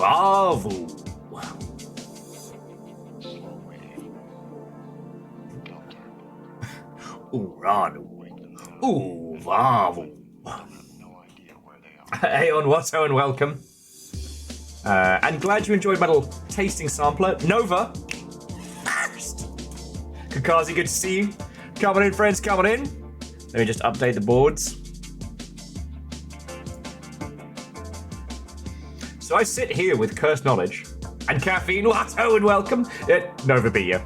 Vavu. Uranu. Vavu. Hey on Watto and welcome. And glad you enjoyed my little tasting sampler. Nova. First. Kakazi, good to see you. Coming in, friends, coming in. Let me just update the boards. So I sit here with cursed knowledge and caffeine. Watto and welcome. Nova be you.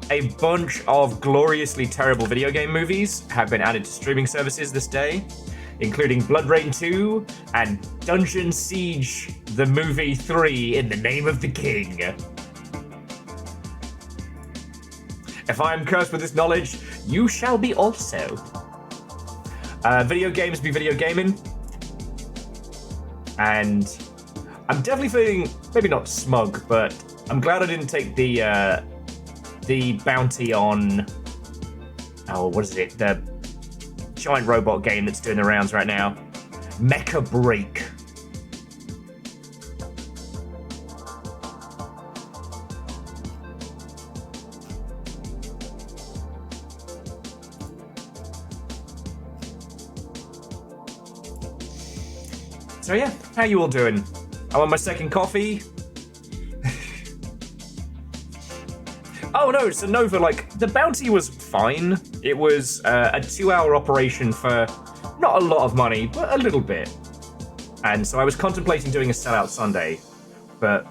A bunch of gloriously terrible video game movies have been added to streaming services this day, including Blood Rain 2 and Dungeon Siege, the movie 3, In the Name of the King. If I am cursed with this knowledge, you shall be also. Video games be video gaming. And I'm definitely feeling, maybe not smug, but I'm glad I didn't take the bounty on, what is it? The giant robot game that's doing the rounds right now. Mecha Break. So yeah, how you all doing? I'm on my second coffee. Oh no, so Nova, like, the bounty was fine. It was a 2-hour operation for not a lot of money, but a little bit. And so I was contemplating doing a sellout Sunday, but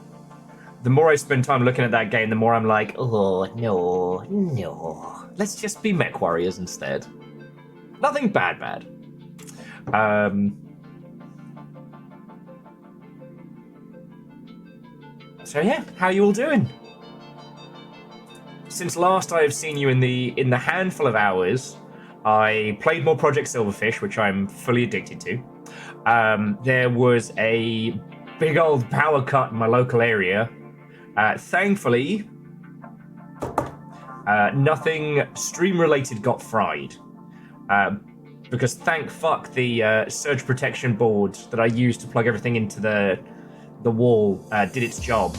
the more I spend time looking at that game, the more I'm like, oh, no. Let's just be mech warriors instead. Nothing bad. So yeah, how you all doing? Since last I have seen you in the handful of hours, I played more Project Silverfish, which I'm fully addicted to. There was a big old power cut in my local area. Thankfully, nothing stream-related got fried. Because thank fuck the surge protection board that I used to plug everything into the wall did its job.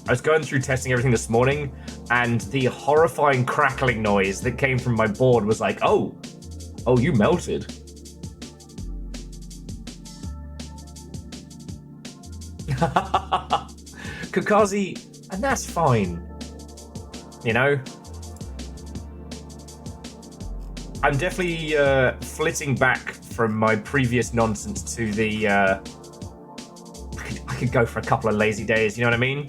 I was going through testing everything this morning, and the horrifying crackling noise that came from my board was like, oh, you melted. Kakazi, and that's fine. You know? I'm definitely flitting back from my previous nonsense to the... I could go for a couple of lazy days, you know what I mean?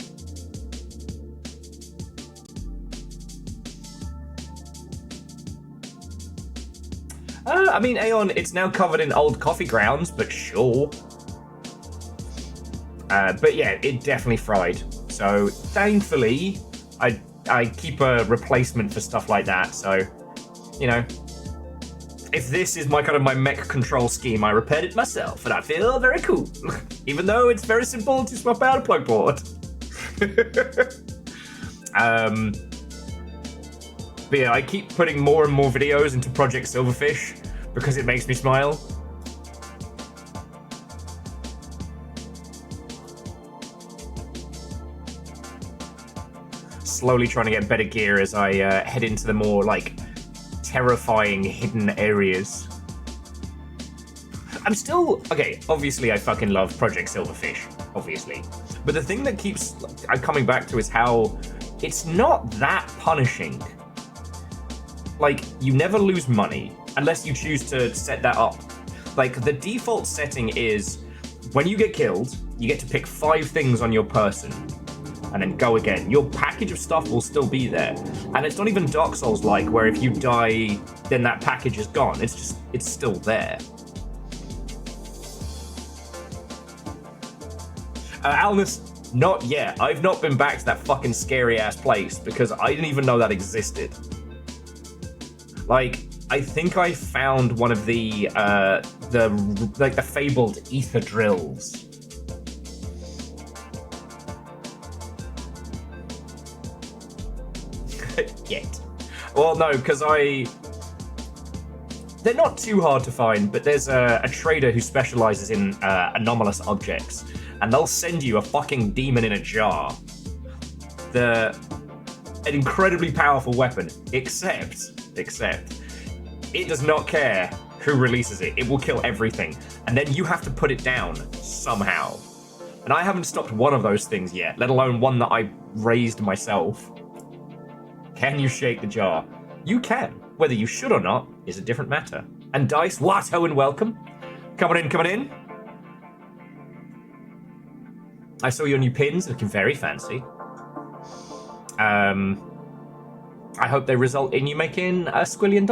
I mean, Aeon, it's now covered in old coffee grounds, but sure. But yeah, it definitely fried. So thankfully, I keep a replacement for stuff like that. So, you know, if this is my mech control scheme, I repaired it myself, and I feel very cool. Even though it's very simple to swap out a plug board. But yeah, I keep putting more and more videos into Project Silverfish because it makes me smile. Slowly trying to get better gear as I head into the more, like, terrifying hidden areas. I'm still... Okay, obviously I fucking love Project Silverfish, obviously. But the thing that keeps coming back to is how it's not that punishing. Like, you never lose money unless you choose to set that up. Like, the default setting is when you get killed, you get to pick 5 things on your person and then go again. Your package of stuff will still be there. And it's not even Dark Souls-like, where if you die, then that package is gone. It's still there. Alnus, not yet. I've not been back to that fucking scary-ass place because I didn't even know that existed. Like, I think I found one of the fabled ether drills. Yet. Well, no, because I they're not too hard to find, but there's a trader who specializes in anomalous objects, and they'll send you a fucking demon in a jar. An incredibly powerful weapon, except it does not care who releases it. It will kill everything, and then you have to put it down somehow. And I haven't stopped one of those things yet, let alone one that I raised myself. Can you shake the jar? You can. Whether you should or not is a different matter. And Dice, Watto and welcome. Coming in. I saw your new pins, looking very fancy. I hope they result in you making $1 squillion.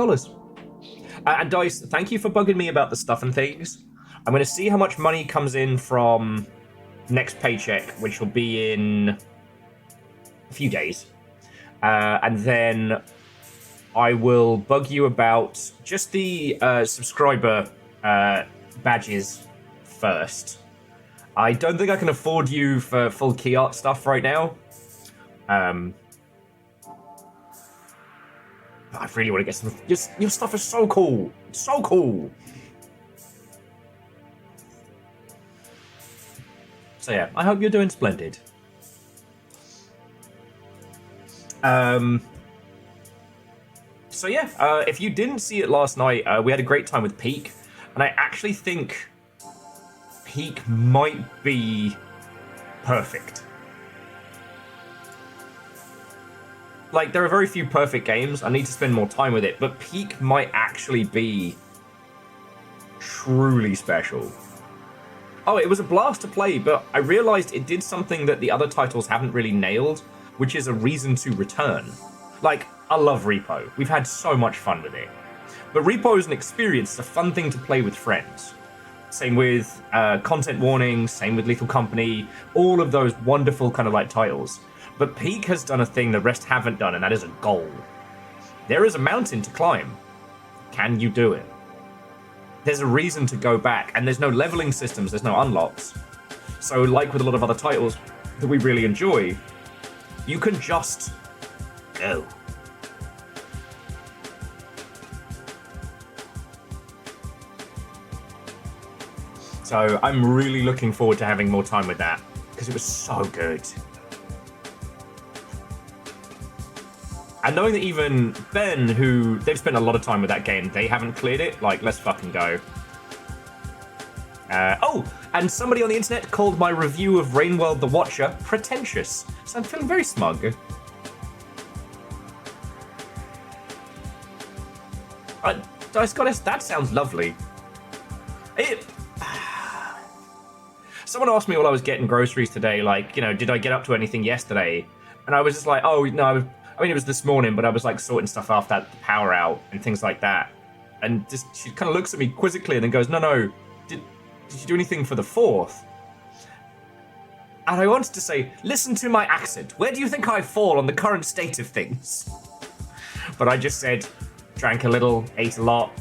And Dice, thank you for bugging me about the stuff and things. I'm going to see how much money comes in from next paycheck, which will be in a few days. And then I will bug you about just the subscriber badges first. I don't think I can afford you for full key art stuff right now. I really want to get some. Your stuff is so cool. So cool. So yeah, I hope you're doing splendid. So yeah, if you didn't see it last night, we had a great time with Peak, and I actually think Peak might be perfect. Like, there are very few perfect games. I need to spend more time with it, but Peak might actually be truly special. Oh, it was a blast to play, but I realized it did something that the other titles haven't really nailed, which is a reason to return. Like, I love Repo. We've had so much fun with it. But Repo is an experience, it's a fun thing to play with friends. Same with Content Warning, same with Lethal Company, all of those wonderful kind of like titles. But Peak has done a thing the rest haven't done, and that is a goal. There is a mountain to climb. Can you do it? There's a reason to go back, and there's no leveling systems, there's no unlocks. So like with a lot of other titles that we really enjoy, you can just go. So I'm really looking forward to having more time with that, because it was so good. And knowing that even Ben, who they've spent a lot of time with that game, they haven't cleared it, like, let's fucking go. Oh, and somebody on the internet called my review of Rainworld the Watcher pretentious. So I'm feeling very smug. Dice Goddess, that sounds lovely. Someone asked me while I was getting groceries today, like, you know, did I get up to anything yesterday? And I was just like, oh, no, I mean, it was this morning, but I was like sorting stuff after that power out and things like that. And just she kind of looks at me quizzically and then goes, no, did you do anything for the 4th? And I wanted to say, listen to my accent. Where do you think I fall on the current state of things? But I just said, drank a little, ate a lot,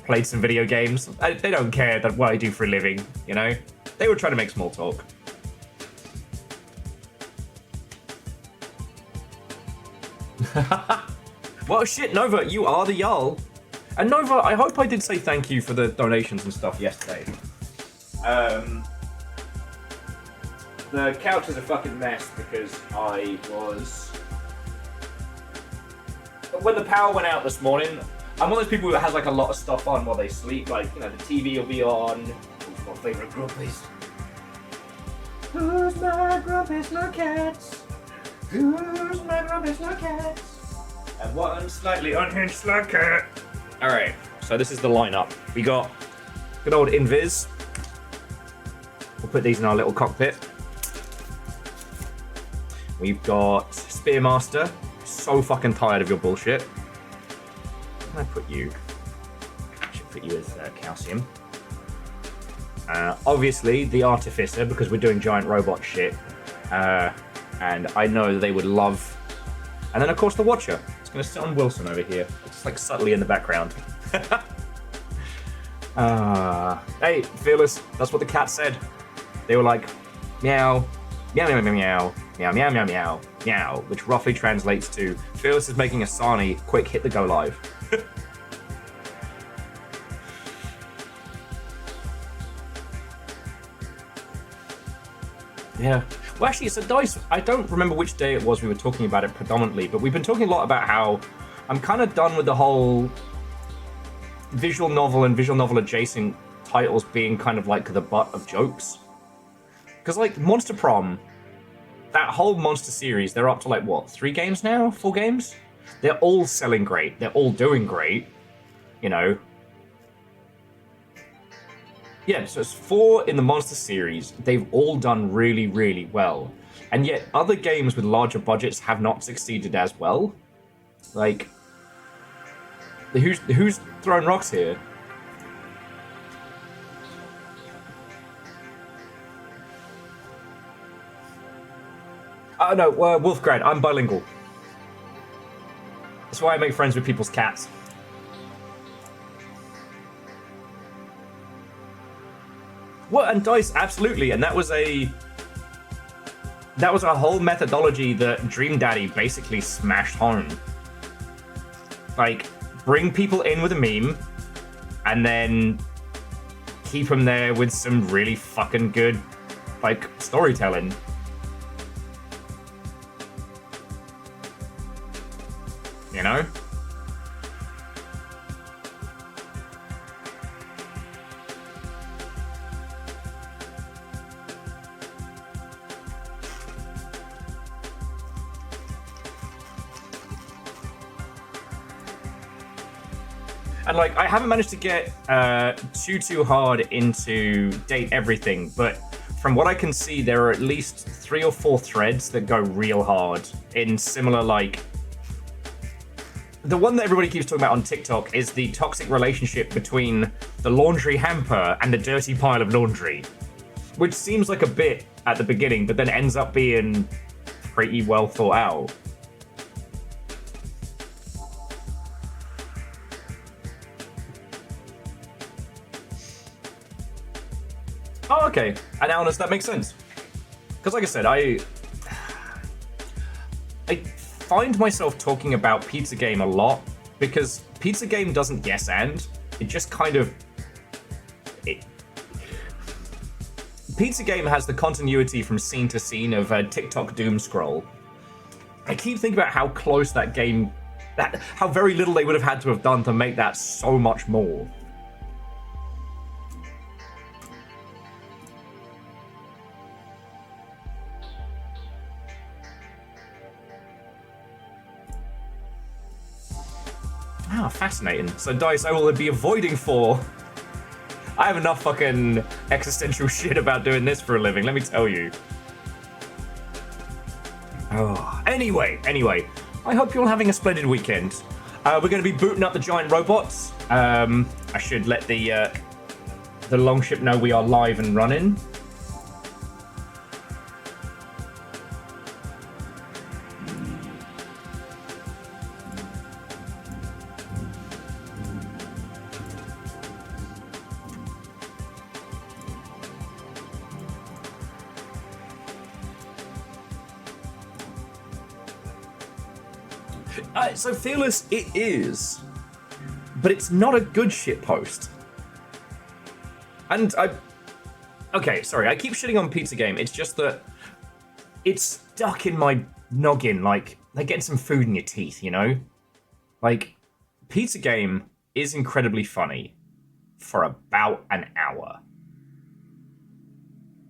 played some video games. They don't care that what I do for a living, you know? They were trying to make small talk. Well, shit, Nova, you are the Jarl. And Nova, I hope I did say thank you for the donations and stuff yesterday. The couch is a fucking mess because I was... When the power went out this morning, I'm one of those people that has like a lot of stuff on while they sleep. Like, you know, the TV will be on. Who's my favourite groupies? Who's my groupies? Look at. Who's my groupies? Look at. And one slightly unhinged slug cat. Alright, so this is the lineup. We got good old Invis. We'll put these in our little cockpit. We've got Spearmaster. So fucking tired of your bullshit. Where can I put you? I should put you as Calcium. Obviously, the Artificer, because we're doing giant robot shit. And I know they would love... And then, of course, the Watcher. It's going to sit on Wilson over here. It's like subtly in the background. Hey, Fearless, that's what the cat said. They were like, meow, meow, meow, meow, meow, meow, meow, meow, meow, meow, which roughly translates to, Fearless is making a Sani, quick, hit the go live. Yeah. Well, actually, so Dice, I don't remember which day it was we were talking about it predominantly, but we've been talking a lot about how I'm kind of done with the whole visual novel and visual novel adjacent titles being kind of like the butt of jokes. Because, like, Monster Prom, that whole Monster series, they're up to, like, what, 3 games now? 4 games? They're all selling great. They're all doing great. You know. Yeah, so it's 4 in the Monster series. They've all done really, really well. And yet, other games with larger budgets have not succeeded as well. Like, who's throwing rocks here? Oh no, Wolfgrad, I'm bilingual. That's why I make friends with people's cats. Well, and Dice, absolutely, and that was a whole methodology that Dream Daddy basically smashed home. Like, bring people in with a meme, and then keep them there with some really fucking good, like, storytelling. You know? And, like, I haven't managed to get too hard into Date Everything, but from what I can see, there are at least 3 or 4 threads that go real hard in similar, like... The one that everybody keeps talking about on TikTok is the toxic relationship between the laundry hamper and the dirty pile of laundry, which seems like a bit at the beginning, but then ends up being pretty well thought out. Oh, okay. And Alnus, that makes sense. Because like I said, I find myself talking about Pizza Game a lot because Pizza Game doesn't yes and. It just kind of... Pizza Game has the continuity from scene to scene of TikTok doom scroll. I keep thinking about how close that game... how very little they would have had to have done to make that so much more. Ah, fascinating. So, Dice, I will be avoiding 4. I have enough fucking existential shit about doing this for a living, let me tell you. Oh, anyway, I hope you're all having a splendid weekend. We're going to be booting up the giant robots. I should let the longship know we are live and running. So Fearless, it is, but it's not a good shitpost. And okay, sorry, I keep shitting on Pizza Game. It's just that it's stuck in my noggin, like getting some food in your teeth, you know? Like, Pizza Game is incredibly funny for about an hour.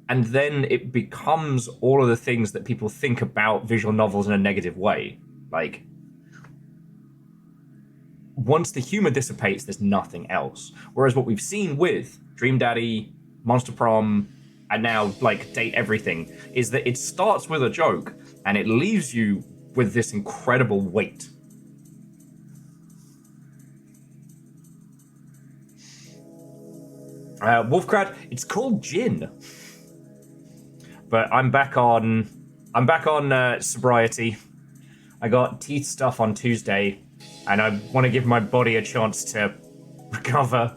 And then it becomes all of the things that people think about visual novels in a negative way. Like, once the humor dissipates, there's nothing else. Whereas what we've seen with Dream Daddy, Monster Prom, and now, like, Date Everything, is that it starts with a joke, and it leaves you with this incredible weight. Wolfcrad, it's called gin. But I'm back on sobriety. I got teeth stuff on Tuesday, and I want to give my body a chance to recover.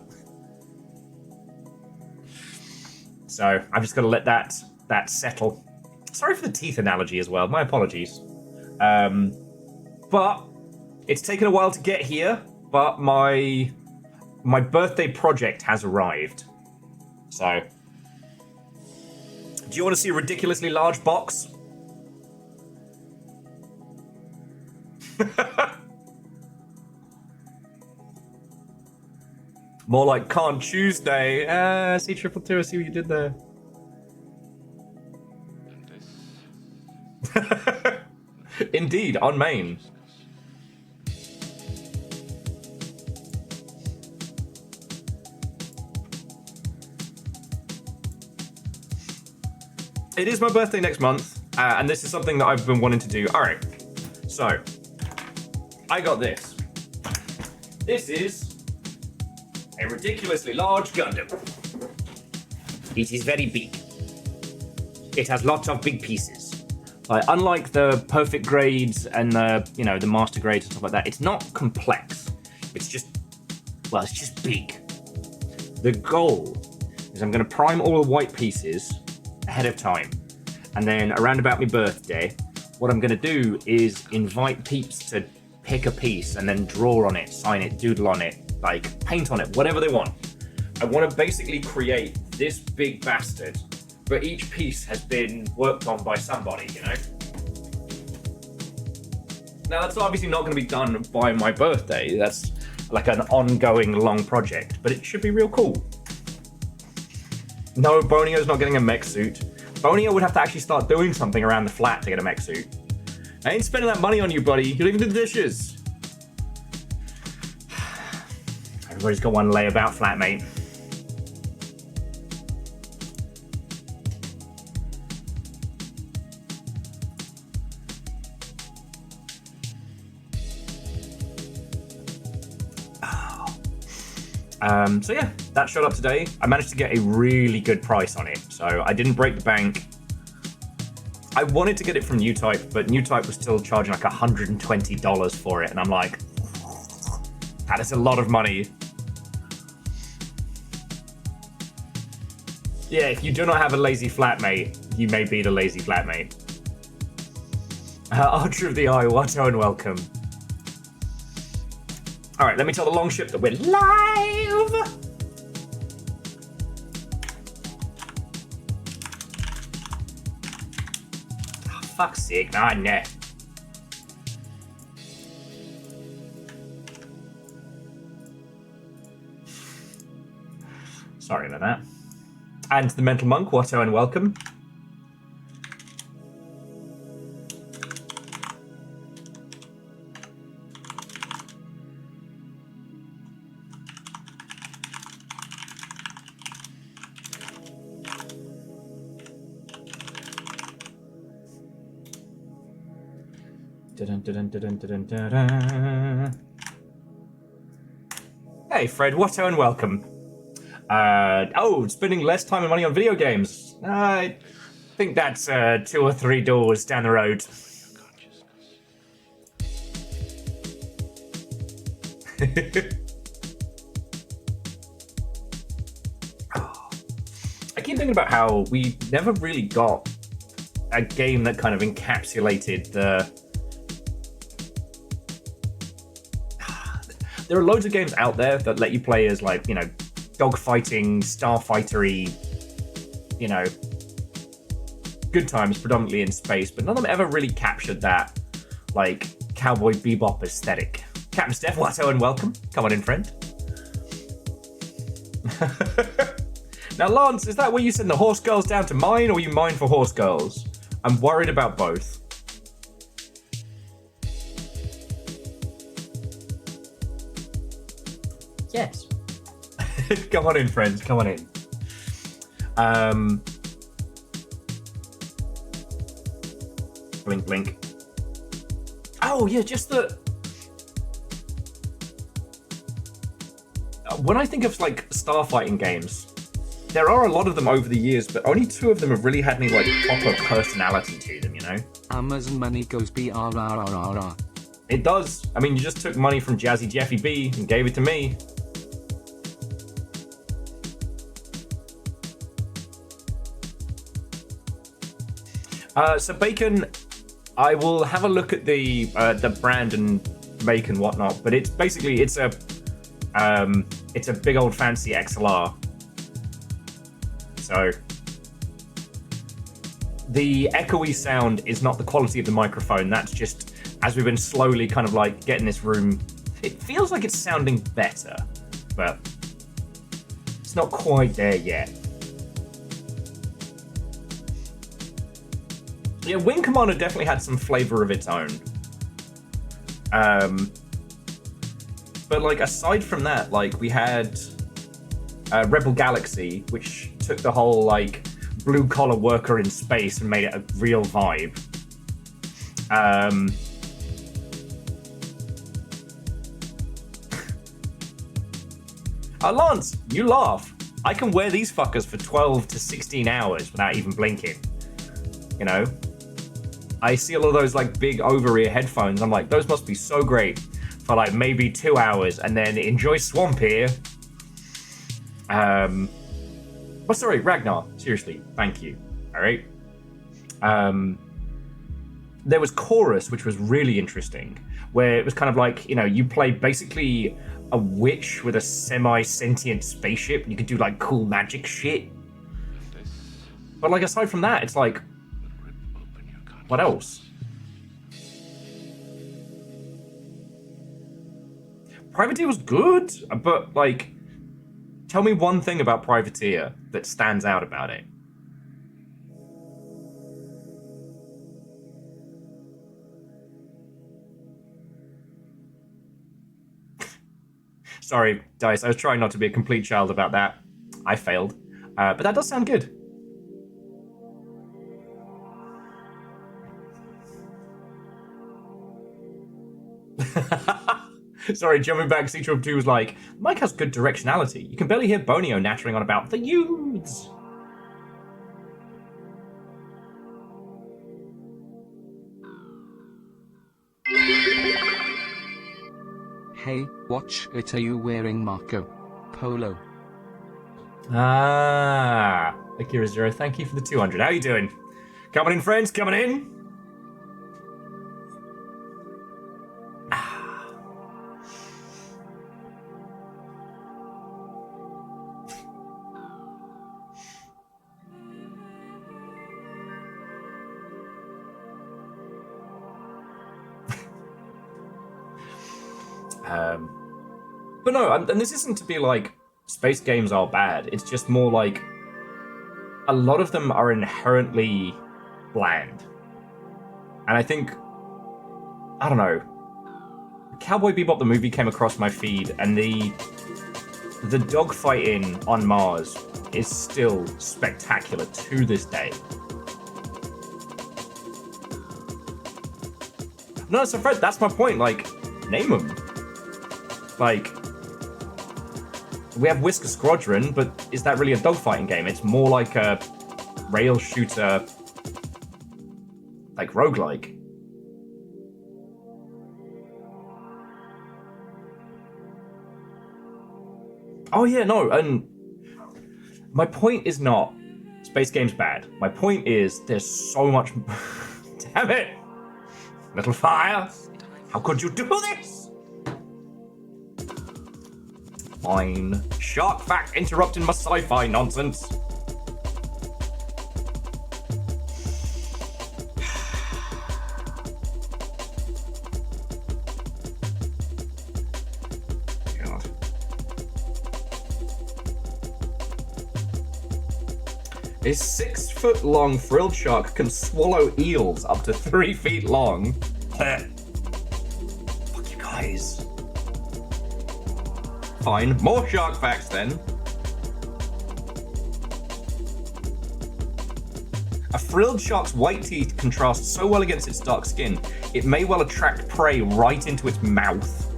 So I'm just going to let that settle. Sorry for the teeth analogy as well. My apologies. But it's taken a while to get here. But my birthday project has arrived. So Do you want to see a ridiculously large box? More like can't Tuesday. See triple two. I see what you did there. Indeed, on main. It is my birthday next month, and this is something that I've been wanting to do. All right, so I got this. This is a ridiculously large Gundam. It is very big. It has lots of big pieces. Unlike the perfect grades and the master grades and stuff like that, it's not complex. It's just big. The goal is I'm going to prime all the white pieces ahead of time, and then around about my birthday, what I'm going to do is invite peeps to pick a piece and then draw on it, sign it, doodle on it, like paint on it, whatever they want. I want to basically create this big bastard, but each piece has been worked on by somebody, you know? Now that's obviously not going to be done by my birthday. That's like an ongoing long project, but it should be real cool. No, Bonio's not getting a mech suit. Bonio would have to actually start doing something around the flat to get a mech suit. I ain't spending that money on you, buddy. You don't even do the dishes. Everybody's got one layabout flat, mate. So yeah, that showed up today. I managed to get a really good price on it, so I didn't break the bank. I wanted to get it from Newtype, but Newtype was still charging like $120 for it, and I'm like, that is a lot of money. Yeah, if you do not have a lazy flatmate, you may be the lazy flatmate. Archer of the Eye, Watto, and welcome. All right, let me tell the long ship that we're live. Oh, fuck's sake, nah. Sorry about that. And the Mental Monk, Watto, and welcome. Hey Fred, Watto, and welcome. Spending less time and money on video games. I think that's 2 or 3 doors down the road. I keep thinking about how we never really got a game that kind of encapsulated the... There are loads of games out there that let you play as, like, you know, dogfighting, starfightery, you know, good times, predominantly in space, but none of them ever really captured that, like, Cowboy Bebop aesthetic. Captain Steph, Watto, and welcome. Come on in, friend. Now, Lance, is that where you send the horse girls down to mine, or you mine for horse girls? I'm worried about both. Yes. Come on in, friends. Come on in. Blink, blink. Oh, yeah, just the... When I think of, like, starfighting games, there are a lot of them over the years, but only 2 of them have really had any, like, proper personality to them, you know? Amazon money goes BRRRRR. It does. I mean, you just took money from Jazzy Jeffy B and gave it to me. So Bacon, I will have a look at the brand and make and whatnot, but it's basically it's a big old fancy XLR. So the echoey sound is not the quality of the microphone. That's just, as we've been slowly kind of like getting this room, it feels like it's sounding better, but it's not quite there yet. Yeah, Wing Commander definitely had some flavor of its own. But like aside from that, like we had Rebel Galaxy, which took the whole like blue collar worker in space and made it a real vibe. Lance, you laugh. I can wear these fuckers for 12 to 16 hours without even blinking. You know? I see a lot of those like big over-ear headphones. I'm like, those must be so great for like maybe 2 hours and then enjoy Swamp here. Oh, sorry, Ragnar. Seriously, thank you. All right. There was Chorus, which was really interesting, where it was kind of like, you know, you play basically a witch with a semi-sentient spaceship, and you could do like cool magic shit. But like aside from that, it's like, what else? Privateer was good, but like, tell me one thing about Privateer that stands out about it. Sorry, Dice, I was trying not to be a complete child about that. I failed. But that does sound good. Sorry, jumping back, C-Trouble 2 was like, Mike has good directionality. You can barely hear Bonio nattering on about the youths. Hey, watch it. Are you wearing Marco Polo? Ah, Akira Zero, thank you for the 200. How you doing? Coming in, friends, coming in. But no, and this isn't to be like space games are bad. It's just more like a lot of them are inherently bland. And I think, I don't know, Cowboy Bebop the movie came across my feed, and the dogfighting on Mars is still spectacular to this day. No, so Fred, that's my point. Like, name them. Like, we have Whisker Squadron, but is that really a dogfighting game? It's more like a rail shooter, like roguelike. Oh yeah, no, and my point is not space games bad. My point is there's so much. Damn it, little fire! How could you do this? Fine. Shark fact interrupting my sci-fi nonsense. God. A 6-foot-long frilled shark can swallow eels up to 3 feet long. Fuck you guys. Fine, more shark facts then. A frilled shark's white teeth contrast so well against its dark skin, it may well attract prey right into its mouth.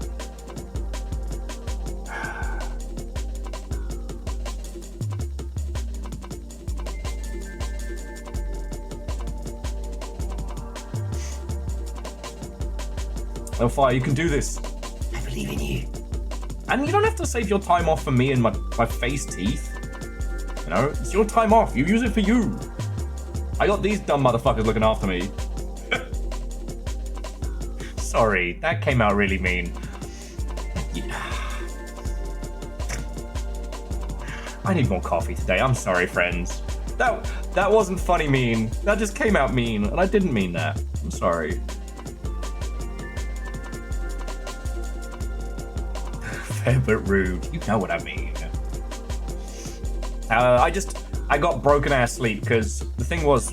Hellfire, you can do this. I believe in you. And you don't have to save your time off for me and my face teeth. You know, it's your time off. You use it for you. I got these dumb motherfuckers looking after me. Sorry, that came out really mean. I need more coffee today. I'm sorry, friends. That wasn't funny mean. That just came out mean, and I didn't mean that. I'm sorry. Fair but rude. You know what I mean. I got broken ass sleep because the thing was,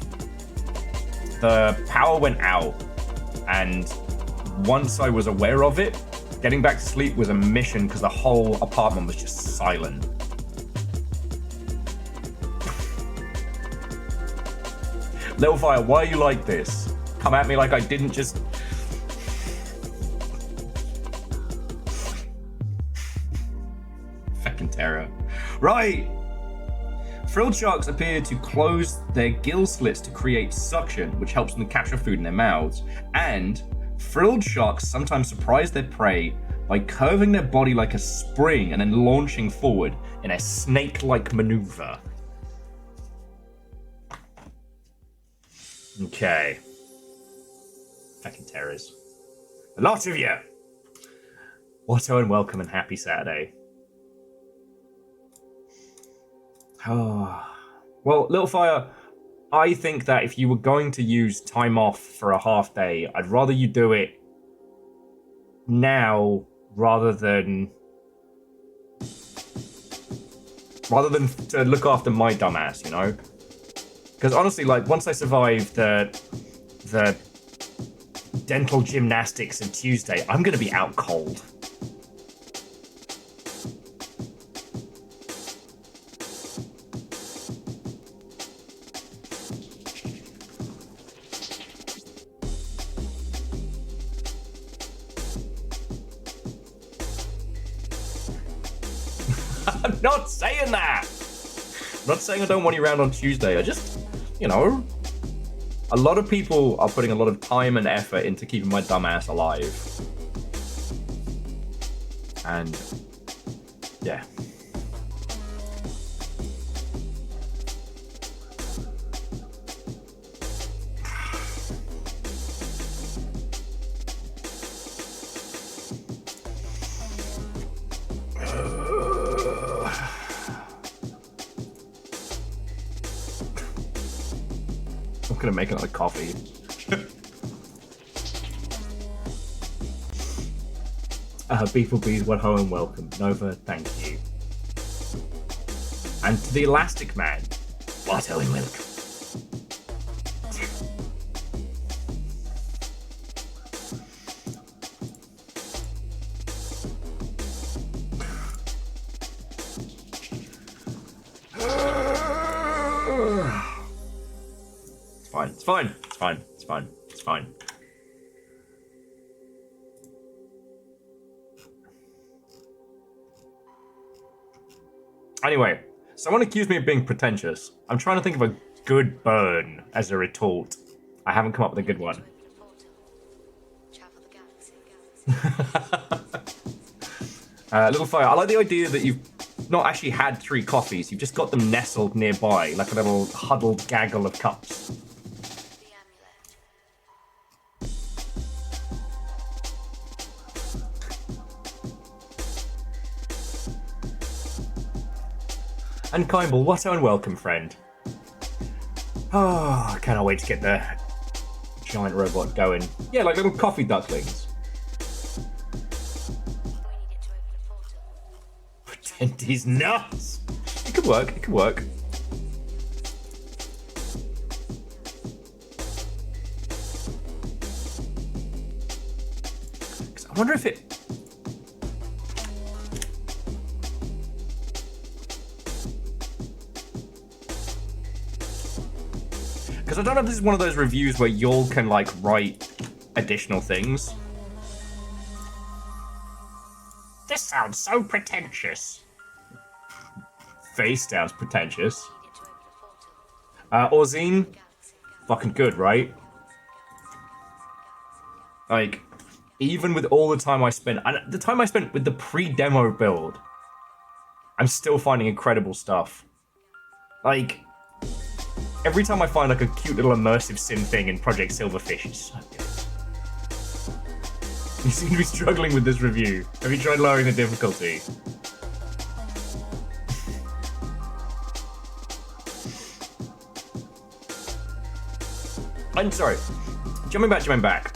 the power went out, and once I was aware of it, getting back to sleep was a mission because the whole apartment was just silent. Little Fire, why are you like this? Come at me like I didn't just... Fucking terror. Right! Frilled sharks appear to close their gill slits to create suction, which helps them to capture food in their mouths. And frilled sharks sometimes surprise their prey by curving their body like a spring and then launching forward in a snake-like maneuver. Okay. Fucking terrors. A lot of you! Watto and welcome and happy Saturday. Oh. Well, Little Fire, I think that if you were going to use time off for a half day, I'd rather you do it now rather than to look after my dumbass, you know? Because honestly, like, once I survive the dental gymnastics of Tuesday, I'm gonna be out cold. I'm not saying that! I'm not saying I don't want you around on Tuesday. I just, you know, a lot of people are putting a lot of time and effort into keeping my dumbass alive. And, yeah. I'm gonna make another coffee. Beefle Bees, what ho and welcome. Nova, thank you. And to the Elastic Man, what ho and welcome. It's fine. It's fine. It's fine. It's fine. Anyway, someone accused me of being pretentious. I'm trying to think of a good burn as a retort. I haven't come up with a good one. Little Fire, I like the idea that you've not actually had 3 coffees. You've just got them nestled nearby, like a little huddled gaggle of cups. And Kimball, what and welcome, friend. Oh, I cannot wait to get the giant robot going. Yeah, like little coffee ducklings. Pretend he's nuts. It could work, it could work. I wonder if it... Because I don't know if this is one of those reviews where y'all can, like, write additional things. This sounds so pretentious. Face sounds pretentious. Orzine, fucking good, right? Like, even with all the time I spent, and the time I spent with the pre-demo build, I'm still finding incredible stuff. Like, every time I find like a cute little immersive sim thing in Project Silverfish, it's so good. You seem to be struggling with this review. Have you tried lowering the difficulty? I'm sorry. Jumping back.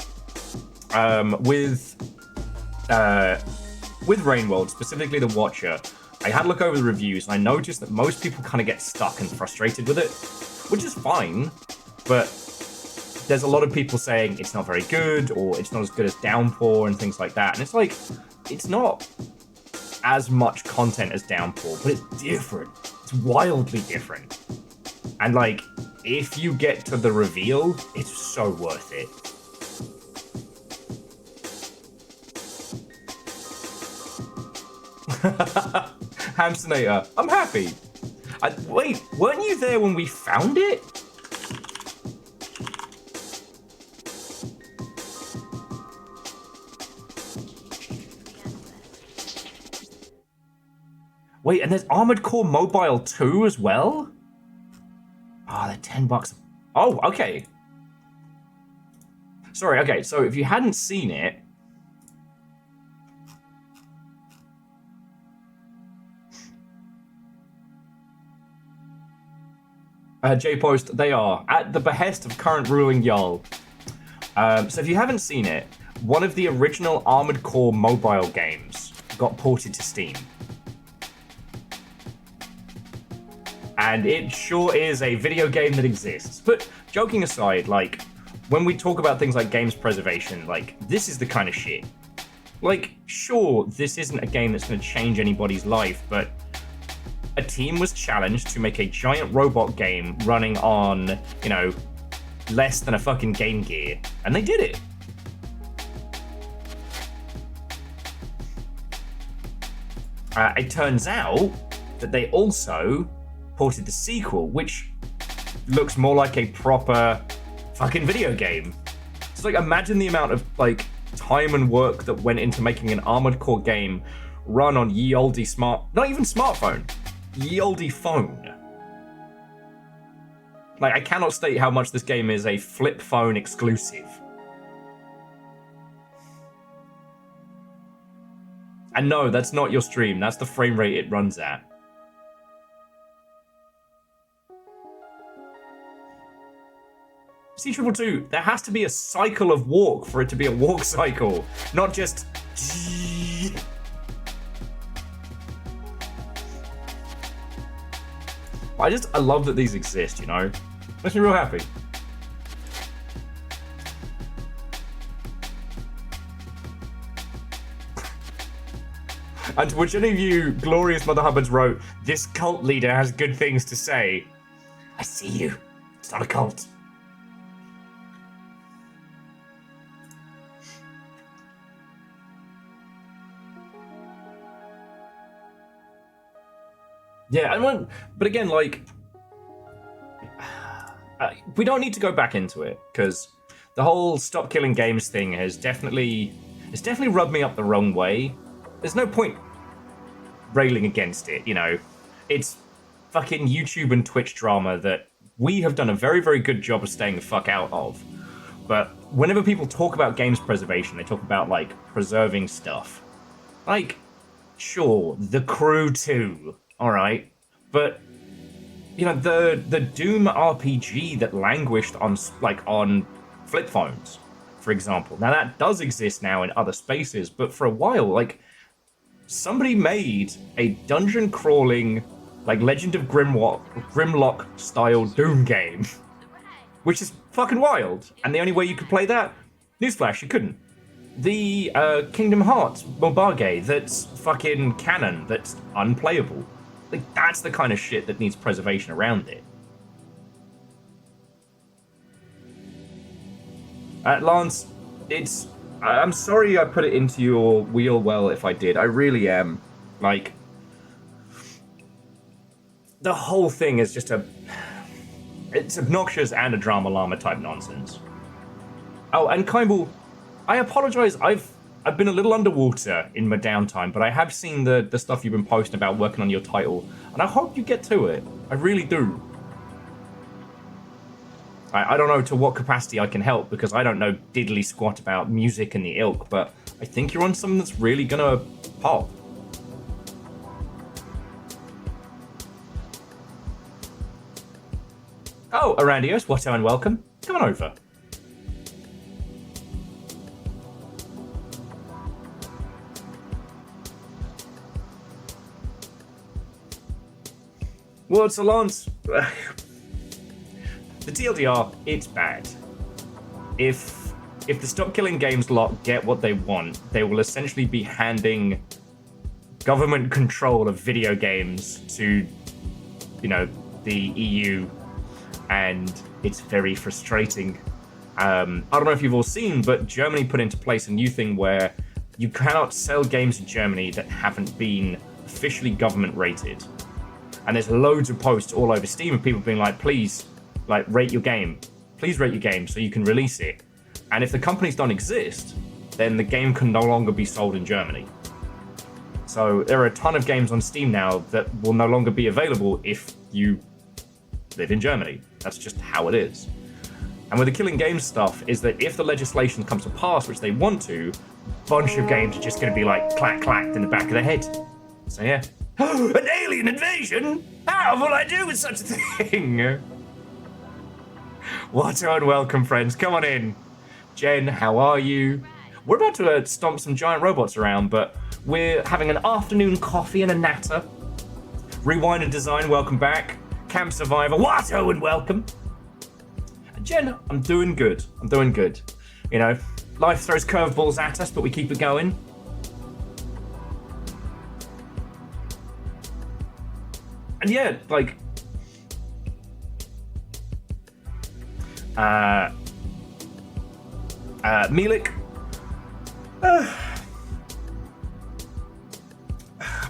With Rainworld, specifically the Watcher, I had a look over the reviews and I noticed that most people kind of get stuck and frustrated with it, which is fine, but there's a lot of people saying it's not very good or it's not as good as Downpour and things like that. And it's like, it's not as much content as Downpour, but it's different. It's wildly different. And like, if you get to the reveal, it's so worth it. Hamsonator, I'm happy. Wait, weren't you there when we found it? Wait, and there's Armored Core Mobile 2 as well? Oh, they're $10. Oh, okay. Sorry, okay, so if you hadn't seen it, J-Post, they are at the behest of current ruling Jarl. So if you haven't seen it, one of the original Armored Core mobile games got ported to Steam. And it sure is a video game that exists. But joking aside, like, when we talk about things like games preservation, like, this is the kind of shit. Like, sure, this isn't a game that's going to change anybody's life, but a team was challenged to make a giant robot game running on, you know, less than a fucking Game Gear. And they did it. It turns out that they also ported the sequel, which looks more like a proper fucking video game. It's like, imagine the amount of like time and work that went into making an Armored Core game run on ye olde not even smartphone, ye olde phone. Like, I cannot state how much this game is a flip phone exclusive. And no, that's not your stream, that's the frame rate it runs at. C222, there has to be a cycle of walk for it to be a walk cycle, not just... I love that these exist, you know? Makes me real happy. And to which any of you glorious Mother Hubbards wrote, this cult leader has good things to say. I see you. It's not a cult. Yeah, but again, like, we don't need to go back into it, because the whole stop killing games thing has definitely rubbed me up the wrong way. There's no point railing against it, you know. It's fucking YouTube and Twitch drama that we have done a very, very good job of staying the fuck out of. But whenever people talk about games preservation, they talk about, like, preserving stuff. Like, sure, The Crew 2. All right, but you know, the Doom RPG that languished on flip phones, for example. Now that does exist now in other spaces, but for a while, like, somebody made a dungeon crawling, like, Legend of Grimlock style Doom game, which is fucking wild. And the only way you could play that, newsflash, you couldn't. The Kingdom Hearts Mobage that's fucking canon, that's unplayable. Like, that's the kind of shit that needs preservation around it. Lance, I'm sorry I put it into your wheel well if I did. I really am. Like, the whole thing is just it's obnoxious and a drama llama type nonsense. Oh, and Kimball, I apologize. I've been a little underwater in my downtime, but I have seen the stuff you've been posting about working on your title, and I hope you get to it. I really do. I don't know to what capacity I can help, because I don't know diddly squat about music and the ilk, but I think you're on something that's really gonna pop. Oh, Arandios, what and welcome. Come on over. Well, so Lance, the TLDR, it's bad. If the Stop Killing Games lot get what they want, they will essentially be handing government control of video games to, the EU, and it's very frustrating. I don't know if you've all seen, but Germany put into place a new thing where you cannot sell games in Germany that haven't been officially government rated. And there's loads of posts all over Steam of people being like, please, rate your game. Please rate your game so you can release it. And if the companies don't exist, then the game can no longer be sold in Germany. So there are a ton of games on Steam now that will no longer be available if you live in Germany. That's just how it is. And with the Killing Games stuff is that if the legislation comes to pass, which they want to, a bunch of games are just going to be clacked in the back of their head. So yeah. An alien invasion? How will I do with such a thing? What a welcome, friends. Come on in. Jen, how are you? We're about to stomp some giant robots around, but we're having an afternoon coffee and a natter. Rewind and Design, welcome back. Camp Survivor, what a welcome. And Jen, I'm doing good. Life throws curveballs at us, but we keep it going. And yeah, Milik.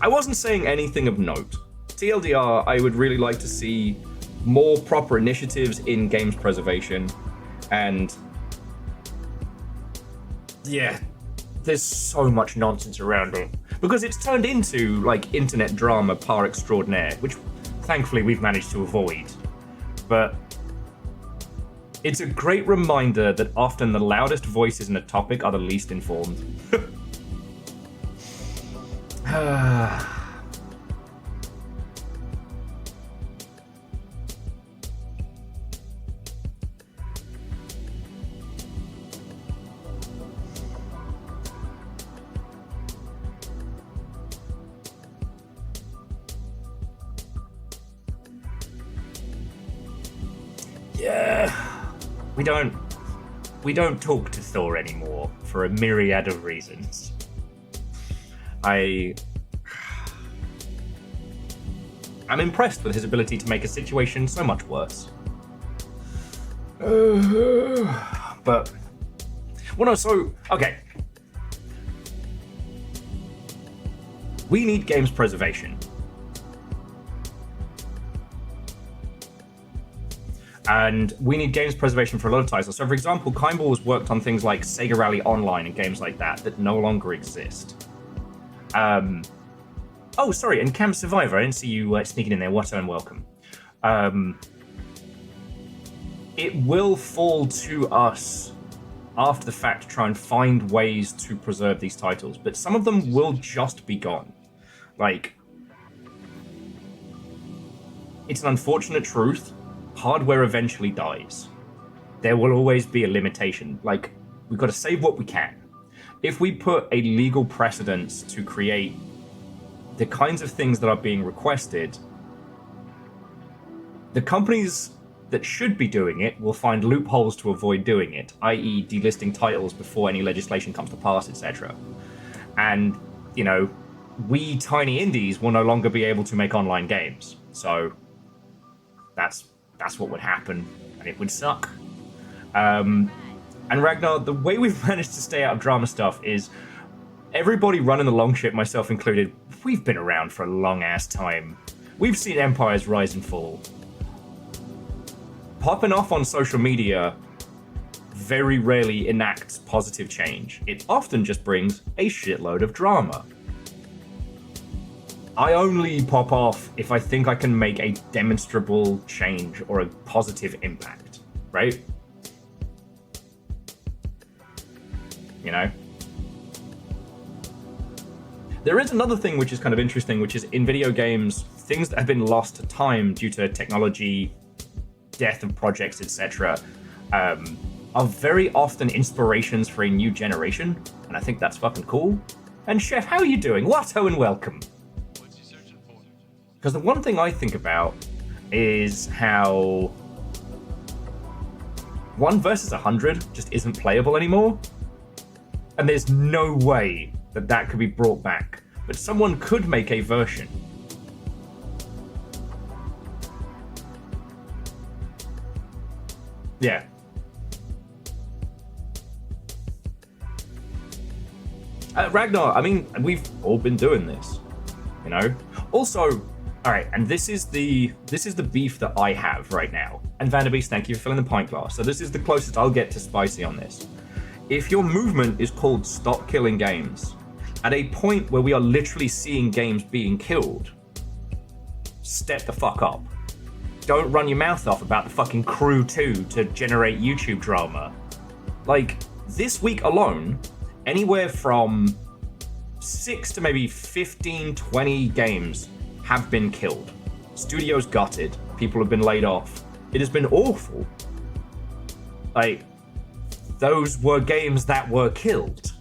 I wasn't saying anything of note. TLDR, I would really like to see more proper initiatives in games preservation, and yeah, there's so much nonsense around it. Because it's turned into, internet drama par extraordinaire, which thankfully we've managed to avoid. But it's a great reminder that often the loudest voices in a topic are the least informed. Yeah, we don't talk to Thor anymore for a myriad of reasons. I'm impressed with his ability to make a situation so much worse. But, okay. We need games preservation. And we need games preservation for a lot of titles. So, for example, Kindball has worked on things like Sega Rally Online and games like that no longer exist. Oh, sorry, and Camp Survivor. I didn't see you sneaking in there. What a welcome. It will fall to us after the fact to try and find ways to preserve these titles, but some of them will just be gone. It's an unfortunate truth. Hardware eventually dies. There will always be a limitation. We've got to save what we can. If we put a legal precedence to create the kinds of things that are being requested, the companies that should be doing it will find loopholes to avoid doing it, i.e. delisting titles before any legislation comes to pass, etc. And, we tiny indies will no longer be able to make online games. So that's what would happen, and it would suck. And Ragnar, the way we've managed to stay out of drama stuff is everybody running the long ship, myself included, we've been around for a long-ass time. We've seen empires rise and fall. Popping off on social media very rarely enacts positive change. It often just brings a shitload of drama. I only pop off if I think I can make a demonstrable change or a positive impact, right? There is another thing which is kind of interesting, which is in video games, things that have been lost to time due to technology, death of projects, etc., are very often inspirations for a new generation, and I think that's fucking cool. And Chef, how are you doing? What and welcome. Because the one thing I think about is how 1 versus 100 just isn't playable anymore. And there's no way that that could be brought back. But someone could make a version. Yeah. Ragnar, I mean, we've all been doing this, you know? Also, all right, and this is the beef that I have right now. And Vanderbeest, thank you for filling the pint glass. So this is the closest I'll get to spicy on this. If your movement is called stop killing games, at a point where we are literally seeing games being killed, step the fuck up. Don't run your mouth off about the fucking Crew 2 to generate YouTube drama. Like, this week alone, anywhere from 6 to maybe 15, 20 games have been killed. Studios gutted. People have been laid off. It has been awful. Like, those were games that were killed.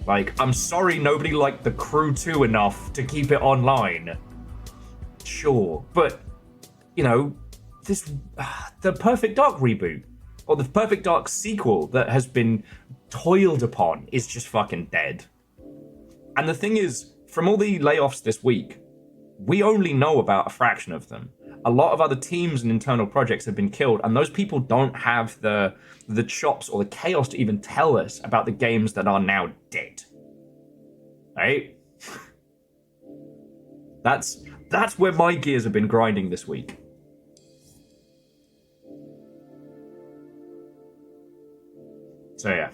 Like, I'm sorry nobody liked the Crew 2 enough to keep it online. Sure, but, you know, this, the Perfect Dark reboot, or the Perfect Dark sequel that has been toiled upon is just fucking dead. And the thing is, from all the layoffs this week, we only know about a fraction of them. A lot of other teams and internal projects have been killed, and those people don't have the chops or the chaos to even tell us about the games that are now dead. Right? That's where my gears have been grinding this week. So yeah.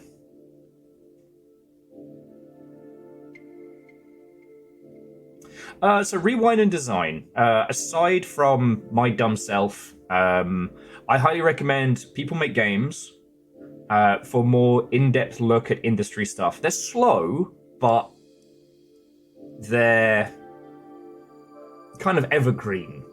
So rewind and design. Aside from my dumb self, I highly recommend people make games for more in-depth look at industry stuff. They're slow, but they're kind of evergreen.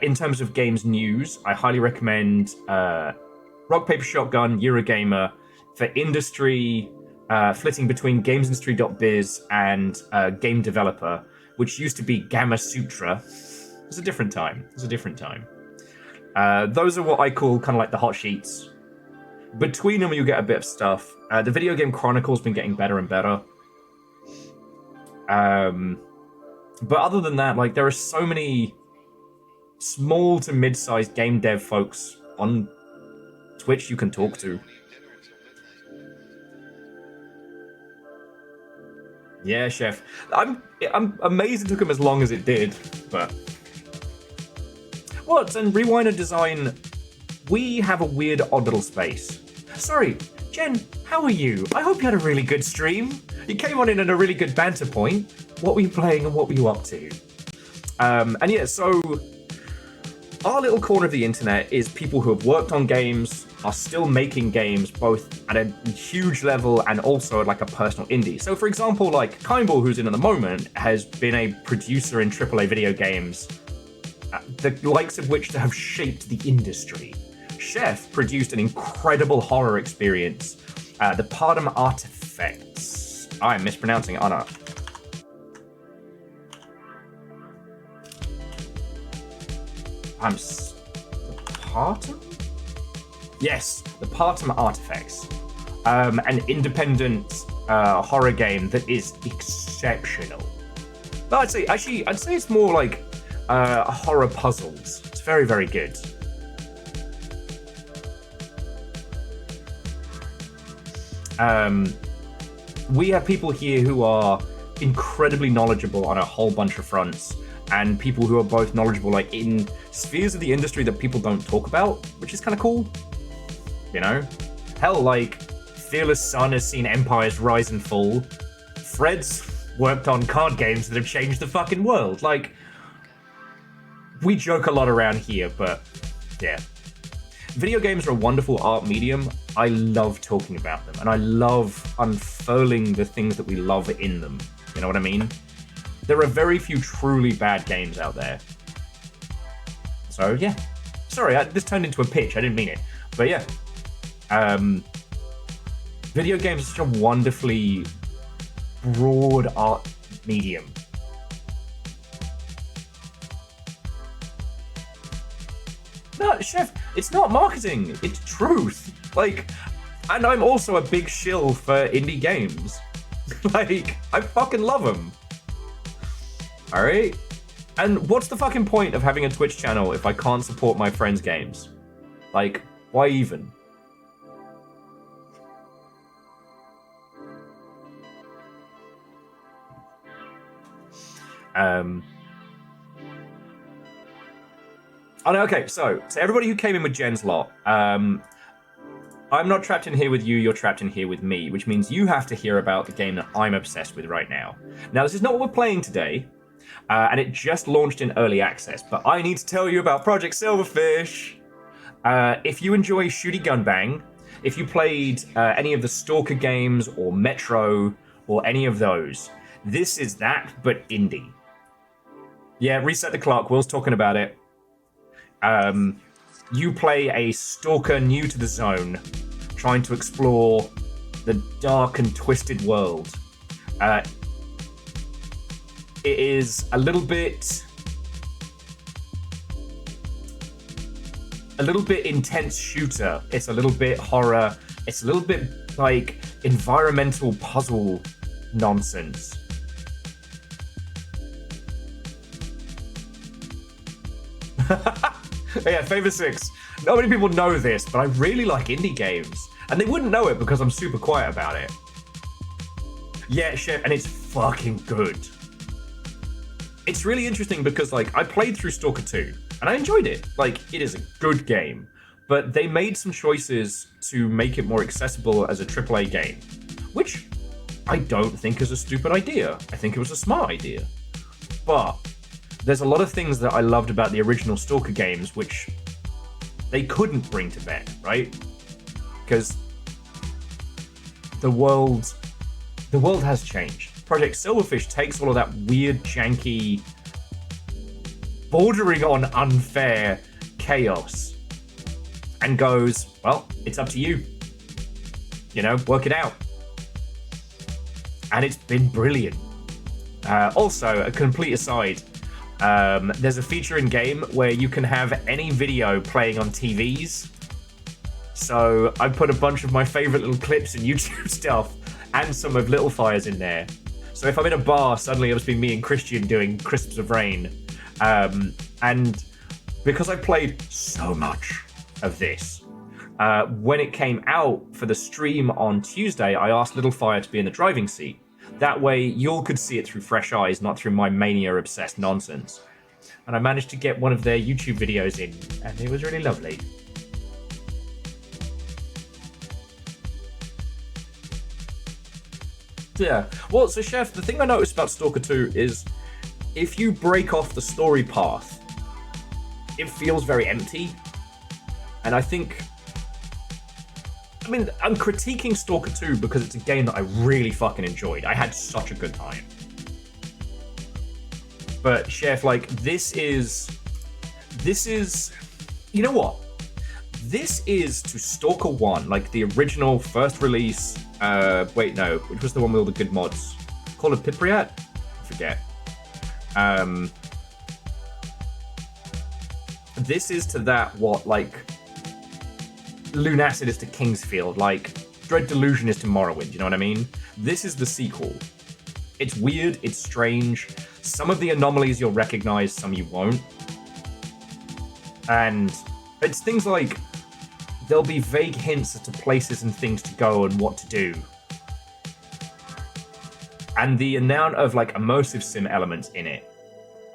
In terms of games news, I highly recommend Rock Paper Shotgun, Eurogamer, for industry, flitting between gamesindustry.biz and Game Developer, which used to be Gamma Sutra. It was a different time. Those are what I call kind of like the hot sheets. Between them, you get a bit of stuff. The Video Game Chronicle's been getting better and better. But other than that, like, there are so many small to mid-sized game dev folks on Twitch you can talk to. Yeah, chef. I'm amazed it took him as long as it did, but what? And rewind and design, we have a weird, odd little space. Sorry, Jen, how are you? I hope you had a really good stream. You came on in at a really good banter point. What were you playing and what were you up to? And yeah, so our little corner of the internet is people who have worked on games, are still making games, both at a huge level and also at like a personal indie. So for example, like Kindball, who's in at the moment, has been a producer in AAA video games, the likes of which have shaped the industry. Chef produced an incredible horror experience, the Pardum Artifacts. I'm mispronouncing it, aren't I? Pardum? Yes, the Pardum Artifacts. An independent horror game that is exceptional. But I'd say it's more like horror puzzles. It's very, very good. We have people here who are incredibly knowledgeable on a whole bunch of fronts, and people who are both knowledgeable like in spheres of the industry that people don't talk about, which is kind of cool. You know? Hell, like, Fearless Sun has seen empires rise and fall. Fred's worked on card games that have changed the fucking world. Like, we joke a lot around here, but yeah. Video games are a wonderful art medium. I love talking about them, and I love unfurling the things that we love in them. You know what I mean? There are very few truly bad games out there. So, yeah. Sorry, this turned into a pitch. I didn't mean it. But yeah. Video games are such a wonderfully broad art medium. No, Chef, it's not marketing. It's truth. Like, and I'm also a big shill for indie games. Like, I fucking love them. All right? And what's the fucking point of having a Twitch channel if I can't support my friends' games? Like, why even? Oh no, okay, so everybody who came in with Jen's lot, I'm not trapped in here with you, you're trapped in here with me, which means you have to hear about the game that I'm obsessed with right now. Now, this is not what we're playing today, and it just launched in early access, but I need to tell you about Project Silverfish. If you enjoy Shooty Gun Bang, if you played any of the Stalker games or Metro or any of those, this is that, but indie. Yeah, reset the clock, Will's talking about it. You play a stalker new to the zone, trying to explore the dark and twisted world. It is a little bit intense shooter. It's a little bit horror. It's a little bit like environmental puzzle nonsense. Yeah, Favor 6. Not many people know this, but I really like indie games. And they wouldn't know it because I'm super quiet about it. Yeah, Chef, and it's fucking good. It's really interesting because, like, I played through Stalker 2, and I enjoyed it. Like, it is a good game. But they made some choices to make it more accessible as a AAA game, which I don't think is a stupid idea. I think it was a smart idea. But there's a lot of things that I loved about the original Stalker games which they couldn't bring to bear, right? Because the world has changed. Project Silverfish takes all of that weird, janky, bordering on unfair chaos and goes, well, it's up to you. You know, work it out. And it's been brilliant. Also, a complete aside, there's a feature in game where you can have any video playing on TVs. So I put a bunch of my favorite little clips and YouTube stuff and some of Little Fires in there. So if I'm in a bar, suddenly it'll be me and Christian doing Crisps of Rain. And because I played so much of this, when it came out for the stream on Tuesday, I asked Little Fire to be in the driving seat. That way, you could see it through fresh eyes, not through my mania-obsessed nonsense. And I managed to get one of their YouTube videos in, and it was really lovely. Yeah. Well, so Chef, the thing I noticed about Stalker 2 is if you break off the story path, it feels very empty. And I think... I mean, I'm critiquing Stalker 2 because it's a game that I really fucking enjoyed. I had such a good time. But, Chef, like, this is... You know what? This is to Stalker 1, like the original first release... wait, no. Which was the one with all the good mods? Call it Pipriat? I forget. This is to that what, like... Lunacid is to Kingsfield, like Dread Delusion is to Morrowind, you know what I mean? This is the sequel. It's weird, it's strange. Some of the anomalies you'll recognize, some you won't. And it's things like there'll be vague hints as to places and things to go and what to do. And the amount of like immersive sim elements in it.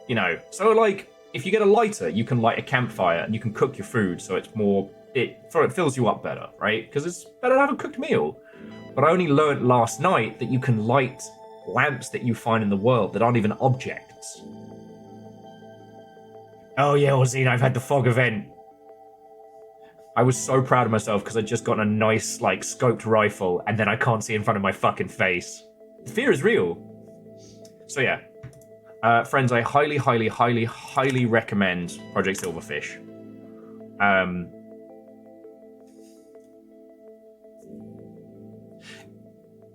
You know, so like if you get a lighter, you can light a campfire and you can cook your food so it's more it fills you up better, right? Because it's better to have a cooked meal. But I only learned last night that you can light lamps that you find in the world that aren't even objects. Oh yeah, Ozine, I've had the fog event. I was so proud of myself because I'd just gotten a nice, like, scoped rifle and then I can't see in front of my fucking face. The fear is real. So yeah. Friends, I highly, highly, highly, highly recommend Project Silverfish.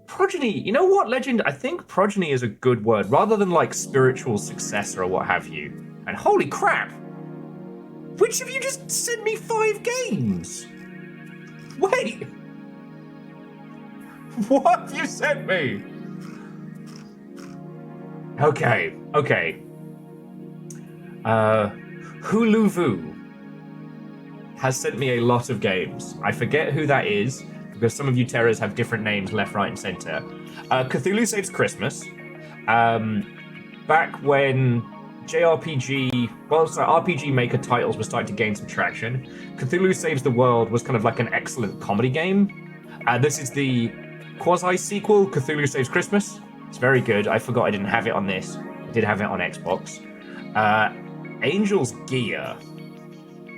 Progeny, you know what, Legend? I think progeny is a good word, rather than like spiritual successor or what have you. And holy crap! Which of you just sent me 5 games? Wait! What have you sent me? Okay. Huluvu has sent me a lot of games. I forget who that is, because some of you terrors have different names left, right, and center. Cthulhu Saves Christmas. Back when RPG Maker titles were starting to gain some traction, Cthulhu Saves the World was kind of like an excellent comedy game. This is the quasi-sequel, Cthulhu Saves Christmas. It's very good. I forgot I didn't have it on this. I did have it on Xbox. Angel's Gear.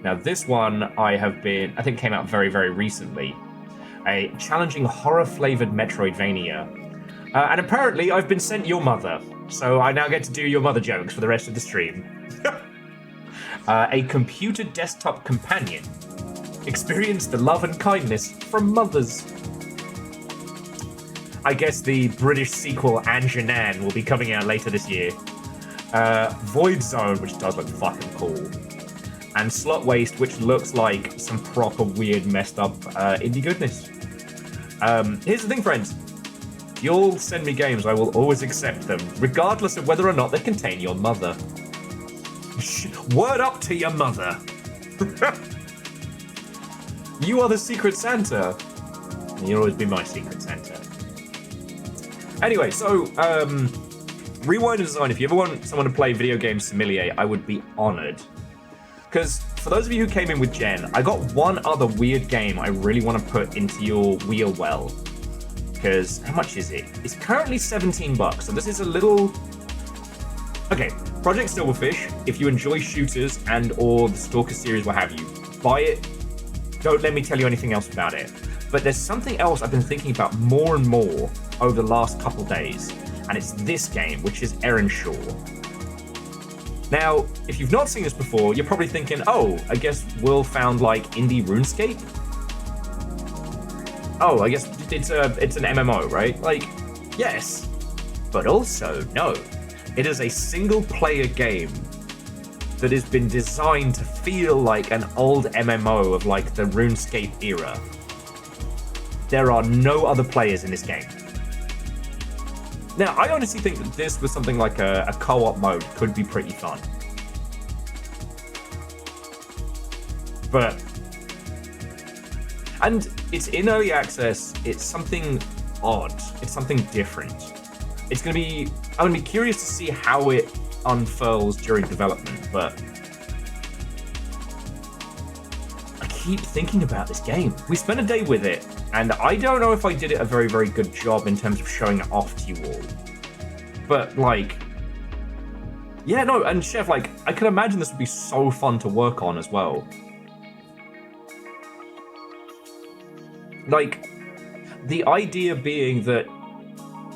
Now this one I think came out very, very recently. A challenging horror-flavored Metroidvania. And apparently I've been sent your mother, so I now get to do your mother jokes for the rest of the stream. A computer desktop companion. Experience the love and kindness from mothers. I guess the British sequel Anjanan will be coming out later this year. Void Zone, which does look fucking cool. And Slot Waste, which looks like some proper weird, messed up indie goodness. Here's the thing, friends. You'll send me games, I will always accept them, regardless of whether or not they contain your mother. Word up to your mother. You are the Secret Santa. And you'll always be my Secret Santa. Anyway, so, Rewind and Design, if you ever want someone to play video games sommelier, I would be honored. Because for those of you who came in with Jen, I got one other weird game I really want to put into your wheel well. Because, how much is it? It's currently $17, so this is a little... Okay, Project Silverfish, if you enjoy shooters and or the Stalker series, what have you, buy it. Don't let me tell you anything else about it. But there's something else I've been thinking about more and more over the last couple days, and it's this game, which is Earnshaw. Now, if you've not seen this before, you're probably thinking, oh, I guess Will found like indie RuneScape? Oh, I guess it's an MMO, right? Like, yes, but also no. It is a single-player game that has been designed to feel like an old MMO of like the RuneScape era. There are no other players in this game. Now, I honestly think that this was something like a co-op mode could be pretty fun. And it's in early access, it's something odd, it's something different. I'm gonna be curious to see how it unfurls during development, but I keep thinking about this game. We spent a day with it, and I don't know if I did it a very, very good job in terms of showing it off to you all. But, like... Yeah, no, and Chef, like, I can imagine this would be so fun to work on as well. Like, the idea being that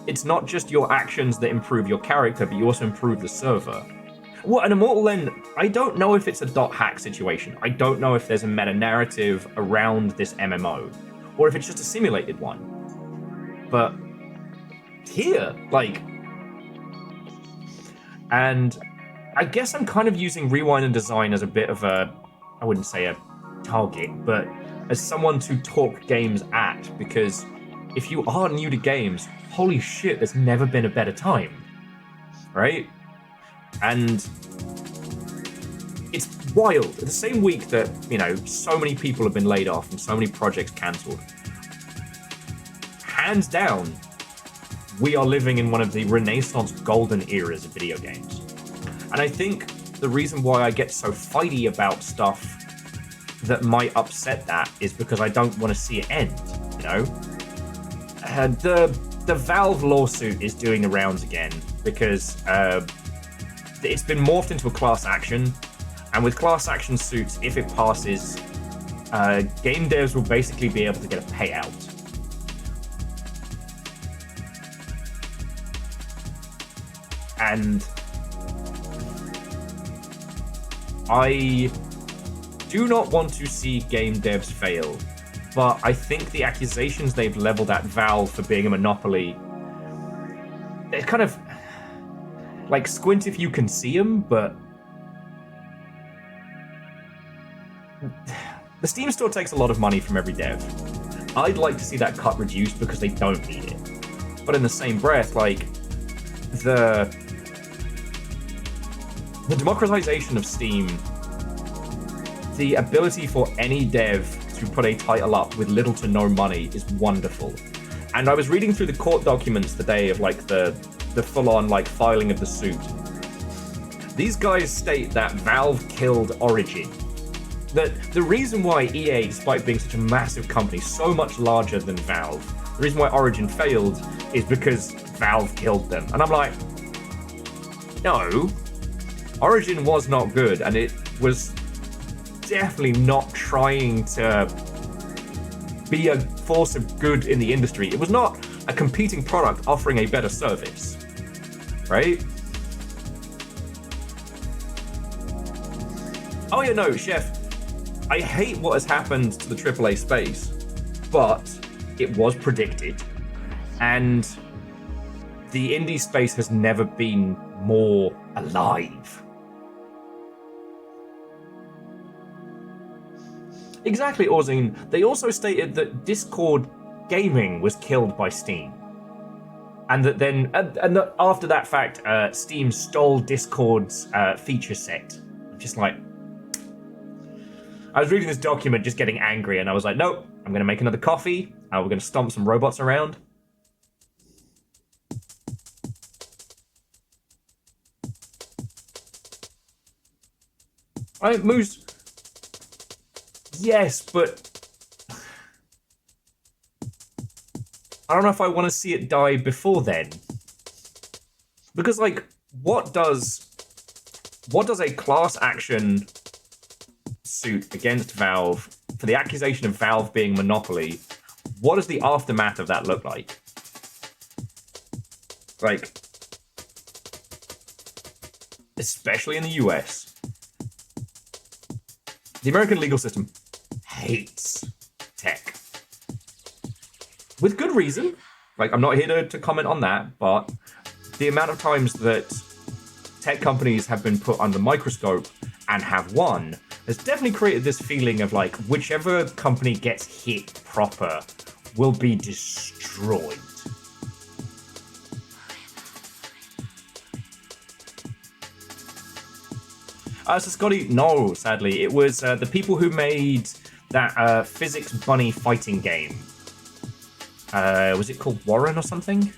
it's not just your actions that improve your character, but you also improve the server. Well, an Immortal End, I don't know if it's a dot hack situation. I don't know if there's a meta-narrative around this MMO, or if it's just a simulated one. But here, like... And I guess I'm kind of using Rewind and Design as a bit of a, I wouldn't say a target, but as someone to talk games at, because if you are new to games, holy shit, there's never been a better time, right? And it's wild. The same week that, you know, so many people have been laid off and so many projects cancelled, hands down, we are living in one of the Renaissance golden eras of video games. And I think the reason why I get so fighty about stuff that might upset that is because I don't want to see it end, you know? The Valve lawsuit is doing the rounds again because it's been morphed into a class action, and with class action suits, if it passes, game devs will basically be able to get a payout. And I do not want to see game devs fail, but I think the accusations they've leveled at Valve for being a monopoly, they're kind of like squint if you can see them, but the Steam store takes a lot of money from every dev. I'd like to see that cut reduced because they don't need it. But in the same breath, like, the democratization of Steam, the ability for any dev to put a title up with little to no money is wonderful. And I was reading through the court documents today of like the full-on like filing of the suit. These guys state that Valve killed Origin. That the reason why EA, despite being such a massive company, so much larger than Valve, the reason why Origin failed is because Valve killed them. And I'm like, no, Origin was not good, and it was definitely not trying to be a force of good in the industry. It was not a competing product offering a better service, right? Oh yeah, no, Chef, I hate what has happened to the AAA space, but it was predicted, and the indie space has never been more alive. Exactly, Orzine. They also stated that Discord gaming was killed by Steam. And that then, and that after that fact, Steam stole Discord's feature set. I'm just like, I was reading this document just getting angry, and I was like, nope, I'm going to make another coffee. We're going to stomp some robots around. All right, Moose. Yes, but I don't know if I want to see it die before then. Because, like, what does a class action suit against Valve for the accusation of Valve being monopoly, what does the aftermath of that look like? Like, especially in the US, the American legal system hates tech. With good reason. Like, I'm not here to comment on that, but the amount of times that tech companies have been put under the microscope and have won has definitely created this feeling of like, whichever company gets hit proper will be destroyed. So Scotty, no, sadly. It was the people who made that physics bunny fighting game. Was it called Warren or something?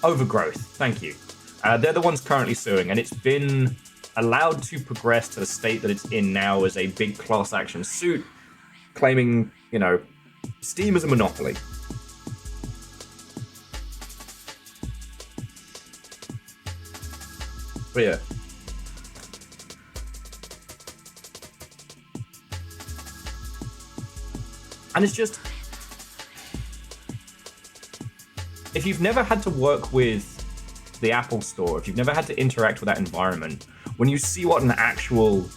Overgrowth, thank you. They're the ones currently suing, and it's been allowed to progress to the state that it's in now as a big class action suit, claiming, you know, Steam as a monopoly. But yeah. And it's just, if you've never had to work with the Apple Store, if you've never had to interact with that environment, when you see what an actual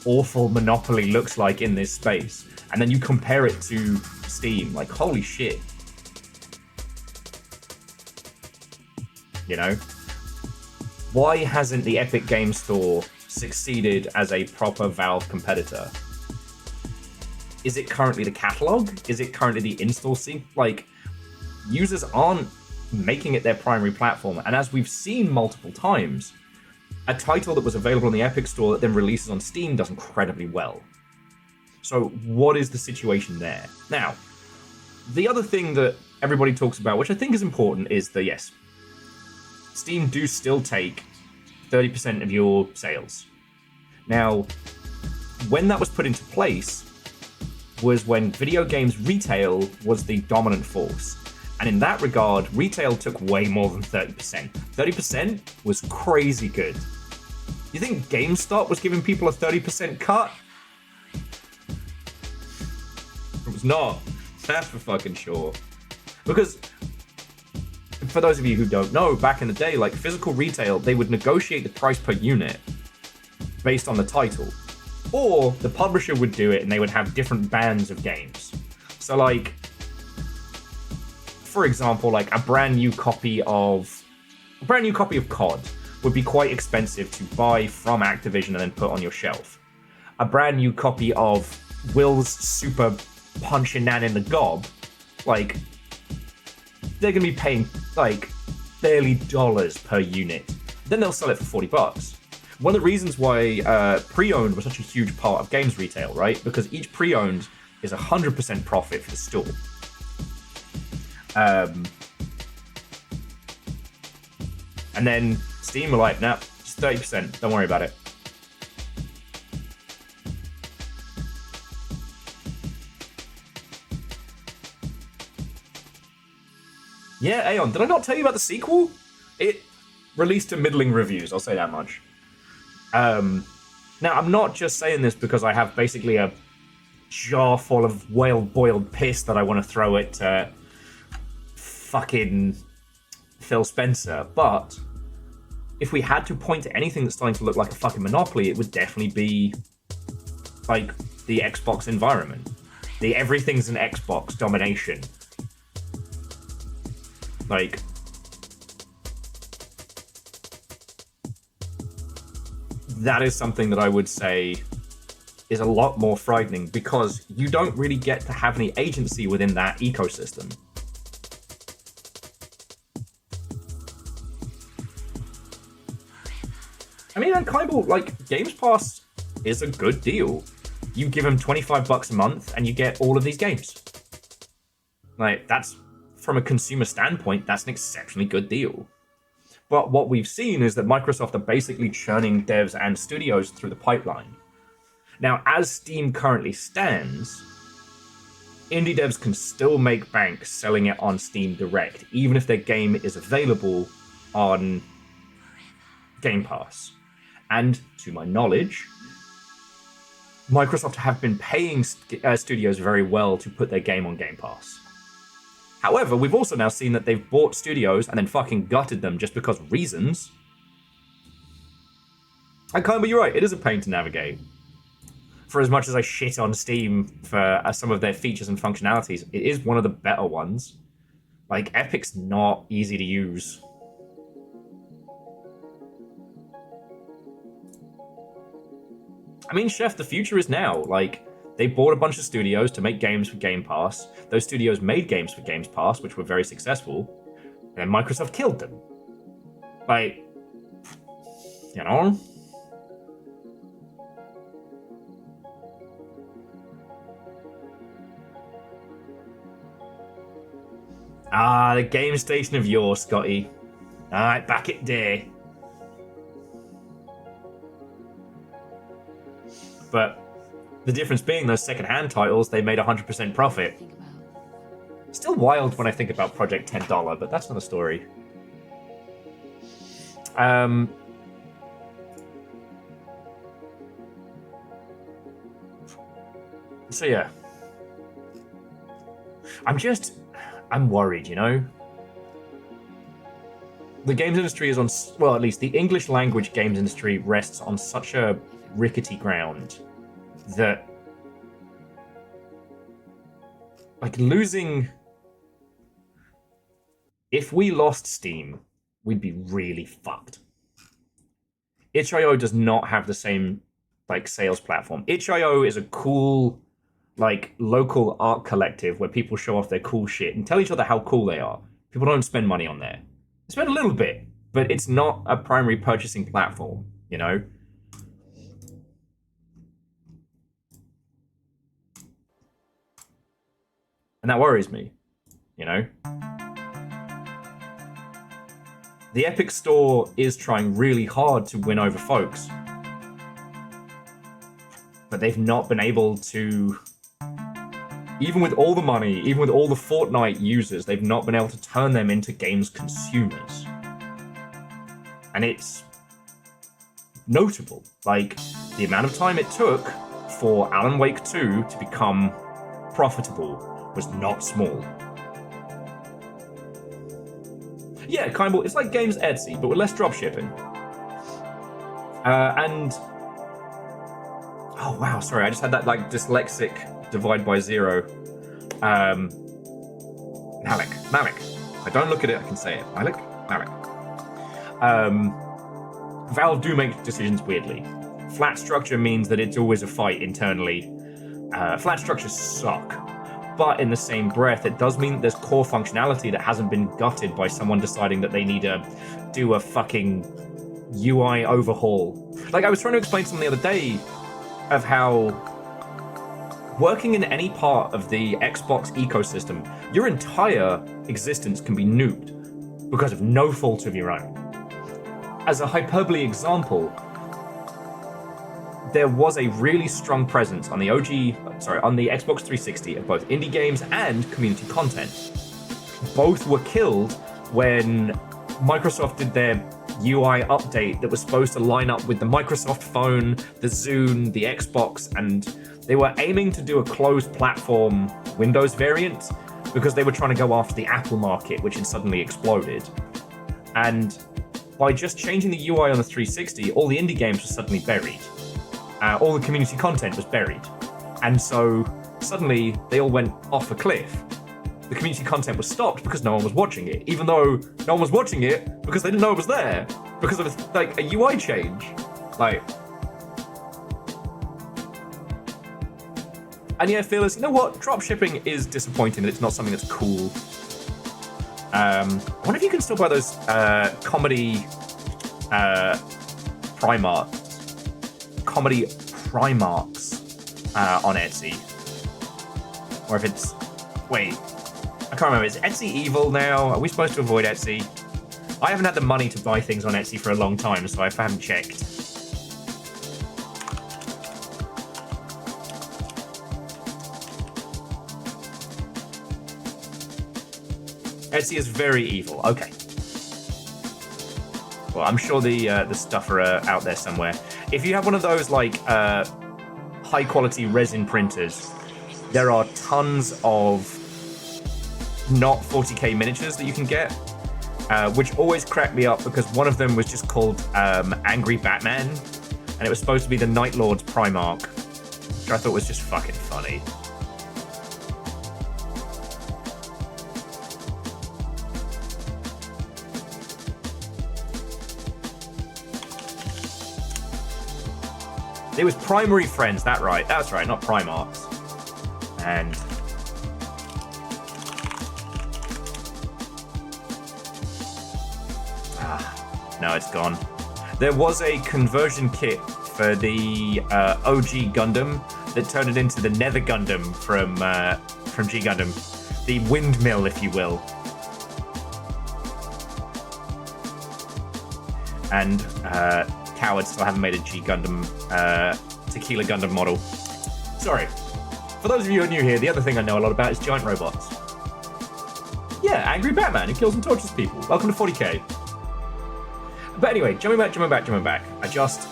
awful monopoly looks like in this space, and then you compare it to Steam, like, holy shit. You know? Why hasn't the Epic Game Store succeeded as a proper Valve competitor? Is it currently the catalog? Is it currently the install scene? Like, users aren't making it their primary platform. And as we've seen multiple times, a title that was available on the Epic Store that then releases on Steam does incredibly well. So what is the situation there? Now, the other thing that everybody talks about, which I think is important, is that, yes, Steam do still take 30% of your sales. Now, when that was put into place was when video games retail was the dominant force. And in that regard, retail took way more than 30%. 30% was crazy good. You think GameStop was giving people a 30% cut? It was not. That's for fucking sure. Because, for those of you who don't know, back in the day, like physical retail, they would negotiate the price per unit based on the title. Or the publisher would do it and they would have different bands of games. So like, for example, like a brand new copy of A brand new copy of COD would be quite expensive to buy from Activision and then put on your shelf. A brand new copy of Will's Super Punch and Nan in the Gob, like, they're gonna be paying like barely dollars per unit. Then they'll sell it for $40. One of the reasons why pre-owned was such a huge part of games retail, right? Because each pre-owned is 100% profit for the store. And then Steam were like, nah, just 30%, don't worry about it. Yeah, Aeon, did I not tell you about the sequel? It released to middling reviews, I'll say that much. Now, I'm not just saying this because I have basically a jar full of boiled piss that I want to throw at fucking Phil Spencer, but if we had to point to anything that's starting to look like a fucking monopoly, it would definitely be like the Xbox environment. The everything's an Xbox domination. Like, that is something that I would say is a lot more frightening because you don't really get to have any agency within that ecosystem. I mean, and kind of like Games Pass is a good deal. You give them $25 a month and you get all of these games. Like, that's, from a consumer standpoint, that's an exceptionally good deal. But what we've seen is that Microsoft are basically churning devs and studios through the pipeline. Now, as Steam currently stands, indie devs can still make bank selling it on Steam Direct, even if their game is available on Game Pass. And to my knowledge, Microsoft have been paying studios very well to put their game on Game Pass. However, we've also now seen that they've bought studios and then fucking gutted them just because of reasons. And kind of, you're right, it is a pain to navigate. For as much as I shit on Steam for some of their features and functionalities, it is one of the better ones. Like, Epic's not easy to use. I mean, Chef, the future is now. Like, they bought a bunch of studios to make games for Game Pass. Those studios made games for Game Pass, which were very successful. And then Microsoft killed them. Like, you know? Ah, the game station of yore, Scotty. Alright, back it day. But the difference being those second-hand titles, they made 100% profit. Still wild when I think about Project $10, but that's another story. So yeah. I'm worried, you know? The games industry is on, well, at least the English language games industry rests on such a rickety ground that, like, losing, if we lost Steam, we'd be really fucked. itch.io does not have the same, like, sales platform. itch.io is a cool, like, local art collective where people show off their cool shit and tell each other how cool they are. People don't spend money on there. They spend a little bit, but it's not a primary purchasing platform, you know? And that worries me, you know? The Epic Store is trying really hard to win over folks, but they've not been able to, even with all the money, even with all the Fortnite users, they've not been able to turn them into games consumers. And it's notable. Like, the amount of time it took for Alan Wake 2 to become profitable was not small. Yeah, kind of, it's like Games Etsy, but with less dropshipping. And oh wow, sorry, I just had that like dyslexic divide by zero. Malik. I don't look at it, I can say it. Malik. Valve do make decisions weirdly. Flat structure means that it's always a fight internally. Flat structures suck. But in the same breath, it does mean that there's core functionality that hasn't been gutted by someone deciding that they need to do a fucking UI overhaul. Like, I was trying to explain something the other day of how working in any part of the Xbox ecosystem, your entire existence can be nuked because of no fault of your own. As a hyperbole example, there was a really strong presence on the on the Xbox 360 of both indie games and community content. Both were killed when Microsoft did their UI update that was supposed to line up with the Microsoft phone, the Zune, the Xbox, and they were aiming to do a closed platform Windows variant because they were trying to go after the Apple market, which had suddenly exploded. And by just changing the UI on the 360, all the indie games were suddenly buried. All the community content was buried. And so suddenly they all went off a cliff. The community content was stopped because no one was watching it, even though no one was watching it because they didn't know it was there because of like a UI change. Like, and yeah, Fearless, you know what? Dropshipping is disappointing that it's not something that's cool. I wonder if you can still buy those comedy Primarks on Etsy. Or if it's... Wait. I can't remember. Is Etsy evil now? Are we supposed to avoid Etsy? I haven't had the money to buy things on Etsy for a long time, so I haven't checked. Etsy is very evil. Okay. Well, I'm sure the stuff are out there somewhere. If you have one of those like high quality resin printers, there are tons of not 40k miniatures that you can get, which always cracked me up because one of them was just called Angry Batman, and it was supposed to be the Night Lord's Primarch, which I thought was just fucking funny. It was Primary Friends, that's right, not Primarchs. And no, it's gone. There was a conversion kit for the OG Gundam that turned it into the Nether Gundam from G Gundam, the windmill, if you will. And cowards still haven't made a G Gundam Tequila Gundam model. Sorry. For those of you who are new here, the other thing I know a lot about is giant robots. Yeah, Angry Batman who kills and tortures people. Welcome to 40k. But anyway, jumping back. I just...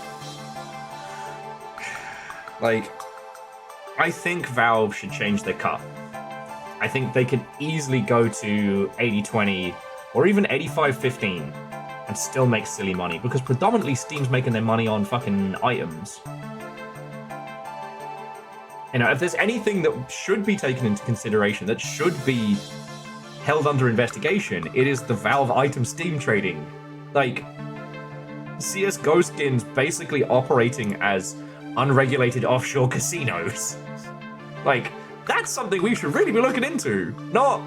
Like, I think Valve should change their cut. I think they could easily go to 80-20 or even 85-15 and still make silly money, because predominantly Steam's making their money on fucking items. You know, if there's anything that should be taken into consideration, that should be held under investigation, it is the Valve item Steam trading. Like, CSGO skins basically operating as unregulated offshore casinos. Like, that's something we should really be looking into. Not,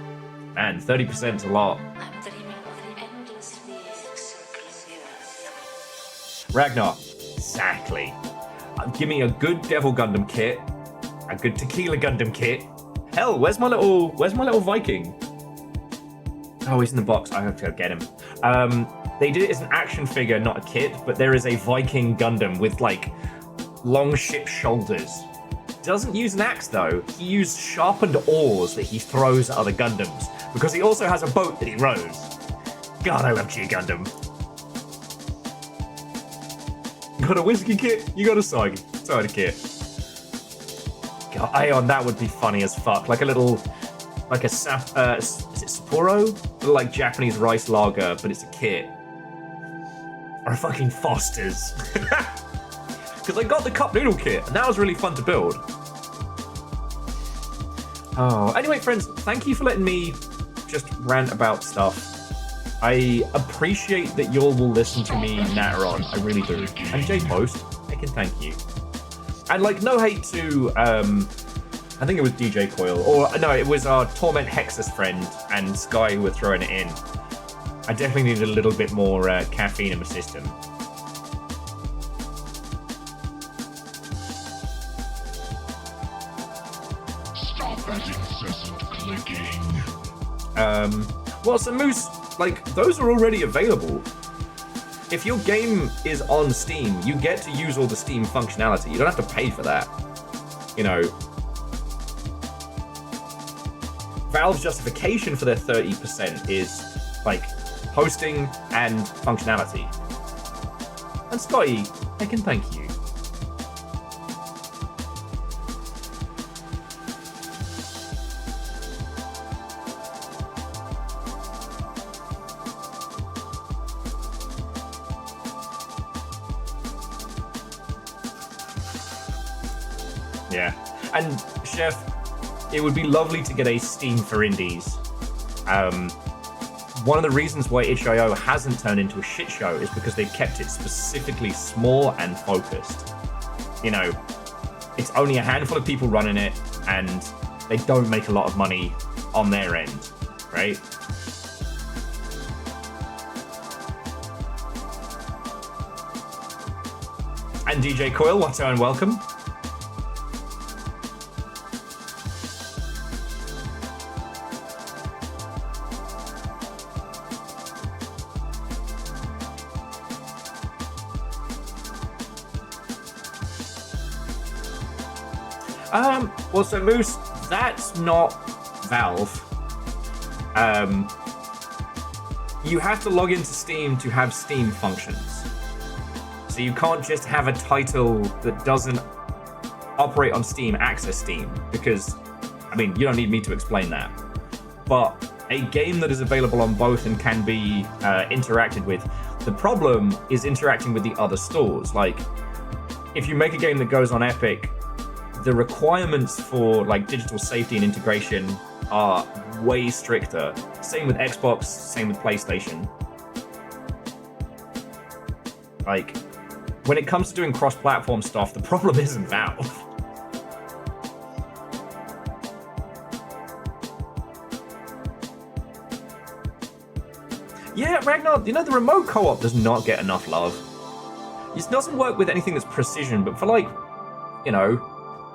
man, 30%'s a lot. I'm dreaming of the endlessly circling years. Ragnar, exactly. Give me a good Devil Gundam kit, a good Tequila Gundam kit. Hell, where's my little Viking? Oh, he's in the box. I have to go get him. They did it as an action figure, not a kit, but there is a Viking Gundam with like long ship shoulders. Doesn't use an axe though. He used sharpened oars that he throws at other Gundams, because he also has a boat that he rows. God, I love G Gundam. You got a whiskey kit? You got a soda kit. God, Aeon, that would be funny as fuck. Like a little, like a is it Sapporo? Little like Japanese rice lager, but it's a kit. Or a fucking Foster's. Because I got the cup noodle kit, and that was really fun to build. Oh, anyway, friends, thank you for letting me just rant about stuff. I appreciate that y'all will listen to me natter on. I really do. And J-Post, I can thank you. And like, no hate to, I think it was DJ Coil, or no, it was our Torment Hexus friend and Sky who were throwing it in. I definitely needed a little bit more caffeine in my system. Stop that incessant clicking. Well, so Moose, like, those are already available. If your game is on Steam, you get to use all the Steam functionality. You don't have to pay for that. You know, Valve's justification for their 30% is, like, hosting and functionality. And Scotty, I can thank you. Yeah. And, Chef, it would be lovely to get a Steam for Indies. One of the reasons why itch.io hasn't turned into a shit show is because they've kept it specifically small and focused. You know, it's only a handful of people running it, and they don't make a lot of money on their end, right? And DJ Coil, what's and welcome. Well, so Moose, that's not Valve. You have to log into Steam to have Steam functions. So you can't just have a title that doesn't operate on Steam access Steam, because, I mean, you don't need me to explain that. But a game that is available on both and can be interacted with, the problem is interacting with the other stores. Like, if you make a game that goes on Epic, the requirements for like digital safety and integration are way stricter. Same with Xbox, same with PlayStation. Like, when it comes to doing cross-platform stuff, the problem isn't Valve. Yeah, Ragnar, you know, the remote co-op does not get enough love. It doesn't work with anything that's precision, but for like, you know,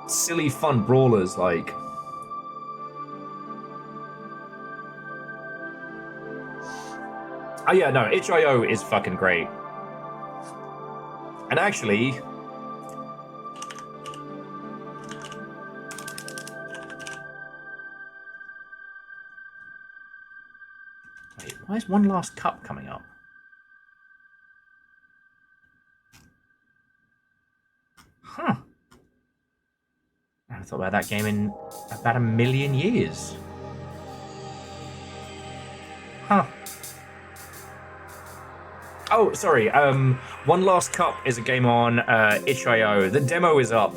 silly fun brawlers like oh yeah, no, itch.io is fucking great. And actually, wait, why is One Last Cup coming up? Huh. I haven't thought about that game in about 1 million years. Huh. Oh, sorry. One Last Cup is a game on itch.io. The demo is up,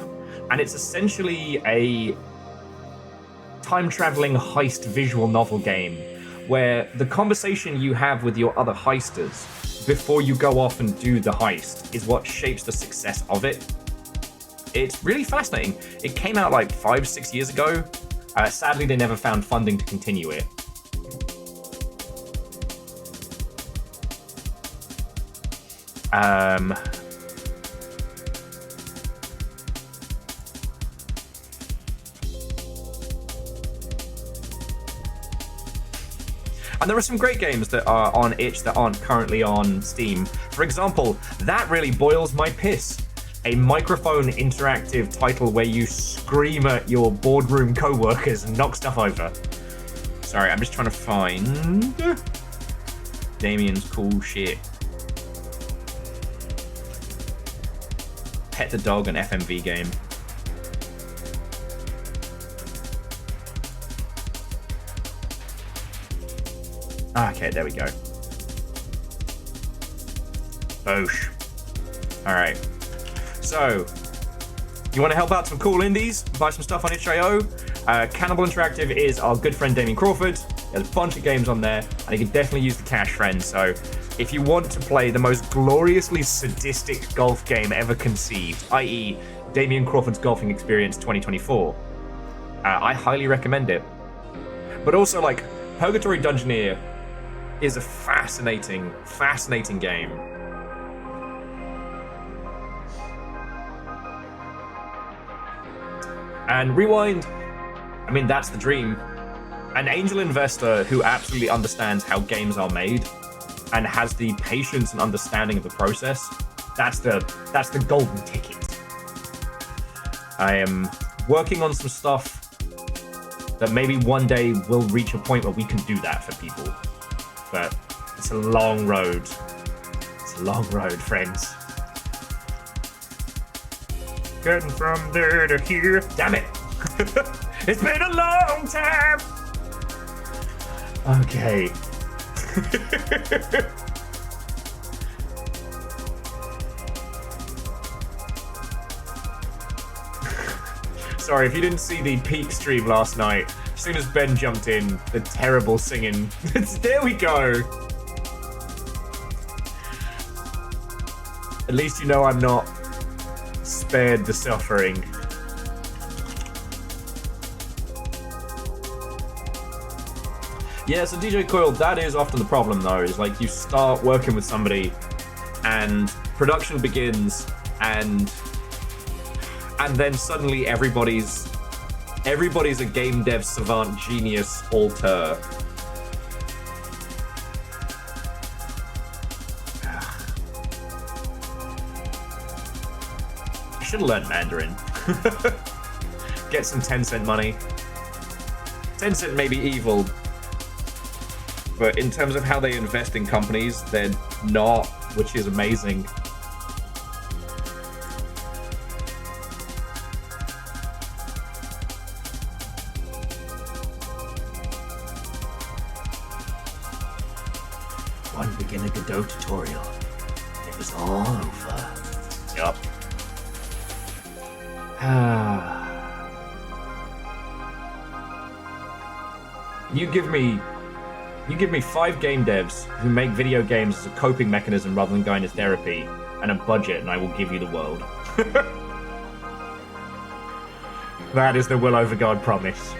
and it's essentially a time-traveling heist visual novel game where the conversation you have with your other heisters before you go off and do the heist is what shapes the success of it. It's really fascinating. It came out like 5-6 years ago. Sadly, they never found funding to continue it. And there are some great games that are on itch that aren't currently on Steam. For example, That Really Boils My Piss, a microphone interactive title where you scream at your boardroom co-workers and knock stuff over. Sorry, I'm just trying to find Damien's cool shit. Pet the Dog, an FMV game. Okay, there we go. Boosh. Alright. So, you want to help out some cool indies? Buy some stuff on itch.io? Cannibal Interactive is our good friend Damien Crawford. There's a bunch of games on there, and you can definitely use the cash, friends. So if you want to play the most gloriously sadistic golf game ever conceived, i.e. Damian Crawford's Golfing Experience 2024, I highly recommend it. But also, like, Purgatory Dungeoneer is a fascinating, fascinating game. And Rewind, I mean, that's the dream. An angel investor who absolutely understands how games are made and has the patience and understanding of the process, that's the golden ticket. I am working on some stuff that maybe one day will reach a point where we can do that for people. But it's a long road. It's a long road, friends. Getting from there to here. Damn it. It's been a long time. Okay. Sorry, if you didn't see the peak stream last night, as soon as Ben jumped in, the terrible singing. There we go. At least you know I'm not spared the suffering. Yeah, so DJ Coil, that is often the problem though, is like you start working with somebody and production begins and then suddenly everybody's a game dev savant genius alter. I should have learned Mandarin. Get some Tencent money. Tencent may be evil, but in terms of how they invest in companies, they're not, which is amazing. One beginner Godot tutorial. It was all over. Yup. You give me 5 game devs who make video games as a coping mechanism rather than going to therapy, and a budget, and I will give you the world. That is the Will Over God promise.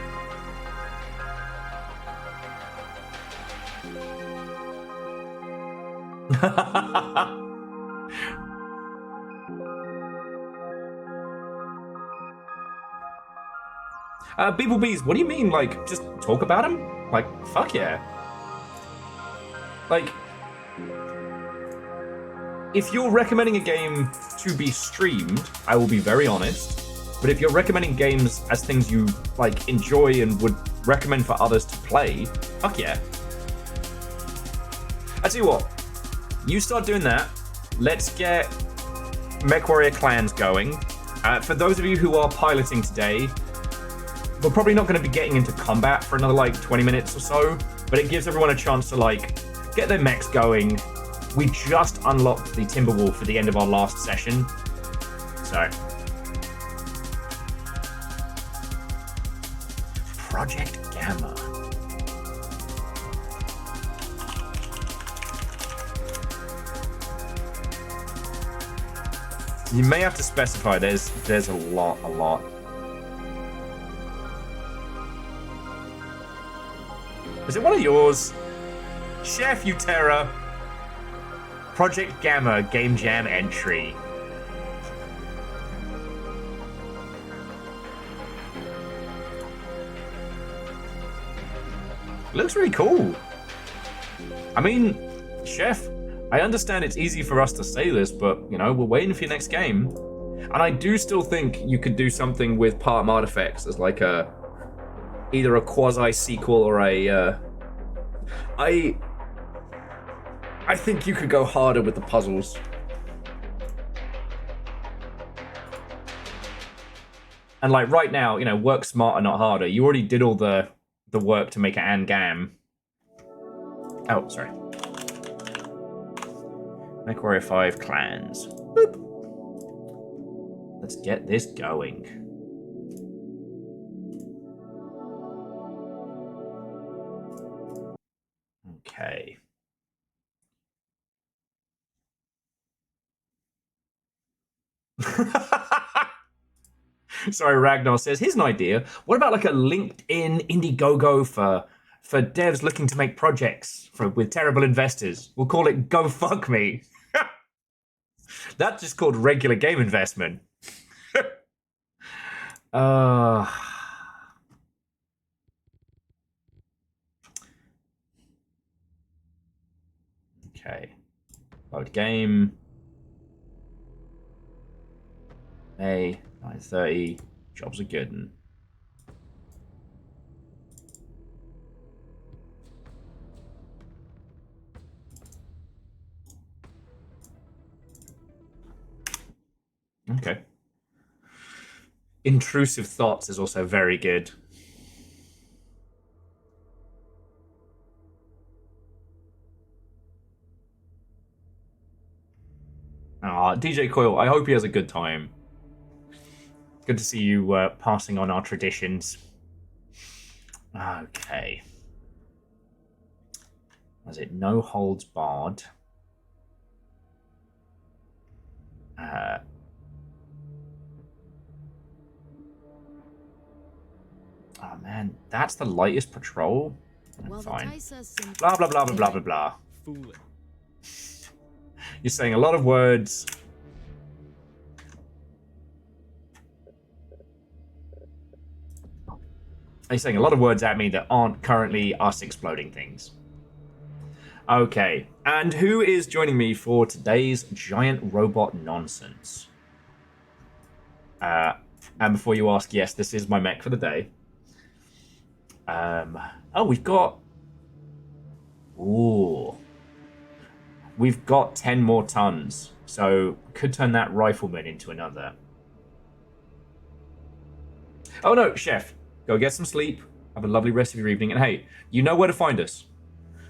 Beebles, what do you mean, like, just talk about him? Like, fuck yeah. Like, if you're recommending a game to be streamed, I will be very honest. But if you're recommending games as things you, like, enjoy and would recommend for others to play, fuck yeah. I tell you what, you start doing that, let's get MechWarrior clans going. For those of you who are piloting today, we're probably not going to be getting into combat for another, like, 20 minutes or so, but it gives everyone a chance to, like, get their mechs going. We just unlocked the Timberwolf for the end of our last session, so. Project Gamma. You may have to specify, there's a lot. Is it one of yours? Chef Utera. Project Gamma Game Jam entry. Looks really cool. I mean, Chef, I understand it's easy for us to say this, but, you know, we're waiting for your next game. And I do still think you could do something with Part Artifacts as like either a quasi-sequel or a... I think you could go harder with the puzzles. And like right now, you know, work smarter, not harder. You already did all the work to make an Angam. Oh, sorry. MechWarrior 5 clans. Boop. Let's get this going. Sorry, Ragnar says, here's an idea. What about like a LinkedIn Indiegogo for devs looking to make projects with terrible investors? We'll call it Go Fuck Me. That's just called regular game investment. Okay. Load game. May 9:30. Jobs are good. Okay. Intrusive thoughts is also very good. DJ Coil, I hope he has a good time. Good to see you passing on our traditions. Okay. Was it no holds barred? Oh man, that's the lightest patrol? Fine. Blah, blah, blah, blah, blah, blah, blah. Fooling. You're saying a lot of words. You're saying a lot of words at me that aren't currently us exploding things. Okay, and who is joining me for today's giant robot nonsense? And before you ask, yes, this is my mech for the day. Oh, we've got... Ooh. We've got 10 more tons, so could turn that rifleman into another. Oh no, Chef, go get some sleep, have a lovely rest of your evening, and hey, you know where to find us.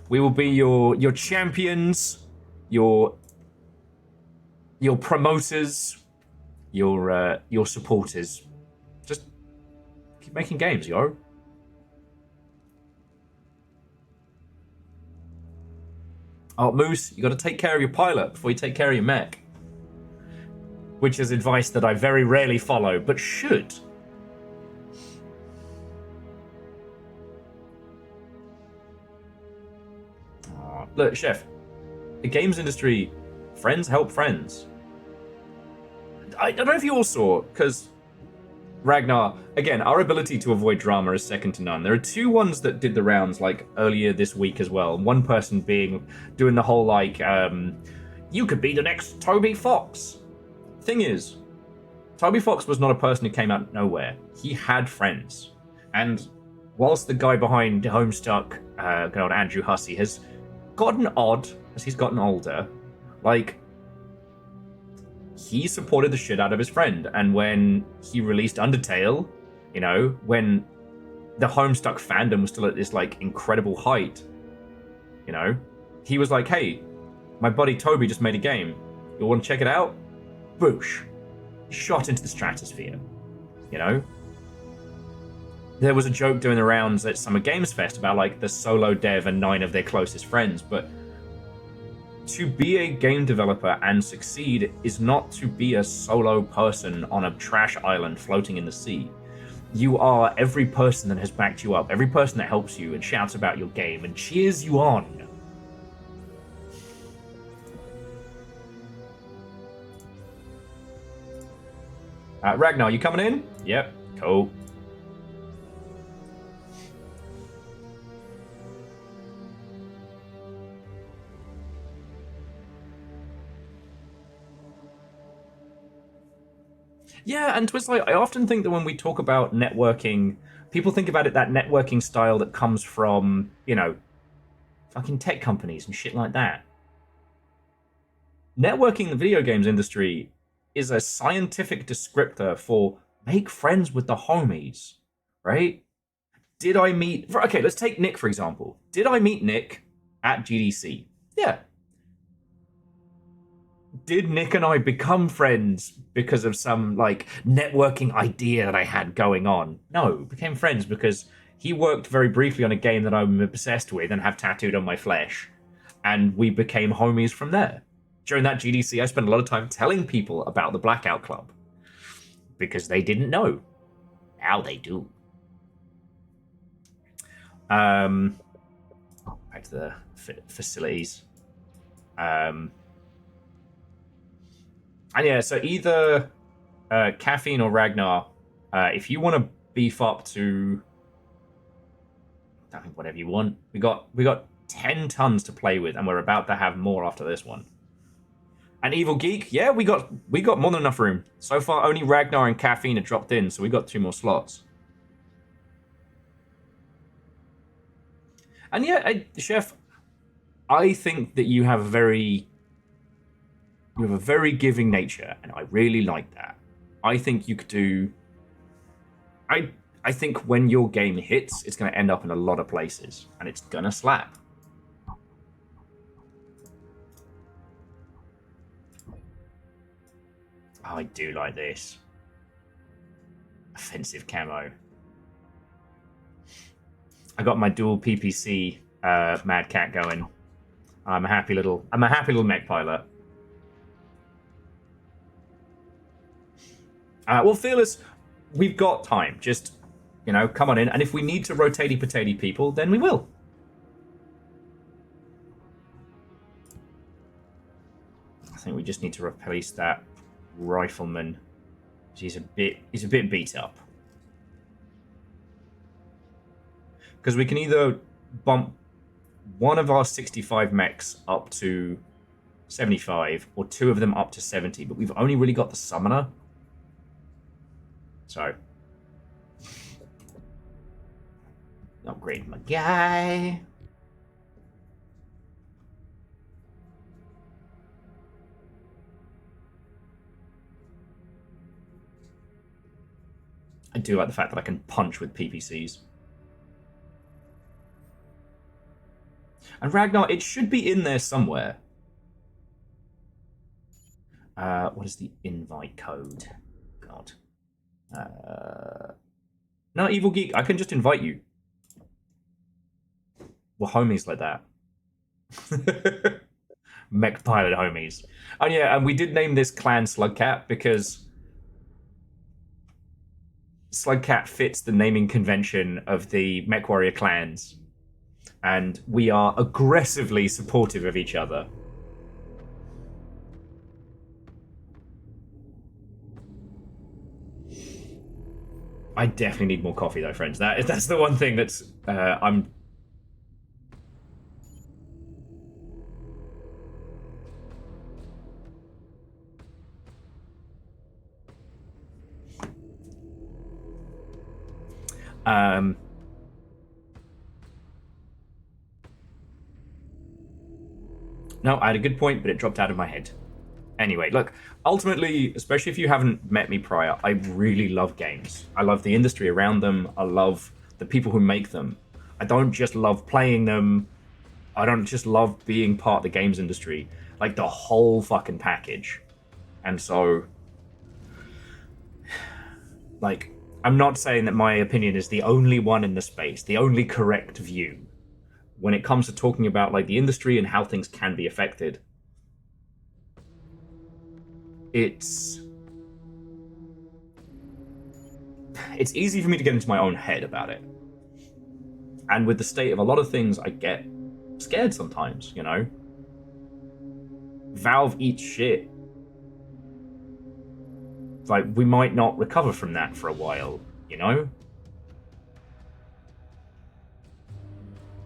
We will be your champions, your promoters, your supporters. Just keep making games, yo. Oh, Moose, you got to take care of your pilot before you take care of your mech. Which is advice that I very rarely follow, but should. Oh, look, Chef, the games industry, friends help friends. I don't know if you all saw, because Ragnar, again, our ability to avoid drama is second to none. There are two ones that did the rounds, like, earlier this week as well. One person doing the whole, like, you could be the next Toby Fox. Thing is, Toby Fox was not a person who came out of nowhere. He had friends. And whilst the guy behind Homestuck, good old Andrew Hussey, has gotten odd as he's gotten older, like, he supported the shit out of his friend. And when he released Undertale, you know, when the Homestuck fandom was still at this, like, incredible height, you know, he was like, hey, my buddy Toby just made a game. You want to check it out? Boosh. Shot into the stratosphere, you know? There was a joke doing the rounds at Summer Games Fest about, like, the solo dev and 9 of their closest friends, but to be a game developer and succeed is not to be a solo person on a trash island floating in the sea. You are every person that has backed you up, every person that helps you and shouts about your game and cheers you on. Ragnar, you coming in? Yep, cool. Yeah, and Twist, like, I often think that when we talk about networking, people think about it that networking style that comes from, you know, fucking tech companies and shit like that. Networking in the video games industry is a scientific descriptor for make friends with the homies, right? Did I meet... Okay, let's take Nick, for example. Did I meet Nick at GDC? Yeah. Did Nick and I become friends because of some, like, networking idea that I had going on? No, became friends because he worked very briefly on a game that I'm obsessed with and have tattooed on my flesh. And we became homies from there. During that GDC, I spent a lot of time telling people about the Blackout Club because they didn't know. Now they do. Back to the facilities. And yeah, so either Caffeine or Ragnar, if you want to beef up to, I think whatever you want, we got 10 tons to play with, and we're about to have more after this one. And Evil Geek, yeah, we got more than enough room. So far, only Ragnar and Caffeine have dropped in, so we got 2 more slots. And yeah, Chef, I think that you have a very giving nature, and I really like that. I think you could do. I think when your game hits, it's going to end up in a lot of places, and it's going to slap. Oh, I do like this. Offensive camo. I got my dual PPC Mad Cat going. I'm a happy little mech pilot. Well, Fearless, we've got time. Just, come on in. And if we need to rotatey potato people, then we will. I think we just need to replace that rifleman. He's a bit beat up. Because we can either bump one of our 65 mechs up to 75, or 2 of them up to 70, but we've only really got the summoner. So, upgrade my guy. I do like the fact that I can punch with PPCs. And Ragnar, it should be in there somewhere. What is the invite code? God. No, Evil Geek, I can just invite you. We're homies like that. Mech pilot homies. Oh yeah, and we did name this clan Slugcat because Slugcat fits the naming convention of the Mech Warrior clans. And we are aggressively supportive of each other. I definitely need more coffee, though, friends. That's the one thing that's I'm. No, I had a good point, but it dropped out of my head. Anyway, look, ultimately, especially if you haven't met me prior, I really love games. I love the industry around them. I love the people who make them. I don't just love playing them. I don't just love being part of the games industry. Like, the whole fucking package. And so, like, I'm not saying that my opinion is the only one in the space, the only correct view. When it comes to talking about, like, the industry and how things can be affected, it's easy for me to get into my own head about it. And with the state of a lot of things, I get scared sometimes, Valve eats shit. Like, we might not recover from that for a while,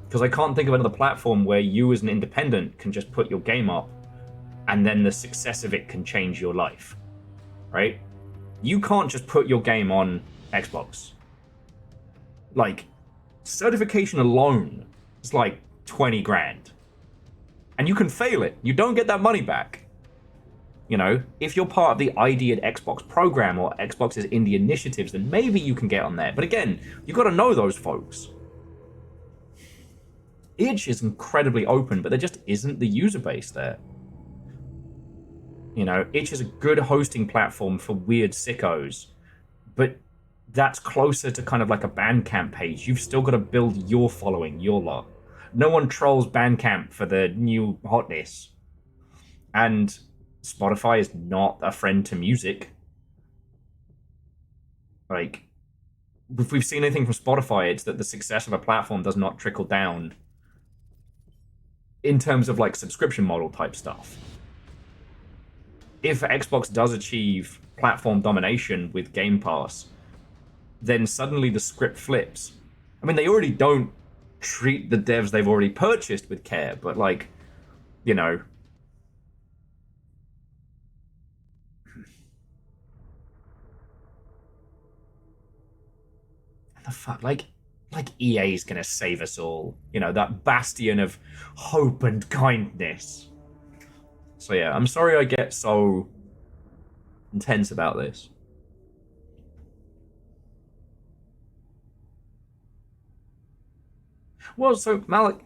Because I can't think of another platform where you as an independent can just put your game up and then the success of it can change your life, right? You can't just put your game on Xbox. Like, certification alone is like 20 grand. And you can fail it. You don't get that money back. If you're part of the ID at Xbox program or Xbox's indie initiatives, then maybe you can get on there. But again, you've got to know those folks. Itch is incredibly open, but there just isn't the user base there. Itch is a good hosting platform for weird sickos, but that's closer to kind of like a Bandcamp page. You've still got to build your following, your lot. No one trolls Bandcamp for the new hotness. And Spotify is not a friend to music. Like, if we've seen anything from Spotify, it's that the success of a platform does not trickle down in terms of like subscription model type stuff. If Xbox does achieve platform domination with Game Pass, then suddenly the script flips. I mean, they already don't treat the devs they've already purchased with care, but like, you know. What the fuck? Like EA's gonna save us all. You know, that bastion of hope and kindness. So yeah, I'm sorry I get so intense about this. Well, so Malik,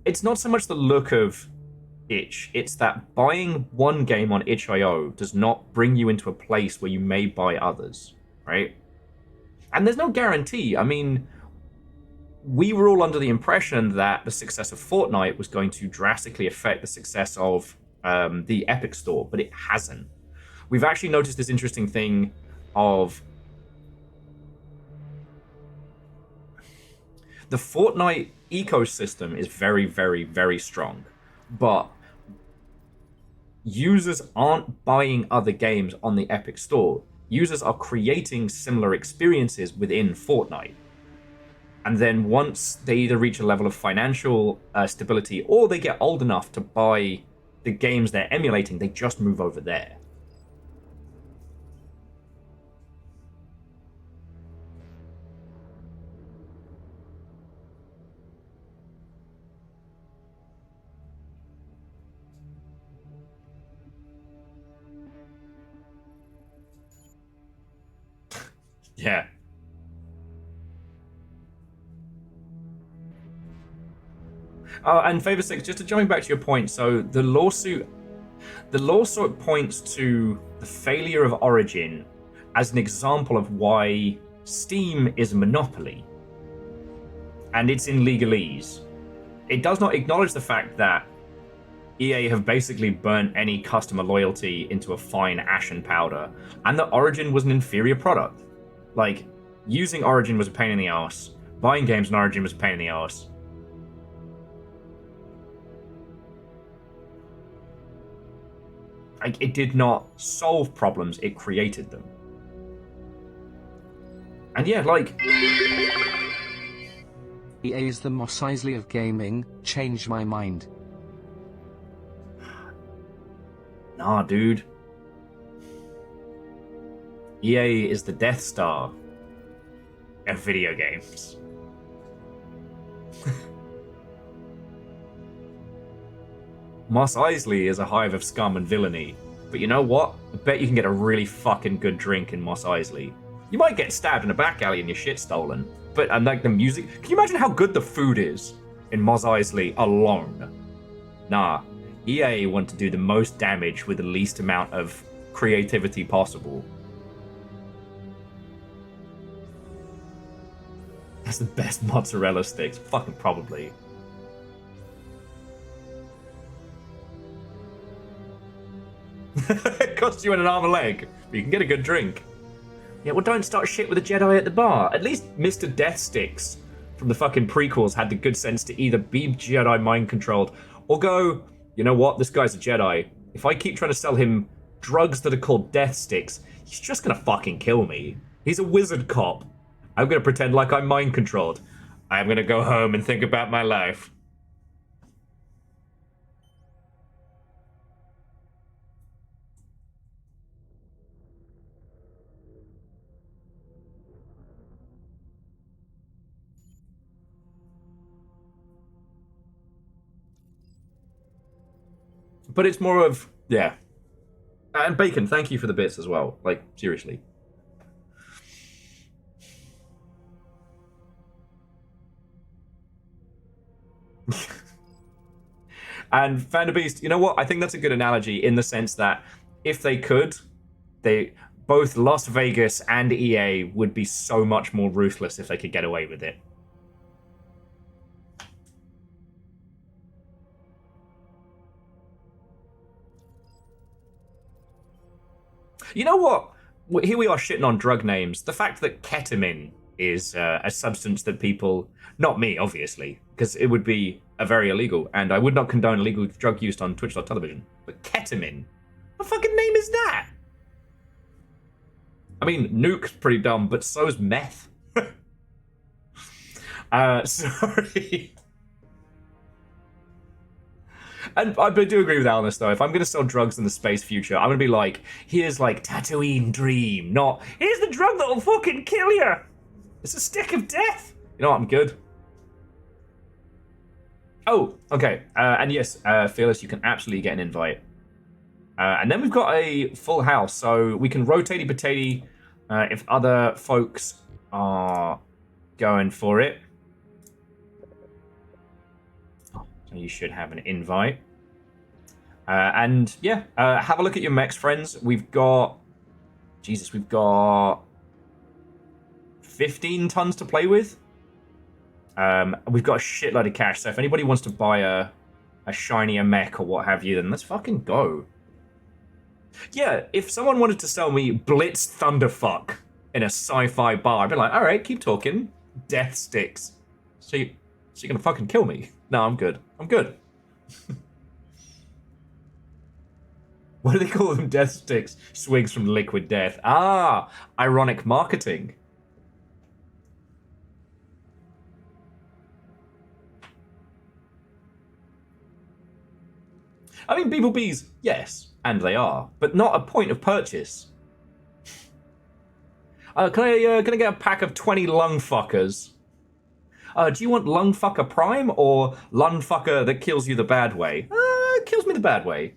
it's not so much the look of itch, it's that buying one game on itch.io does not bring you into a place where you may buy others, right? And there's no guarantee. I mean, we were all under the impression that the success of Fortnite was going to drastically affect the success of the Epic Store, but it hasn't. We've actually noticed this interesting thing of the Fortnite ecosystem is very, very, very strong, but users aren't buying other games on the Epic Store. Users are creating similar experiences within Fortnite. And then once they either reach a level of financial stability or they get old enough to buy the games they're emulating, they just move over there. Yeah. And Favor Six, just to jumping back to your point, so the lawsuit points to the failure of Origin as an example of why Steam is a monopoly. And it's in legalese. It does not acknowledge the fact that EA have basically burnt any customer loyalty into a fine ashen powder, and that Origin was an inferior product. Like, using Origin was a pain in the ass. Buying games on Origin was a pain in the ass. Like, it did not solve problems, it created them. And yeah, like... EA is the Mos Eisley of gaming, change my mind. Nah, dude. EA is the Death Star of video games. Mos Eisley is a hive of scum and villainy, but you know what? I bet you can get a really fucking good drink in Mos Eisley. You might get stabbed in a back alley and your shit stolen, but and like the music. Can you imagine how good the food is in Mos Eisley alone? Nah, EA want to do the most damage with the least amount of creativity possible. That's the best mozzarella sticks, fucking probably. It costs you an arm and a leg, but you can get a good drink. Yeah, well, don't start shit with a Jedi at the bar. At least Mr. Deathsticks from the fucking prequels had the good sense to either be Jedi mind controlled or go, you know what, this guy's a Jedi. If I keep trying to sell him drugs that are called death sticks, he's just gonna fucking kill me. He's a wizard cop. I'm gonna pretend like I'm mind controlled. I'm gonna go home and think about my life. But it's more of, yeah. And Bacon, thank you for the bits as well. Like, seriously. And Vanderbeest, you know what? I think that's a good analogy in the sense that if they could, they both Las Vegas and EA would be so much more ruthless if they could get away with it. You know what? Here we are shitting on drug names. The fact that ketamine is a substance that people, not me, obviously, because it would be a very illegal, and I would not condone illegal drug use on Twitch.television. But ketamine, what fucking name is that? I mean, nuke's pretty dumb, but so's meth. Sorry. And I do agree with Alan though. If I'm going to sell drugs in the space future, I'm going to be like, here's like Tatooine Dream, not here's the drug that'll fucking kill you. It's a stick of death. You know what? I'm good. Oh, okay. And yes, Fearless, you can absolutely get an invite. And then we've got a full house, so we can rotatey potato if other folks are going for it. So you should have an invite. And yeah, have a look at your mechs, friends. We've got... Jesus, we've got 15 tons to play with. We've got a shitload of cash, so if anybody wants to buy a shinier mech or what have you, then let's fucking go. Yeah, if someone wanted to sell me Blitz Thunderfuck in a sci-fi bar, I'd be like, alright, keep talking. Death sticks. So you're gonna fucking kill me? No, I'm good. I'm good. What do they call them? Death sticks. Swigs from liquid death. Ah, ironic marketing. I mean, Beeble Bees, yes, and they are, but not a point of purchase. Can I get a pack of 20 lung fuckers? Do you want lung fucker prime or lung fucker that kills you the bad way? Kills me the bad way.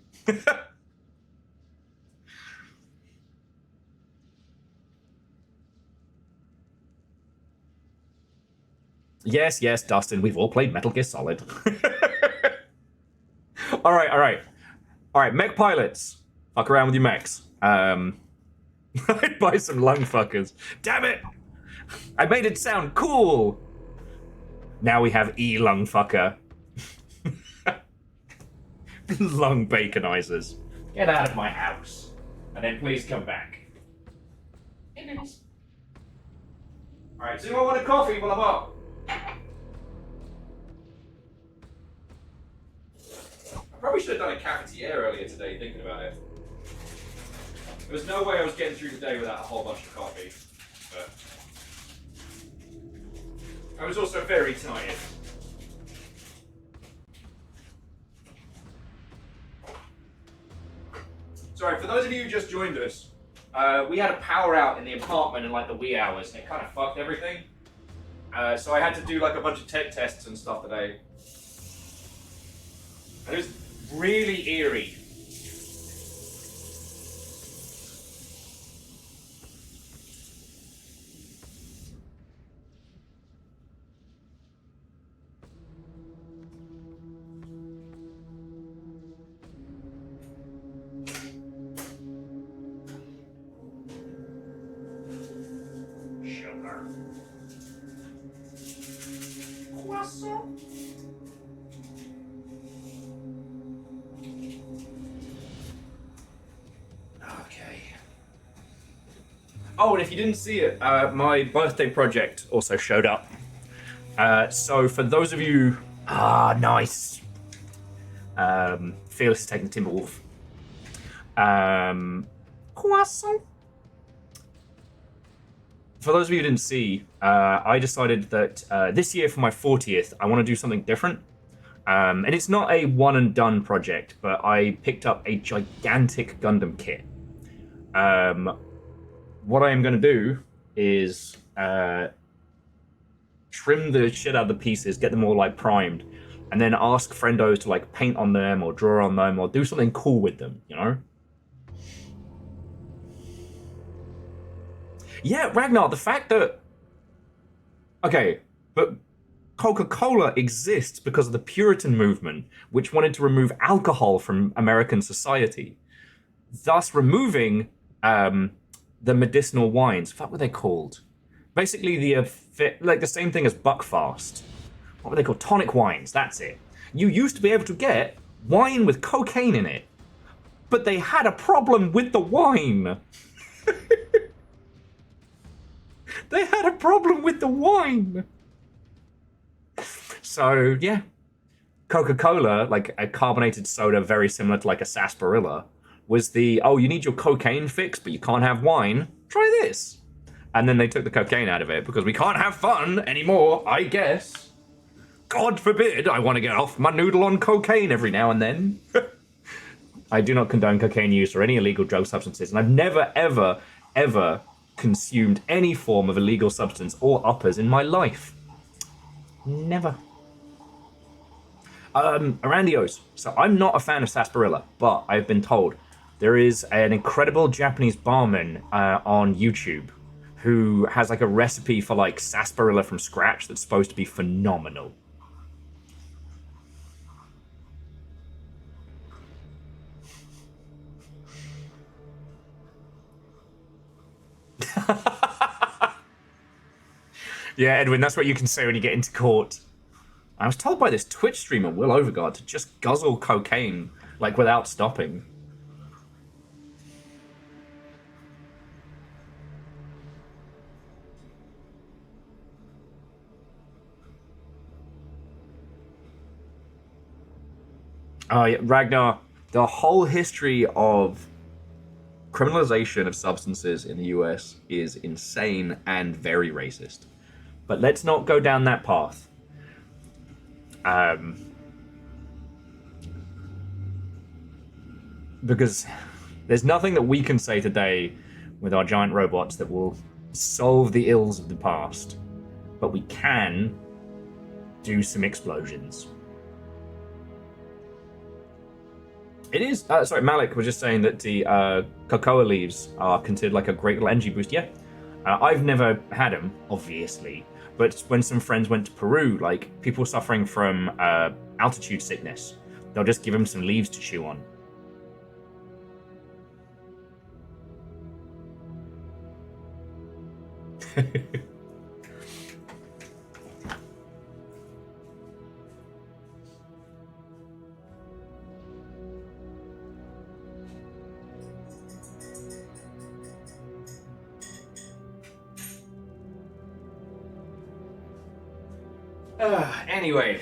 Yes, yes, Dustin, we've all played Metal Gear Solid. All right, mech pilots. Fuck around with your mechs. I'd buy some lung fuckers. Damn it! I made it sound cool! Now we have E-lung fucker. Lung baconizers. Get out of my house. And then please come back. Alright, so you want a coffee while I'm up? I probably should have done a cafetiere earlier today, thinking about it. There was no way I was getting through the day without a whole bunch of coffee. But I was also very tired. Sorry, for those of you who just joined us, we had a power out in the apartment in like the wee hours, and it kind of fucked everything. So I had to do like a bunch of tech tests and stuff today. And it was really eerie. Sugar. Croissant. Okay. Oh, and if you didn't see it, my birthday project also showed up. So for those of you, nice. Fearless is taking the Timberwolf. Croissant. For those of you who didn't see, I decided that this year for my 40th, I want to do something different. And it's not a one and done project, but I picked up a gigantic Gundam kit. What I am going to do is trim the shit out of the pieces, get them all like primed, and then ask friendos to like paint on them or draw on them or do something cool with them, you know? Yeah, Ragnar, the fact that... Okay, but Coca-Cola exists because of the Puritan movement, which wanted to remove alcohol from American society, thus removing the medicinal wines. What were they called? Basically, like the same thing as Buckfast. What were they called? Tonic wines, that's it. You used to be able to get wine with cocaine in it but they had a problem with the wine. They had a problem with the wine. So, yeah. Coca-Cola, like a carbonated soda very similar to like a sarsaparilla, was the, oh, you need your cocaine fix, but you can't have wine. Try this. And then they took the cocaine out of it because we can't have fun anymore, I guess. God forbid I want to get off my noodle on cocaine every now and then. I do not condone cocaine use or any illegal drug substances, and I've never, ever, ever consumed any form of illegal substance or uppers in my life. Never. Arandios. So I'm not a fan of sarsaparilla, but I've been told there is an incredible Japanese barman on YouTube who has like a recipe for like sarsaparilla from scratch that's supposed to be phenomenal. Yeah, Edwin, that's what you can say when you get into court. I was told by this Twitch streamer, Will Overguard, to just guzzle cocaine, like, without stopping. Oh, yeah, Ragnar, the whole history of criminalization of substances in the US is insane and very racist. But let's not go down that path. Because there's nothing that we can say today with our giant robots that will solve the ills of the past. But we can do some explosions. It is, sorry, Malik was just saying that the cocoa leaves are considered like a great little energy boost. Yeah, I've never had them, obviously. But when some friends went to Peru, like, people suffering from altitude sickness, they'll just give them some leaves to chew on. Anyway,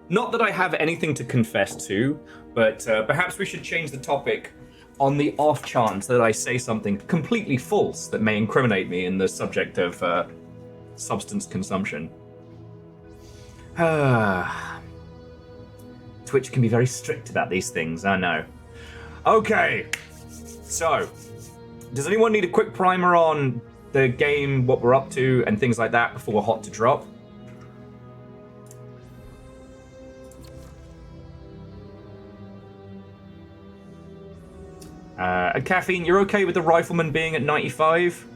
not that I have anything to confess to, but perhaps we should change the topic on the off chance that I say something completely false that may incriminate me in the subject of substance consumption. Twitch can be very strict about these things, I know. Okay, so, does anyone need a quick primer on the game, what we're up to, and things like that before we're hot to drop? Caffeine, you're okay with the rifleman being at 95?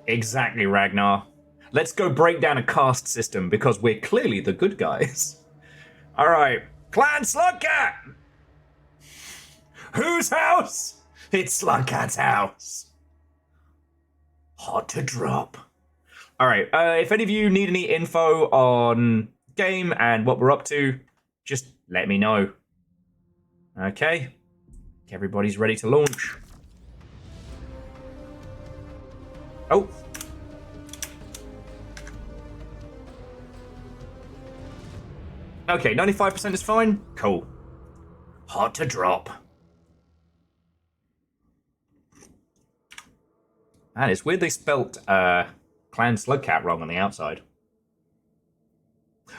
Exactly, Ragnar. Let's go break down a caste system because we're clearly the good guys. Alright, Clan Slugcat! Whose house? It's Slugcat's house. Hot to drop. Alright, if any of you need any info on game and what we're up to, just let me know. Okay, everybody's ready to launch. Oh. Okay, 95% is fine. Cool. Hot to drop. Man, it's weird they spelt Clan Slugcat wrong on the outside.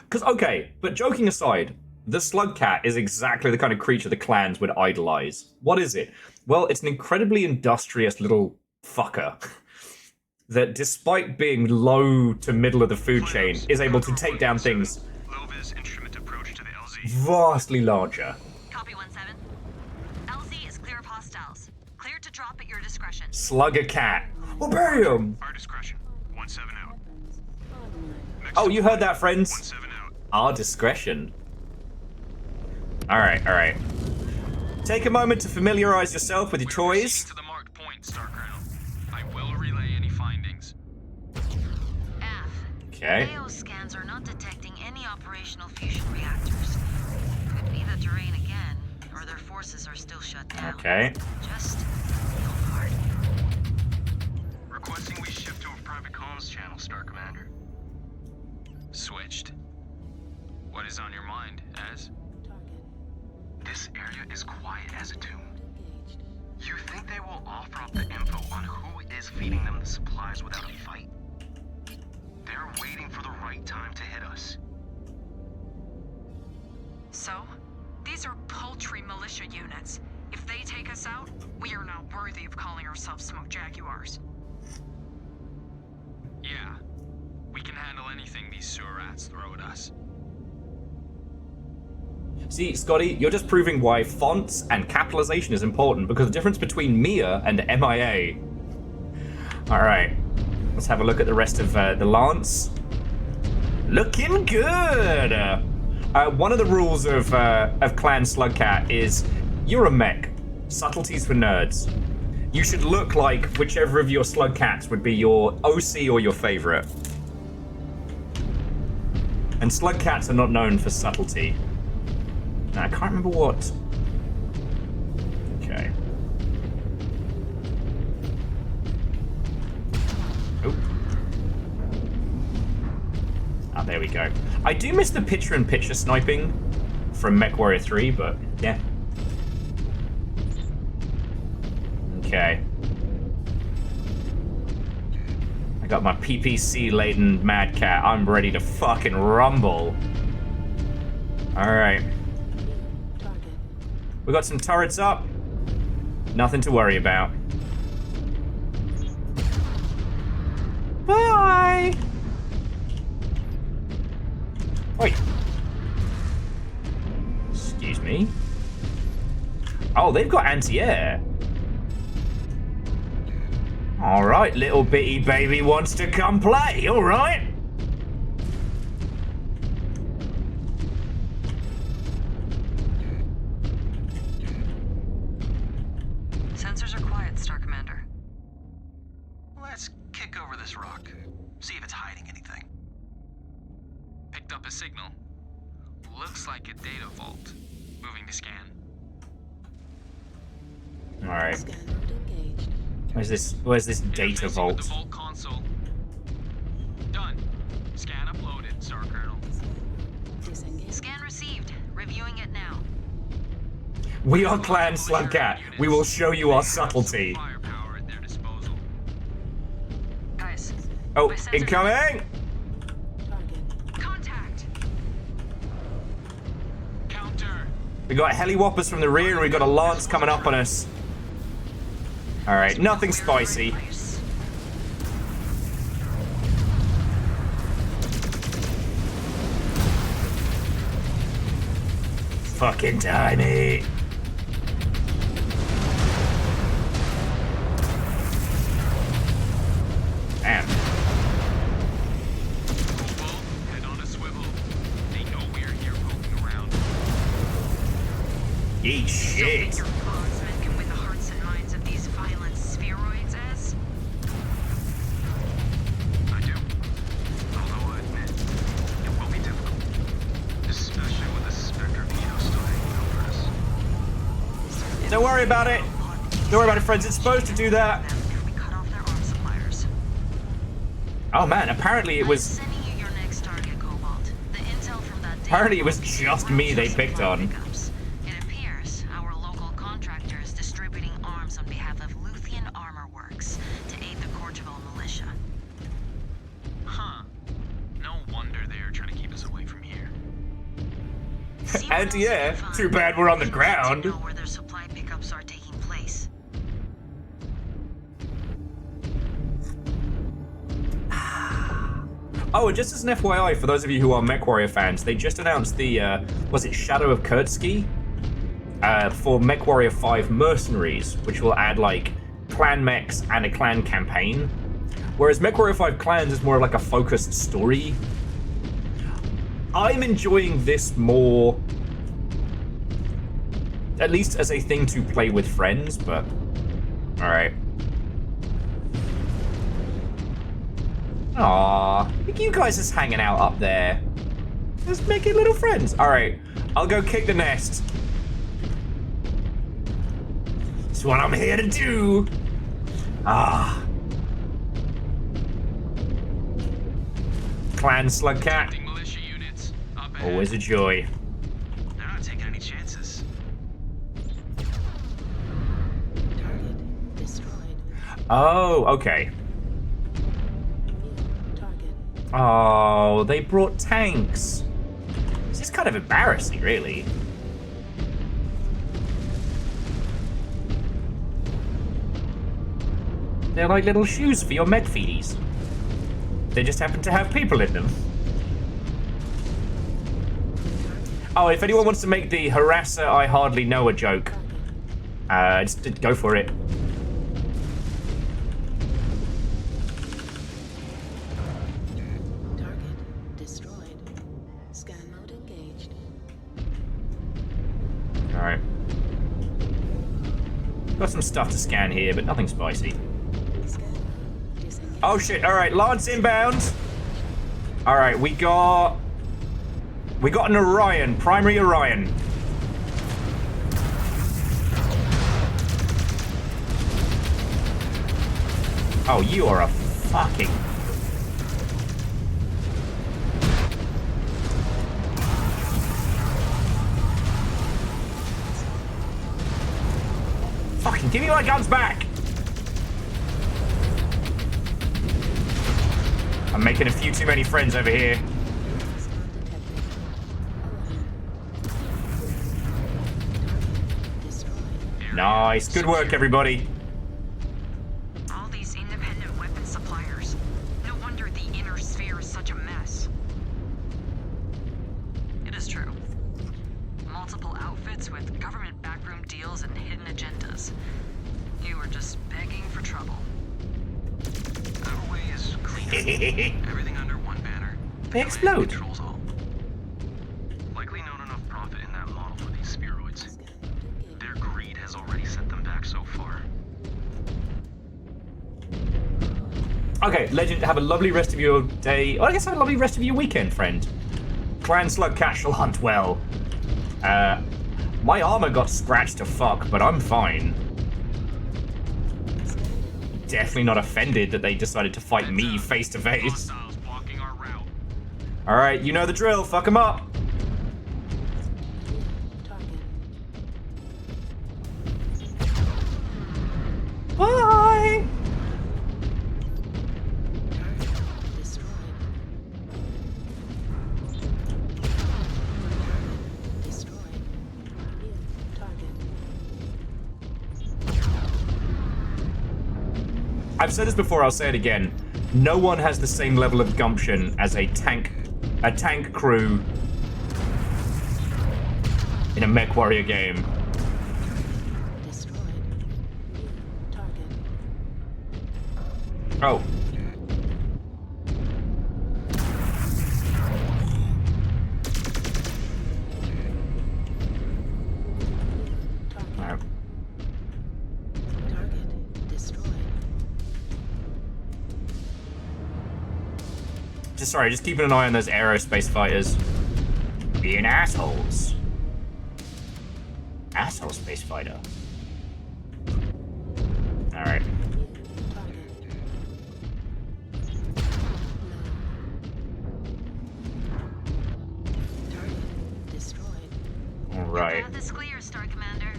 Because, okay, but joking aside, the Slugcat is exactly the kind of creature the clans would idolize. What is it? Well, it's an incredibly industrious little fucker that, despite being low to middle of the food chain, is able to take down things vastly larger. Copy 1-7. LZ is clear of hostiles. Clear to drop at your discretion. Slugger cat. We'll bury him. Our discretion. 1-7 out. Oh, you heard that, friends? 1-7 out. Our discretion. Alright, alright. Take a moment to familiarize yourself with your Proceeding toys. to the marked point, Star Colonel. I will relay any findings. F. Okay. AO scans are not detecting any operational fusion reactors. Could be the terrain again, or their forces are still shut down. Okay. Just feel hard. Requesting we shift to a private comms channel, Star Commander. Switched. What is on your mind, Az? This area is quiet as a tomb. You think they will offer up the info on who is feeding them the supplies without a fight? They're waiting for the right time to hit us. So, these are paltry militia units. If they take us out, we are not worthy of calling ourselves Smoke Jaguars. Yeah. We can handle anything these sewer rats throw at us. See, Scotty, you're just proving why fonts and capitalization is important, because the difference between Mia and MIA. Alright, let's have a look at the rest of the Lance. Looking good! One of the rules of Clan Slugcat is you're a mech. Subtleties for nerds. You should look like whichever of your Slugcats would be your OC or your favorite. And Slugcats are not known for subtlety. Now, I can't remember what. Okay. Oh. Ah, there we go. I do miss the picture-in-picture sniping from MechWarrior 3, but yeah. Okay. I got my PPC-laden Mad Cat. I'm ready to fucking rumble. Alright. We got some turrets up. Nothing to worry about. Bye! Wait. Excuse me? Oh, they've got anti-air. Alright, little bitty baby wants to come play, alright? Sensors are quiet, Star Commander. Let's kick over this rock. See if it's hiding anything. Picked up a signal. Looks like a data vault. Moving to scan. Alright. Where's this data Interfacing vault? with the vault console. Done. Scan uploaded, Star Colonel. Scan received. Reviewing it now. We are Clan Slugcat. We will show you our subtlety. Firepower at their disposal. Guys. Oh, my sensors- incoming! Contact! Counter. We got heli-whoppers from the rear and we got a Lance coming up on us. Alright, nothing spicy. Fucking tiny. Damn. Head on a swivel. They know we're here poking around. Eat shit. Your bondsmen can win the hearts and minds of these violent spheroids, as? I do. Although I admit, it will be difficult. Especially with the specter of Neo still hanging over us. Don't worry about it. Don't worry about it, friends. It's supposed to do that. If we cut off their arms suppliers. Oh man, apparently it I'm was. sending you your next target, Cobalt. The intel from that data Apparently it was vault just will me they just picked supply on. pickups. It appears our local contractor is distributing arms on behalf of Luthien Armor Works to aid the Cordoval militia. Huh. No wonder they are trying to keep us away from here. See what else you Anti-air? can find. Too bad we're on the We'd like to ground. know where their supply pickups are taking place. Oh, and just as an FYI, for those of you who are MechWarrior fans, they just announced the, was it Shadow of Kurtzky? For MechWarrior 5 Mercenaries, which will add, like, clan mechs and a clan campaign. Whereas MechWarrior 5 Clans is more like a focused story. I'm enjoying this more. At least as a thing to play with friends, but... Alright. Aww, look at you guys just hanging out up there. Just making little friends. Alright, I'll go kick the nest. That's what I'm here to do. Ah. Clan Slug Cat. Militia units up ahead. Always a joy. They're not taking any chances. Target destroyed. Oh, okay. Target. Oh, they brought tanks. This is kind of embarrassing, really. They're like little shoes for your mech feeties. They just happen to have people in them. Oh, if anyone wants to make the harasser I hardly know a joke, just go for it. Target destroyed. Scan mode engaged. Alright. Got some stuff to scan here, but nothing spicy. Scan mode disengaged. Oh shit, alright, Lance inbound. Alright, we got an Orion, primary Orion. Oh, you are a fucking... Fucking give me my guns back! I'm making a few too many friends over here. Nice. Good work, everybody. All these independent weapon suppliers. No wonder the inner sphere is such a mess. It is true. Multiple outfits with government backroom deals and hidden agendas. You were just begging for trouble. Our way is cleaner. Everything under one banner. They explode. Controls all. Likely not enough profit in that model for these spheroids. Their greed has already set them back so far. Okay, Legend, have a lovely rest of your day. Or I guess have a lovely rest of your weekend, friend. Clan Slug Cat shall hunt well. My armor got scratched to fuck, but I'm fine. Definitely not offended that they decided to fight me face to face. Hostiles blocking our route. Alright, you know the drill, fuck them up. Target. Bye! Target destroyed. Target destroyed. New target. I've said this before, I'll say it again. No one has the same level of gumption as a tank crew in a mech warrior game. Destroyed. New target. Oh. Target. Target destroyed. Just keeping an eye on those aerospace fighters. Being assholes. Asshole space fighter. Alright. Target. Target destroyed. Alright. Path is clear, Star Commander.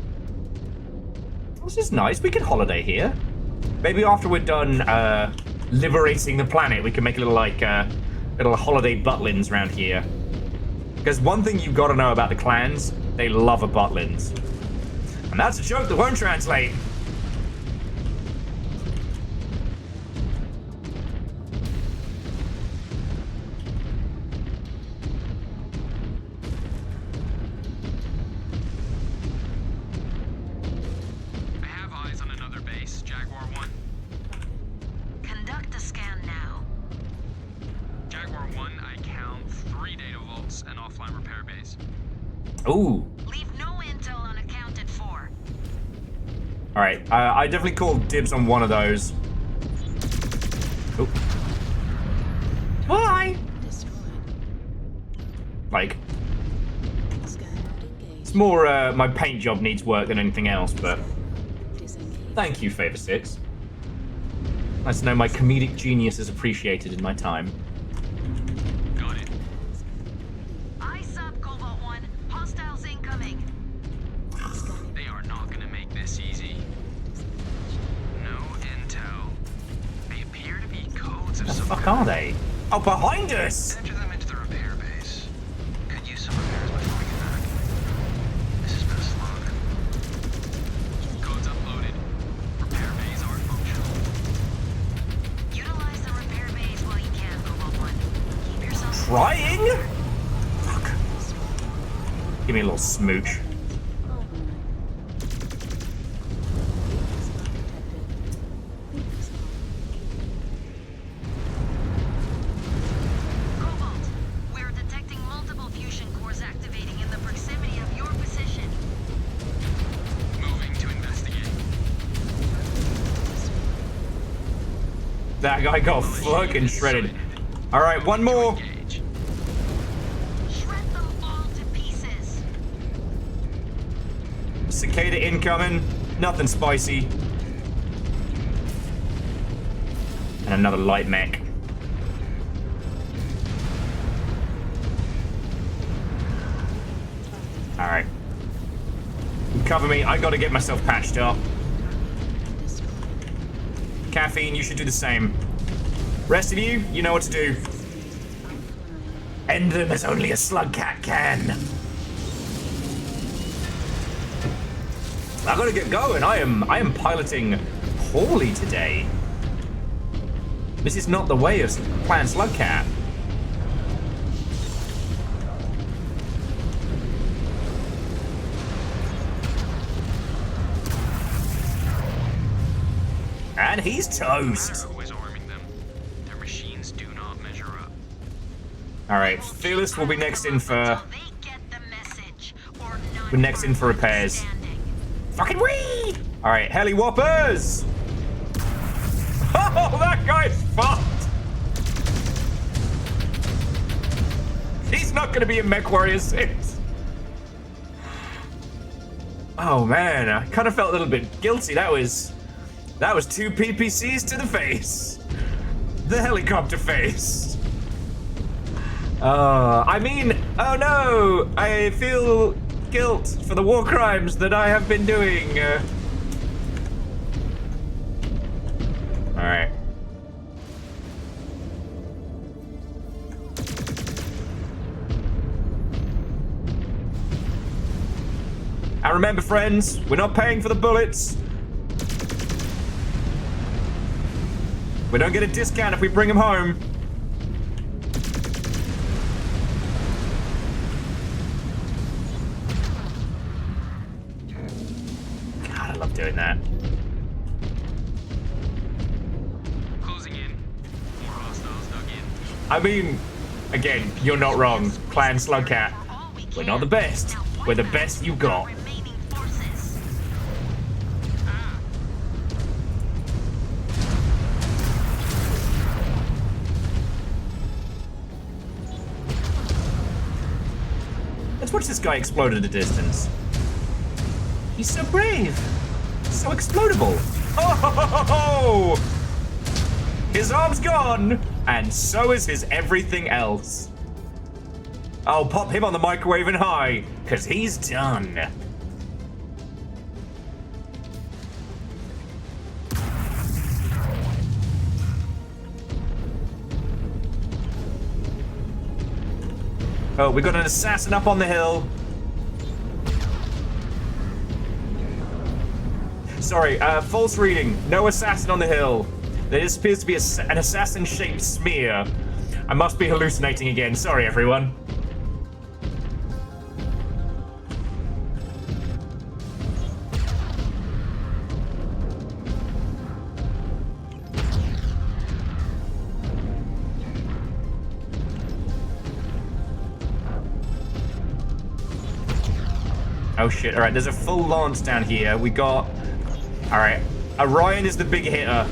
This is nice. We can holiday here. Maybe after we're done liberating the planet, we can make a little little holiday butlins around here. Because one thing you've got to know about the clans, they love a butlins. And that's a joke that won't translate. I have eyes on another base, Jaguar 1. Conduct a scan now. Jaguar 1, I count 3 data vaults and offline repair bays. Ooh. Leave no intel unaccounted for. right. I definitely called dibs on one of those. Oh. Why? Destroyed. Like, Scan mode engaged. it's more my paint job needs work than anything else, but Disengage. thank you, Favor 6. Nice to know my comedic genius is appreciated in my time. Got it. Eyes up, Cobalt 1. Hostiles incoming. They are not gonna make this easy. No intel. They appear to be codes of What the some fuck kind. are they? Oh, behind us! Enter them into the repair base. Could use some repairs before we get back. This has been a slog. Codes uploaded. Repair bays are functional. Utilize the repair bays while you can, Cobalt 1. Keep yourself Trying? Fuck. Give me a little smooch. Cobalt, we're detecting multiple fusion cores activating in the proximity of your position. Moving to investigate. That guy got fucking shredded. Alright, one more. Engage. Shred them all to pieces. Cicada incoming. Nothing spicy. And another light mech. Alright. Cover me. I gotta get myself patched up. Caffeine, you should do the same. Rest of you, you know what to do. End them as only a slug cat can. I gotta get going. I am piloting poorly today. This is not the way of Clan Slugcat. And he's No matter toast. who is arming them, their machines do not measure up. Alright, Fearless will be next in for Until they get the message, or none We're next in for are repairs. standing. fucking wee! Alright, Heli Whoppers! Oh, that guy's fucked! He's not gonna be in Mech Warrior 6. Oh man, I kind of felt a little bit guilty. That was 2 PPCs to the face. The helicopter face. I mean, oh no! I feel guilt for the war crimes that I have been doing. Alright. And remember, friends, we're not paying for the bullets. We don't get a discount if we bring them home. God, I love doing that. Closing in. More hostiles dug in. I mean, again, you're not wrong, Clan Slugcat. We're not the best. We're the best you got. Remaining forces. Let's watch this guy explode at a distance. He's so brave. So explodable. Oh! His arm's gone, and so is his everything else. I'll pop him on the microwave and high, because he's done. Oh, we got an assassin up on the hill. Sorry, false reading. No assassin on the hill. There just appears to be an assassin-shaped smear. I must be hallucinating again. Sorry, everyone. Oh shit, alright, there's a full lance down here. We got Alright. Orion is the big hitter.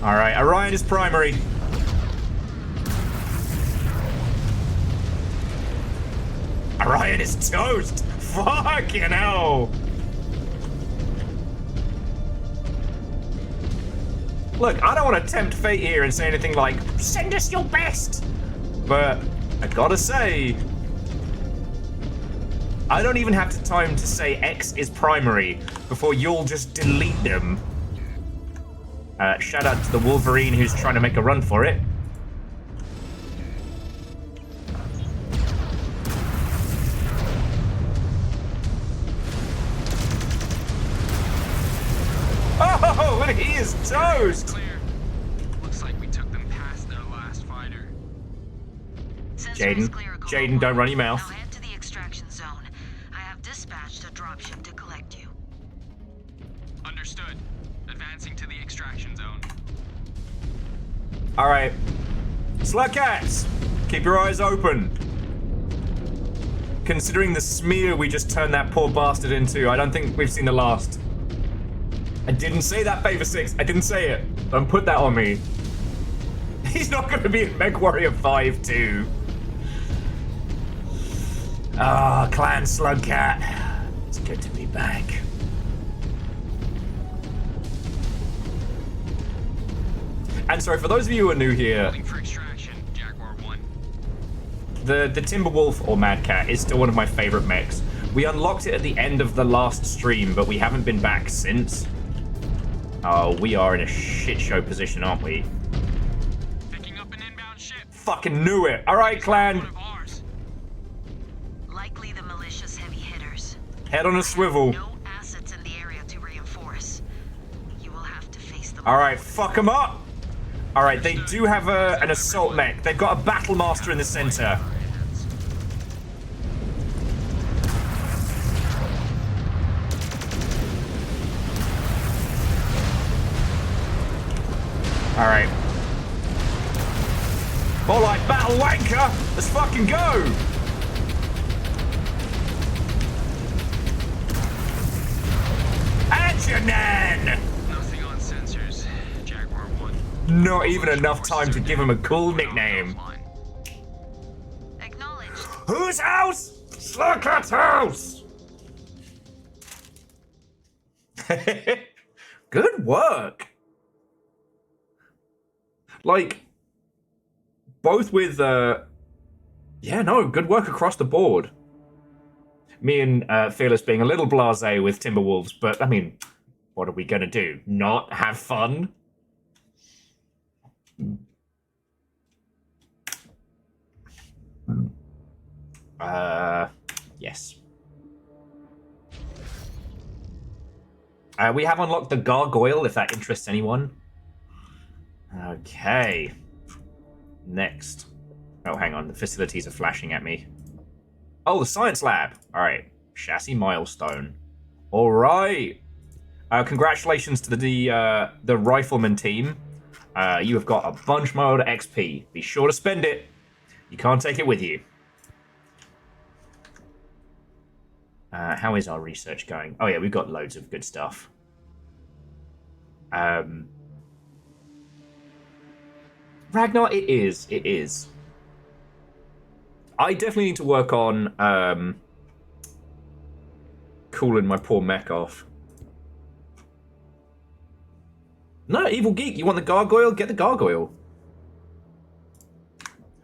Alright, Orion is primary. Orion is toast! Fucking hell! Look, I don't want to tempt fate here and say anything like, send us your best! But I gotta say, I don't even have the time to say X is primary before you'll just delete them. Shout out to the Wolverine who's trying to make a run for it. Oh, and he is toast! Clear. Looks like we took them past their last fighter. Jaden, don't run your mouth. Now head to the extraction zone. I have dispatched a dropship to collect you. Understood. Advancing to the extraction zone. Alright. Slug cats! Keep your eyes open. Considering the smear we just turned that poor bastard into, I don't think we've seen the last. I didn't say that, Favor 6. I didn't say it. Don't put that on me. He's not going to be in MW5 too. Ah, Clan Slugcat. It's good to be back. And sorry, for those of you who are new here, Holding for extraction, Jaguar 1. the Timberwolf or Mad Cat is still one of my favorite mechs. We unlocked it at the end of the last stream, but we haven't been back since. Oh, we are in a shit show position, aren't we? Picking up an inbound ship. Fucking knew it. All right, One Clan. of ours. Likely the malicious heavy hitters. Head on a swivel. No assets in the area to reinforce. You will have to face them. All right, fuck them up. All right, they do have an assault mech. They've got a battle master in the center. All right. More like battle wanker. Let's fucking go. Antonin! Nothing on sensors, Jaguar 1. Not even enough time to give him a cool nickname. Acknowledged. Whose house? Slugcat's house! Good work. Like, both with, yeah, no, good work across the board. Me and Fearless being a little blasé with Timberwolves, but, I mean, what are we gonna do? Not have fun? Yes. We have unlocked the Gargoyle, if that interests anyone. Okay. Next. Oh, hang on. The facilities are flashing at me. Oh, the science lab. All right. Chassis milestone. All right. Congratulations to the rifleman team. You have got a bunch more XP. Be sure to spend it. You can't take it with you. How is our research going? Oh yeah, we've got loads of good stuff. Ragnar, it is. It is. I definitely need to work on cooling my poor mech off. No, Evil Geek, you want the gargoyle? Get the gargoyle.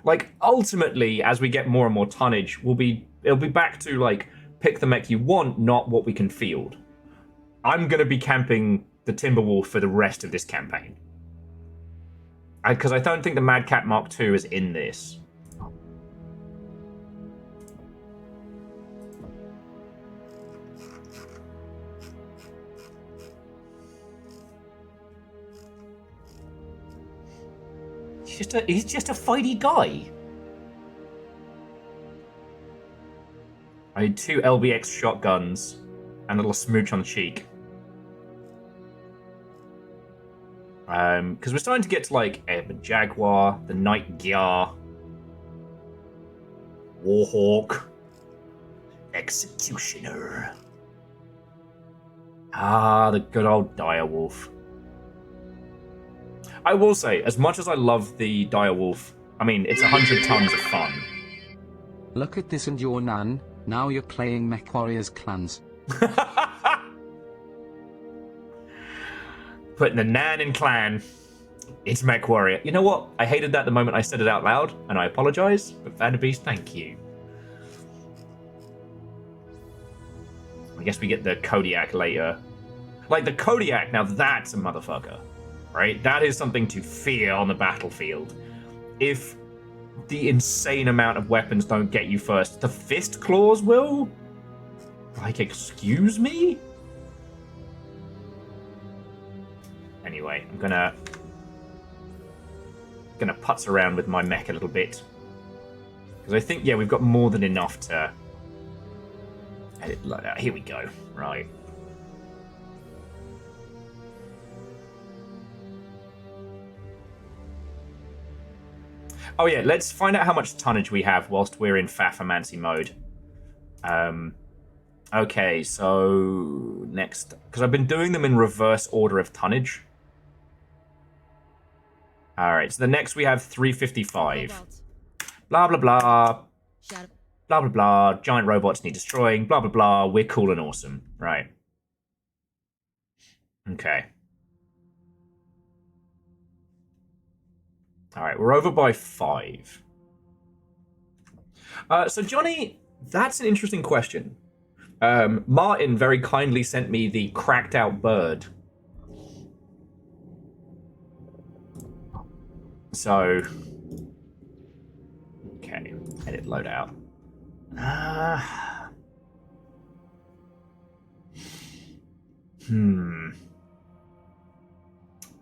Like, ultimately, as we get more and more tonnage, it'll be back to, like, pick the mech you want, not what we can field. I'm going to be camping the Timberwolf for the rest of this campaign. Because I don't think the Mad Cat Mark II is in this. He's just a fighty guy. I need 2 LBX shotguns and a little smooch on the cheek. Because we're starting to get to like the Jaguar, the Night Gyar, Warhawk. Executioner. Ah, the good old direwolf. I will say, as much as I love the direwolf, I mean, it's 100 tons of fun. Look at this and your nan, now you're playing MechWarriors clans. Putting the Nan in clan. It's MechWarrior. You know what? I hated that the moment I said it out loud, and I apologize, but Vanderbeest, thank you. I guess we get the Kodiak later. Like, the Kodiak, now that's a motherfucker. Right? That is something to fear on the battlefield. If the insane amount of weapons don't get you first, the fist claws will? Like, excuse me? Anyway, I'm gonna putz around with my mech a little bit. Because I think, yeah, we've got more than enough to edit like that. Here we go. Right. Oh yeah, let's find out how much tonnage we have whilst we're in Fafamancy mode. Okay, so next, because I've been doing them in reverse order of tonnage. All right, so the next we have 355. Blah, blah, blah. Blah, blah, blah. Giant robots need destroying. Blah, blah, blah. We're cool and awesome. Right. Okay. All right, we're over by 5. So, Johnny, that's an interesting question. Martin very kindly sent me the cracked out bird. So, okay, edit loadout.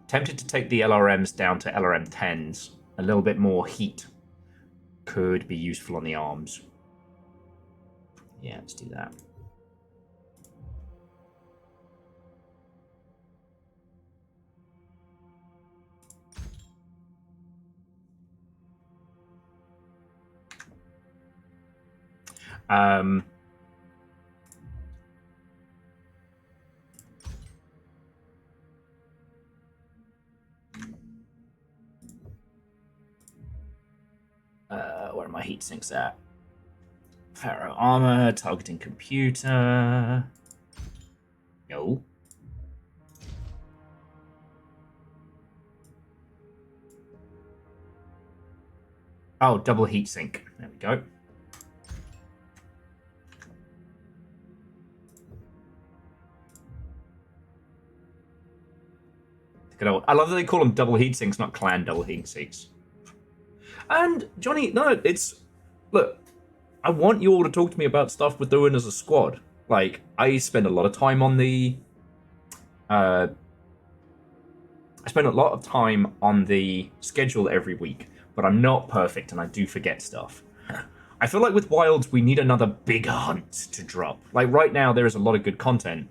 Tempted to take the LRMs down to LRM 10s. A little bit more heat could be useful on the arms. Yeah, let's do that. Where are my heat sinks at? Ferro armor, targeting computer. No. Oh, double heat sink. There we go. I love that they call them double heat sinks, not clan double heat sinks. And Johnny, no, it's look. I want you all to talk to me about stuff we're doing as a squad. Like, I spend a lot of time on the. I spend a lot of time on the schedule every week, but I'm not perfect and I do forget stuff. I feel like with Wilds, we need another big hunt to drop. Like, right now, there is a lot of good content.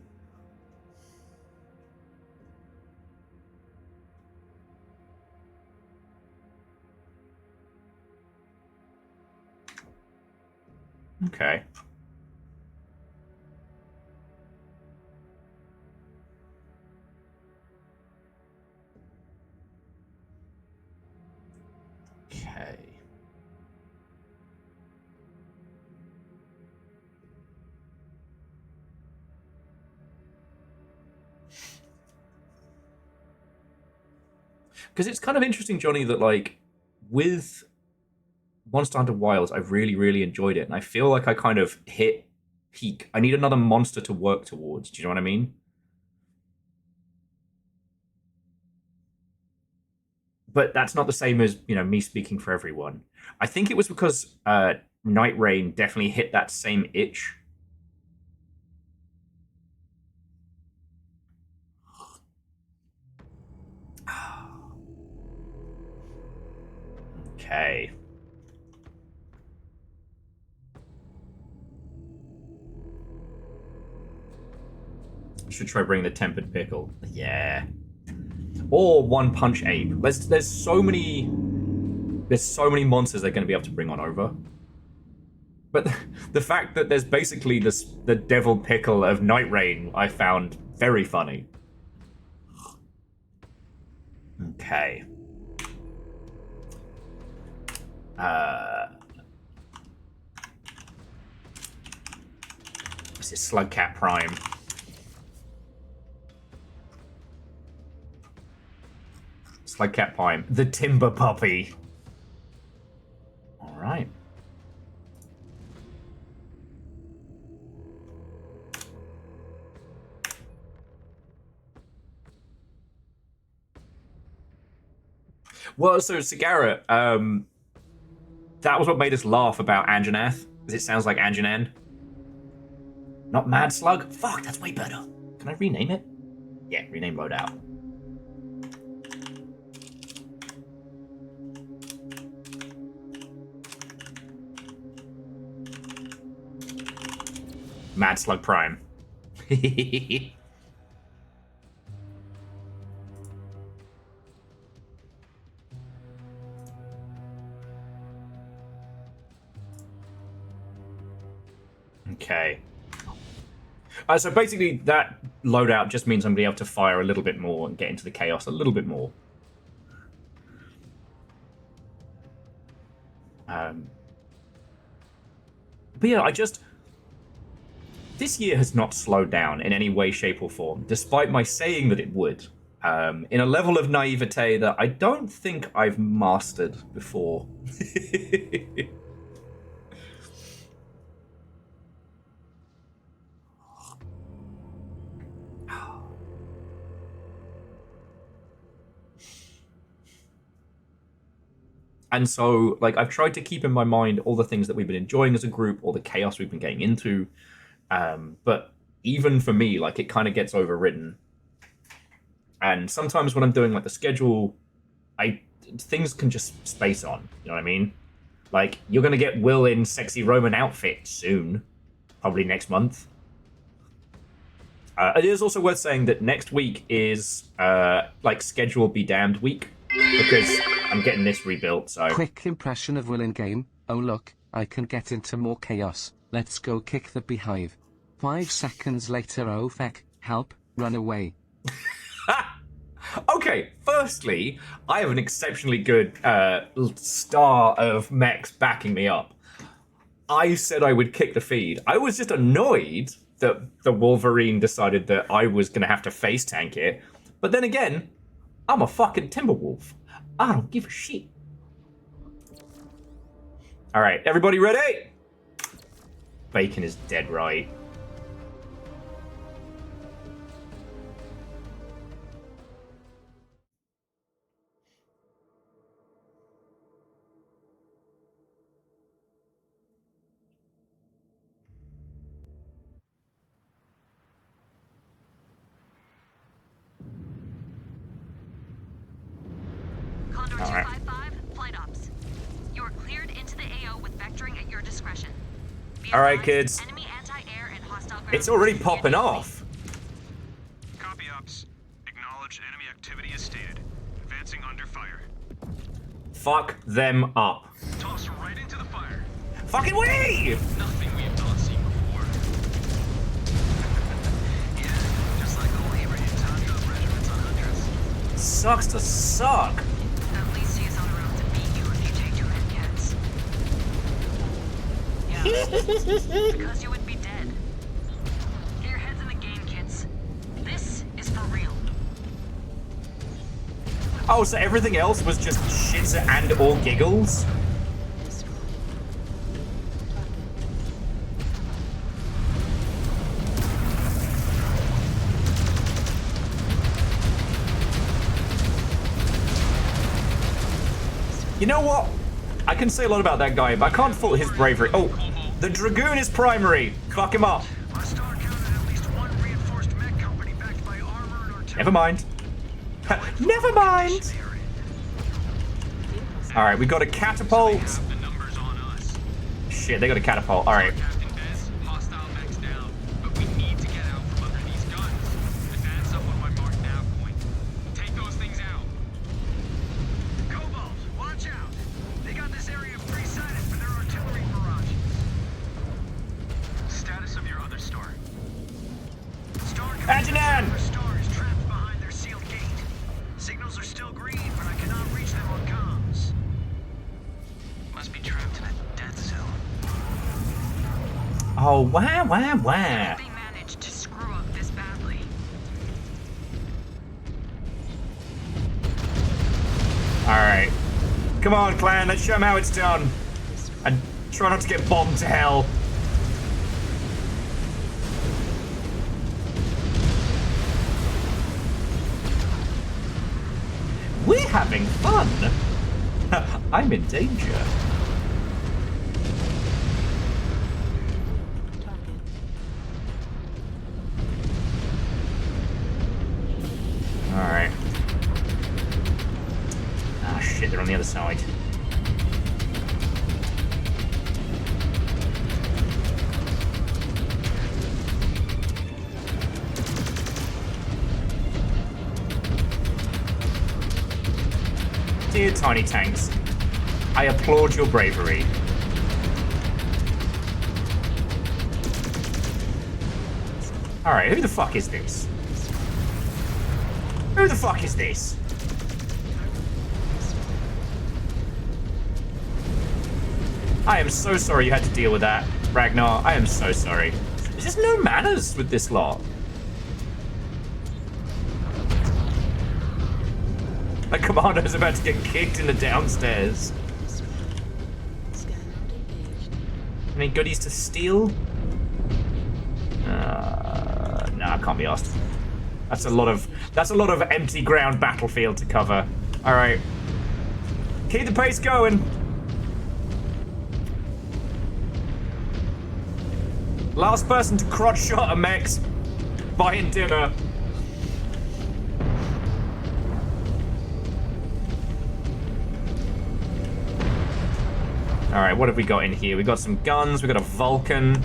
Okay. Okay. Because it's kind of interesting, Johnny, that, like, with Monster Hunter Wilds, I've really, really enjoyed it. And I feel like I kind of hit peak. I need another monster to work towards. Do you know what I mean? But that's not the same as, you know, me speaking for everyone. I think it was because Night Rain definitely hit that same itch. Okay. Should try bringing the tempered pickle. Yeah. Or One Punch Ape. There's so many monsters they're going to be able to bring on over. But the fact that there's basically the devil pickle of Night Rain, I found very funny. Okay. This is Slugcat Prime. Slugcat Prime. The Timber Puppy. Alright. Well, so Sagara, that was what made us laugh about Anjanath, because it sounds like Anjanan. Not Mad Slug? Fuck, that's way better. Can I rename it? Yeah, rename loadout. Mad Slug Prime. Okay. So basically, that loadout just means I'm going to be able to fire a little bit more and get into the chaos a little bit more. But yeah, this year has not slowed down in any way, shape, or form, despite my saying that it would. In a level of naivete that I don't think I've mastered before. And so, like, I've tried to keep in my mind all the things that we've been enjoying as a group, all the chaos we've been getting into. But even for me, like, it kind of gets overridden. And sometimes when I'm doing, like, the schedule, things can just space on. You know what I mean? Like, you're going to get Will in sexy Roman outfit soon. Probably next month. It is also worth saying that next week is, like, schedule be damned week. Because I'm getting this rebuilt, so... Quick impression of Will in game. Oh look, I can get into more chaos. Let's go kick the beehive. 5 seconds later, oh feck, help, run away. Okay, firstly, I have an exceptionally good star of mechs backing me up. I said I would kick the feed. I was just annoyed that the Wolverine decided that I was going to have to face tank it. But then again, I'm a fucking Timberwolf. I don't give a shit. All right, everybody ready? Bacon is dead right. Condor 255, flight ops. You are cleared into the AO with vectoring at your discretion. Be All right, advised, kids. enemy anti-air and hostile ground It's already forces popping near off. Copy ops. Acknowledge enemy activity is stated. Advancing under fire. Fuck them up. Toss right into the fire. Fucking we! Nothing we have not seen before. Yeah, just like the labor in Tundra regiments on Huntress. Sucks to suck. At least he is on the road to beat you if you take 2 head cats. Yeah, because you would be dead. Get your heads in the game, kids. This is for real. Oh, so everything else was just shits and or giggles? You know what? I can say a lot about that guy, but I can't fault his bravery. Oh, the Dragoon is primary. Fuck him up. Our star counted at least one reinforced mech company backed by armor and artillery. Never mind. Never mind. All right, we got a catapult. The numbers on us. Shit, they got a catapult. All right. Captain Bez, hostile mechs down, but we need to get out from under these guns. Advance up on my mark nav point. Take those things out. Cobalt, watch out. They got this area free-sided for their artillery barrage. Adnan! The star is trapped behind their sealed gate. Signals are still green, but I cannot reach them on comms. Must be trapped in a death zone. Oh, wow. They managed to screw up this badly. Alright. Come on, clan, let's show them how it's done. And try not to get bombed to hell. We're having fun. I'm in danger. Target. Alright. Ah, shit, they're on the other side. Dear tiny tanks, I applaud your bravery. Alright, who the fuck is this? Who the fuck is this? I am so sorry you had to deal with that, Ragnar. I am so sorry. There's just no manners with this lot. My commando's about to get kicked in the downstairs. Scan mode engaged. Any goodies to steal? Nah, I can't be asked. That's a lot of empty ground battlefield to cover. Alright. Keep the pace going. Last person to crotch shot a mech's buying dinner. Alright, what have we got in here? We got some guns, we got a Vulcan.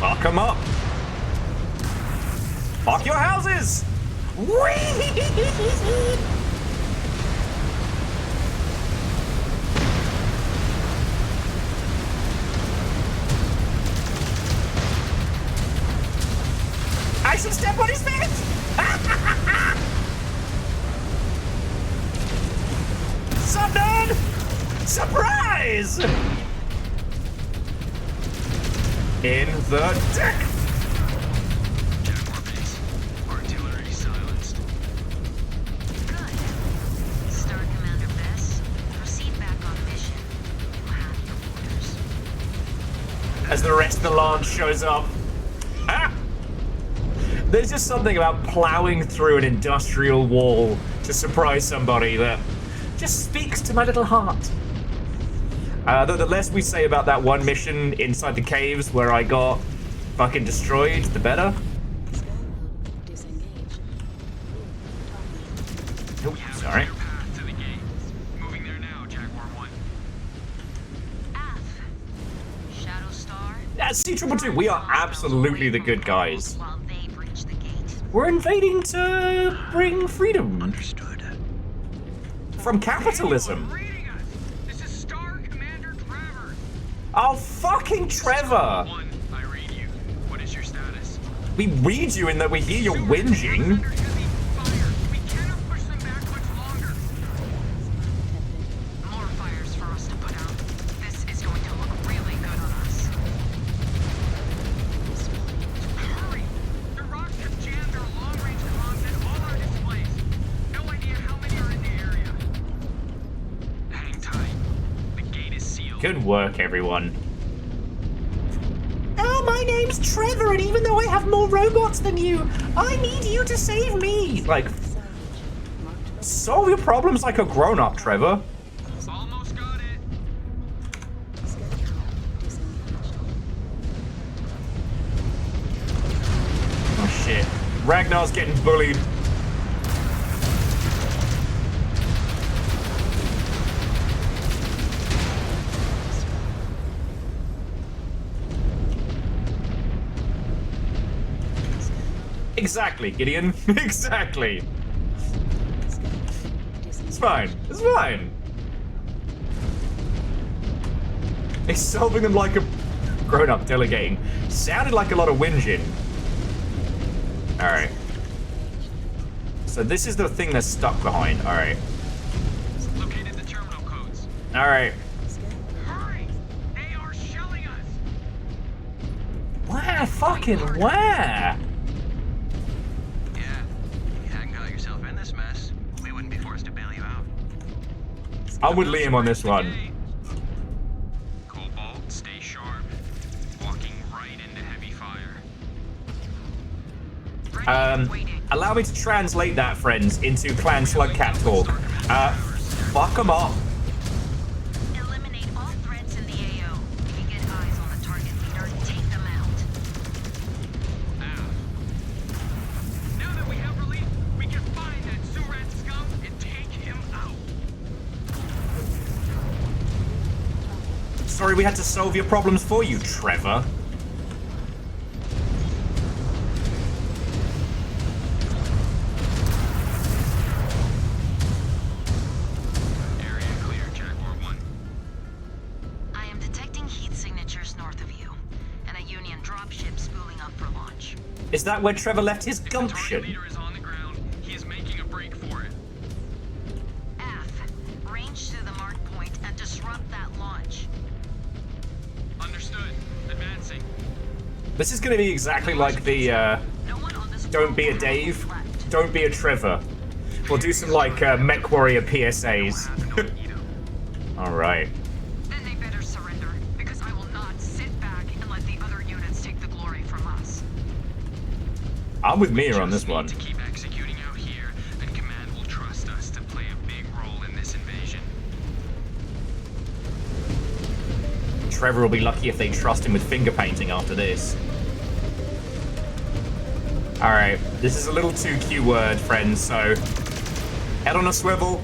Fuck them up. Fuck your houses! Whee! I should step on his face! Sup, dude? Surprise! In the deck! Jaguar base. Artillery silenced. Good. Star Commander Bess, proceed back on mission. You have your orders. As the rest of the lance shows up. Ah! There's just something about plowing through an industrial wall to surprise somebody that just speaks to my little heart. Though the less we say about that one mission inside the caves where I got fucking destroyed, the better. Scan mode disengaged. Target. Oh, sorry. Path to the gate. Moving there now, Jaguar 1. F. Shadow Star. C222, we are absolutely the good guys. While they breach the gate. We're invading to bring freedom Understood. from capitalism. Reading us. This is Star Commander Trevor. Oh, fucking Trevor! 1, I read you. What is your status? We read you in that we hear your whinging. Under heavy fire. We cannot push them back much longer. More fires for us to put out. This is going to look really good on us. Hurry! The rocks have jammed our long-range comms and all our displays. No idea how many are in the area. Hang tight. The gate is sealed. Good work, everyone. Oh, my name's Trevor, and even though I have more robots than you, I need you to save me. Like, Salvage. Marked solve your problems like a grown-up, Trevor. Almost got it. scan mode disengaged. Oh, shit. Ragnar's getting bullied. Exactly, Gideon. Exactly. Scan mode disengaged. It's fine. It's fine. He's solving them like a grown-up delegating. Sounded like a lot of whinging. Alright. So this is the thing they're stuck behind. Alright. Located the terminal codes. Alright. Hurry! They are shelling us! Where? Fucking where? Yeah. If you hadn't got yourself in this mess, we wouldn't be forced to bail you out. I'm with Liam on this one. Cobalt, stay sharp. Walking right into heavy fire. Allow me to translate that, friends, into Clan Slug Cat talk. Fuck 'em up. Eliminate all threats in the AO. If you get eyes on the target leader, take them out. Now that we have relief, we can find that Surat scum and take him out. Sorry we had to solve your problems for you, Trevor. Area clear, Jaguar 1. I am detecting heat signatures north of you, and a Union dropship spooling up for launch. Is that where Trevor left his The target gumption? leader is on the ground. He is making a break for it. F. Range to the mark point and disrupt that launch. Understood. Advancing. This is gonna be exactly like the, No one on this Don't be a world Dave, is left. don't be a Trevor. We'll do some, like, Mech Warrior PSAs. Alright. Then they better surrender, because I will not sit back and let the other units take the glory from us. I'm with Mia on this Just need one. to keep executing out here, and Command will trust us to play a big role in this invasion. Trevor will be lucky if they trust him with finger painting after this. Alright, this is a little too keyword, friends, so head on a swivel.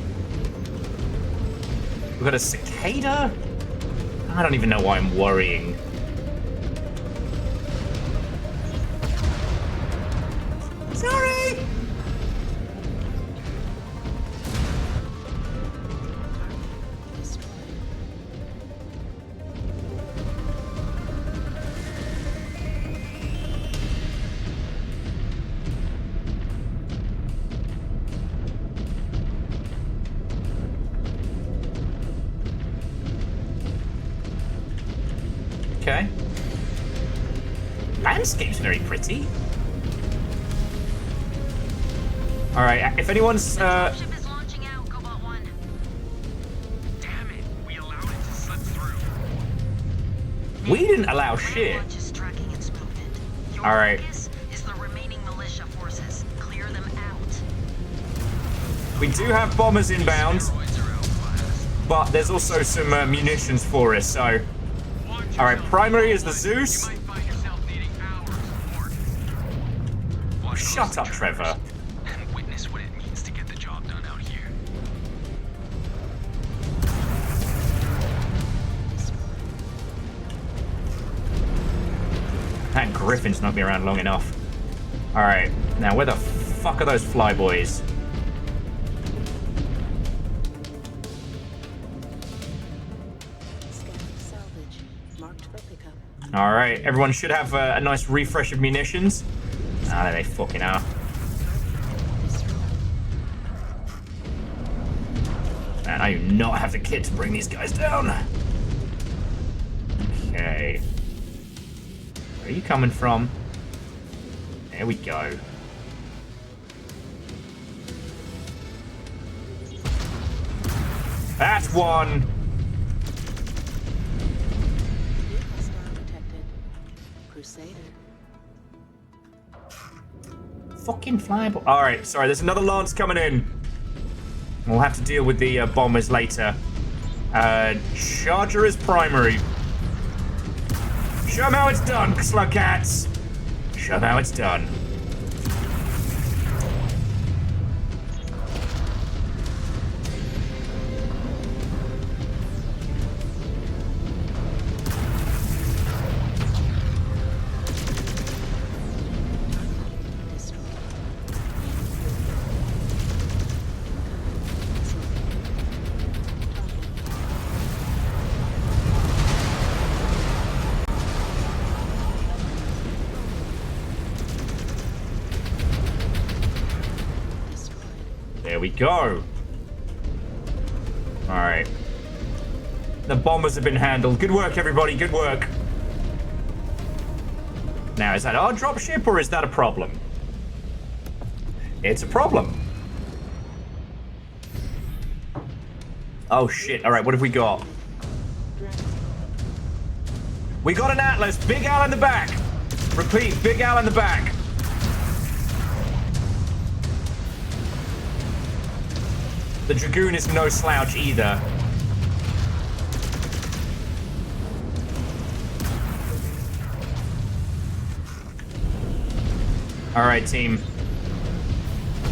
We've got a cicada? I don't even know why I'm worrying. Sorry! Okay. Landscape's very pretty. Alright, if anyone's, Dropship is launching out, Cobalt 1. Damn it! We allowed it to slip through. we didn't allow Red shit. Launch is tracking its movement. Your All right. focus is the remaining militia forces. Clear them out. We do have bombers inbound, Steroids are outclassed. but there's also some munitions for us, so... Watch Alright, yourself. primary is the You Zeus. might find yourself needing our support. Watch Shut closely, up, Trevor. And witness what it means to get the job done out here. That Griffin's not been around long enough. Alright, now where the fuck are those flyboys? Scanning salvage. Marked for pickup. Alright, everyone should have a nice refresh of munitions. Ah, there they fucking are. Man, I do not have the kit to bring these guys down. Okay. Where are you coming from? There we go. That's one! New hostile detected. Crusader. Fucking flyboy. Alright, sorry, there's another Lance coming in. We'll have to deal with the bombers later. Charger is primary. Show 'em how it's done, Slug Cats. Show 'em how it's done. Destroyed. we go. Alright. The bombers have been handled. Good work, everybody. Good work. Now, is that our dropship or is that a problem? It's a problem. Oh, shit. Alright, what have we got? We got an Atlas. Big Al in the back. Repeat, Big Al in the back. The Dragoon is no slouch either. Alright, team.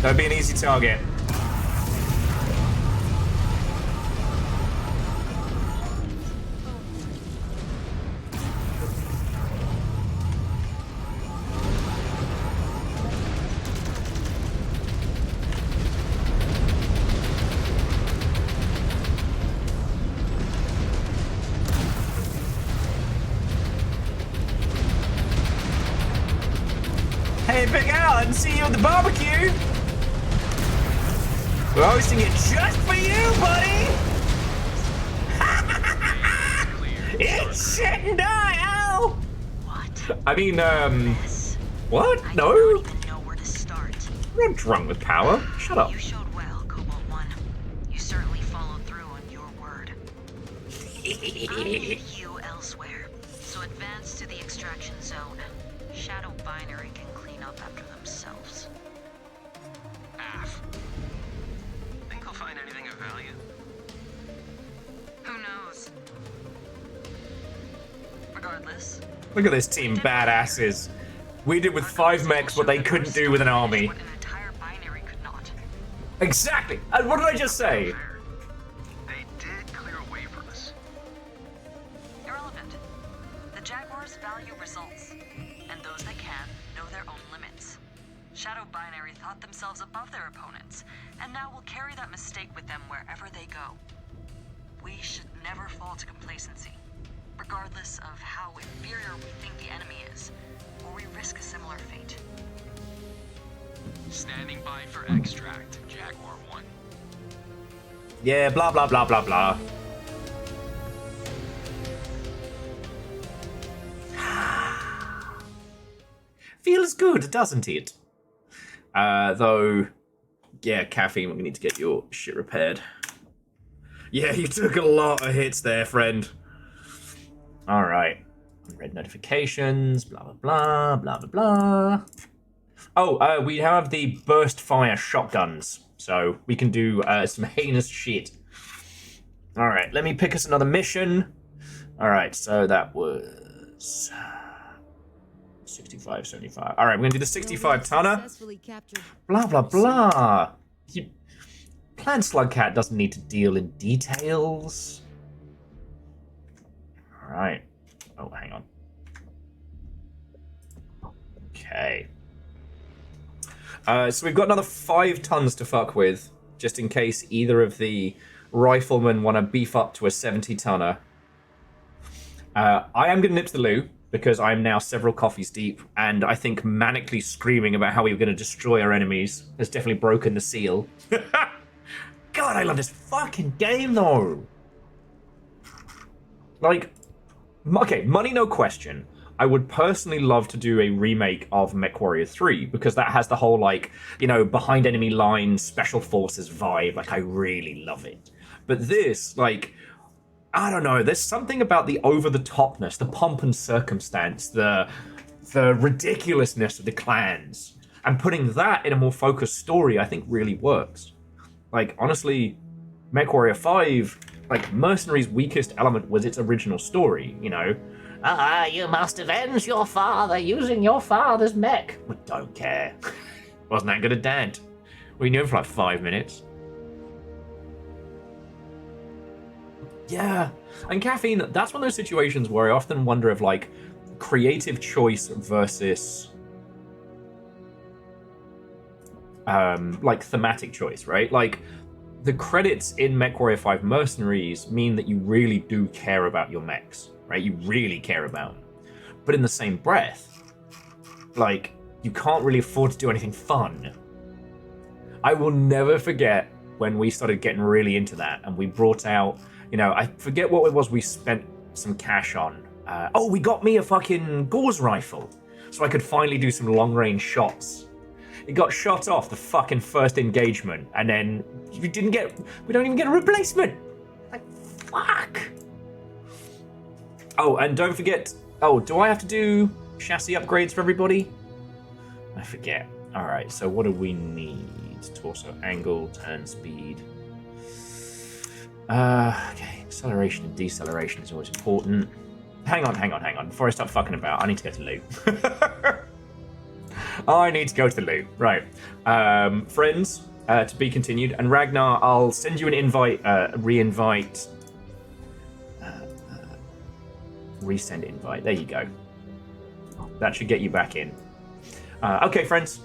That'd be an easy target. Hey, Big Al, I didn't see you at the barbecue. We're hosting it just for you, buddy. Eat shit and die, Al. What? I mean, what? I No? don't even know where to start. I'm not drunk with power. Shut up. You showed well, Cobalt 1. You certainly followed through on your word. I need you elsewhere, so advance to the extraction zone. Shadow Binary can clean up after themselves. Af. Think he'll find anything of value? Who knows? Regardless, Look at this team, badasses. We did with 5 mechs what they couldn't do with an army. what an entire binary could not. Exactly. And what did I just say? They did clear a way for us. Irrelevant. The Jaguars value results, and those that can know their own limits. Shadow Binary thought themselves above their opponents, and now will carry that mistake with them wherever they go. We should never fall to complacency, regardless of how inferior we think the enemy is, or we risk a similar fate. Standing by for extract, Jaguar 1. Yeah, blah, blah, blah, blah, blah. Feels good, doesn't it? Though, yeah, caffeine, we're gonna need to get your shit repaired. Yeah, you took a lot of hits there, friend. Alright. Red notifications, blah, blah, blah, blah, blah, blah. Oh, we have the burst fire shotguns, so we can do some heinous shit. Alright, let me pick us another mission. Alright, so that was 65, 75. Alright, we're gonna do the 65 tonner. Blah, blah, blah. Plan Slug Cat doesn't need to deal in details. Alright. Oh, hang on. Okay. So we've got another 5 tons to fuck with, just in case either of the riflemen want to beef up to a 70 tonner. I am going to nip to the loo, because I am now several coffees deep, and I think manically screaming about how we were going to destroy our enemies has definitely broken the seal. God, I love this fucking game, though. Like, okay, money no question. I would personally love to do a remake of MechWarrior 3, because that has the whole, like, you know, behind enemy lines, special forces vibe. Like, I really love it. But this, like, I don't know, there's something about the over-the-topness, the pomp and circumstance, the ridiculousness of the clans, and putting that in a more focused story, I think really works. Like, honestly, MechWarrior 5, like, Mercenary's weakest element was its original story, you know? You must avenge your father using your father's mech. We don't care. Wasn't that good a dad? We knew him for like 5 minutes. Yeah, and caffeine, that's one of those situations where I often wonder if, like, creative choice versus, like, thematic choice, right? Like, the credits in MechWarrior 5 Mercenaries mean that you really do care about your mechs, right? You really care about them. But in the same breath, like, you can't really afford to do anything fun. I will never forget when we started getting really into that and we brought out, you know, I forget what it was we spent some cash on. We got me a fucking gauze rifle so I could finally do some long range shots. It got shot off the fucking first engagement and then we don't even get a replacement. Like, fuck. Oh, and don't forget, do I have to do chassis upgrades for everybody? I forget. All right, so what do we need? Torso angle, turn speed. Okay, acceleration and deceleration is always important. Hang on. Before I start fucking about, I need to go to loo. I need to go to the loo. Right. Friends, to be continued. And Ragnar, I'll send you an invite, re-invite. Resend invite. There you go. That should get you back in. Okay, friends.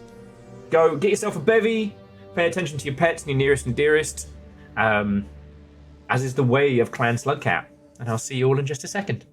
Go get yourself a bevy. Pay attention to your pets and your nearest and dearest. As is the way of Clan Slugcat. And I'll see you all in just a second.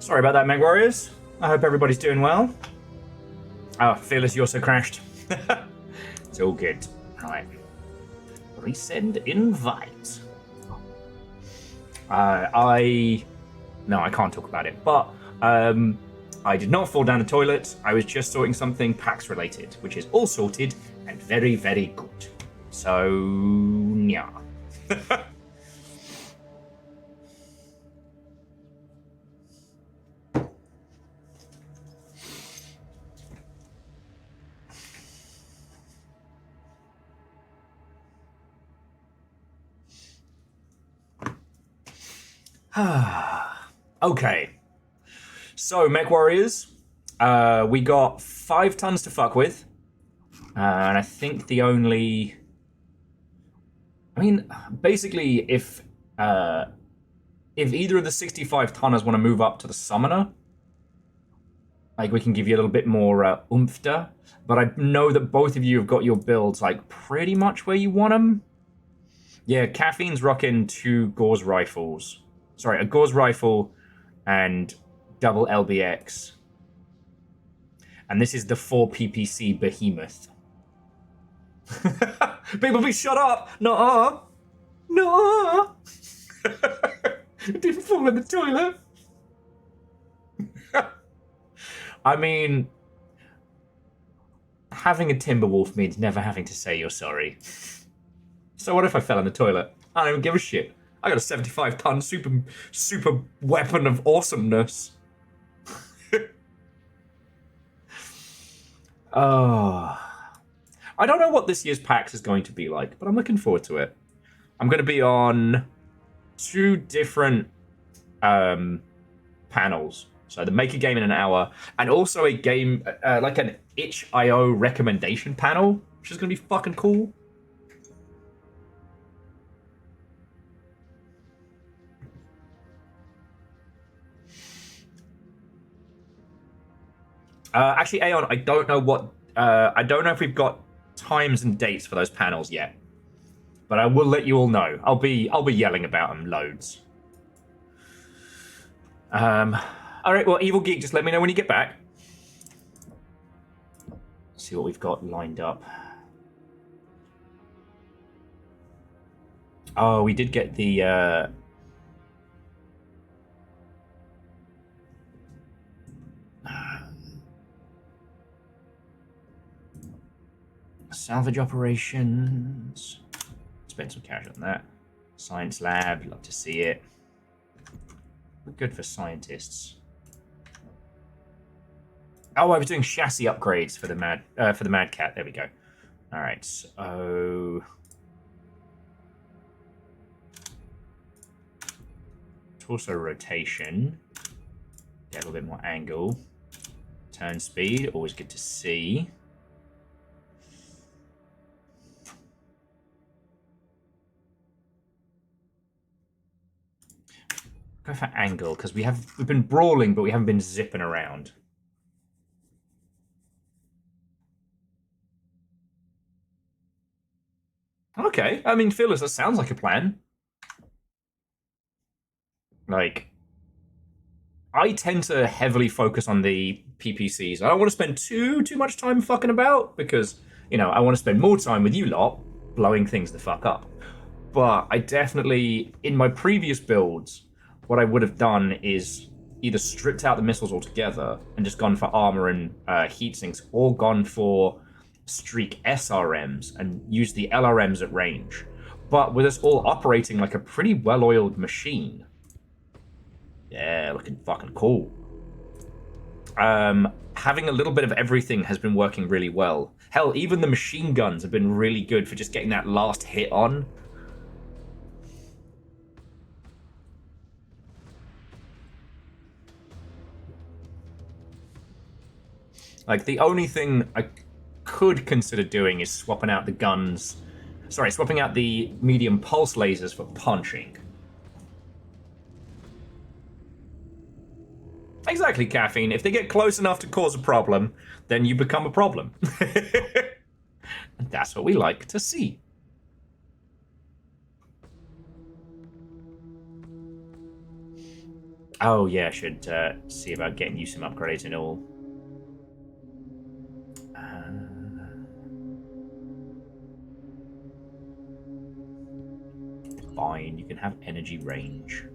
Sorry about that, Meg Warriors. I hope everybody's doing well. Oh, Fearless, you also crashed. It's all good. Alright. Resend invite. No, I can't talk about it, but I did not fall down the toilet. I was just sorting something PAX related, which is all sorted and very, very good. So, yeah. Okay. So, Mech Warriors, we got 5 tons to fuck with. And I think the only... I mean, basically, if either of the 65 tonners want to move up to the Summoner, like, we can give you a little bit more oomph-da. But I know that both of you have got your builds, like, pretty much where you want them. Yeah, Caffeine's rocking 2 Gauze rifles. Sorry, a Gauze rifle and double LBX. And this is the 4 PPC Behemoth. People, please shut up! No! No! Didn't fall in the toilet. I mean, having a Timberwolf means never having to say you're sorry. So what if I fell in the toilet? I don't even give a shit. I got a 75-ton super weapon of awesomeness. Oh. I don't know what this year's PAX is going to be like, but I'm looking forward to it. I'm going to be on 2 different panels. So the Make a Game in an Hour, and also a game, like an itch.io recommendation panel, which is going to be fucking cool. Actually, Aeon, I don't know what. I don't know if we've got times and dates for those panels yet, but I will let you all know. I'll be yelling about them loads. All right, well, Evil Geek, just let me know when you get back. Let's see what we've got lined up. Oh, we did get the. Salvage operations. Spend some cash on that. Science lab, love to see it. We're good for scientists. Oh, I was doing chassis upgrades for the Mad Cat. There we go. All right, so torso rotation. Get a little bit more angle. Turn speed, always good to see. Go for angle, because we've been brawling, but we haven't been zipping around. Okay, I mean, Phyllis, that sounds like a plan. Like, I tend to heavily focus on the PPCs. I don't want to spend too much time fucking about, because, you know, I want to spend more time with you lot blowing things the fuck up. But I definitely, in my previous builds, what I would have done is either stripped out the missiles altogether and just gone for armor and heat sinks, or gone for streak SRMs and used the LRMs at range. But with us all operating like a pretty well-oiled machine. Yeah, looking fucking cool. Having a little bit of everything has been working really well. Hell, even the machine guns have been really good for just getting that last hit on. Like, the only thing I could consider doing is swapping out the guns... Sorry, swapping out the medium pulse lasers for punching. Exactly, Caffeine. If they get close enough to cause a problem, then you become a problem. And that's what we like to see. Oh yeah, I should see about getting you some upgrades and all. Fine, you can have energy range.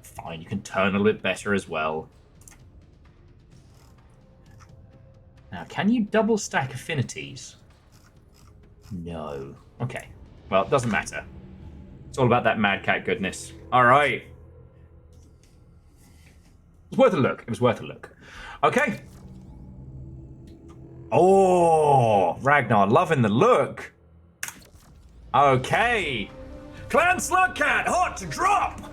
Fine, you can turn a little bit better as well. Now, can you double stack affinities? No. Okay. Well, it doesn't matter. It's all about that Mad Cat goodness. All right. It was worth a look. It was worth a look. Okay. Oh, Ragnar, loving the look. Okay. Clan Slug Cat, hot to drop.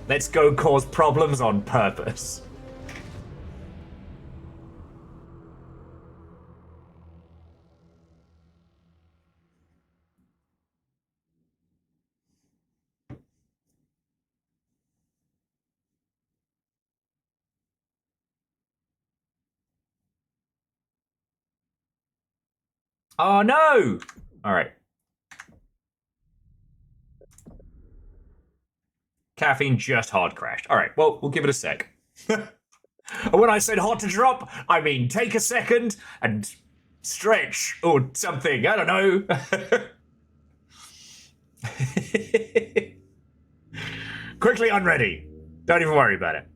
Let's go cause problems on purpose. Oh no! All right. Caffeine just hard crashed. All right, well, we'll give it a sec. When I said hot to drop, I mean take a second and stretch or something. I don't know. Quickly unready. Don't even worry about it.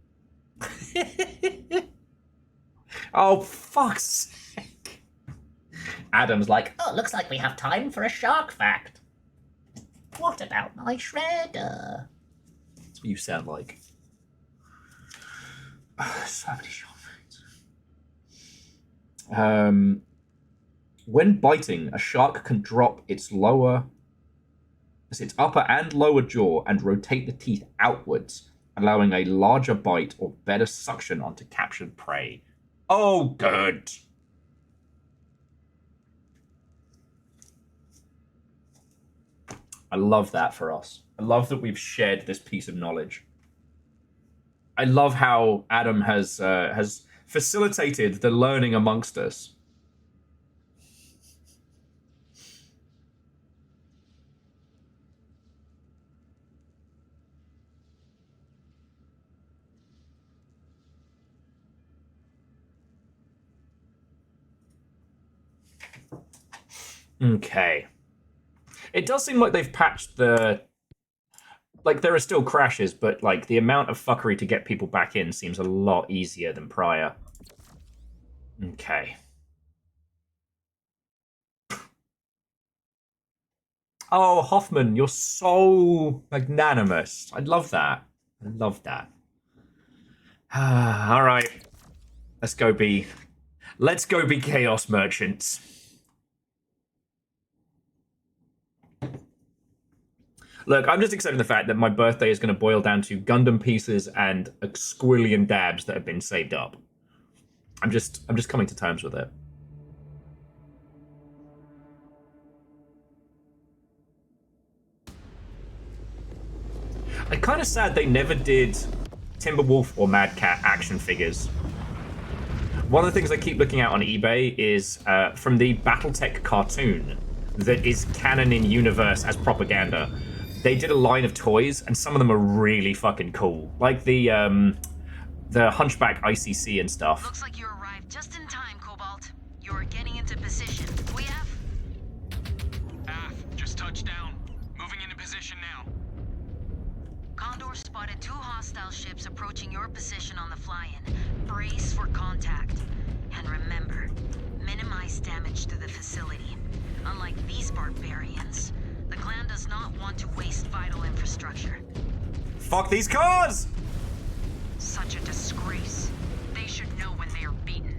Oh, fuck's sake. Adam's like, oh, looks like we have time for a shark fact. What about my shredder? That's what you sound like. So many shark facts. When biting, a shark can drop its upper and lower jaw and rotate the teeth outwards, allowing a larger bite or better suction onto captured prey. Oh, good. I love that for us. I love that we've shared this piece of knowledge. I love how Adam has facilitated the learning amongst us. Okay. It does seem like they've patched the... Like, there are still crashes, but, like, the amount of fuckery to get people back in seems a lot easier than prior. Okay. Oh, Hoffman, you're so magnanimous. I love that. I love that. All right. Let's go be Chaos Merchants. Look, I'm just accepting the fact that my birthday is going to boil down to Gundam pieces and a squillion dabs that have been saved up. I'm just coming to terms with it. I'm kind of sad they never did Timberwolf or Mad Cat action figures. One of the things I keep looking at on eBay is from the BattleTech cartoon that is canon in universe as propaganda. They did a line of toys, and some of them are really fucking cool. Like the Hunchback ICC and stuff. Looks like you arrived just in time, Cobalt. You're getting into position. We have... Just touched down. Moving into position now. Condor spotted 2 hostile ships approaching your position on the fly-in. Brace for contact. And remember, minimize damage to the facility. Unlike these barbarians, the clan does not want to waste vital infrastructure. Fuck these cars! Such a disgrace. They should know when they are beaten.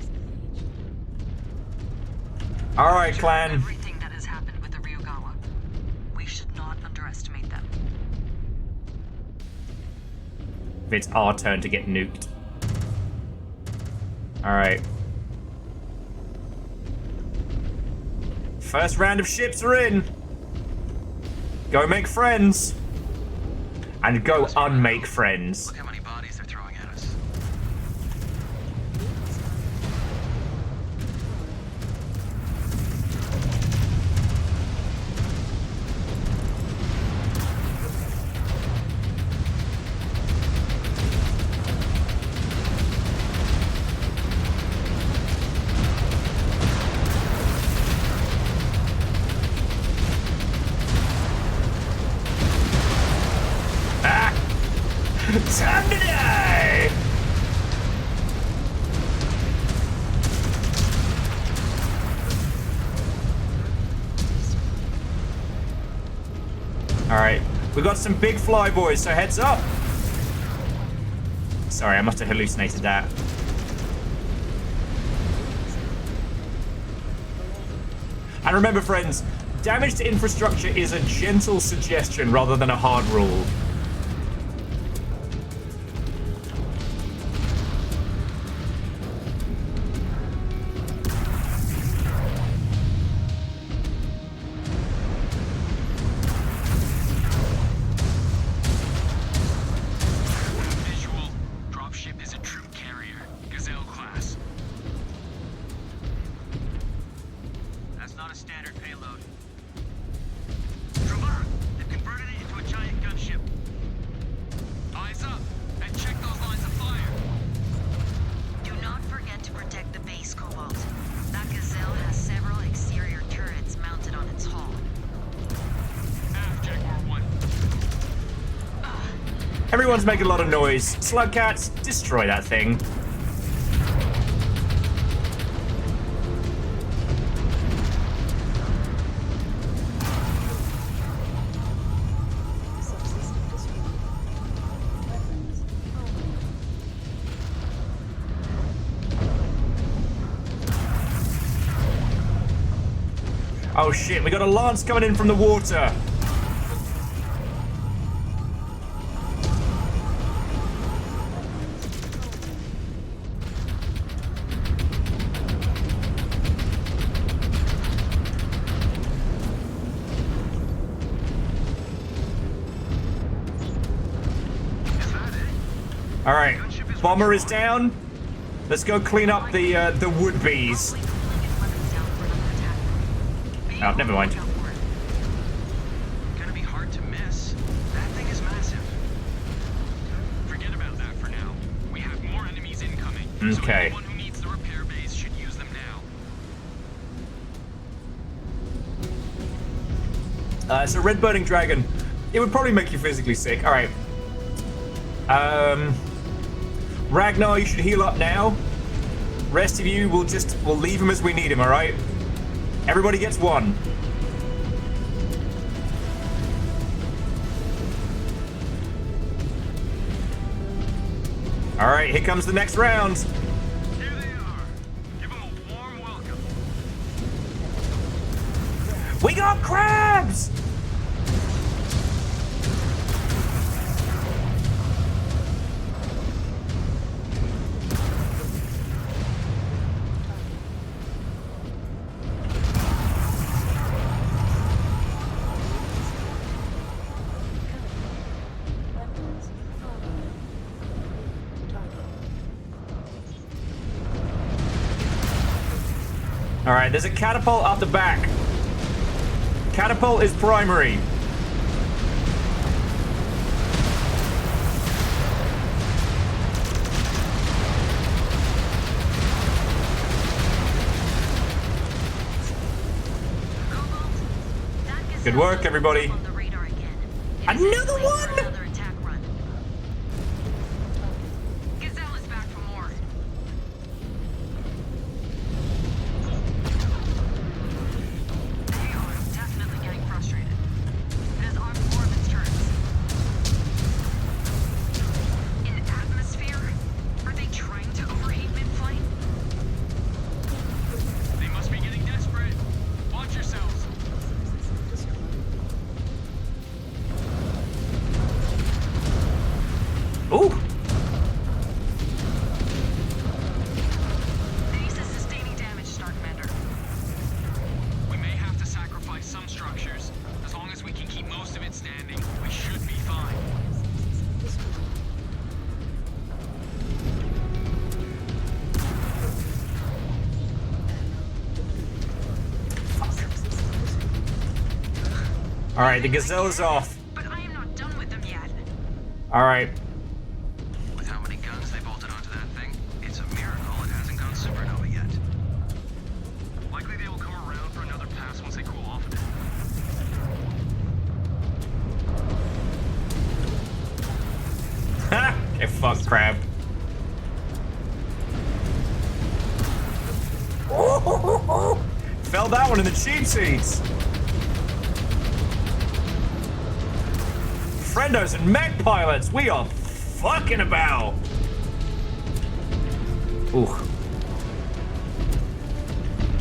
All right, clan. Everything that has happened with the Ryugawa. We should not underestimate them. It's our turn to get nuked. All right. First round of ships are in. Go make friends. And go unmake friends. Look how many bodies they're throwing at us. Time to die! Alright, we got some big fly boys, so heads up! Sorry, I must have hallucinated that. And remember, friends, damage to infrastructure is a gentle suggestion rather than a hard rule. Everyone's making a lot of noise. Slug cats, destroy that thing. Oh shit, we got a lance coming in from the water. All right, bomber is down. Let's go clean up the would-bees. Oh, never mind. Gonna be hard to miss. That thing is massive. Forget about that for now. We have more enemies incoming. Okay. So anyone who needs the repair bays should use them now. It's a red burning dragon. It would probably make you physically sick. All right. Ragnar, you should heal up now. Rest of you, we'll leave him as we need him, all right? Everybody gets one. All right, here comes the next round. Here they are. Give them a warm welcome. We got crabs! All right, there's a catapult up the back. Catapult is primary. Good work, everybody. Another one! Alright, the gazelle's off. But I am not done with them yet. Alright. With how many guns they bolted onto that thing, it's a miracle it hasn't gone supernova yet. Likely they will come around for another pass once they cool off a bit. Ha! Get fucked, crab. Oh, fell that one in the cheap seats. Friendos and mech pilots, we are fucking about. Ooh.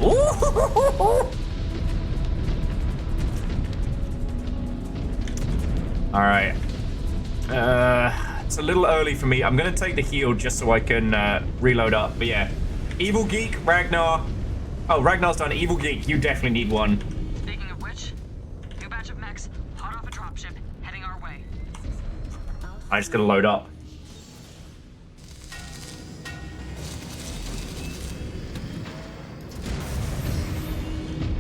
Ooh. All right. It's a little early for me. I'm gonna take the heal just so I can reload up. But yeah, Evil Geek, Ragnar. Oh, Ragnar's done. Evil Geek, you definitely need one. Speaking of which, new batch of mechs, hot off a dropship, heading our way. I just gotta load up.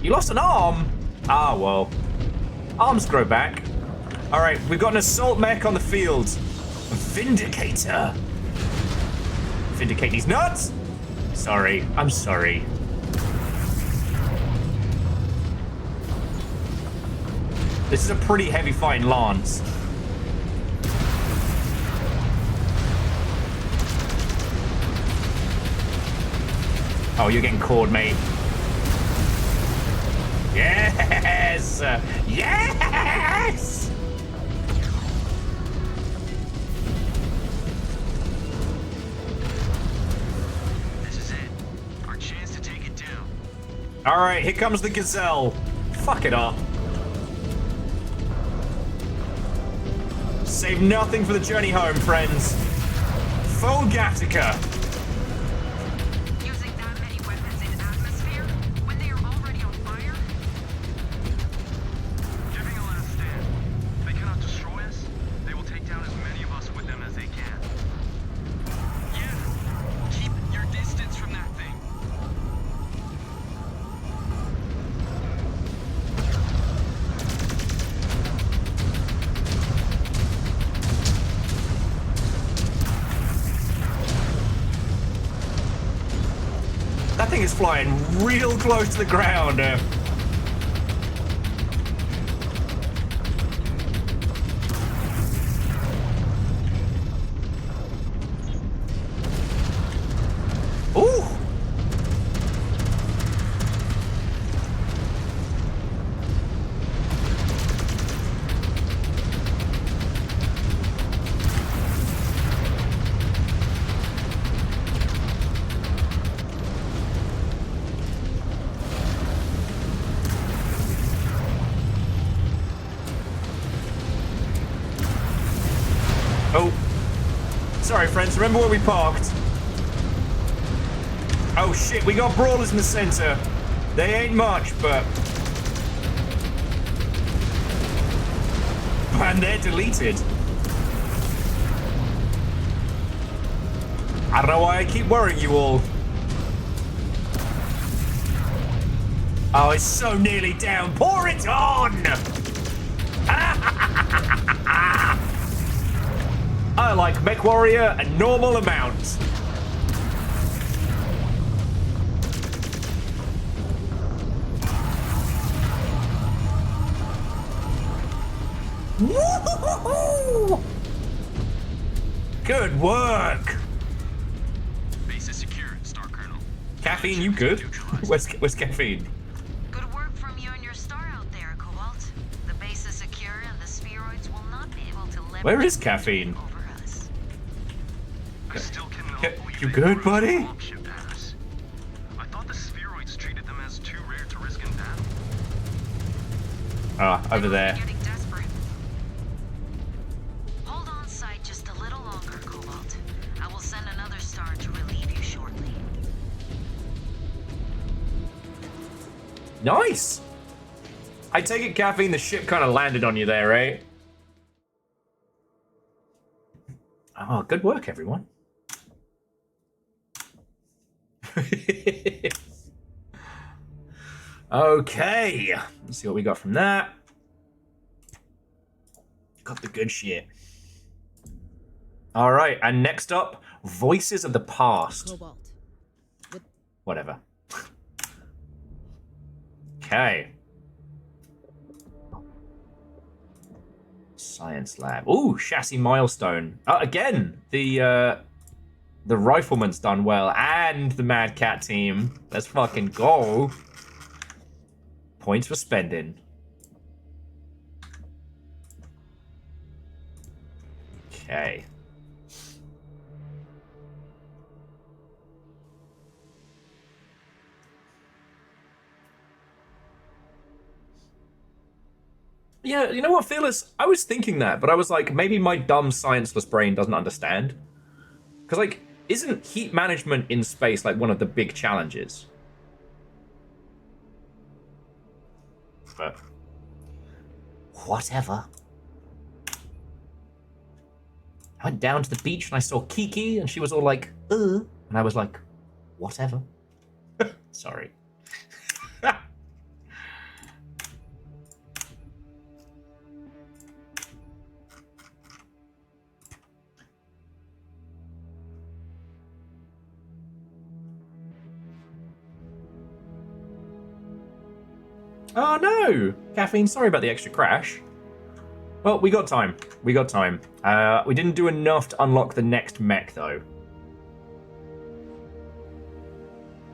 You lost an arm? Ah, well. Arms grow back. Alright, we've got an assault mech on the field. A Vindicator. Vindicate these nuts? Sorry, I'm sorry. This is a pretty heavy fighting lance. Oh, you're getting caught, mate. Yes! Yes! This is it. Our chance to take it down. Alright, here comes the gazelle. Fuck it up. Save nothing for the journey home, friends. Full Gattaca. Using that many weapons in atmosphere when they are already on fire? Giving a last stand. If they cannot destroy us, they will take down as many of us with them as they can. Yeah, keep your distance from that thing. That thing is flying real close to the ground. Ooh! Oh. Sorry, friends. Remember where we parked? Oh, shit. We got brawlers in the center. They ain't much, but... And they're deleted. I don't know why I keep worrying you all. Oh, it's so nearly down. Pour it on! I like Mech Warrior a normal amount. Woo-hoo-hoo-hoo! Good work. Base is secure, Star Colonel. Caffeine, you good? Where's caffeine? Good work from you and your star out there, Cobalt. The base is secure and the spheroids will not be able to leverage Where is caffeine? over us. I still cannot Yeah, believe you they good, brought buddy? a dropship pass. I thought the spheroids treated them as too rare to risk in battle. Ah, over there. Getting desperate. Hold on sight just a little longer, Cobalt. I will send another star to relieve you shortly. Nice. I take it, caffeine, the ship kind of landed on you there, right? Oh, good work, everyone. Okay. Let's see what we got from that. Got the good shit. All right, and next up, Voices of the Past. Cobalt. Whatever. Okay. Science lab. Ooh, chassis milestone. Again, the rifleman's done well, and the Mad Cat team. Let's fucking go. Points for spending. Okay. Yeah, you know what, Fearless? I was thinking that, but I was like, maybe my dumb scienceless brain doesn't understand. Because, like, isn't heat management in space, like, one of the big challenges? But whatever. I went down to the beach and I saw Kiki, and she was all like, and I was like, whatever. Sorry. Oh no! Caffeine, sorry about the extra crash. Well, we got time. We got time. We didn't do enough to unlock the next mech, though.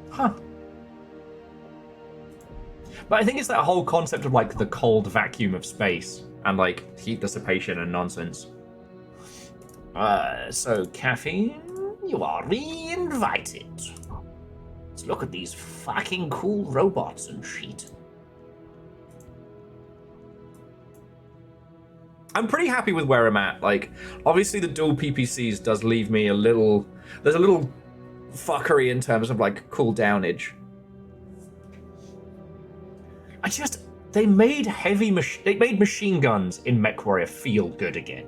Huh. But I think it's that whole concept of, like, the cold vacuum of space and, like, heat dissipation and nonsense. So, Caffeine, you are re-invited. Let's look at these fucking cool robots and shit. I'm pretty happy with where I'm at. Like, obviously the dual PPCs does leave me a little... There's a little fuckery in terms of, like, cooldownage. They made they made machine guns in MechWarrior feel good again.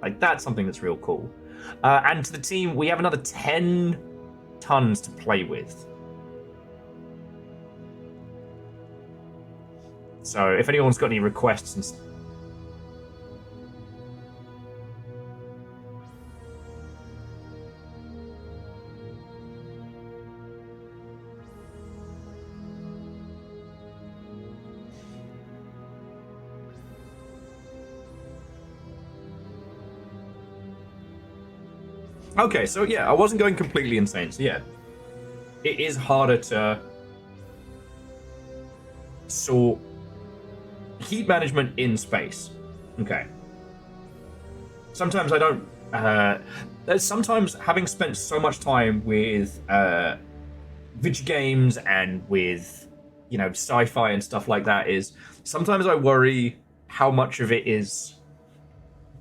Like, that's something that's real cool. And to the team, we have another 10 tons to play with. So, if anyone's got any requests and... Okay, so yeah, I wasn't going completely insane. So yeah, it is harder to sort heat management in space. Okay. Sometimes I don't... sometimes having spent so much time with video games and with, you know, sci-fi and stuff like that is... Sometimes I worry how much of it is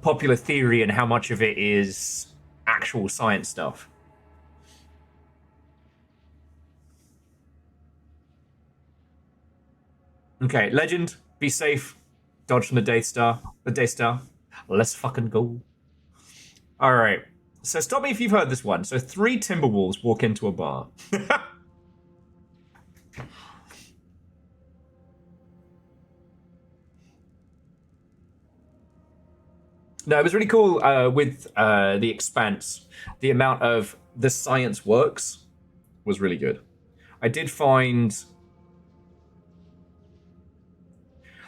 popular theory and how much of it is actual science stuff. Okay, Legend, be safe. Dodge from the Death Star. Let's fucking go. Alright. So stop me if you've heard this one. So 3 Timberwolves walk into a bar. No, it was really cool with The Expanse. The amount of the science works was really good. I did find...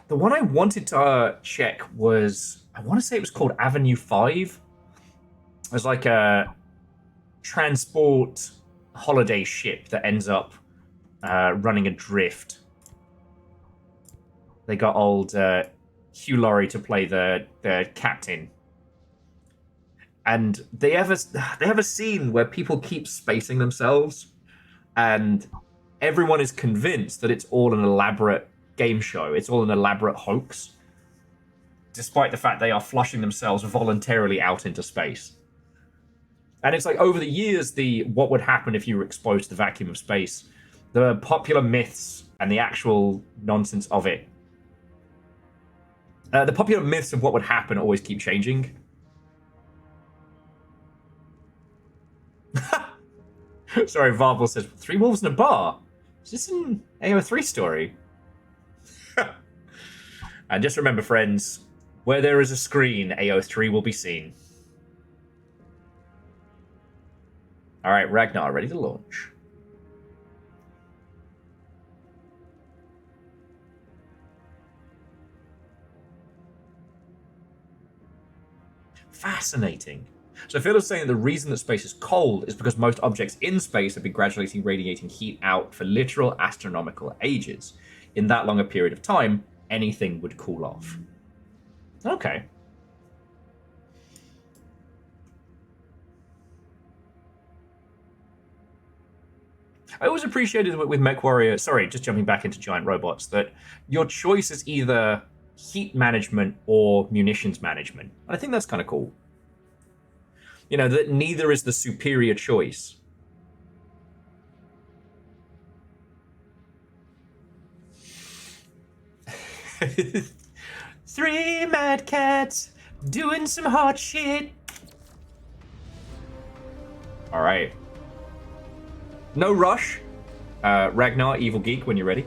The one I wanted to check was... I want to say it was called Avenue 5. It was like a transport holiday ship that ends up running adrift. They got old... Hugh Laurie to play the captain, and they have a scene where people keep spacing themselves, and everyone is convinced that it's all an elaborate game show. It's all an elaborate hoax, despite the fact they are flushing themselves voluntarily out into space. And it's like over the years, what would happen if you were exposed to the vacuum of space, the popular myths and the actual nonsense of it. The popular myths of what would happen always keep changing. Sorry, Varble says, 3 wolves in a bar? Is this an AO3 story? And just remember, friends, Where there is a screen, AO3 will be seen. All right, Ragnar, ready to launch. Fascinating. So Phil is saying the reason that space is cold is because most objects in space have been gradually radiating heat out for literal astronomical ages. In that long a period of time, anything would cool off. Okay. I always appreciated with MechWarrior, sorry, just jumping back into giant robots, that your choice is either heat management or munitions management. And I think that's kind of cool. You know, that neither is the superior choice. Three mad cats doing some hot shit. All right. No rush. Ragnar, Evil Geek, when you're ready.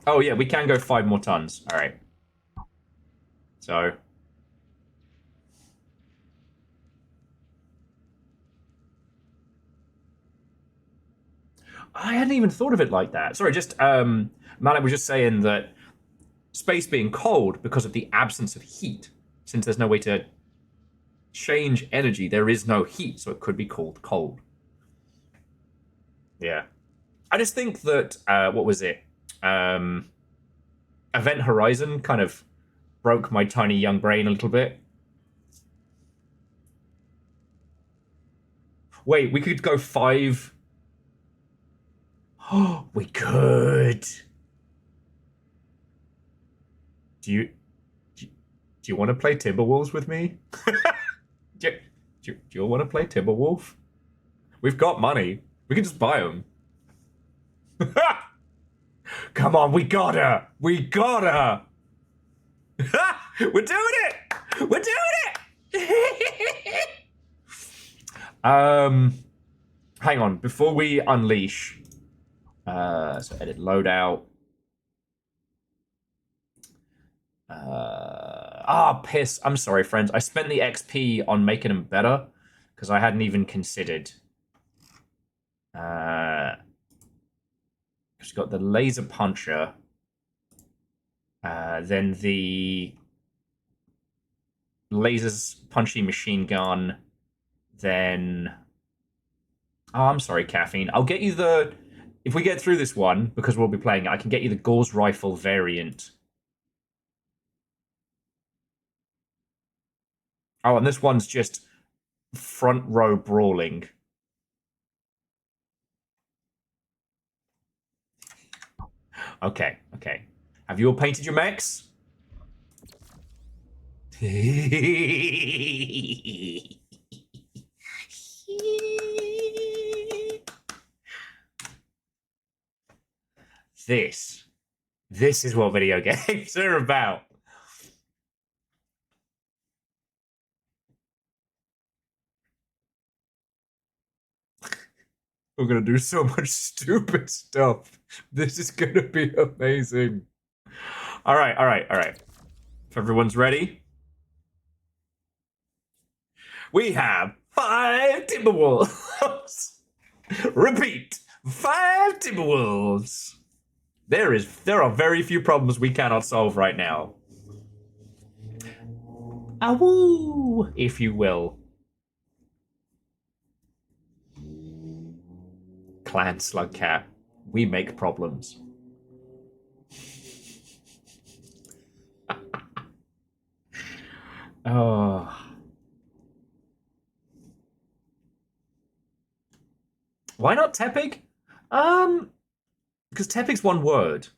Oh, yeah, we can go 5 more tons. All right. So. I hadn't even thought of it like that. Sorry, just Malik was just saying that space being cold because of the absence of heat, since there's no way to change energy, there is no heat, so it could be called cold. Yeah. I just think that, what was it? Event Horizon kind of broke my tiny young brain a little bit. Wait, we could go 5. Oh, we could. Do you want to play Timberwolves with me? do you want to play Timberwolf? We've got money. We can just buy them. Come on, we gotta. We gotta. We're doing it. We're doing it. Hang on. Before we unleash. So edit loadout. Piss. I'm sorry, friends. I spent the XP on making them better because I hadn't even considered. We've got the laser puncher, then the lasers punchy machine gun, then. Oh, I'm sorry, Caffeine. I'll get you the. If we get through this one, because we'll be playing it, I can get you the Gauss rifle variant. Oh, and this one's just front row brawling. Okay. Have you all painted your mechs? This is what video games are about. We're gonna do so much stupid stuff. This is gonna be amazing. All right. If everyone's ready, we have 5 Timberwolves. Repeat, 5 Timberwolves. There are very few problems we cannot solve right now. Awoo, if you will. Clan Slug Cat, we make problems. Oh. Why not Tepig? Because Tepig's one word.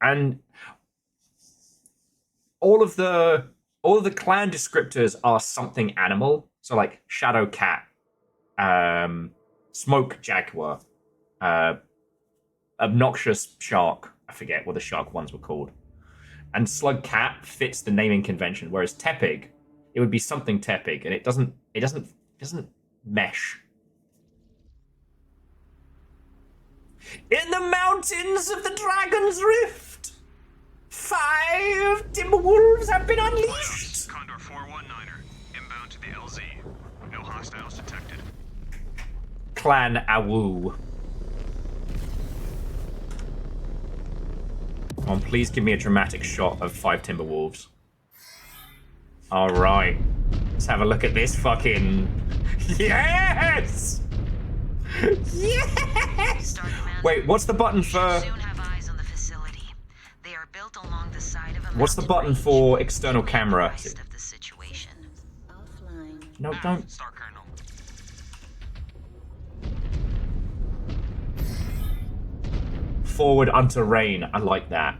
And all of the clan descriptors are something animal. So like Shadow Cat, Smoke Jaguar, Obnoxious Shark. I forget what the shark ones were called. And Slug Cat fits the naming convention, whereas Tepig, it would be something Tepig, and it doesn't mesh. In the mountains of the Dragon's Rift, 5 Timberwolves have been unleashed. Condor 419er, inbound to the LZ. No hostiles detected. Clan Awu. Come on, please give me a dramatic shot of 5 Timberwolves. Alright. Let's have a look at this fucking... Yes! Yes! Wait, what's the button for... Soon have eyes on the facility. They are built along the side of a What's the mountain button range. for external camera? Rest of the situation. Offline. No, don't... Star Colonel. Forward unto rain. I like that.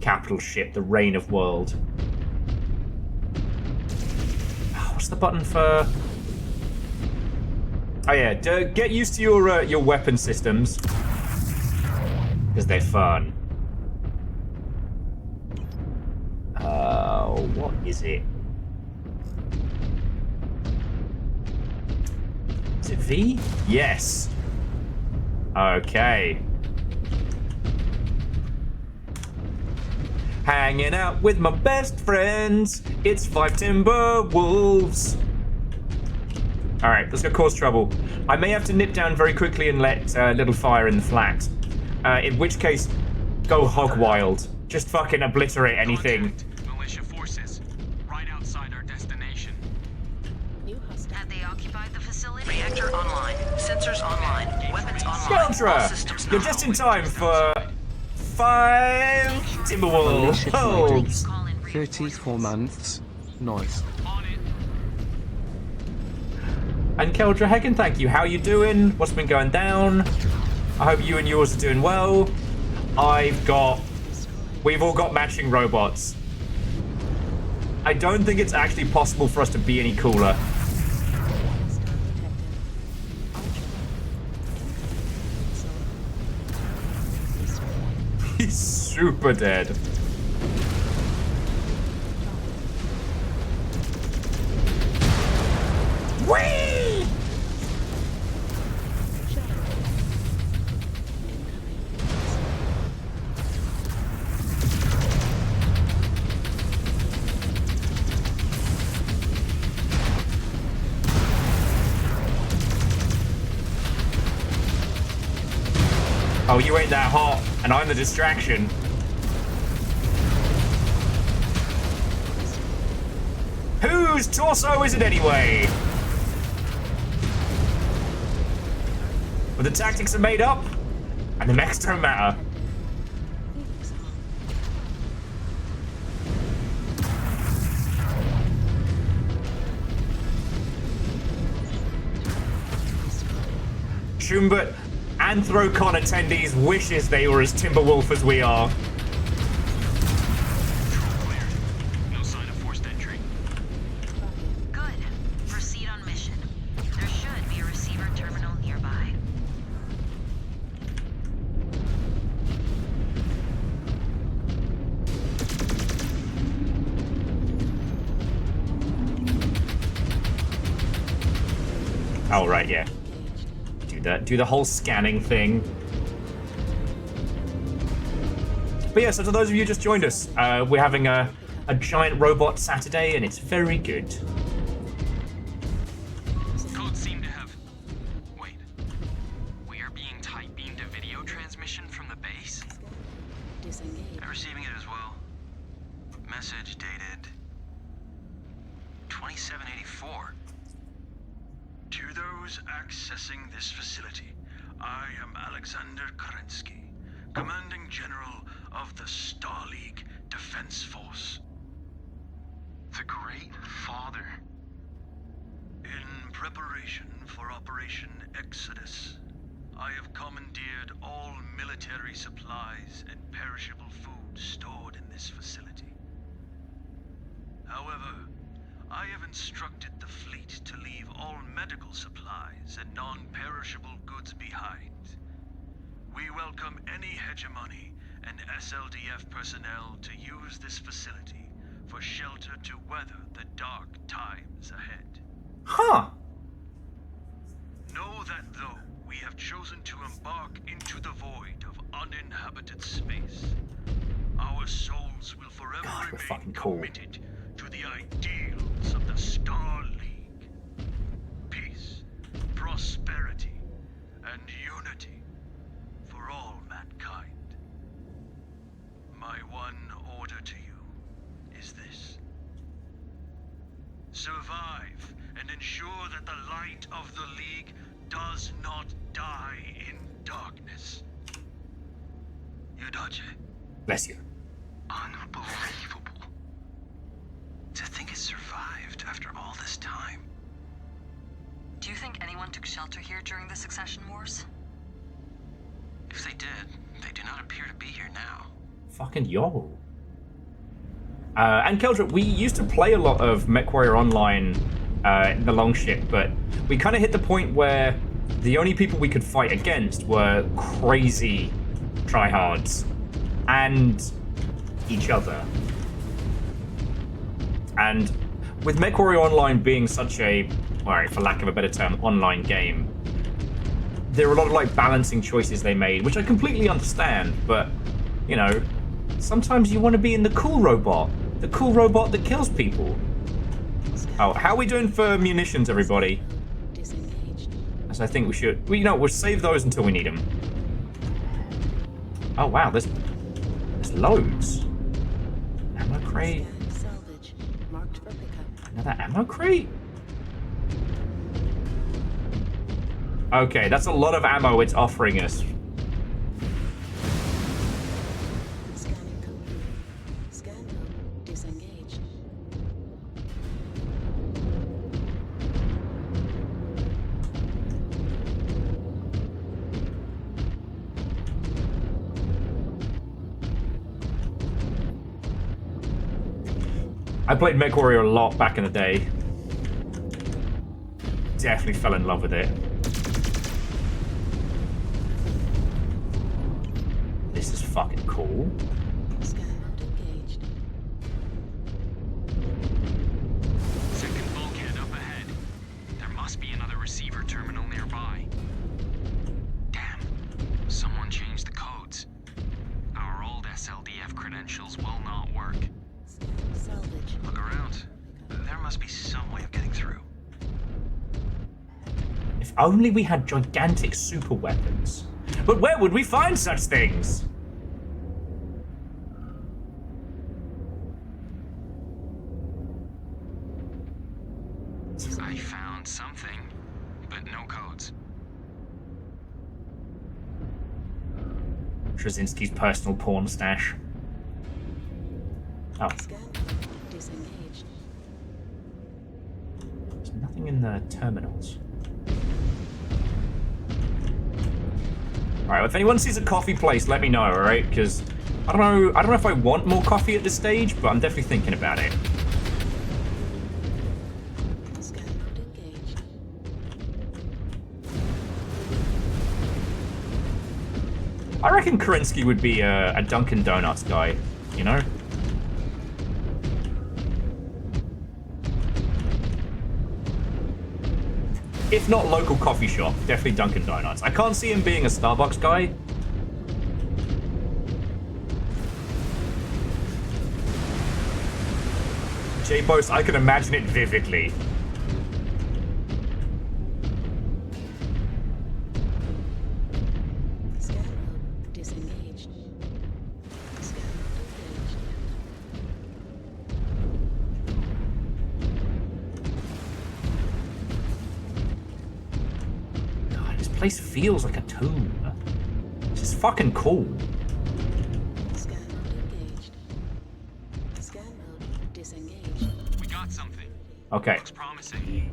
Capital ship, the reign of world. Oh, what's the button for... Oh yeah, get used to your weapon systems. Because they're fun. What is it? Is it V? Yes. Okay. Hanging out with my best friends. It's 5 Timberwolves. Alright, let's go cause trouble. I may have to nip down very quickly and let little fire in the flat. In which case, go hog wild. Just fucking obliterate anything. Militia forces, right outside our destination. New hostile. Have they occupied the facility? Reactor online. Sensors online. Weapons online. All Skeldra, systems you're nominal. just in time for 5 Timberwolves. Malicious Call in 34 months. Noise. On it. And Keldra Hagen, thank you. How you doing? What's been going down? I hope you and yours are doing well. We've all got matching robots. I don't think it's actually possible for us to be any cooler. Hostile detected. Ultra. He's super dead. Whee! Oh, you ain't that hot, and I'm the distraction. Whose torso is it anyway? But the tactics are made up, and the mechs don't matter. Phoenix on. Chumbert, Anthrocon attendees wishes they were as Timberwolf as we are. Control cleared. No sign of forced entry. Good. Proceed on mission. There should be a receiver terminal nearby. Oh, right, yeah. Do the whole scanning thing. But yeah, so to those of you who just joined us, we're having a giant robot Saturday, and it's very good. Codes seem to have... Wait. We are being tight beamed a video transmission from the base? Disengage. I'm receiving it as well. Message dated... 2784. To those accessing this facility, I am Alexander Kerensky, Commanding General of the Star League Defense Force. The Great Father. In preparation for Operation Exodus, I have commandeered all military supplies and perishable food stored in this facility. However, I have instructed the fleet to leave all medical supplies and non-perishable goods behind. We welcome any hegemony and SLDF personnel to use this facility for shelter to weather the dark times ahead. Huh. Know that though we have chosen to embark into the void of uninhabited space, our souls will forever God, we're remain fucking cool. committed to the ideals of the Star League. Peace, prosperity, and unity for all mankind. My one order to you is this. Survive and ensure that the light of the League does not die in darkness. Yudache. Bless you. Unbelievable. To think it survived after all this time. Do you think anyone took shelter here during the Succession Wars? If they did, they do not appear to be here now. Fucking yo. And Keldra, we used to play a lot of MechWarrior Online in the Longship, but we kind of hit the point where the only people we could fight against were crazy tryhards and each other. And with MechWarrior Online being such a, alright, for lack of a better term, online game, there were a lot of like balancing choices they made, which I completely understand, but you know, sometimes you want to be in the cool robot that kills people. Oh, how are we doing for munitions, everybody? Disengaged. As I think we should. Well, you know, we'll save those until we need them. Oh wow, there's loads. Ammo crate. Scan salvage. Marked for pickup. Another ammo crate? Okay, that's a lot of ammo it's offering us. Scanning complete. Scan node disengaged. I played MechWarrior a lot back in the day. Definitely fell in love with it. This is fucking cool. Scan mode engaged. Second bulkhead up ahead. There must be another receiver terminal nearby. Damn. Someone changed the codes. Our old SLDF credentials will not work. Scan salvage. Look around. There must be some way of getting through. If only we had gigantic super weapons. But where would we find such things? I found something, but no codes. Straczynski's personal porn stash. Oh, Scan node disengaged. there's nothing in the terminals. Alright, well, if anyone sees a coffee place, let me know, alright? Because I don't know if I want more coffee at this stage, but I'm definitely thinking about it. Scan mode engaged. I reckon Kerensky would be a Dunkin' Donuts guy, you know? If not local coffee shop, definitely Dunkin' Donuts. I can't see him being a Starbucks guy. J-Boast, I can imagine it vividly. Scan mode disengaged. Scan mode engaged. God, this place feels like a tomb. This is fucking cool. Scan mode engaged. Scan mode disengaged. We got something. Okay. Looks promising.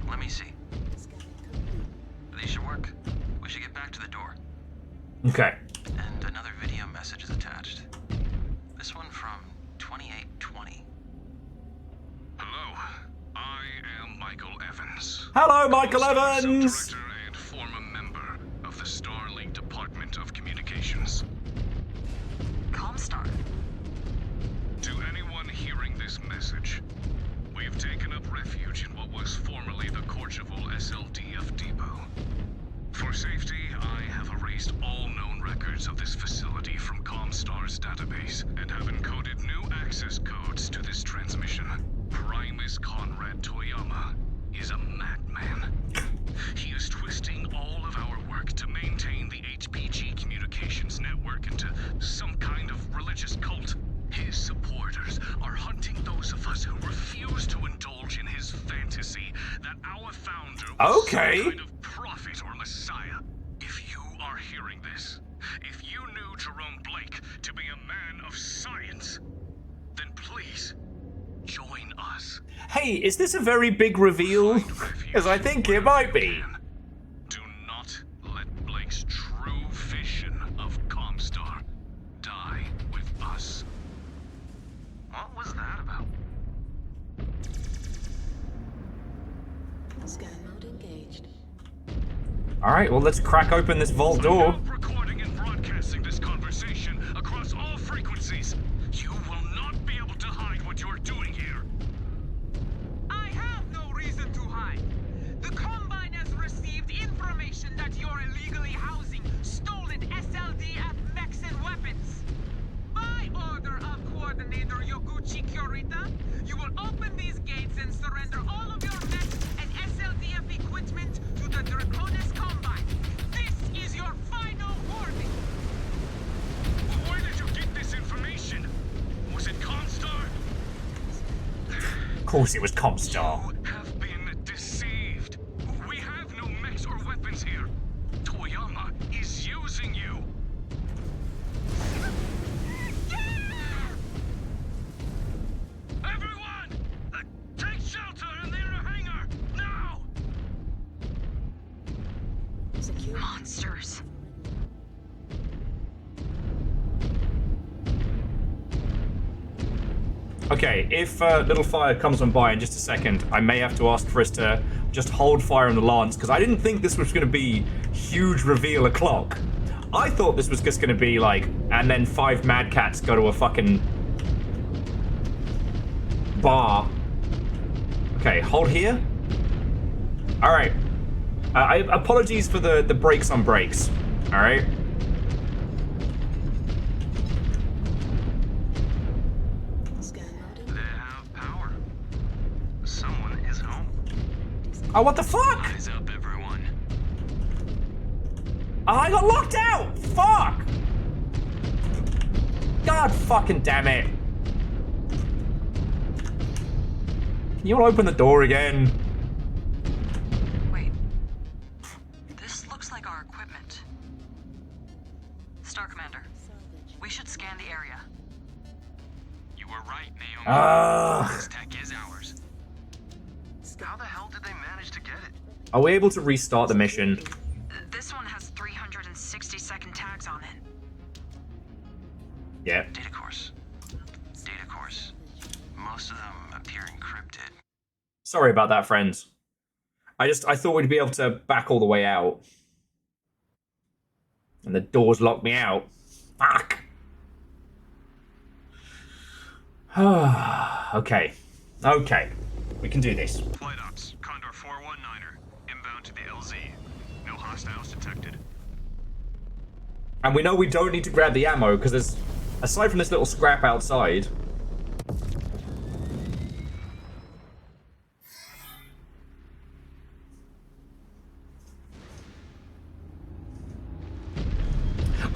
Let me see. Scanning complete. These should work. We should get back to the door. Okay. And another video message is attached. This one from 2820. Hello, I am Michael Evans. Hello, Michael Star Evans! Sub-Director and former member of the Starlink Department of Communications. Comstar. To anyone hearing this message, we've taken up refuge in what was formerly the Courchevel SLDF our founder was Okay. some kind of prophet or messiah. If you are hearing this, if you knew Jerome Blake to be a man of science, then please join us. Hey, is this a very big reveal? Because I think it might be. Do not let Blake's true vision of Comstar die with us. What was that about? Scan mode engaged. Alright, well, let's crack open this vault door. I'm now recording and broadcasting this conversation across all frequencies. You will not be able to hide what you're doing here. I have no reason to hide. The Combine has received information that you're illegally housing stolen SLDF mechs and weapons. By order of Coordinator Yoguchi Kyorita, you will open these gates and surrender all of your mechs and SLDF equipment to the Draconis Combine. This is your final warning. Where did you get this information? Was it Comstar? Of course it was Comstar. You have been deceived. We have no mechs or weapons here. Toyama is using you. Everyone! Take shelter in the inner hangar! Now! Secure. Monsters. Okay, if Little Fire comes on by in just a second, I may have to ask for us to just hold fire on the lance, because I didn't think this was going to be huge reveal o'clock. I thought this was just going to be like, and then 5 Mad Cats go to a fucking bar. Okay, hold here. All right. Apologies for the breaks on breaks. All right. Scan mode They have power. Someone is home. Oh, what the fuck? Eyes up, everyone. Oh, I got locked out! Fuck! God fucking damn it. Can you all open the door again? Wait. This looks like our equipment. Star Commander, we should scan the area. You were right, Naomi. Ugh. This tech is ours. How the hell did they manage to get it? Are we able to restart the mission? This one has 360-second tags on it. Yeah. Data course. Data course. Most of them appear encrypted. Sorry about that, friends. I thought we'd be able to back all the way out. And the doors locked me out. Fuck. Okay. Okay. We can do this. Flight ops, Condor 419er, inbound to the LZ. No hostiles detected. And we know we don't need to grab the ammo, because there's, aside from this little scrap outside...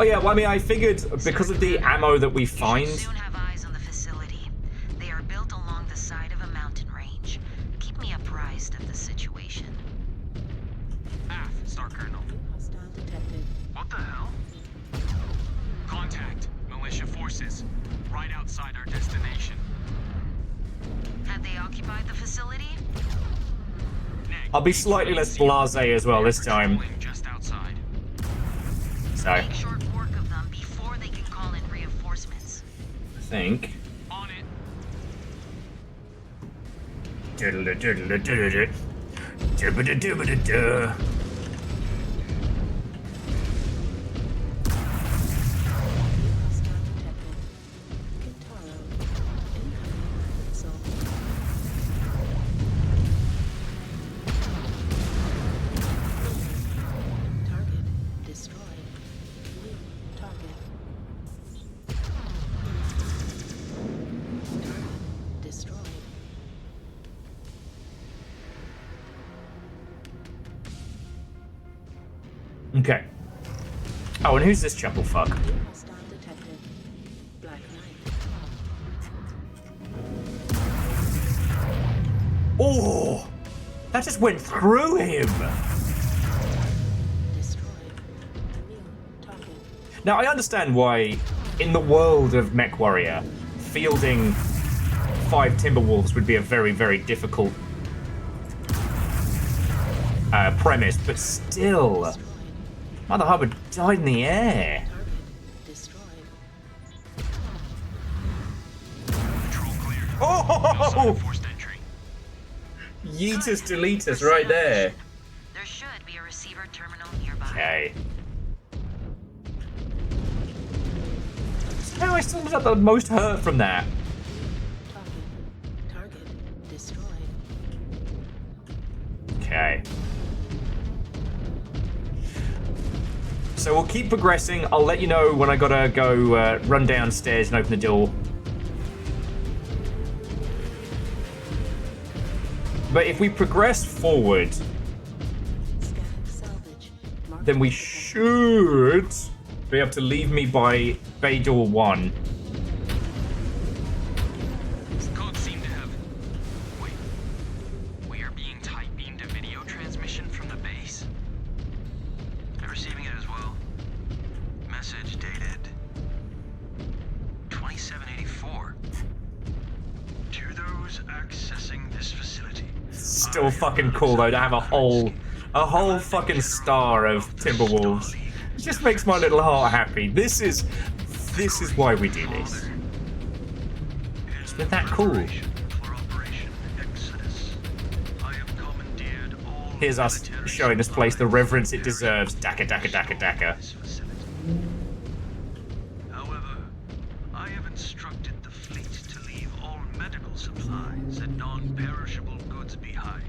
Oh yeah, well I mean I figured because of the ammo that we You should find... soon have eyes on the facility. They are built along the side of a mountain range. Keep me apprised of the situation. Aft, Star Colonel. hostile detected. What the hell? Contact. Militia forces. Right outside our destination. Have they occupied the facility? I'll be slightly less blasé as well this time. Patrolling just outside. So, Make short work of them before they can call in reinforcements. I think... On it. Hostile detected. Kintaro. Incoming missile. Target destroyed. New target. Target destroyed. Okay. Oh, and who's this chuckle fuck? New hostile detected. Black Knight. Oh! That just went through him. Destroyed. New target. Now, I understand why, in the world of MechWarrior, fielding 5 Timberwolves would be a very, very difficult premise, but still, Mother Hubbard died in the air. Target destroyed. Control clear. Oh! Forced entry. Yeetus deletus right there. There should be a receiver terminal nearby. Okay. No, I still got the most hurt from that. Target destroyed. Okay. So we'll keep progressing. I'll let you know when I gotta go run downstairs and open the door. But if we progress forward, Scan salvage. Mark then we the should be able to leave me by bay door 1. Codes seem to have... Wait. We are being tight beamed a video transmission from the base. I'm receiving it as well. Message dated 2784. To those accessing this facility. Still fucking cool though to have a whole fucking star of Timberwolves. It just makes my little heart happy. This is why we do this. Isn't that cool? Here's us showing this place the reverence it deserves. Daka daka daka daka. However, I have instructed the fleet to leave all medical supplies and non-perishable goods behind.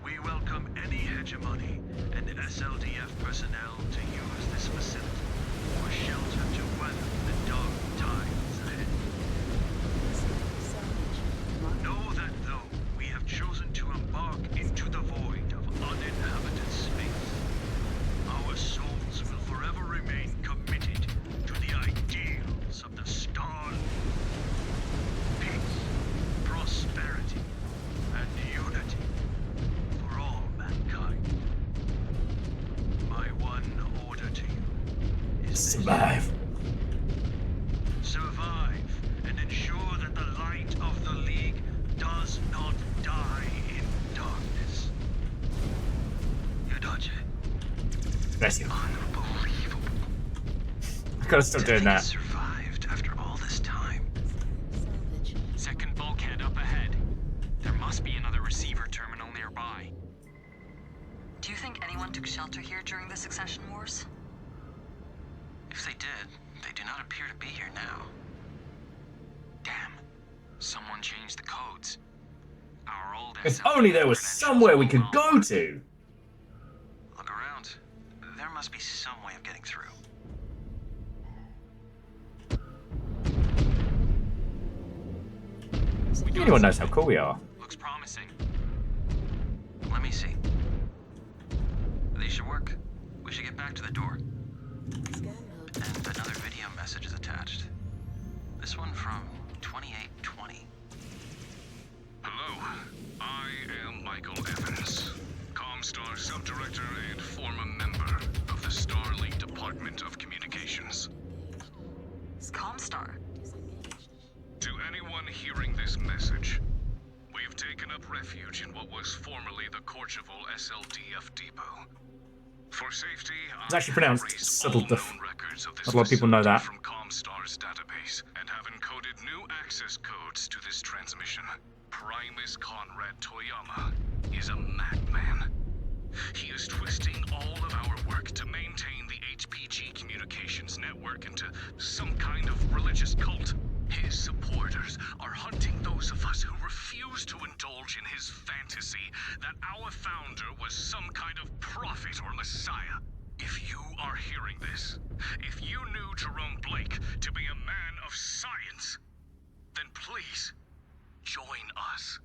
We welcome any hegemony and SLDF personnel to use this facility for shelter to weather the dark times ahead. salvage. Mark Know that though we have chosen to embark into the void of uninhabited space, our souls will forever remain committed to the ideals of the Star League. Peace, prosperity, and unity for all mankind. My one order to you is this. Survive. Survive and ensure that the light of the League does not die in darkness. You dodge it. Bless you. Unbelievable. Gotta stop doing that. Survived after all this time. salvage. Second bulkhead up ahead. There must be another receiver terminal nearby. Do you think anyone took shelter here during the Succession Wars? If they did, they do not appear to be here now. Damn. Someone changed the codes. Our old If SLDF only there was credentials somewhere we will could not go work. to. Look around. There must be some way of getting through. Anyone knows how cool we are. Looks promising. Let me see. These should work. We should get back to the door. Scan mode. And another video message is attached. This one from 2820. Hello, I am Michael Evans, Comstar Subdirector and former member of the Starlink Department of Communications. Comstar. To anyone hearing this message, we've taken up refuge in what was formerly the Courchevel SLDF depot. For safety, It's actually pronounced erased subtle all def- known records of this Not a lot of people know facility that. from Comstar's database and have encoded new access codes to this transmission. Primus Conrad Toyama is a madman. He is twisting all of our work to maintain the HPG communications network into some kind of religious cult. His supporters are hunting those of us who refuse to indulge in his fantasy that our founder was some kind of prophet or messiah. If you are hearing this, if you knew Jerome Blake to be a man of science, then please join us.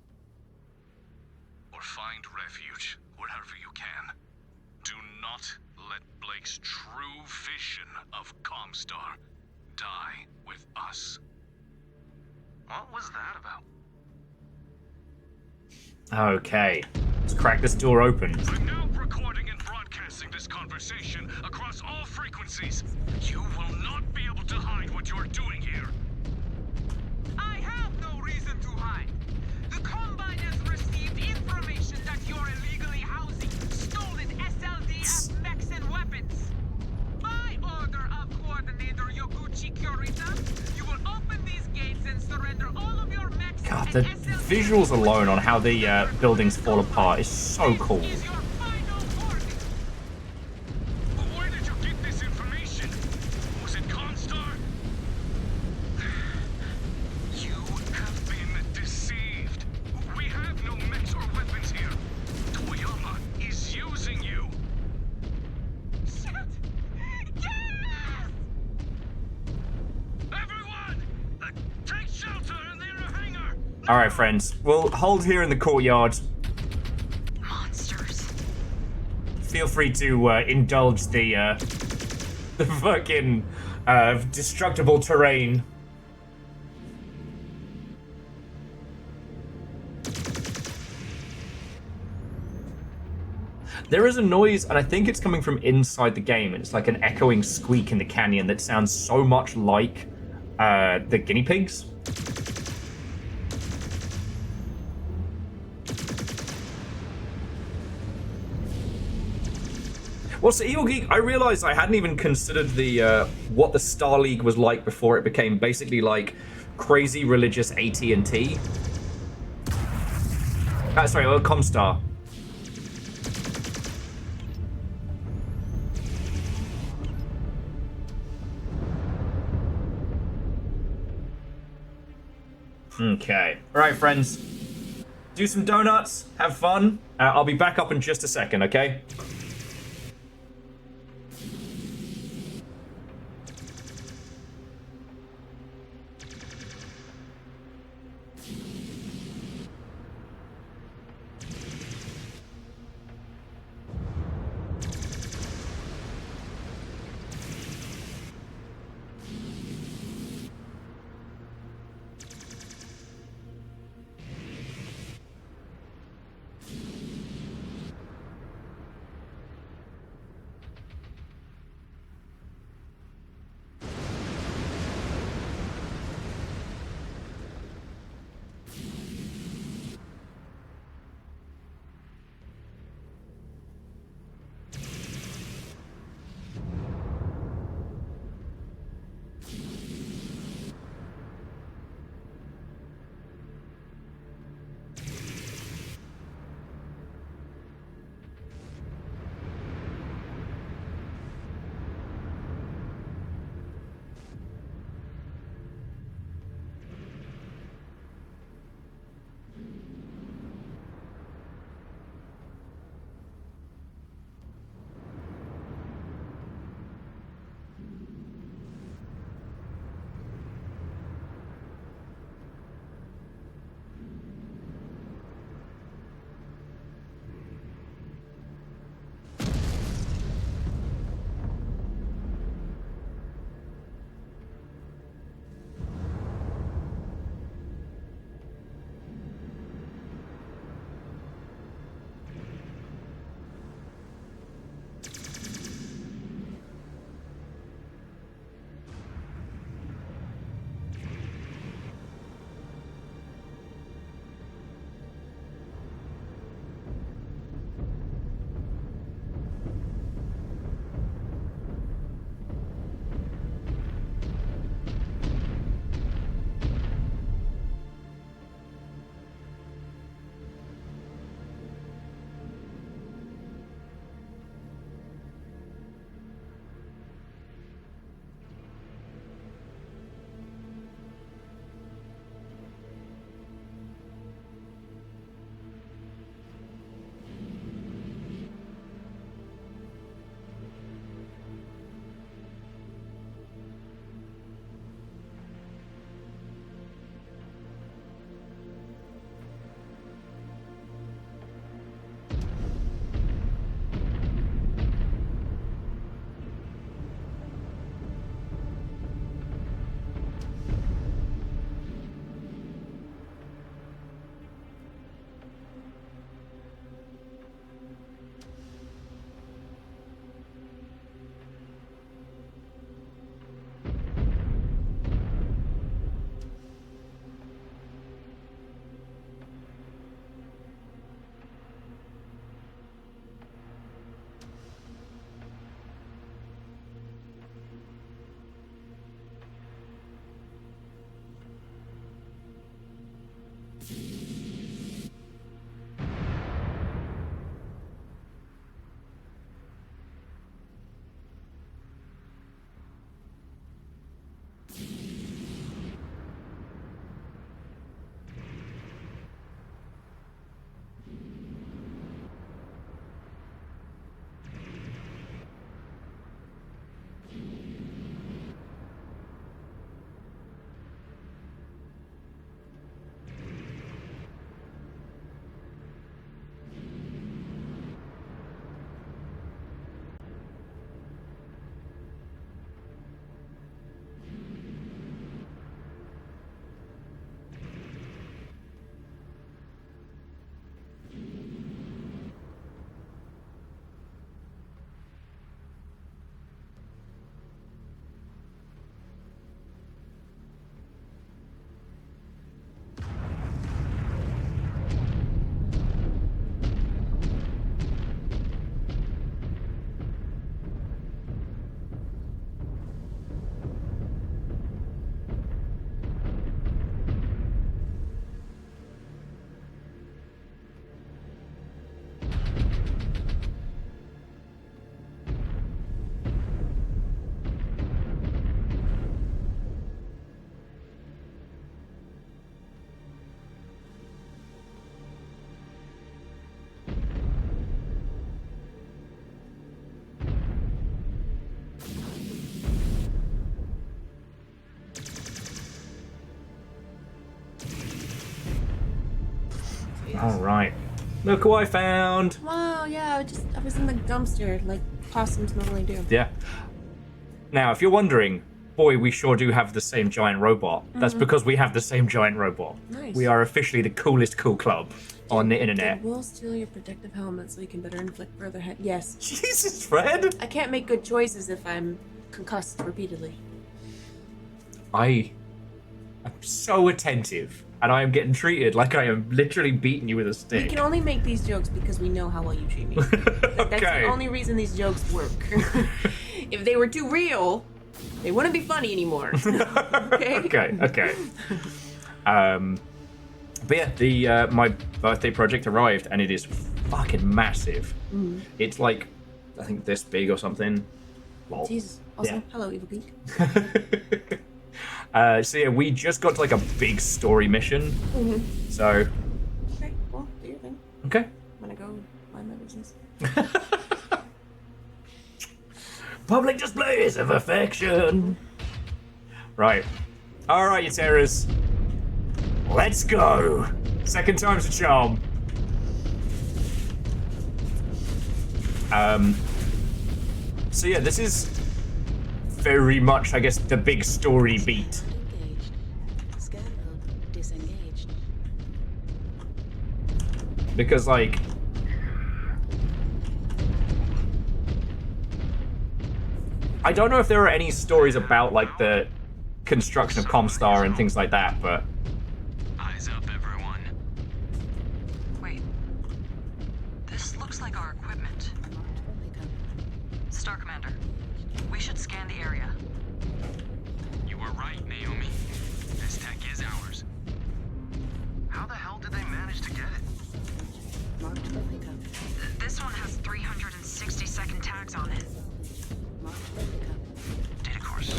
Or find refuge wherever you can. Do not let Blake's true vision of Comstar die with us. What was that about? Okay. Let's crack this door open. I'm now recording and broadcasting this conversation across all frequencies. You will not be able to hide what you're doing here. I have no reason to hide. The Combine has received information that you're illegally housing stolen SLD mechs and weapons. By order of Coordinator Yoguchi Kurita, you will open these gates and surrender all of your mechs God, and the SLD visuals alone on how the buildings fall apart is so cool. is your final warning. But where did you get this information? Was it Constar? You have been deceived. We have no mechs or weapons here. Toyama is using you. Shit! Yes! Everyone, take shelter in the inner hangar. All right, friends. We'll hold here in the courtyard. Monsters. Feel free to indulge the fucking destructible terrain. There is a noise, and I think it's coming from inside the game, and it's like an echoing squeak in the canyon that sounds so much like the guinea pigs. Well, so Evil Geek, I realized I hadn't even considered the what the Star League was like before it became basically like crazy religious AT&T. Sorry, Comstar. Okay. All right, friends. Do some donuts. Have fun. I'll be back up in just a second, okay? All right. Look who I found. Wow, yeah, I was in the dumpster like possums normally do. Yeah. Now, if you're wondering, boy, we sure do have the same giant robot. That's because we have the same giant robot. Nice. We are officially the coolest cool club on the internet. We'll steal your protective helmet so you can better inflict further hit. Yes. Jesus, Fred. I can't make good choices if I'm concussed repeatedly. I am so attentive, and I am getting treated like I am literally beating you with a We stick. can only make these jokes because we know how well you treat me. That's Okay. the only reason these jokes work. If they were too real, they wouldn't be funny anymore. Okay? Okay. But yeah, the my birthday project arrived, and it is fucking massive. It's like, I think this big or something. Lol. Jesus. Also, Yeah. hello, Evil Geek. So yeah, we just got to like a big story mission. So, Okay, well, do your thing. okay. I'm gonna go mind my business. Public displays of affection. Right. All right, you terrors. Let's go. Second time's a charm. So yeah, this is very much, I guess, the big story beat. Engaged. Scan mode disengaged. Because, like, I don't know if there are any stories about, like, the construction of Comstar and things like that, but Eyes up, everyone. Wait. This looks like our equipment. Star Commander, we should scan the area. You were right, Naomi. This tech is ours. How the hell did they manage to get it? Marked for pickup. This one has 360-second tags on it. Marked for pickup. Data course.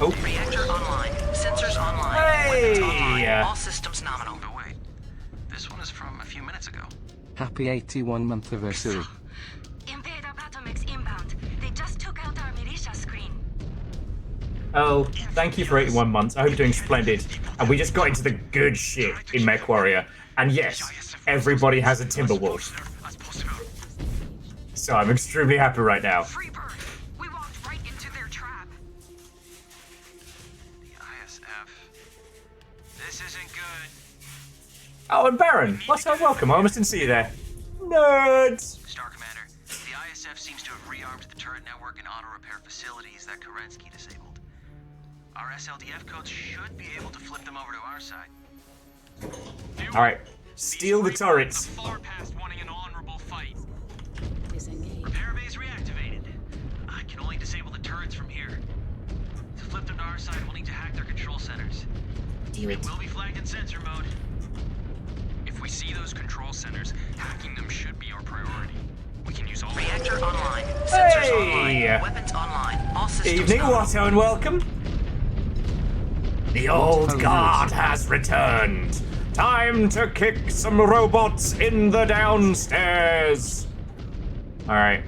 oh, Reactor online. Sensors online. Hey! Weapons online. All systems nominal. But wait, this one is from a few minutes ago. Happy 81th anniversary. Invader Batomix inbound. They just took out our militia screen. oh, thank you for 81 months. I hope you're doing splendid. And we just got into the good shit in MechWarrior. And yes, everybody has a Timberwolf. So I'm extremely happy right now. Free bird. We walked right into their trap. The ISF. This isn't good. Oh, and Baron, what's up? Welcome. I almost didn't see you there. Nerds. Star Commander, the ISF seems to have rearmed the turret network and auto repair facilities that Kerensky disabled. Our SLDF codes should be able to flip them over to our side. All right, steal the turrets. Far past wanting an honorable fight. Disengaged. Repair bays reactivated. I can only disable the turrets from here. To flip them to our side, we'll need to hack their control centers. Do it. We'll be flagged in sensor mode. If we see those control centers, hacking them should be our priority. We can use all Reactor online. Sensors Hey! online. Weapons online. All systems Evening, go. Watto, and welcome. The old Watto guard knows. has returned. Time to kick some robots in the downstairs. All right.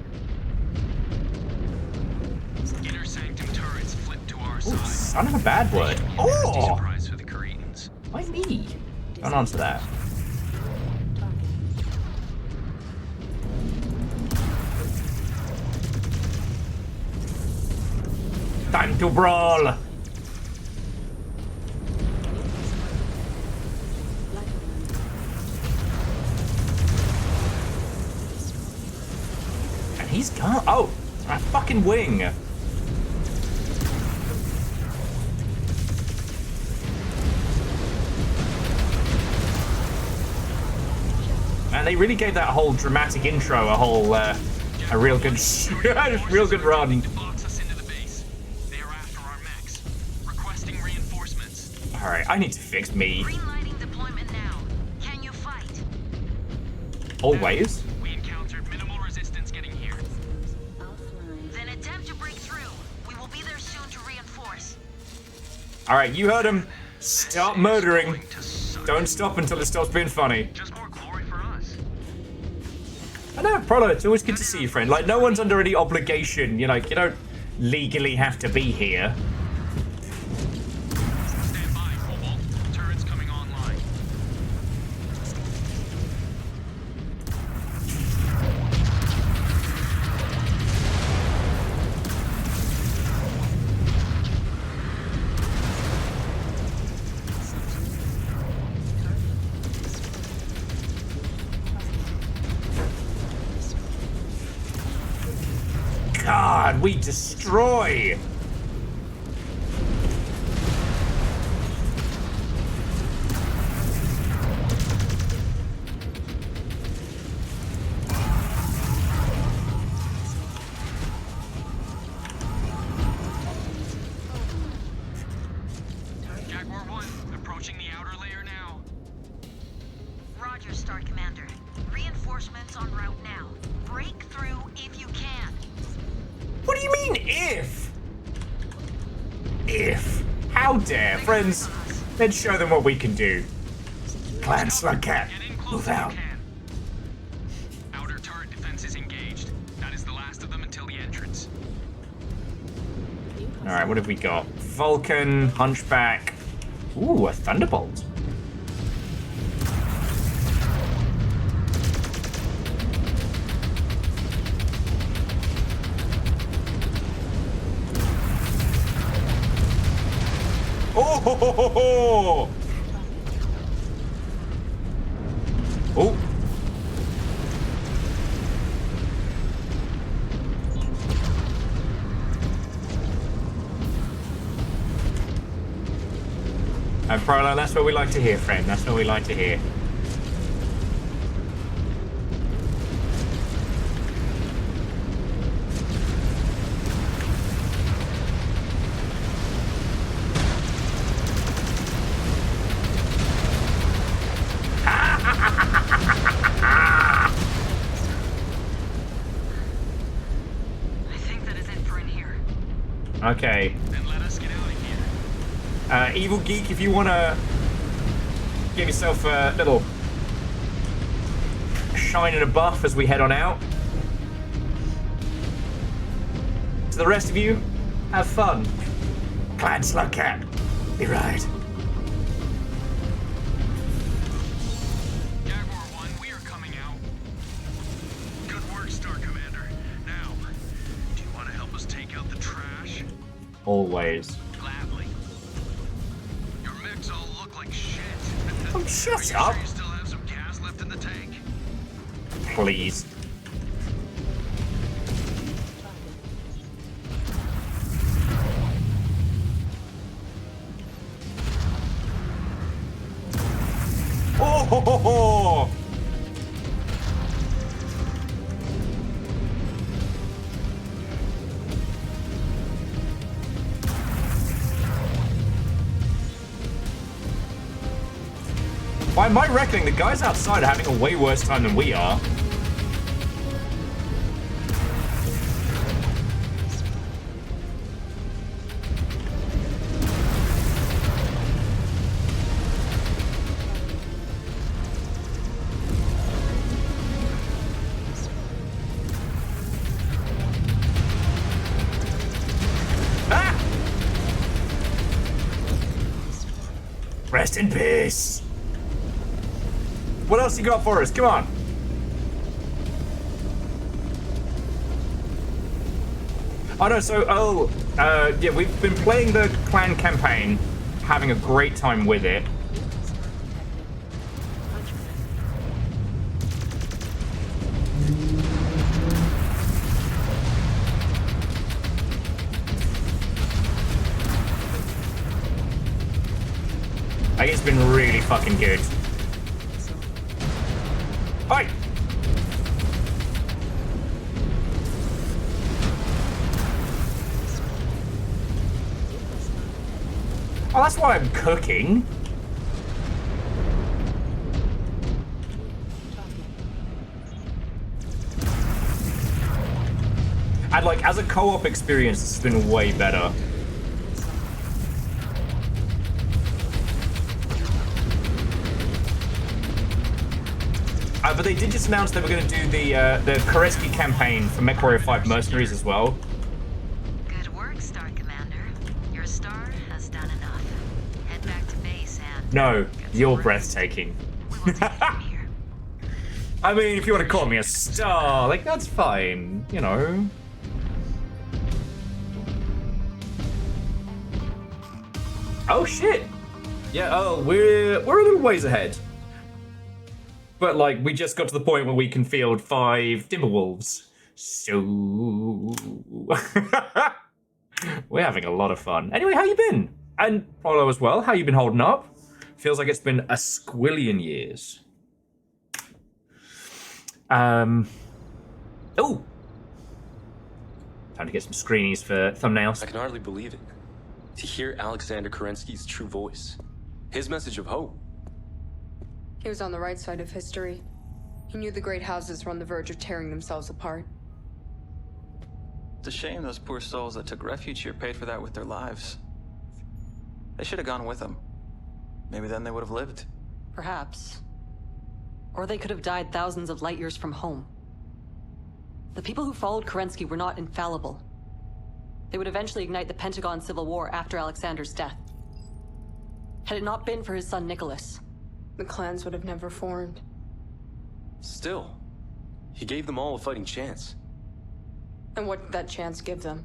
inner sanctum turrets flipped to our Ooh, side. son of a bad word. Nasty Oh, surprise for the Cretans. why me? Don't answer that. Time to brawl. And he's gone. Oh, a fucking wing. Man, they really gave that whole dramatic intro a real good, real good run. To box us into the base. They are after our mechs, requesting reinforcements. All right, I need to fix me. Greenlighting deployment now. Can you fight? Always. We encountered minimal resistance getting here. Then attempt to break through. We will be there soon to reinforce. All right, you heard him. Stop murdering. Going to suck. Don't stop until it stops being funny. Just more glory for us. I know, Prolo, it's always good to see you, friend. Like, no one's under any obligation. You don't legally have to be here. Stand by, Cobalt. Turrets coming online. God, we destroy. Jaguar 1, approaching the outer layer now. Roger, Star Commander. Reinforcements en route now. Break through if you can. What do you mean, if? If? How dare, friends? Let's show them what we can do. Clan Slug Cat, Get in move close as out. you can. Outer turret defense is engaged. That is the last of them until the entrance. All right, what have we got? Vulcan, Hunchback. Ooh, a Thunderbolt. Oh! Ho, ho, ho, ho. Oh! And Prolo, that's what we like to hear, friend. That's what we like to hear. I think that is it for in here. Okay. Then let us get out of here. Evil Geek, if you want to give yourself a little shine and a buff as we head on out. To the rest of you, have fun. Clan Slug Cat, be right. Jaguar 1, we are coming out. Good work, Star Commander. Now, do you want to help us take out the trash? Always. Gladly. Your mechs all look like shit. Oh, shut Are you up. sure you still have some gas left in the tank? Please. Oh ho ho ho! By my reckoning, the guys outside are having a way worse time than we are. Rest in peace. What else you got for us? Come on. Oh no, so, yeah, we've been playing the clan campaign, having a great time with it. Like, it's been really fucking good. Hi! Oh, that's why I'm cooking. And like, as a co-op experience, this has been way better. But they did just announce they were going to do the Koreski campaign for MW5 Mercenaries as well. Good work, Star Commander. Your star has done enough. Head back to base and... No, you're breathtaking. We will take it from here. I mean, if you want to call me a star, like, that's fine, you know. Oh, shit. Yeah, oh, we're a little ways ahead. But, like, we just got to the point where we can field 5 Timberwolves. So... we're having a lot of fun. Anyway, how you been? And Prolo as well, how you been holding up? Feels like it's been a squillion years. Oh! Time to get some screenies for thumbnails. I can hardly believe it. To hear Alexander Kerensky's true voice. His message of hope. He was on the right side of history. He knew the great houses were on the verge of tearing themselves apart. It's a shame those poor souls that took refuge here paid for that with their lives. They should have gone with him. Maybe then they would have lived. Perhaps. Or they could have died thousands of light years from home. The people who followed Kerensky were not infallible. They would eventually ignite the Pentagon Civil War after Alexander's death. Had it not been for his son Nicholas, The clans would have never formed. Still, he gave them all a fighting chance. And what did that chance give them?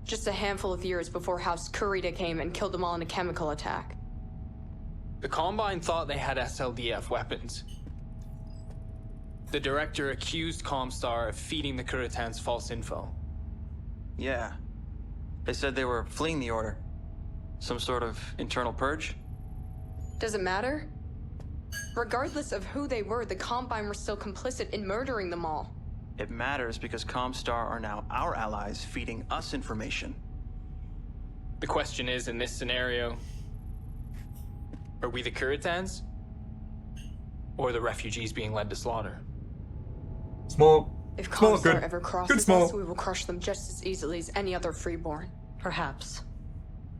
Just a handful of years before House Kurita came and killed them all in a chemical attack. The Combine thought they had SLDF weapons. The director accused Comstar of feeding the Kuritans false info. Yeah. They said they were fleeing the Order. Some sort of internal purge? Does it matter? Regardless of who they were, the Combine were still complicit in murdering them all. It matters because Comstar are now our allies feeding us information. The question is, in this scenario, are we the Kuritans? Or the refugees being led to slaughter? Small. If Small, Comstar good. ever Good crosses small. us, we will crush them just as easily as any other freeborn. perhaps.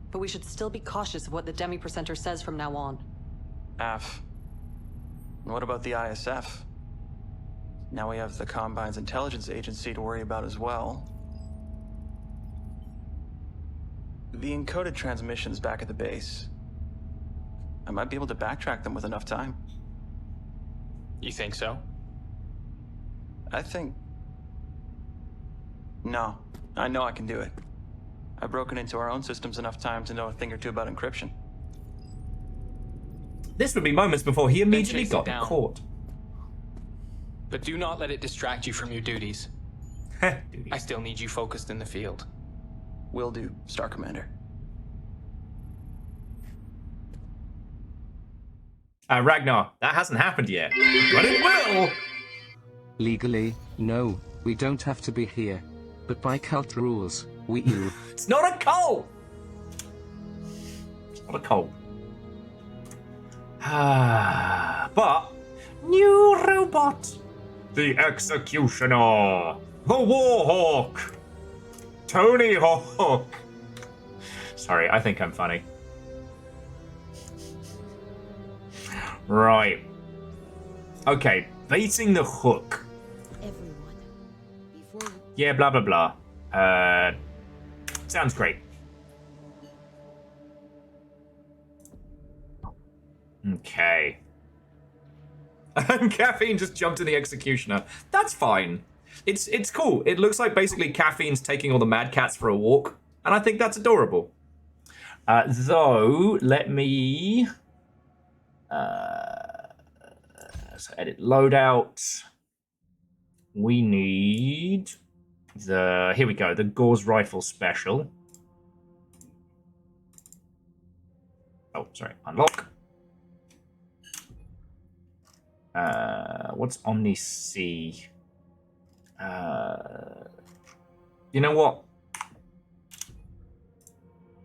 But we should still be cautious of what the Demi-Percenter says from now on. AF. And what about the ISF? Now we have the Combine's intelligence agency to worry about as well. The encoded transmissions back at the base. I might be able to backtrack them with enough time. You think so? I think... No. I know I can do it. I've broken into our own systems enough time to know a thing or two about encryption. This would be moments before he immediately chase it got down. caught. But do not let it distract you from your duties. I still need you focused in the field. Will do, Star Commander. Ragnar, that hasn't happened yet, but it will! Legally, no, we don't have to be here. But by cult rules, we do. It's not a cult! It's not a cult. But new robot, the Executioner, the Warhawk, Tony Hawk. Sorry, I think I'm funny. Right. Okay, baiting the hook. Everyone. Before Yeah, blah blah blah. Sounds great. Okay. And Caffeine just jumped in the Executioner. That's fine. It's cool. It looks like basically Caffeine's taking all the Mad Cats for a walk, and I think that's adorable. Though, let me so edit loadout. We need here we go, the Gauze Rifle Special. Oh, sorry, unlock. What's Omni C? You know what?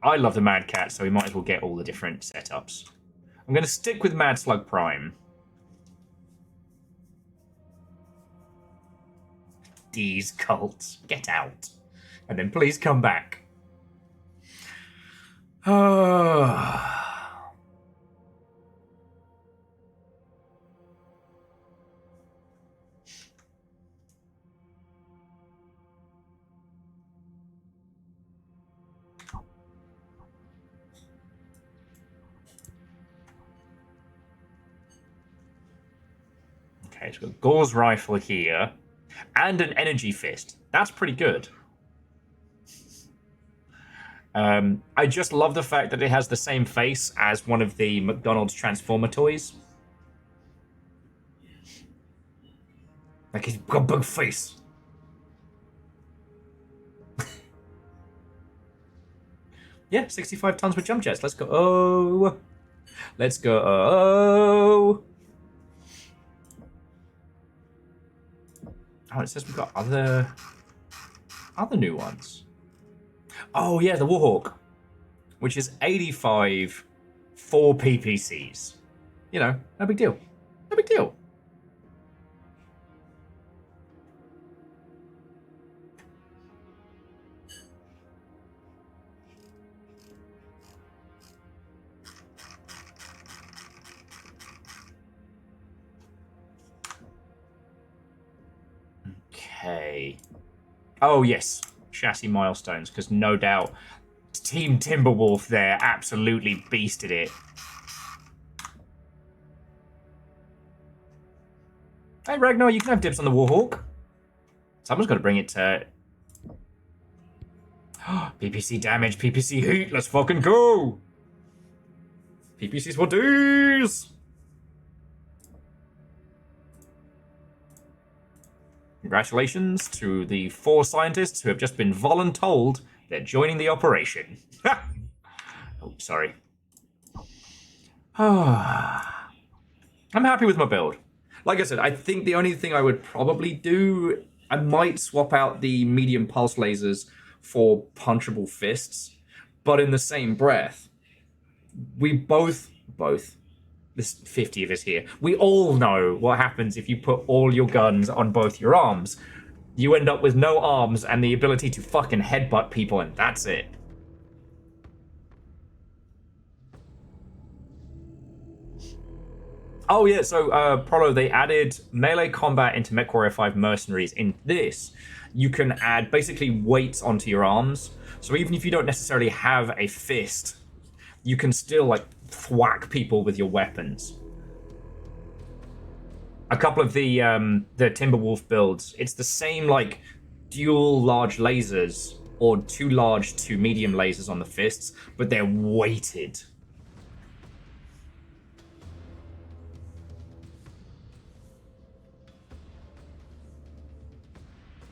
I love the Mad Cat, so we might as well get all the different setups. I'm going to stick with Mad Slug Prime. These cults, get out. And then please come back. Okay, so we've got Gauze Rifle here. And an Energy Fist. That's pretty good. I just love the fact that it has the same face as one of the McDonald's Transformer toys. Like, he's got a big face. Yeah, 65 tons with jump jets. Let's go. Oh. Let's go. Oh, it says we've got other new ones. Oh, yeah, the Warhawk, which is 85 for PPCs. You know, no big deal. No big deal. Okay. Oh, yes. Chassis milestones, because no doubt Team Timberwolf there absolutely beasted it. Hey, Ragnar, you can have dibs on the Warhawk. Someone's got to bring it to... PPC damage, PPC heat, let's fucking go! PPC's for days! Congratulations to the 4 scientists who have just been voluntold they're joining the operation. Oh, sorry. I'm happy with my build. Like I said, I think the only thing I would probably do, I might swap out the medium pulse lasers for punchable fists, but in the same breath, we both, there's 50 of us here, we all know what happens if you put all your guns on both your arms. You end up with no arms and the ability to fucking headbutt people, and that's it. Oh yeah, so Prolo, they added melee combat into MechWarrior 5 Mercenaries. In this, you can add basically weights onto your arms. So even if you don't necessarily have a fist, you can still like thwack people with your weapons. A couple of the Timberwolf builds, it's the same like dual large lasers or 2 large 2 medium lasers on the fists, but they're weighted.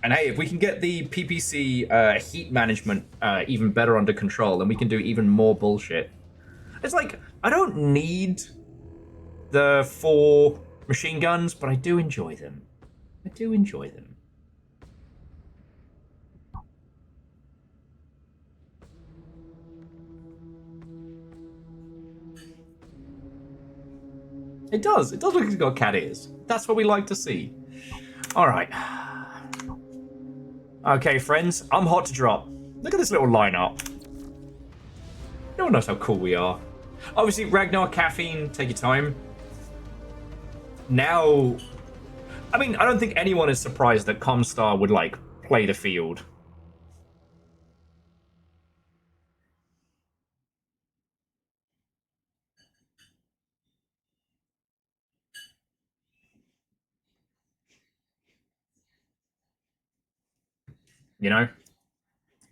And hey, if we can get the PPC heat management even better under control, then we can do even more bullshit. It's like, I don't need the 4 machine guns, but I do enjoy them. I do enjoy them. It does. It does look like it's got cat ears. That's what we like to see. All right. Okay, friends. I'm hot to drop. Look at this little lineup. No one knows how cool we are. Obviously, Ragnar, caffeine, take your time. Now, I mean, I don't think anyone is surprised that Comstar would, like, play the field. You know?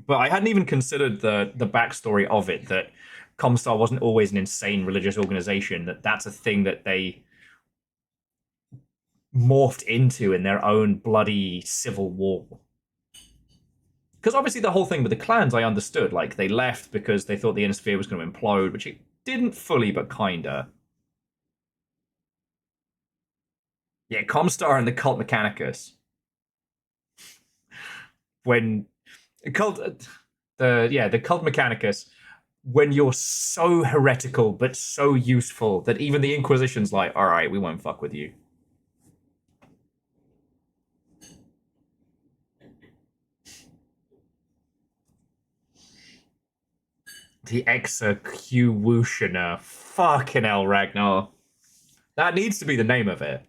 But I hadn't even considered the backstory of it, that Comstar wasn't always an insane religious organization, that's a thing that they morphed into in their own bloody civil war. Because obviously the whole thing with the clans, I understood. Like, they left because they thought the Inner Sphere was going to implode, which it didn't fully, but kinda. Yeah, Comstar and the Cult Mechanicus. When... the Cult Mechanicus, when you're so heretical, but so useful, that even the Inquisition's like, alright, we won't fuck with you. The Executioner. Fucking hell, Ragnar. That needs to be the name of it.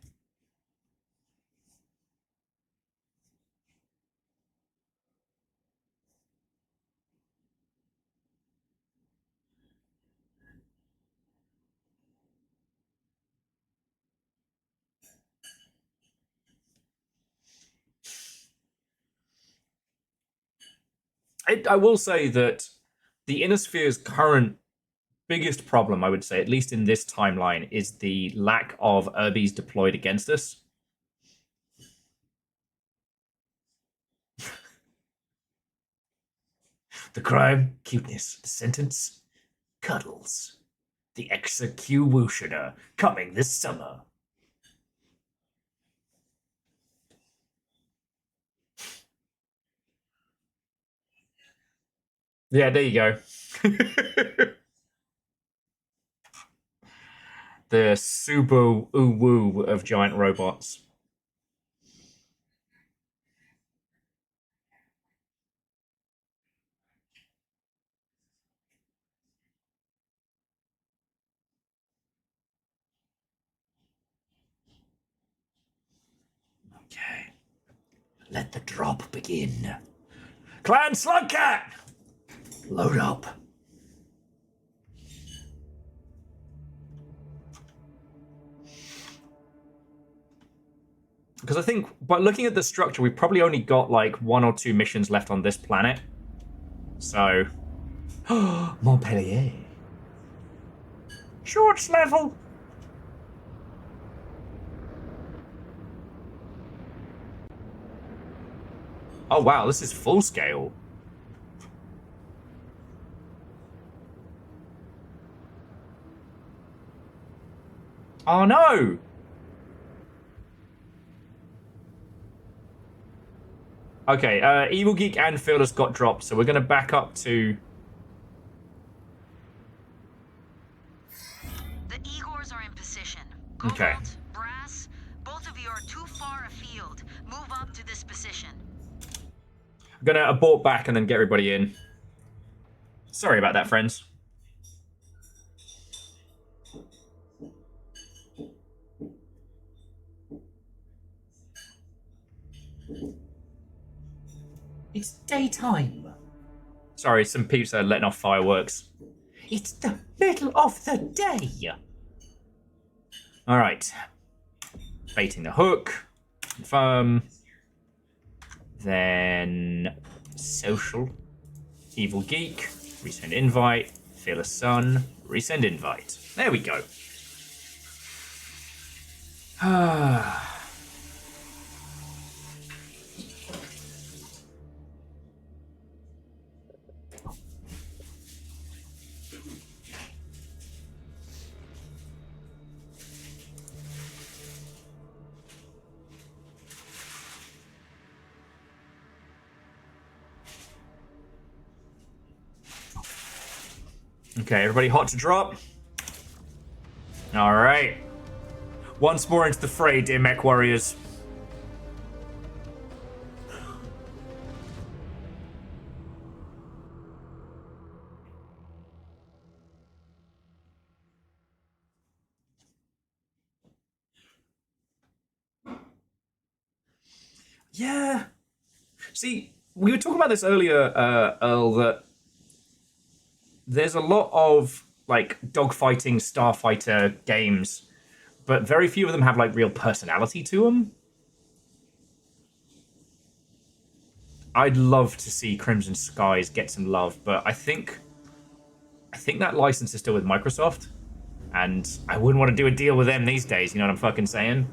I will say that the Inner Sphere's current biggest problem, I would say, at least in this timeline, is the lack of Urbies deployed against us. The crime, cuteness. The sentence, cuddles. The Executioner, coming this summer. Yeah, there you go. The Subo Uwu of giant robots. Okay. Let the drop begin. Clan Slugcat! Load up. Because I think, by looking at the structure, we've probably only got like 1 or 2 missions left on this planet. So... Montpellier. Shorts level. Oh wow, this is full scale. Oh no! Okay, Evil Geek and Fearless got dropped, so we're going to back up to... The Igors are in position. Okay. Cobalt, Brass, both of you are too far afield. Move up to this position. I'm going to abort back and then get everybody in. Sorry about that, friends. It's daytime. Sorry, some peeps are letting off fireworks. It's the middle of the day. All right. Baiting the hook. Confirm. Then social. Evil Geek. Resend invite. Fearless Sun. Resend invite. There we go. Okay, everybody hot to drop? All right. Once more into the fray, dear mech warriors. Yeah. See, we were talking about this earlier, Earl, that there's a lot of, like, dogfighting, starfighter games, but very few of them have, like, real personality to them. I'd love to see Crimson Skies get some love, but I think that license is still with Microsoft, and I wouldn't want to do a deal with them these days, you know what I'm fucking saying?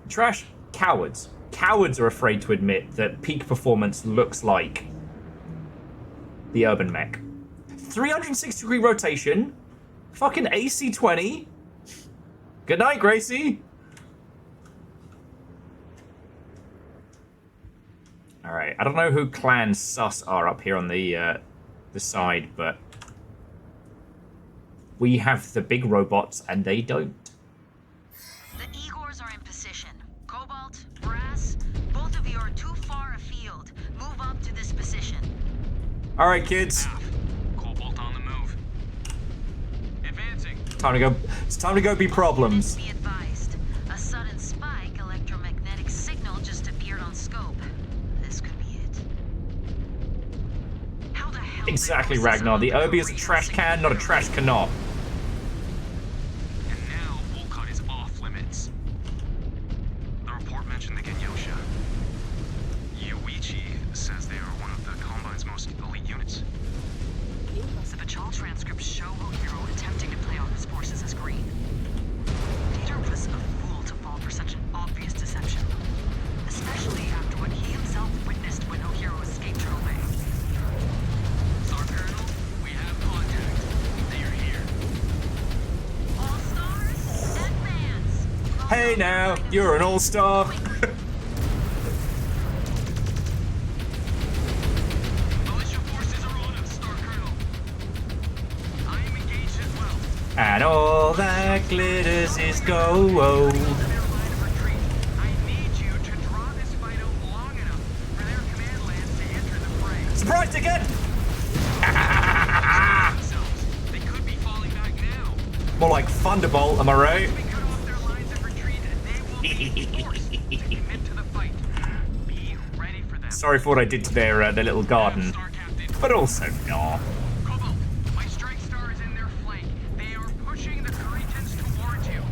Trash. Cowards. Cowards are afraid to admit that peak performance looks like the Urban Mech. 360-degree rotation. Fucking AC-20. Good night, Gracie. Alright, I don't know who Clan Sus are up here on the side, but we have the big robots and they don't. The Igors are in position. Cobalt, Brass, both of you are too far afield. Move up to this position. Alright, kids. Cobalt on the move. Advancing. It's time to go be problems. Be advised. A sudden spike electromagnetic signal just appeared on scope. This could be it. How the hell Exactly, Ragnar. The Irby is a trash can, not a trash cannot. And now Volcott is off limits. The report mentioned the Genyosha. Yuichi says they are one of the Combine's most elite units. The patrol transcripts show Hero attempting to play off his forces as green. Dieter was a fool to fall for such an obvious deception, especially after what he himself witnessed when Hero escaped her away. Star Colonel, we have contact. They are here. All stars, advance. Hey now, you're an all-star. Militia forces are on us, Star Colonel. I am engaged as well. And all that glitters is gold. Their line of retreat. I need you to draw this fight out long enough for their command lands to enter the fray. Surprised again! Themselves. They could be falling back now. More like Thunderbolt, am I right? We cut off their lines of retreat and they will be forced to commit to the fight. Be ready for them. Sorry for what I did to their little garden, Star Captain. but also no. Cobalt, my strike star is in their flank. They are pushing the Cretans towards you.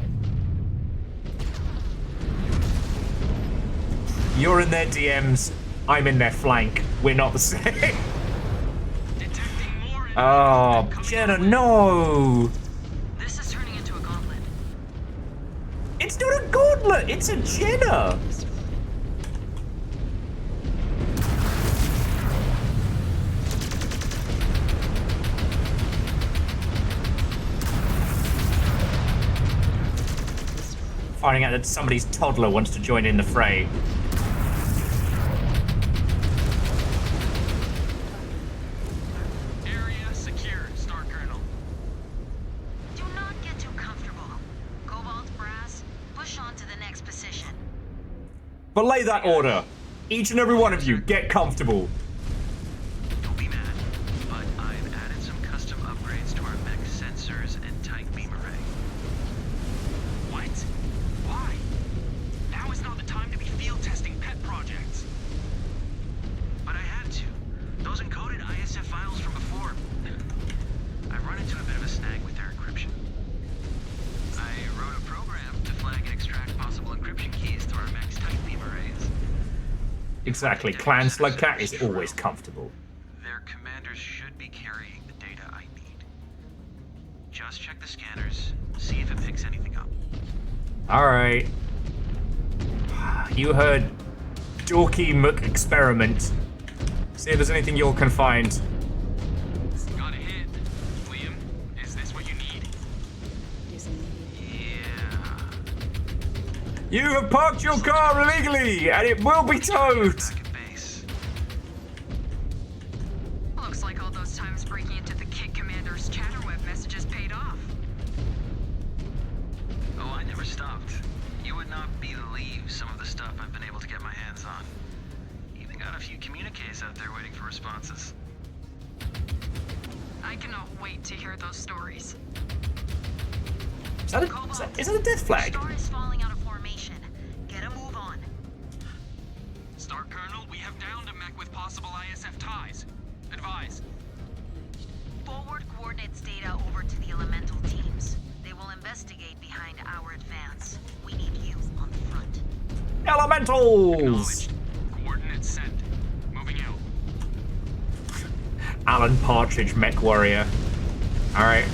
You're in their DMs, I'm in their flank. We're not the same. Detecting more Oh, Jenna, no! This is turning into a gauntlet. It's not a gauntlet, it's a Jenna! Finding out that somebody's toddler wants to join in the fray. area secure, Star Colonel. Do not get too comfortable. Cobalt, Brass, push on to the next position. Belay that order! Each and every one of you, get comfortable. Don't be mad, but I've added some custom upgrades to our mech sensors and tight beam array. What? Why? Now is not the time to be field testing pet projects. But I had to. Those encoded ISF files from before. I've run into a bit of a snag with their encryption. I wrote a program to flag and extract possible encryption keys to our mech's tight beam arrays. Exactly, Clan Slug Cat is always comfortable. Their commanders should be carrying the data I need. Just check the scanners, see if it picks anything up. Alright. You heard Dorky Mook Experiment. See if there's anything you can find. Got a hit. Liam, is this what you need? Yeah. You have parked your car illegally, and it will be towed! Back at base. Looks like all those times breaking into the Kit Commander's chatterweb messages paid off. few communiques out there waiting for responses. I cannot wait to hear those stories. Is that a death flag? Star is falling out of formation. Get a move on. Star Colonel, we have downed a mech with possible ISF ties. Advise. Forward coordinates data over to the elemental teams. They will investigate behind our advance. We need you on the front. Elementals! Coordinates sent. Moving out. Alan Partridge, mech warrior. Alright.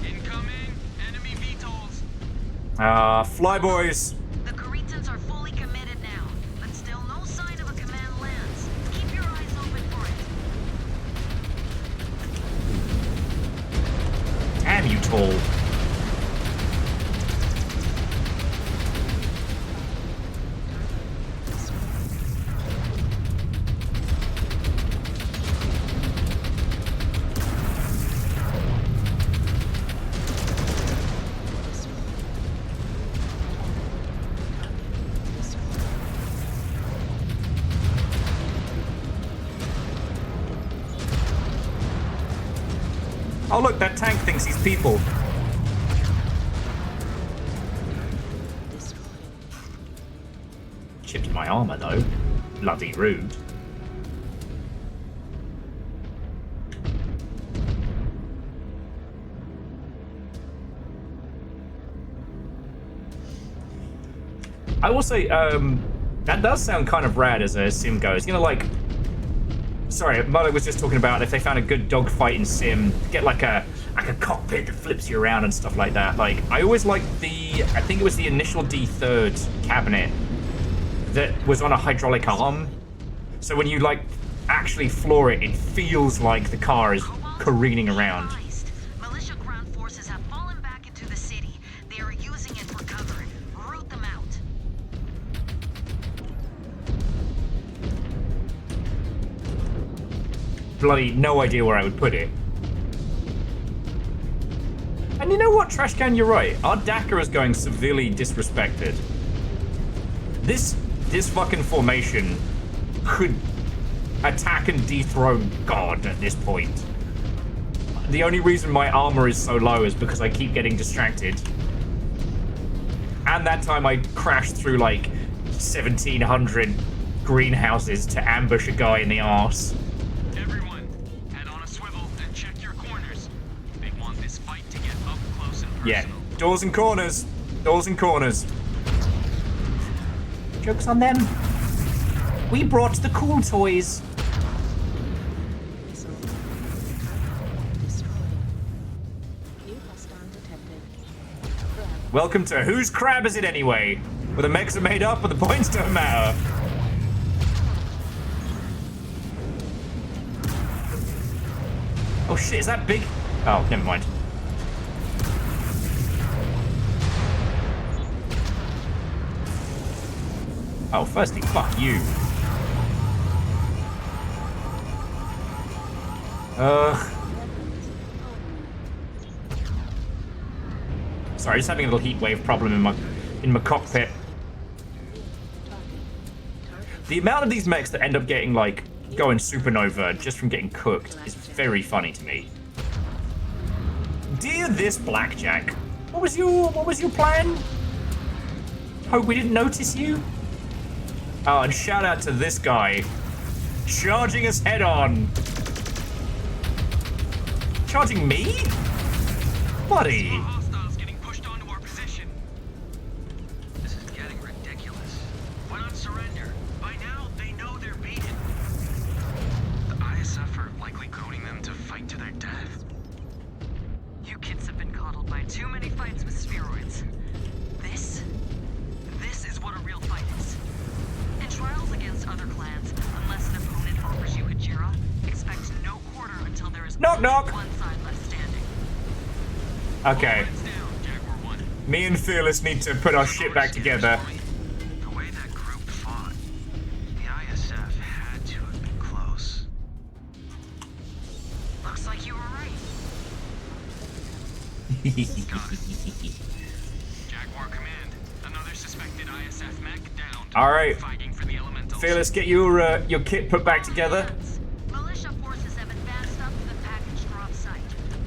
Incoming enemy VTOLs. Flyboys. The Caritans are fully committed now, but still no sign of a command lands. Keep your eyes open for it. Damn you, tall. Oh look, that tank thinks he's people. Chipped my armor though. Bloody rude. I will say, that does sound kind of rad as a sim goes. You know, like, sorry, Mother was just talking about if they found a good dogfight in sim, get like a cockpit that flips you around and stuff like that. Like, I always liked I think it was the initial D3 cabinet that was on a hydraulic arm. So when you like actually floor it, it feels like the car is careening around. Militia ground forces have fallen back into the city. They are using it for cover. Root them out. Bloody no idea where I would put it. And you know what, Trashcan, you're right. Our DACA is going severely disrespected. This fucking formation could attack and dethrone God at this point. The only reason my armor is so low is because I keep getting distracted. And that time I crashed through like 1,700 greenhouses to ambush a guy in the arse. Everyone, head on a swivel and check your corners. They want this fight to get up close and personal. Yeah, doors and corners. Doors and corners. Joke's on them. We brought the cool toys. Welcome to Whose Crab Is It Anyway? Where the mechs are made up but the points don't matter. Oh shit, is that big? Oh, never mind. Oh, firstly, fuck you. Sorry, just having a little heat wave problem in my cockpit. The amount of these mechs that end up getting like going supernova just from getting cooked is very funny to me. Dear this Blackjack, what was your plan? Hope we didn't notice you. Oh, and shout out to this guy charging us head on. Charging me? Buddy. Hostiles getting pushed onto our position. This is getting ridiculous. Why not surrender? By now, they know they're beaten. The ISF are likely coding them to fight to their death. You kids have been coddled by too many fights with spheroids. This is what a real fight is. In trials against other clans, unless an opponent offers you Hajira, expect no quarter until there is knock knock one side left standing. Okay. Me and Fearless need to put our shit back together. The way that group fought, the ISF had to have been close. Looks like you were right. Jaguar Command, another suspicious suspected ISF mech downed. All right. Fighting for the elementals. Fearless, get your kit put back together. Militia forces have advanced up to the package drop site.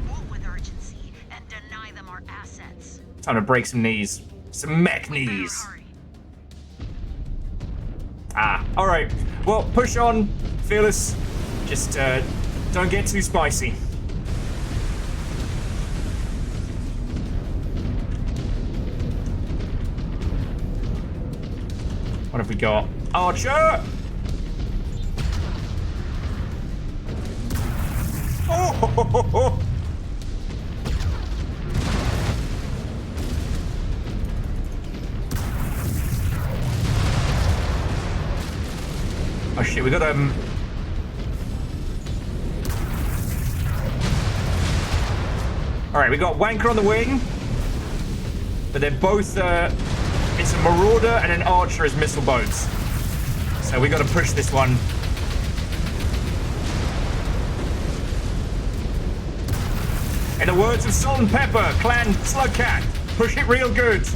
Move with urgency and deny them our assets. Time to break some knees. Some mech knees. Ah, all right. Well, push on, Fearless. Just don't get too spicy. What have we got? Archer! Oh! Oh shit, we got Alright, we got Wanker on the wing. But they're both it's a Marauder and an Archer as missile boats. So we gotta push this one. In the words of Salt and Pepper, Clan Slugcat, push it real good.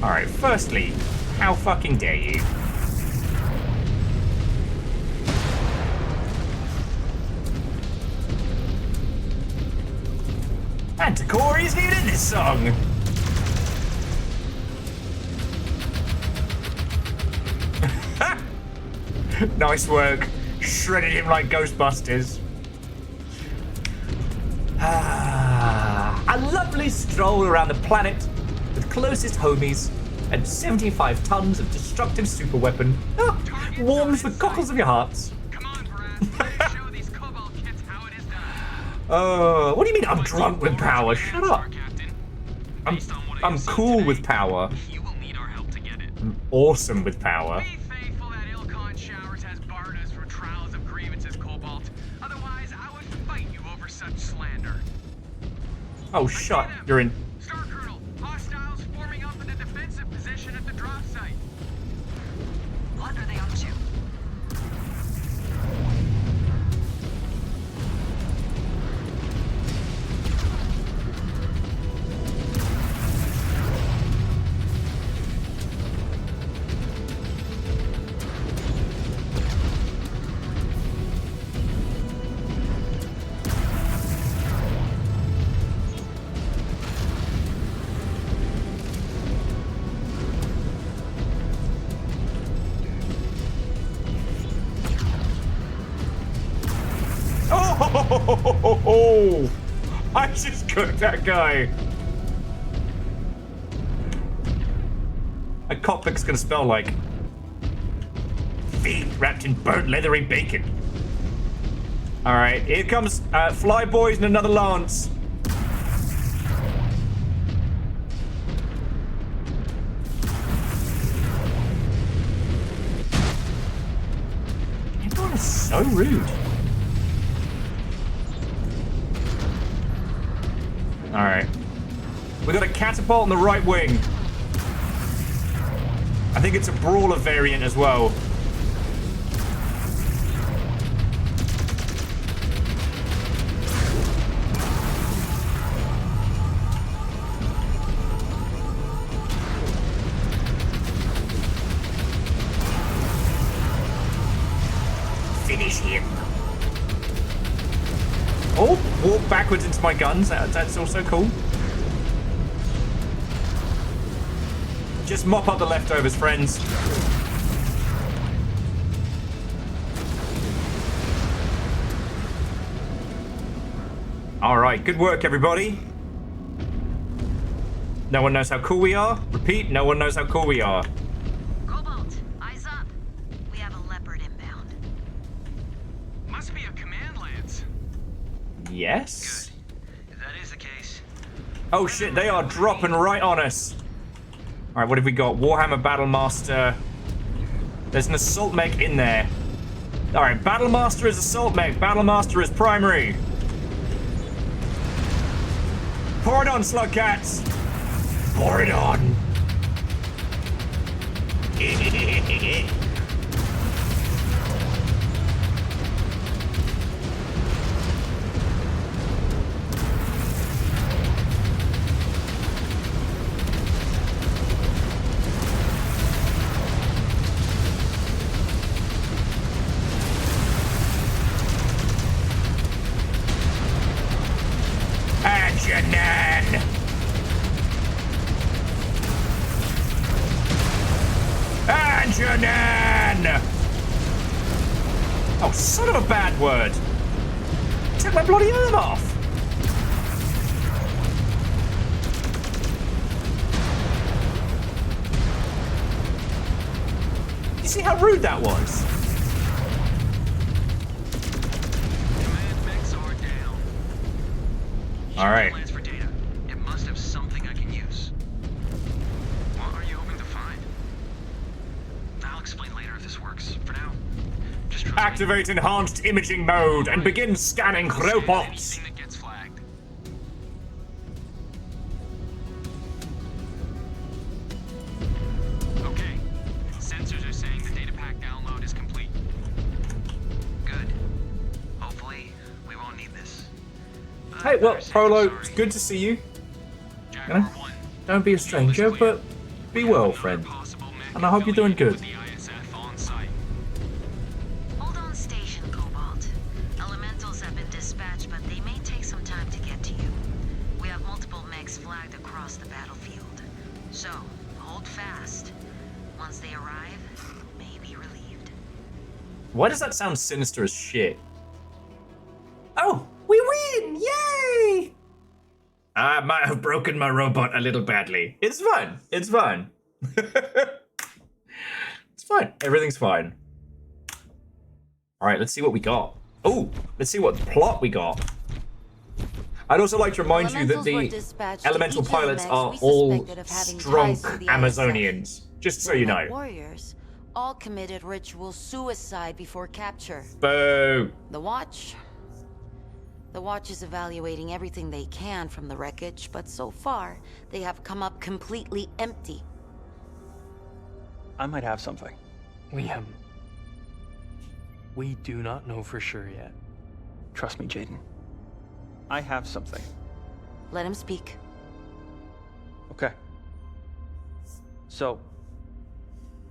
Alright, firstly, how fucking dare you? Manticore isn't even in this song! Nice work. Shredded him like Ghostbusters. A lovely stroll around the planet with closest homies and 75 tons of destructive superweapon. Warms the cockles of your hearts. Come on, Brass. Show these Cobalt kids how it is done. What do you mean I'm drunk with power? Shut up. I'm cool with power. You will need our help to get it. I'm awesome with power. Be thankful that Ilkon Showers has barred us for trials of grievances, Cobalt. Otherwise, I would fight you over such slander. Oh, shut. You're in. Star Colonel, hostiles forming up in a defensive position at the drop site. What are they up to? Oh! I just cooked that guy. A cockpit's gonna smell like feet wrapped in burnt leathery bacon. All right, here comes Flyboys and another Lance. Everyone is so rude. Alright. We got a catapult on the right wing. I think it's a brawler variant as well. Finish him. Oh, walk backwards into my guns. That's also cool. Just mop up the leftovers, friends. All right, good work, everybody. No one knows how cool we are. Repeat, no one knows how cool we are. Cobalt, eyes up. We have a Leopard inbound. Must be a command lance. Yes? Good. If that is the case. Oh shit, they are dropping right on us. Alright, what have we got? Warhammer Battlemaster. There's an assault mech in there. Alright, Battlemaster is assault mech. Battlemaster is primary. Pour it on, Slugcats. Pour it on. Benjamin! Oh, son of a bad word. Took my bloody arm off. You see how rude that was? Command mechs are down. All right. Plans for data. It must have something I can use. What are you hoping to find? I'll explain later if this works. For now, just trust me. Activate enhanced imaging mode and begin scanning robots. Anything that gets flagged. Okay. Sensors are saying the data pack download is complete. Good. Hopefully, we won't need this. Hey, well, Prolo, it's good to see you. You know, don't be a stranger, but be well, friend. And I hope you're doing good. Hold on station, Cobalt. Elementals have been dispatched, but they may take some time to get to you. We have multiple mechs flagged across the battlefield. So, hold fast. Once they arrive, you may be relieved. Why does that sound sinister as shit? Oh, we win! Yay! I might have broken my robot a little badly. It's fine. It's fine. It's fine. Everything's fine. All right, let's see what we got. Oh, let's see what plot we got. I'd also like to remind you that the elemental pilots are all strong Amazonians. Just so you know. Warriors all committed ritual suicide before capture. Boo. The Watch is evaluating everything they can from the wreckage, but so far, they have come up completely empty. I might have something. We do not know for sure yet. Trust me, Jaden. I have something. Let him speak. Okay. So,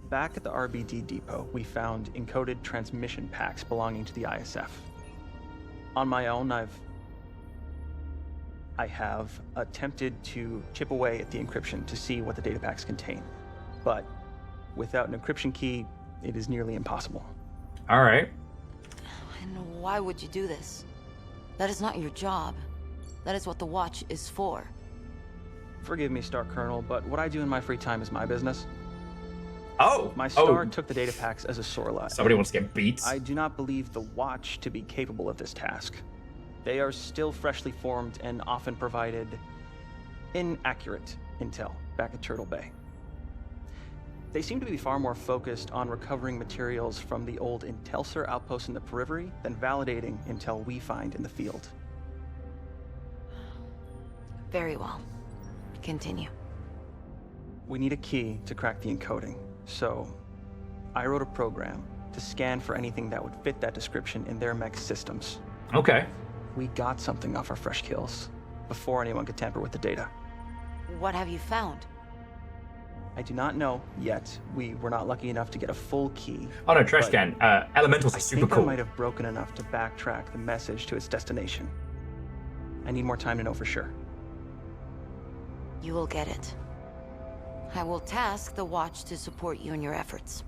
back at the RBD depot, we found encoded transmission packs belonging to the ISF. On my own, I have attempted to chip away at the encryption to see what the data packs contain. But without an encryption key, it is nearly impossible. All right. And why would you do this? That is not your job. That is what the Watch is for. Forgive me, Star Colonel, but what I do in my free time is my business. Oh! My star took the data packs as a Sorla. Somebody wants to get beat. I do not believe the Watch to be capable of this task. They are still freshly formed and often provided inaccurate intel back at Turtle Bay. They seem to be far more focused on recovering materials from the old Intelsar outposts in the periphery than validating intel we find in the field. Very well. Continue. We need a key to crack the encoding, so I wrote a program to scan for anything that would fit that description in their mech systems. Okay. We got something off our fresh kills before anyone could tamper with the data. What have you found? I do not know yet. We were not lucky enough to get a full key. Oh no, trash can. Elementals are super cool. I might have broken enough to backtrack the message to its destination. I need more time to know for sure. You will get it. I will task the Watch to support you in your efforts.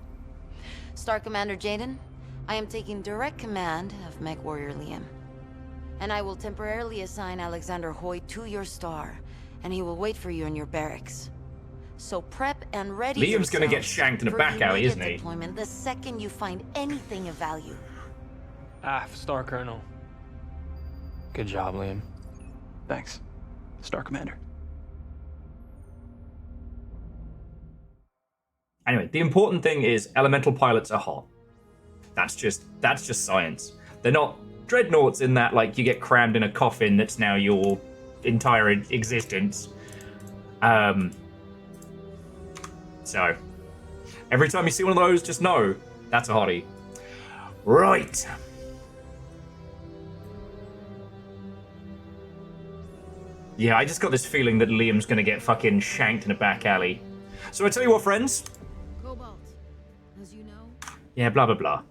Star Commander Jaden, I am taking direct command of Mech Warrior Liam. And I will temporarily assign Alexander Hoy to your star, and he will wait for you in your barracks. So prep and ready Liam's gonna get shanked in a back alley, isn't he? Deployment the second you find anything of value. Star Colonel. Good job, Liam. Thanks, Star Commander. Anyway, the important thing is elemental pilots are hot. That's just science. They're not dreadnoughts in that like you get crammed in a coffin that's now your entire existence. So every time you see one of those, just know that's a hottie. Right. Yeah, I just got this feeling that Liam's gonna get fucking shanked in a back alley. So I tell you what, friends. Cobalt, as you know. Yeah, blah, blah, blah.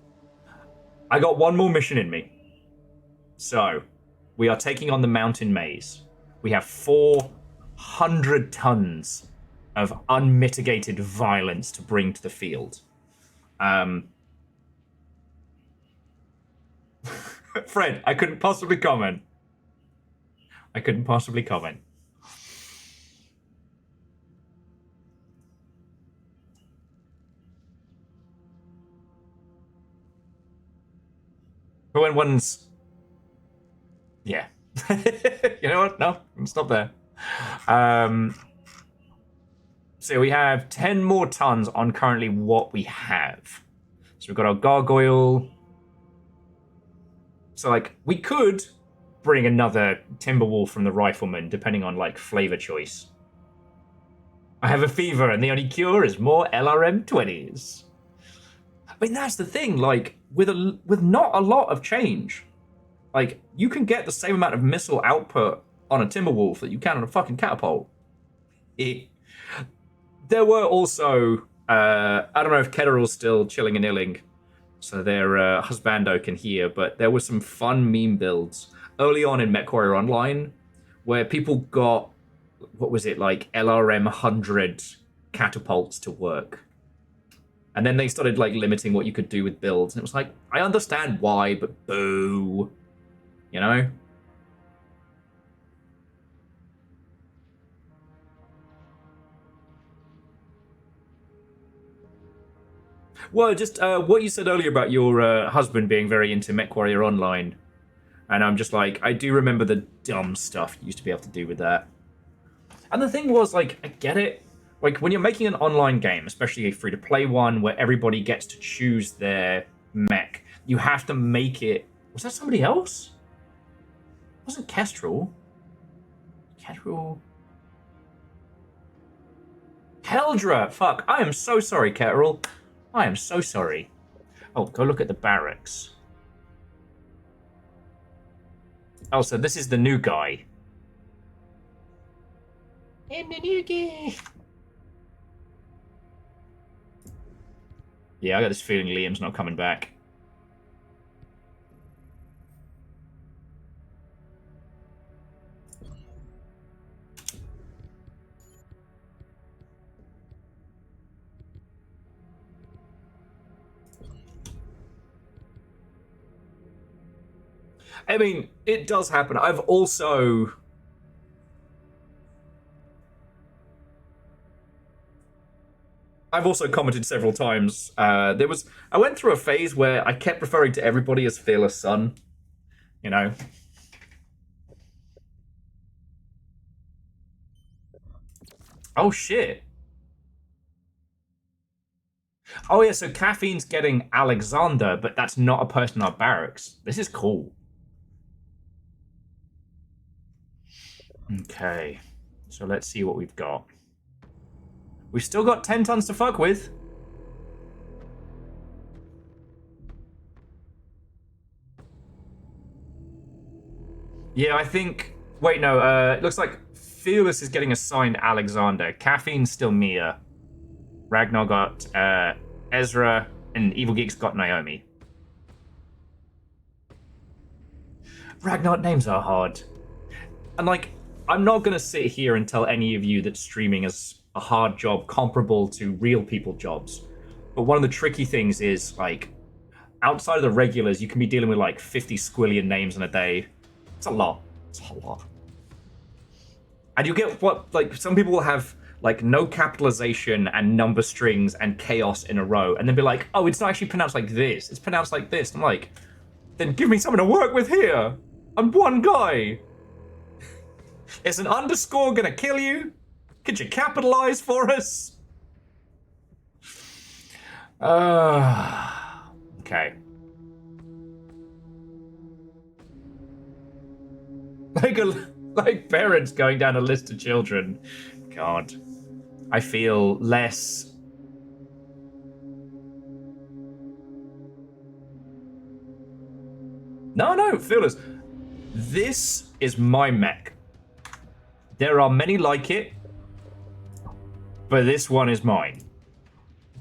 I got one more mission in me. So, we are taking on the mountain maze. We have 400 tons of unmitigated violence to bring to the field. Fred, I couldn't possibly comment. I couldn't possibly comment. But when one's... Yeah. You know what? No, stop there. So we have 10 more tons on currently what we have. So we've got our gargoyle. So, like, we could bring another Timberwolf from the Rifleman, depending on, like, flavor choice. I have a fever, and the only cure is more LRM-20s. I mean, that's the thing, like, with not a lot of change. Like, you can get the same amount of missile output on a Timberwolf that you can on a fucking catapult. There were also, I don't know if Ketteral's still chilling and illing, so their husbando can hear, but there were some fun meme builds early on in MechWarrior Online where people got, what was it, like LRM 100 catapults to work. And then they started like limiting what you could do with builds. And it was like, I understand why, but boo. You know? Well, just what you said earlier about your husband being very into MechWarrior Online. And I'm just like, I do remember the dumb stuff you used to be able to do with that. And the thing was, like, I get it. Like, when you're making an online game, especially a free-to-play one where everybody gets to choose their mech, you have to make it... Was that somebody else? It wasn't Kestrel. Kestrel... Keldra! Fuck, I am so sorry, Kestrel. I am so sorry. Oh, go look at the barracks. Oh, so this is the new guy. I'm the new guy. Yeah, I got this feeling Liam's not coming back. I mean, it does happen. I've also... commented several times. I went through a phase where I kept referring to everybody as Fearless Son. You know? Oh, shit. Oh, yeah, so Caffeine's getting Alexander, but that's not a person in our barracks. This is cool. Okay. So let's see what we've got. We've still got 10 tons to fuck with. Yeah, I think... Wait, no. It looks like Fearless is getting assigned Alexander. Caffeine's still Mia. Ragnar got Ezra. And Evil Geek's got Naomi. Ragnar names are hard. And, like, I'm not going to sit here and tell any of you that streaming is a hard job comparable to real people jobs. But one of the tricky things is, like, outside of the regulars, you can be dealing with, like, 50 squillion names in a day. It's a lot. It's a lot. And you get what, like, some people will have, like, no capitalization and number strings and chaos in a row, and then be like, oh, it's not actually pronounced like this. It's pronounced like this. I'm like, then give me someone to work with here. I'm one guy. Is an underscore gonna kill you? Could you capitalize for us? Okay. Like parents going down a list of children. God. I feel less... No, Fearless. This is my mech. There are many like it, but this one is mine.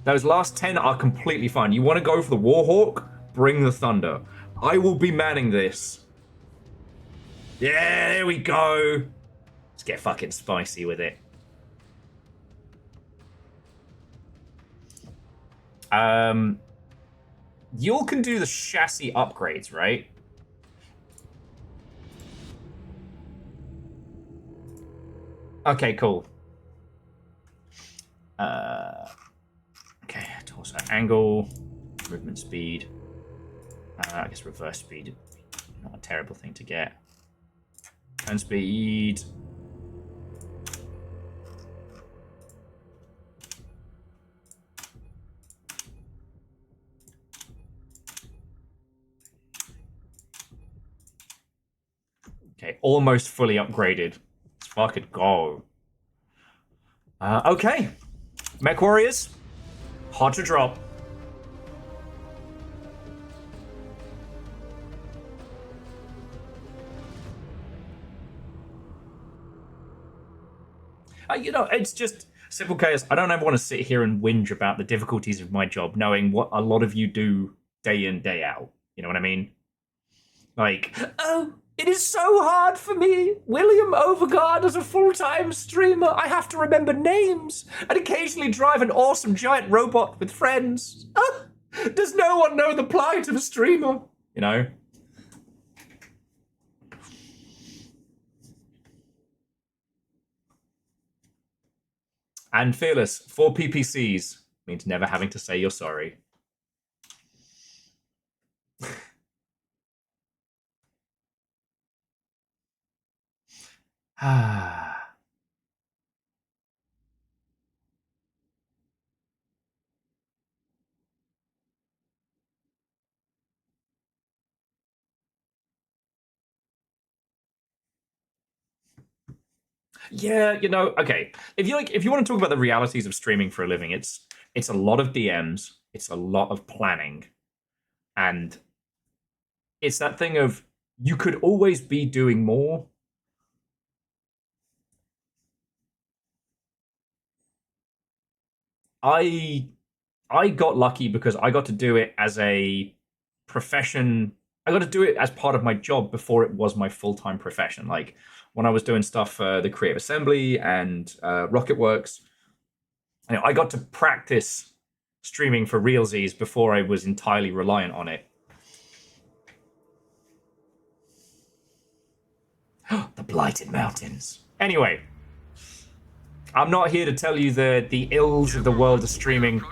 Those last 10 are completely fine. You want to go for the Warhawk? Bring the Thunder. I will be manning this. Yeah, there we go. Let's get fucking spicy with it. you all can do the chassis upgrades, right? Okay, cool. Okay, torso angle, movement speed. I guess reverse speed, not a terrible thing to get. Turn speed. Okay, almost fully upgraded. Let's fucking go. Okay. Mech Warriors. Hard to drop. You know, it's just simple chaos. I don't ever want to sit here and whinge about the difficulties of my job, knowing what a lot of you do day in, day out. You know what I mean? Like, oh, it is so hard for me, William Overguard, as a full-time streamer. I have to remember names and occasionally drive an awesome giant robot with friends. Does no one know the plight of a streamer? You know? And Fearless, 4 PPCs means never having to say you're sorry. Yeah, you know, okay. If you want to talk about the realities of streaming for a living, it's a lot of DMs, it's a lot of planning, and it's that thing of you could always be doing more. I got lucky because I got to do it as a profession. I got to do it as part of my job before it was my full-time profession. Like when I was doing stuff for the Creative Assembly and Rocketworks, you know, I got to practice streaming for realsies before I was entirely reliant on it. The Blighted Mountains. Anyway, I'm not here to tell you the ills of the world of streaming.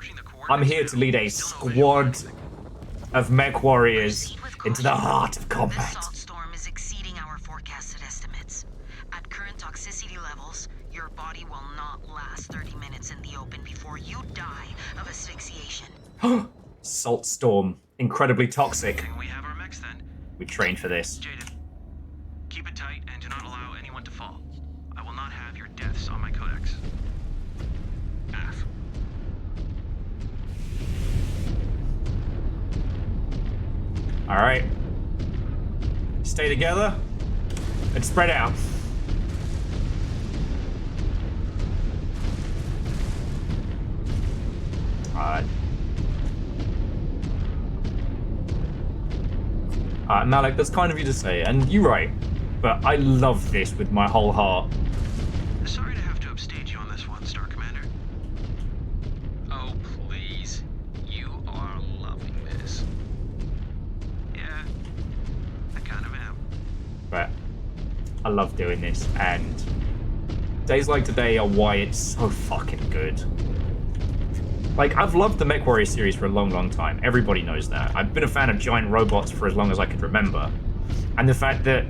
I'm here to lead a squad of mech warriors into the heart of combat. This salt storm is exceeding our forecasted estimates. At current toxicity levels, your body will not last 30 minutes in the open before you die of asphyxiation. Salt storm, incredibly toxic. We have our mechs then. We trained for this. Jaden, keep it tight and do not allow anyone to fall. I will not have your deaths on my codex. Af. All right. Stay together and spread out. Malik, that's kind of you to say, and you're right, but I love this with my whole heart. Sorry to have to upstage you on this one, Star Commander. Oh, please. You are loving this. Yeah, I kind of am. But I love doing this, and days like today are why it's so fucking good. Like, I've loved the MechWarrior series for a long, long time. Everybody knows that. I've been a fan of giant robots for as long as I could remember. And the fact that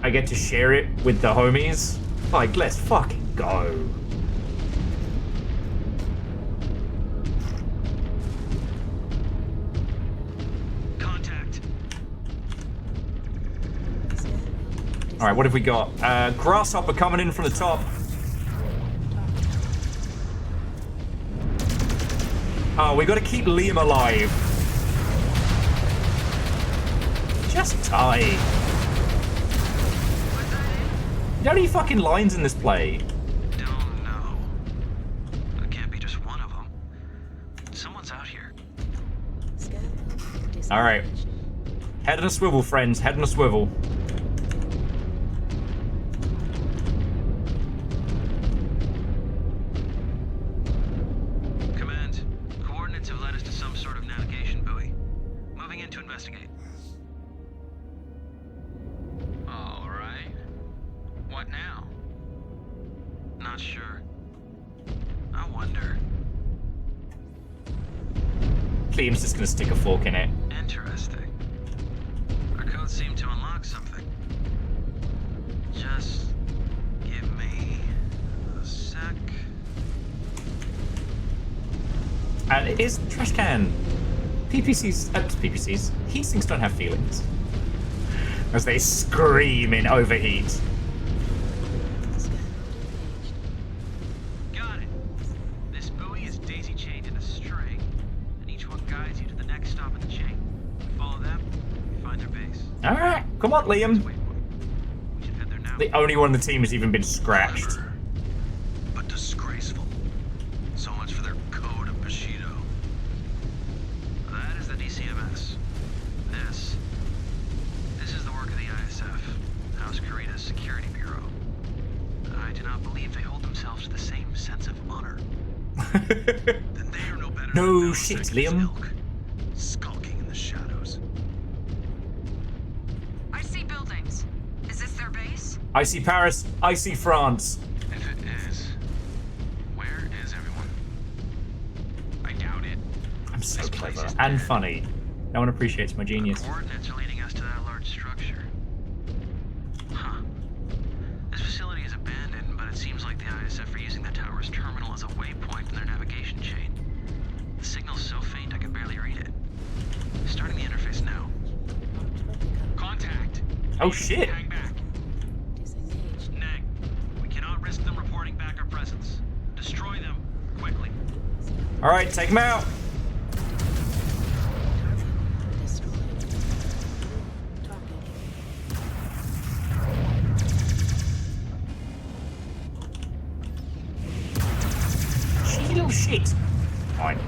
I get to share it with the homies, like, let's fucking go. Contact. Alright, what have we got? Grasshopper coming in from the top. Oh, we gotta keep Liam alive. Just die. How many fucking lines in this play? Don't know. It can't be just one of them. Someone's out here. Alright. Head on a swivel, friends. Head on a swivel. in to investigate. All right. What now? Not sure. I wonder. Liam's just gonna stick a fork in it. Interesting. Our codes seem to unlock something. Just give me a sec. And it is trash can. PPCs. Heat sinks don't have feelings. As they scream in overheat. Got it. This buoy is daisy-chained in a string, and each one guides you to the next stop in the chain. You follow them, you find their base. Alright, come on, Liam. The only one on the team has even been scratched. But disgraceful. So much for their code of Bushido. That is the DCMS. This is the work of the ISF, House Kurita's Security Bureau. I do not believe they hold themselves to the same sense of honor. Then they are no better No than shit, Dallas' Liam. ilk, skulking in the shadows. I see buildings. Is this their base? I see Paris. I see France. If it is, where is everyone? I doubt it. I'm so clever and funny. No one appreciates my genius. Coordinates are leading us to that large structure. Huh. This facility is abandoned, but it seems like the ISF are using the tower's terminal as a waypoint in their navigation chain. The signal's so faint I can barely read it. Starting the interface now. Contact! Oh shit! Hang back. Neg, we cannot risk them reporting back our presence. Destroy them, quickly. Alright, take him out. Cheeky little shit. Fine.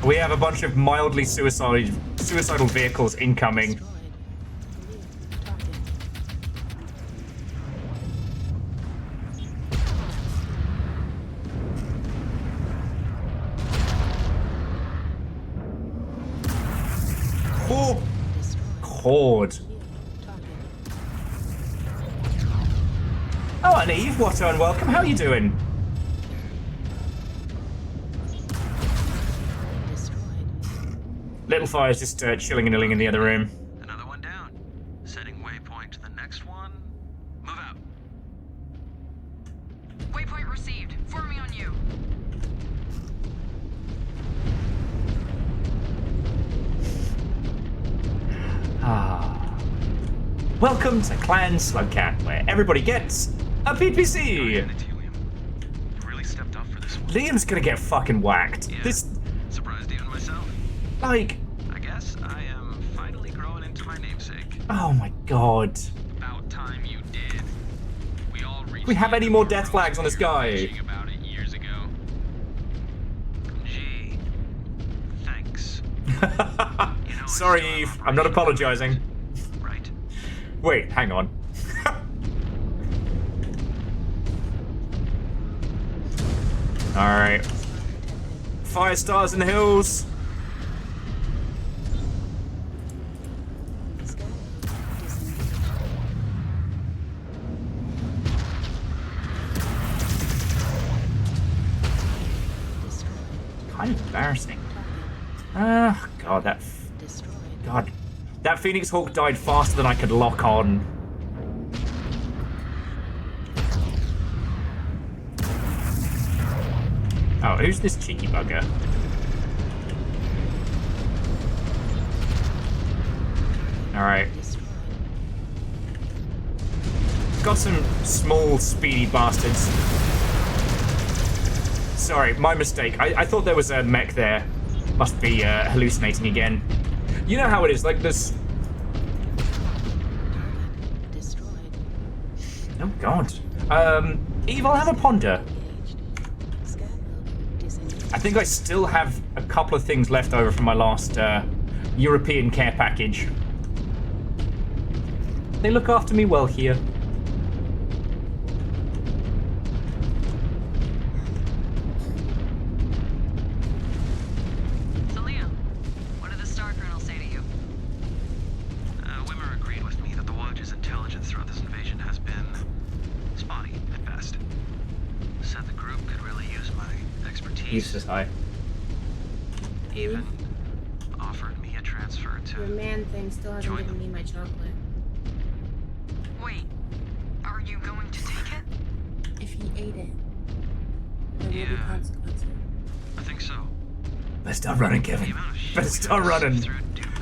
We have a bunch of mildly suicidal vehicles incoming. Oh, Cord. Oh, and Eve, what on welcome. How are you doing? Little Fire's just chilling and illing in the other room. Another one down. Setting waypoint to the next one. Move out. Waypoint received. Form me on you. Welcome to Clan Slugcat, where everybody gets a PPC. Really stepped up for this one. Liam's gonna get fucking whacked. Yeah. This, Surprised even myself. like, I guess I am finally growing into my namesake. oh my god. About time you did. We all reached. We have any more death flags on this guy? bitching about it years ago. Gee, thanks. Sorry, Eve. I'm not apologizing. Right. Wait, hang on. Alright. Fire stars in the hills. Kind of embarrassing. Ah, God, that Phoenix Hawk died faster than I could lock on. Oh, who's this cheeky bugger? Alright. Got some small, speedy bastards. Sorry, my mistake. I thought there was a mech there. Must be hallucinating again. You know how it is, like this. Oh god. Eve, I'll have a ponder. I think I still have a couple of things left over from my last European care package. They look after me well here. So Liam, expertise. says hi. Even offered me a transfer Your to... man thing still hasn't given me my chocolate. Wait, are you going to take it? If he ate it, there will be consequences. I think so. Better start running, Kevin. Better start running.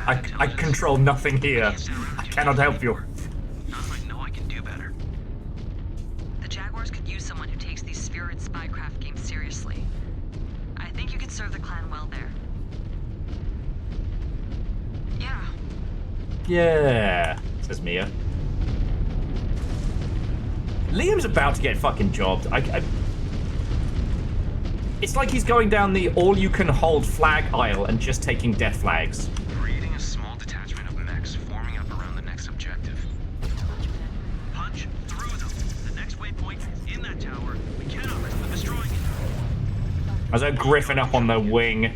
I control nothing here. I cannot help you. The Jaguars could use someone who takes these spirited spycraft games seriously. I think you could serve the clan well there. Yeah. Yeah, says Mia. Liam's about to get fucking jobbed. It's like he's going down the all-you-can-hold flag aisle and just taking death flags. Creating a small detachment of mechs forming up around the next objective. Punch through them. The next waypoint is in that tower. We cannot risk them destroying it. There's a griffin up on the wing.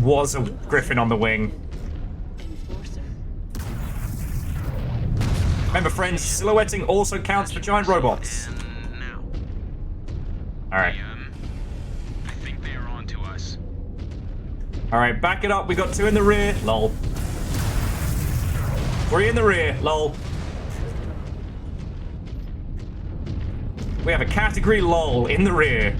Was a griffin on the wing. Remember, friends, silhouetting also counts for giant robots. Alright. I think they are on to us. Alright, back it up. We got 2 in the rear. Lol. 3 in the rear. Lol. We have a category lol in the rear.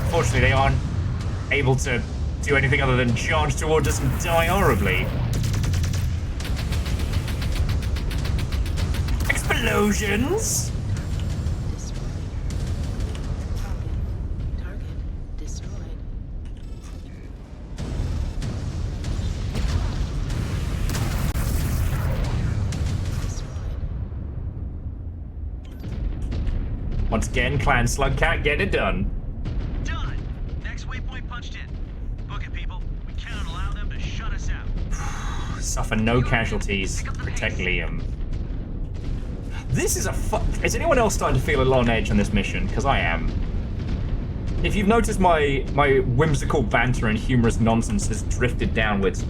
Unfortunately, they aren't able to do anything other than charge towards us and die horribly. Explosions! Once again, Clan Slug can't get it done. Done. Next waypoint punched in. Book it, people. We cannot allow them to shut us out. Suffer no casualties. Protect Liam. This is a Is anyone else starting to feel a lot on edge on this mission? Because I am. If you've noticed, my whimsical banter and humorous nonsense has drifted downwards.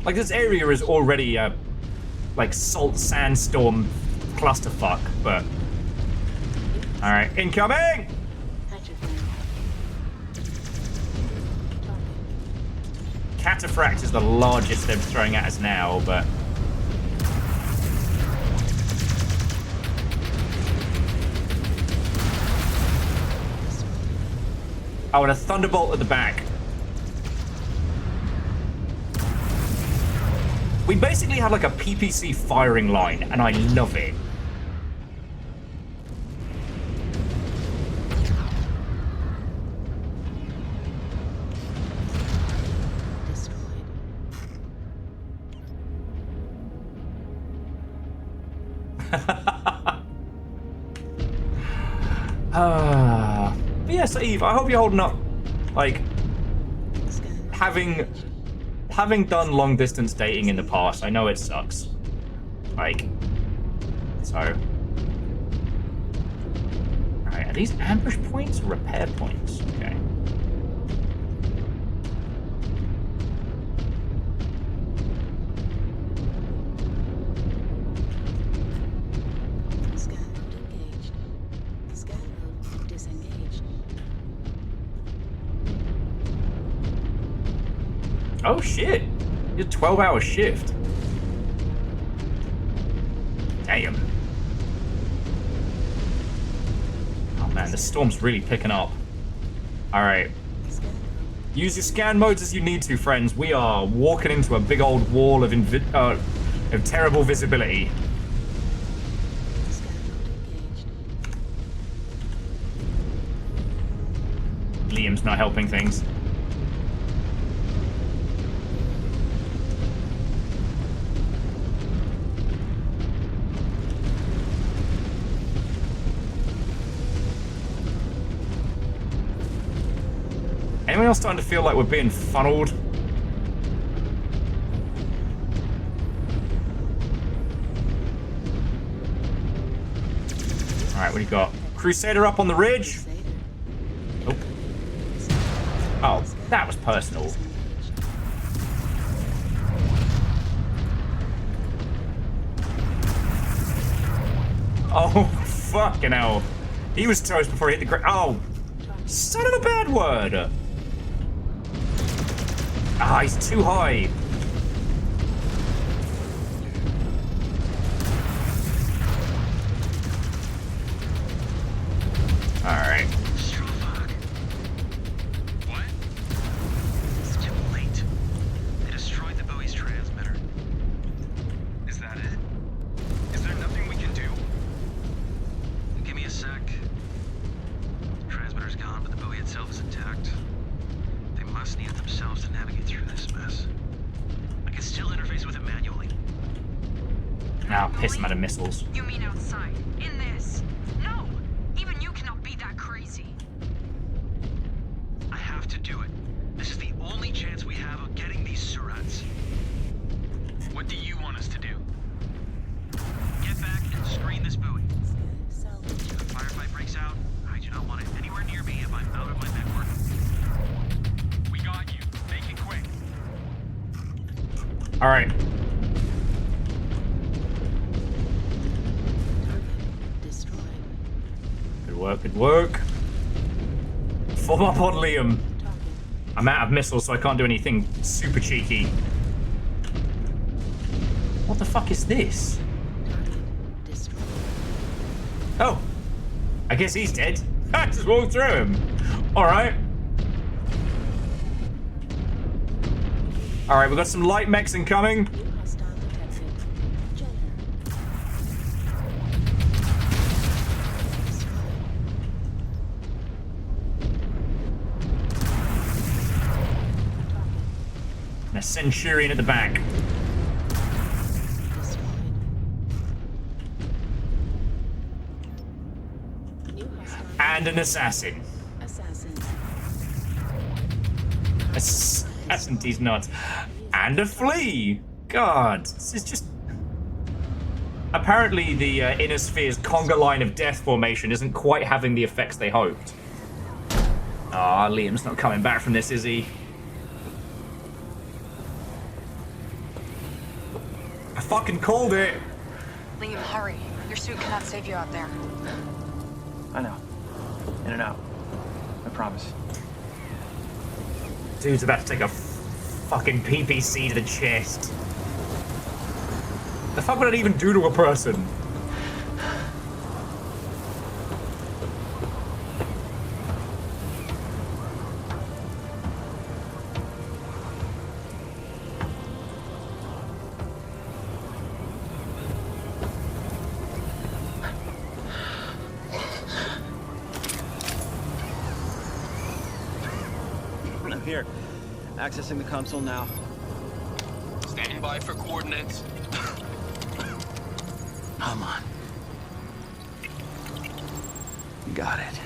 Like, this area is already a, like, salt sandstorm clusterfuck, but... Alright, incoming! Cataphract is the largest they're throwing at us now, but... Oh, and a thunderbolt at the back. We basically have like a PPC firing line, and I love it. But yeah, so Eve, I hope you're holding up. Like, having done long distance dating in the past, I know it sucks. Like, so. Alright, are these ambush points or repair points? Okay. Oh shit! You're 12-hour shift. Damn. Oh man, the storm's really picking up. Alright. Use your scan modes as you need to, friends. We are walking into a big old wall of terrible visibility. Liam's not helping things. now starting to feel like we're being funneled. Alright, what do you got? Crusader up on the ridge? Nope. Oh, that was personal. Oh, fucking hell. He was toast before he hit the ground. Oh, son of a bad word. Ah, he's too high. Alright. What? It's too late. They destroyed the buoy's transmitter. Is that it? Is there nothing we can do? Give me a sec. The transmitter's gone, but the buoy itself is intact. They must need it themselves to navigate through this mess. I can still interface with it manually. Now, piss him out of missiles. You mean outside? In this? No! Even you cannot be that crazy. I have to do it. This is the only chance we have of getting these surats. What do you want us to do? Get back and screen this buoy. If a firefight breaks out, I do not want it anywhere near me if I'm out of my network. We got you. Make it quick. Alright. Good work, good work. Form up on Liam. I'm out of missiles, so I can't do anything super cheeky. What the fuck is this? Oh. I guess he's dead. I just walked through him. Alright. Alright, we've got some light mechs incoming. And a Centurion at the back. And an assassin. Assassin, these nuts. And a flea. God, this is just... Apparently the Inner Sphere's conga line of death formation isn't quite having the effects they hoped. Ah, Liam's not coming back from this, is he? I fucking called it. Liam, hurry. Your suit cannot save you out there. I know. In and out. I promise. Dude's about to take a fucking PPC to the chest. The fuck would that even do to a person? I'm here. Accessing the console now. Standing by for coordinates. Come on. Got it.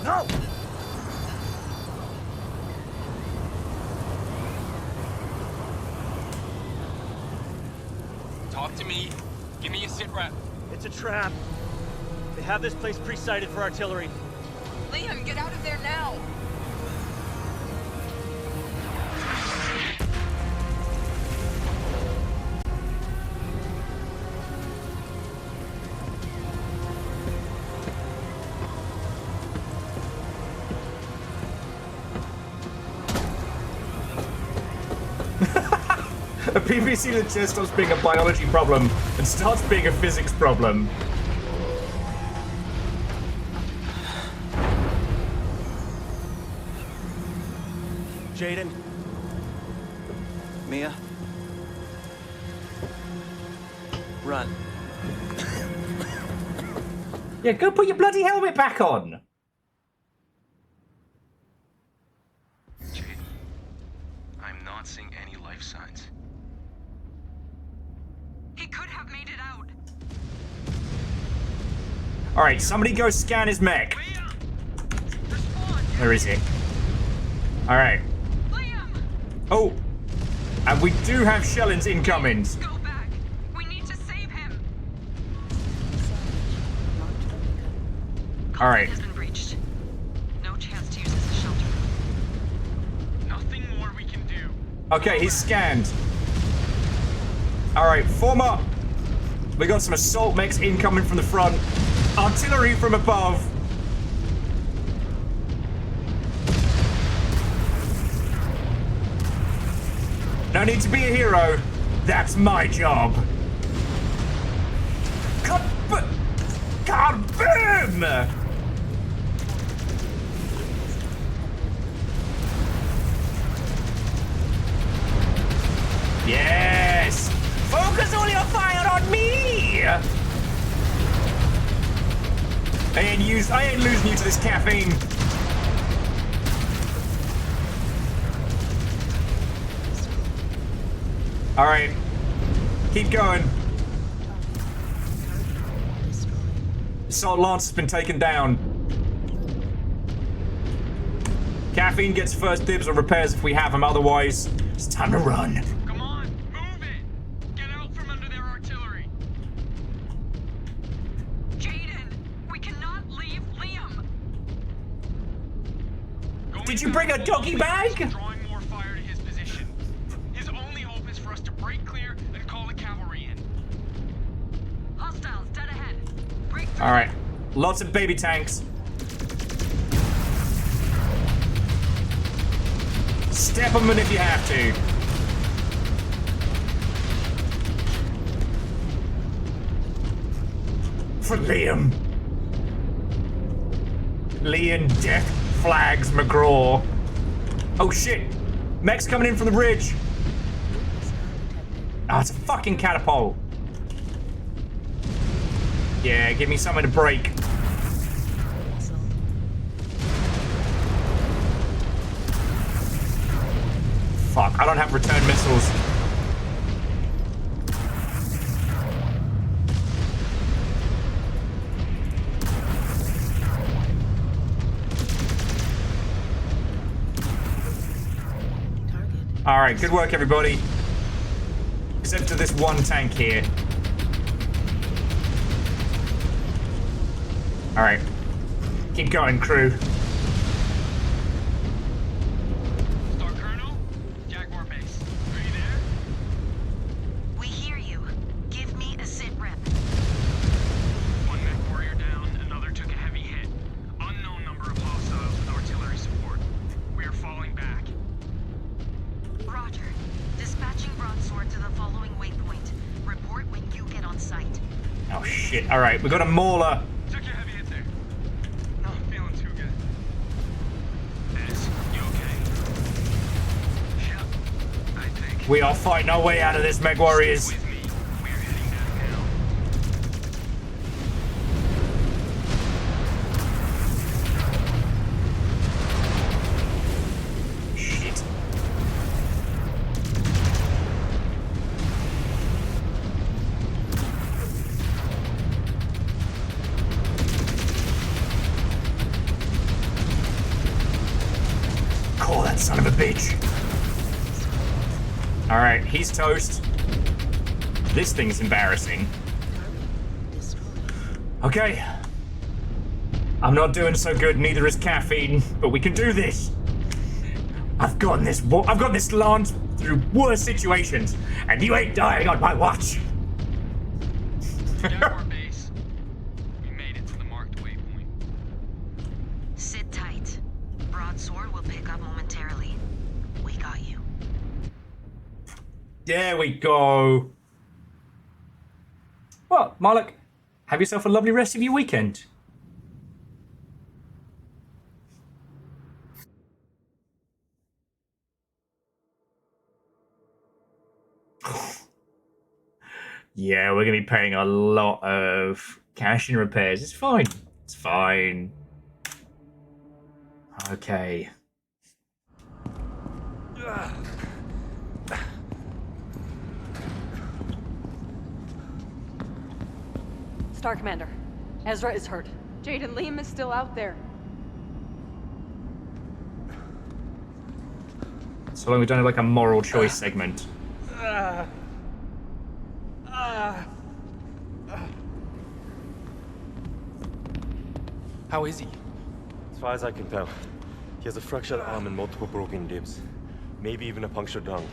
No! Talk to me. Give me a sit rep. It's a trap. They have this place pre-sighted for artillery. Liam, get out of there now! A PPC that just stops being a biology problem and starts being a physics problem. Jaden. Mia. Run. Yeah, go put your bloody helmet back on. Jaden, I'm not seeing any life signs. He could have made it out. Alright, somebody go scan his mech. Respond! Where is it? Alright. Oh! And we do have Shellens incoming. Go back. We need to save him. Alright. Has been breached. No chance to use this as shelter. Nothing more we can do. Okay, he's scanned. Alright, form up. We got some assault mechs incoming from the front. Artillery from above. No need to be a hero. That's my job. God boom! Yes! Focus all your fire on me! I ain't losing you to this caffeine. Alright. Keep going. Assault Lance has been taken down. Caffeine gets first dibs on repairs if we have them, otherwise, it's time to run. Come on, move it! Get out from under their artillery! Jaden, we cannot leave Liam. Did you bring a doggy bag? Drawing more fire to his position. His only hope is for us to break clear and call the cavalry in. Hostiles, dead ahead. Break through. Alright. Lots of baby tanks. Step on them if you have to. For Liam. Liam Death Flags McGraw. Oh shit. Mech's coming in from the ridge. Oh, it's a fucking catapult. Yeah, give me something to break. Fuck, I don't have return missiles. Alright, good work everybody. Except to this one tank here. Alright. Keep going, crew. Star Colonel, Jaguar Base. Are you there? We hear you. Give me a sit rep. One mech warrior down, another took a heavy hit. Unknown number of hostiles with artillery support. We are falling back. Roger. Dispatching broadsword to the following waypoint. Report when you get on site. Oh shit, alright, we got a mauler. Took a heavy hit there. Not feeling too good. Ez, you okay? Yep, I think. We are fighting our way out of this, Meg Warriors. With me. We're heading down now. Shit. Call that son of a bitch. Alright, he's toast. This thing's embarrassing. Okay. I'm not doing so good, neither is caffeine, but we can do this. I've got this Lance through worse situations, and you ain't dying on my watch. Jaguar Base. We made it to the marked waypoint. Sit tight. Broadsword will pick up momentarily. We got you. There we go. Well, Marlok, have yourself a lovely rest of your weekend. Yeah, we're going to be paying a lot of cash in repairs. It's fine. It's fine. Okay. Star Commander, Ezra is hurt. Jaden, Liam is still out there. So long we've done like a moral choice segment. How is he? As far as I can tell, he has a fractured arm and multiple broken ribs. Maybe even a punctured lung.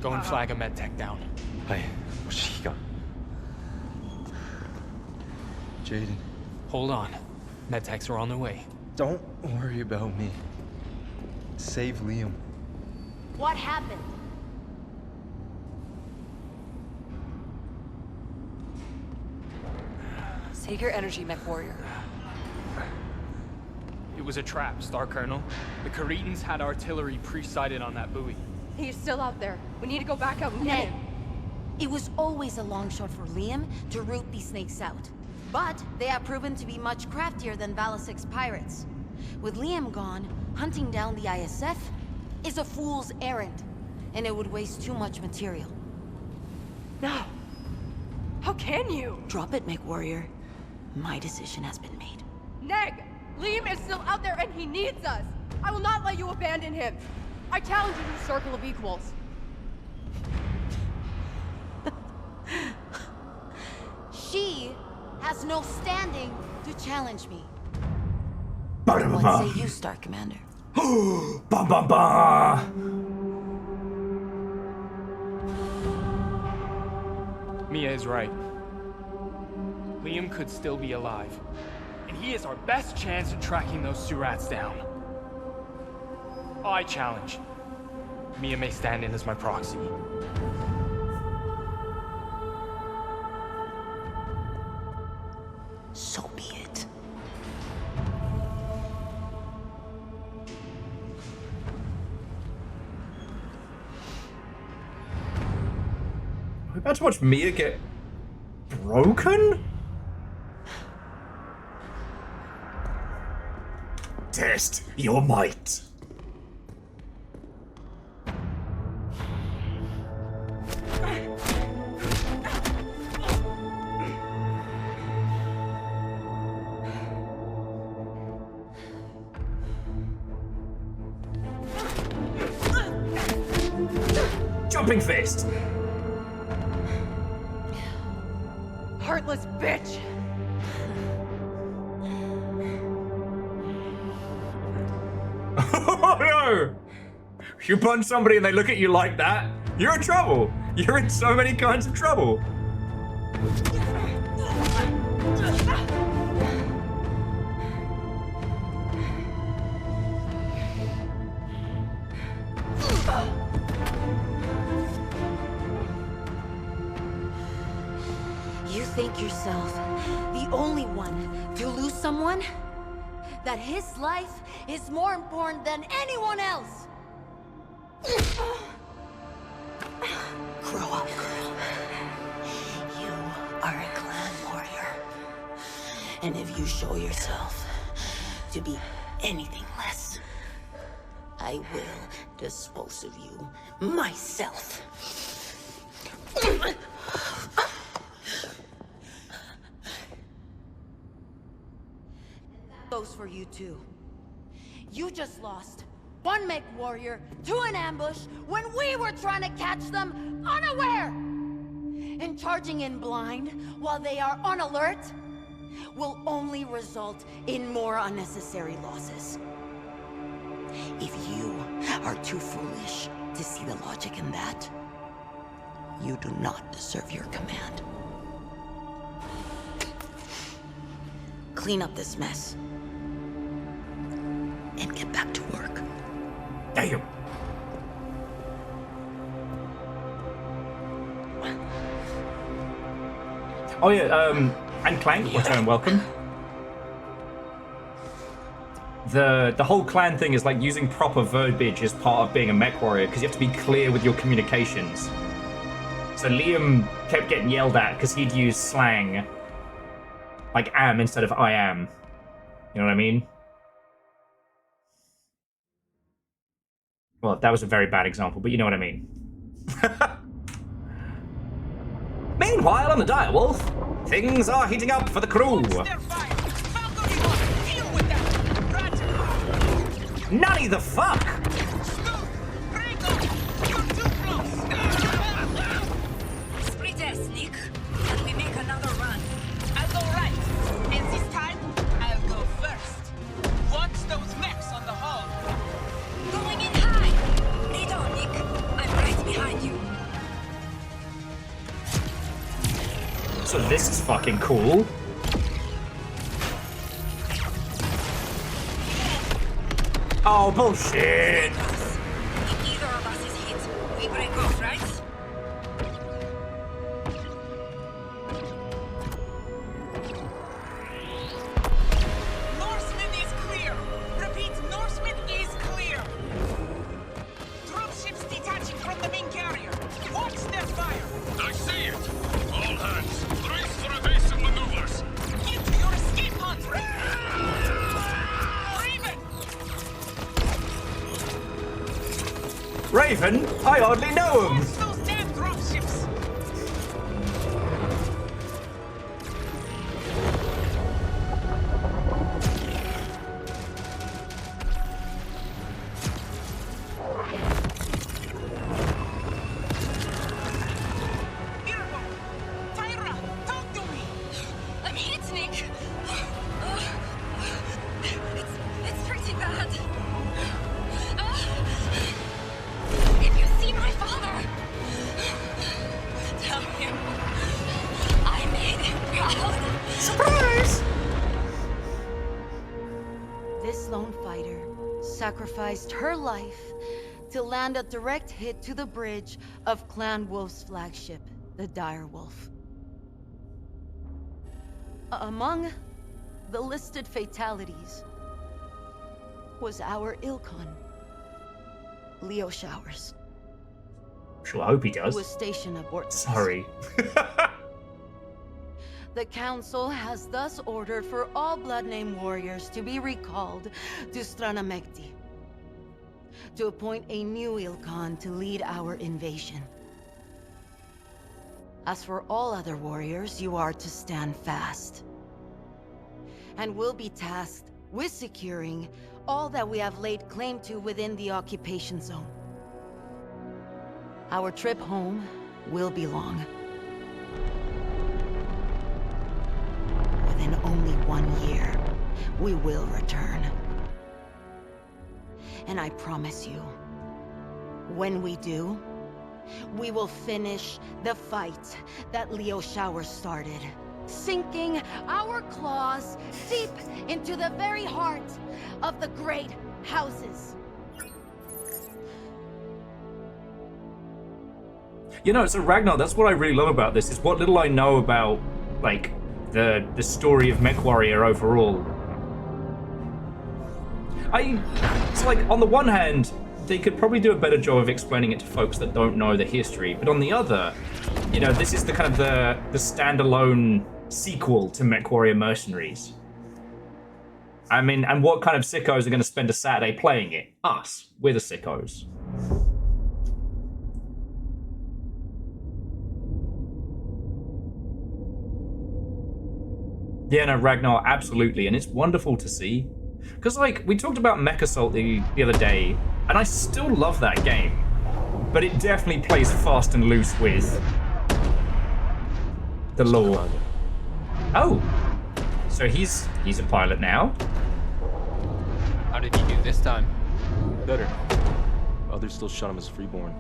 Go and flag a med tech down. Hey, Shiga. Jaden. Hold on. Med techs are on their way. Don't worry about me. Save Liam. What happened? Save your energy, Mech Warrior. It was a trap, Star Colonel. The Caretans had artillery pre-sighted on that buoy. He's still out there. We need to go back out and get him. It was always a long shot for Liam to root these snakes out. But they have proven to be much craftier than Balasix's pirates. With Liam gone, hunting down the ISF is a fool's errand, and it would waste too much material. No. How can you? Drop it, Mech Warrior. My decision has been made. Neg! Liam is still out there and he needs us! I will not let you abandon him! I challenge you to the Circle of Equals. She has no standing to challenge me. Ba-da-ba-ba. What say you, Star Commander? Ba ba ba. Mia is right. Liam could still be alive. And he is our best chance at tracking those Surats down. I challenge. Mia may stand in as my proxy. So be it. We're about to watch Mia get broken? Test your might. Jumping fist. Heartless bitch! Oh no! You punch somebody and they look at you like that, you're in trouble. You're in so many kinds of trouble. You think yourself the only one to lose someone? That his life is more important than anyone else? Grow up, girl. You are a clan warrior. And if you show yourself to be anything less, I will dispose of you myself. Goes for you too. You just lost one Mech Warrior to an ambush when we were trying to catch them unaware! And charging in blind while they are on alert will only result in more unnecessary losses. If you are too foolish to see the logic in that, you do not deserve your command. Clean up this mess. And get back to work. Damn. Oh yeah, and Clank, return welcome. The whole clan thing is like using proper verbiage as part of being a Mech Warrior, because you have to be clear with your communications. So Liam kept getting yelled at because he'd use slang, like am instead of I am. You know what I mean? Well, that was a very bad example, but you know what I mean. Meanwhile, on the Direwolf, things are heating up for the crew. Nutty the fuck! So this is fucking cool. Oh, bullshit! If either of us is hit, we break off, right? Norseman is clear. Repeat, Norseman is clear. Dropships detaching from the main carrier. Watch their fire. I see it. All hands, brace for evasive maneuvers. Get to your escape pod. Raven? I hardly know him! Those damn dropships. Tyra, talk to me. I'm hit, Nick. It's pretty bad. If you see my father, tell him I made him proud. Surprise! This lone fighter sacrificed her life to land a direct hit to the bridge of Clan Wolf's flagship, the Dire Wolf. Among the listed fatalities was our Ilkon, Leo Showers. Sure, I hope he does. Who was stationed aboard. Sorry. The Council has thus ordered for all Blood-Name warriors to be recalled to Stranamekti, to appoint a new Ilkon to lead our invasion. As for all other warriors, you are to stand fast, and will be tasked with securing all that we have laid claim to within the occupation zone. Our trip home will be long. Within only 1 year, we will return. And I promise you, when we do, we will finish the fight that Leo Showers started, sinking our claws deep into the very heart of the great houses. You know, so Ragnar, that's what I really love about this, is what little I know about, like, the story of MechWarrior overall. It's like, on the one hand, they could probably do a better job of explaining it to folks that don't know the history, but on the other, you know, this is the kind of the standalone sequel to MechWarrior Mercenaries. I mean, and what kind of sickos are going to spend a Saturday playing it? Us. We're the sickos. Yeah, no, Ragnar, absolutely, and it's wonderful to see. Because, like, we talked about Mech Assault the other day, and I still love that game, but it definitely plays fast and loose with the lore. Oh, so he's a pilot now? How did he do this time? Better. Others still shun him as freeborn.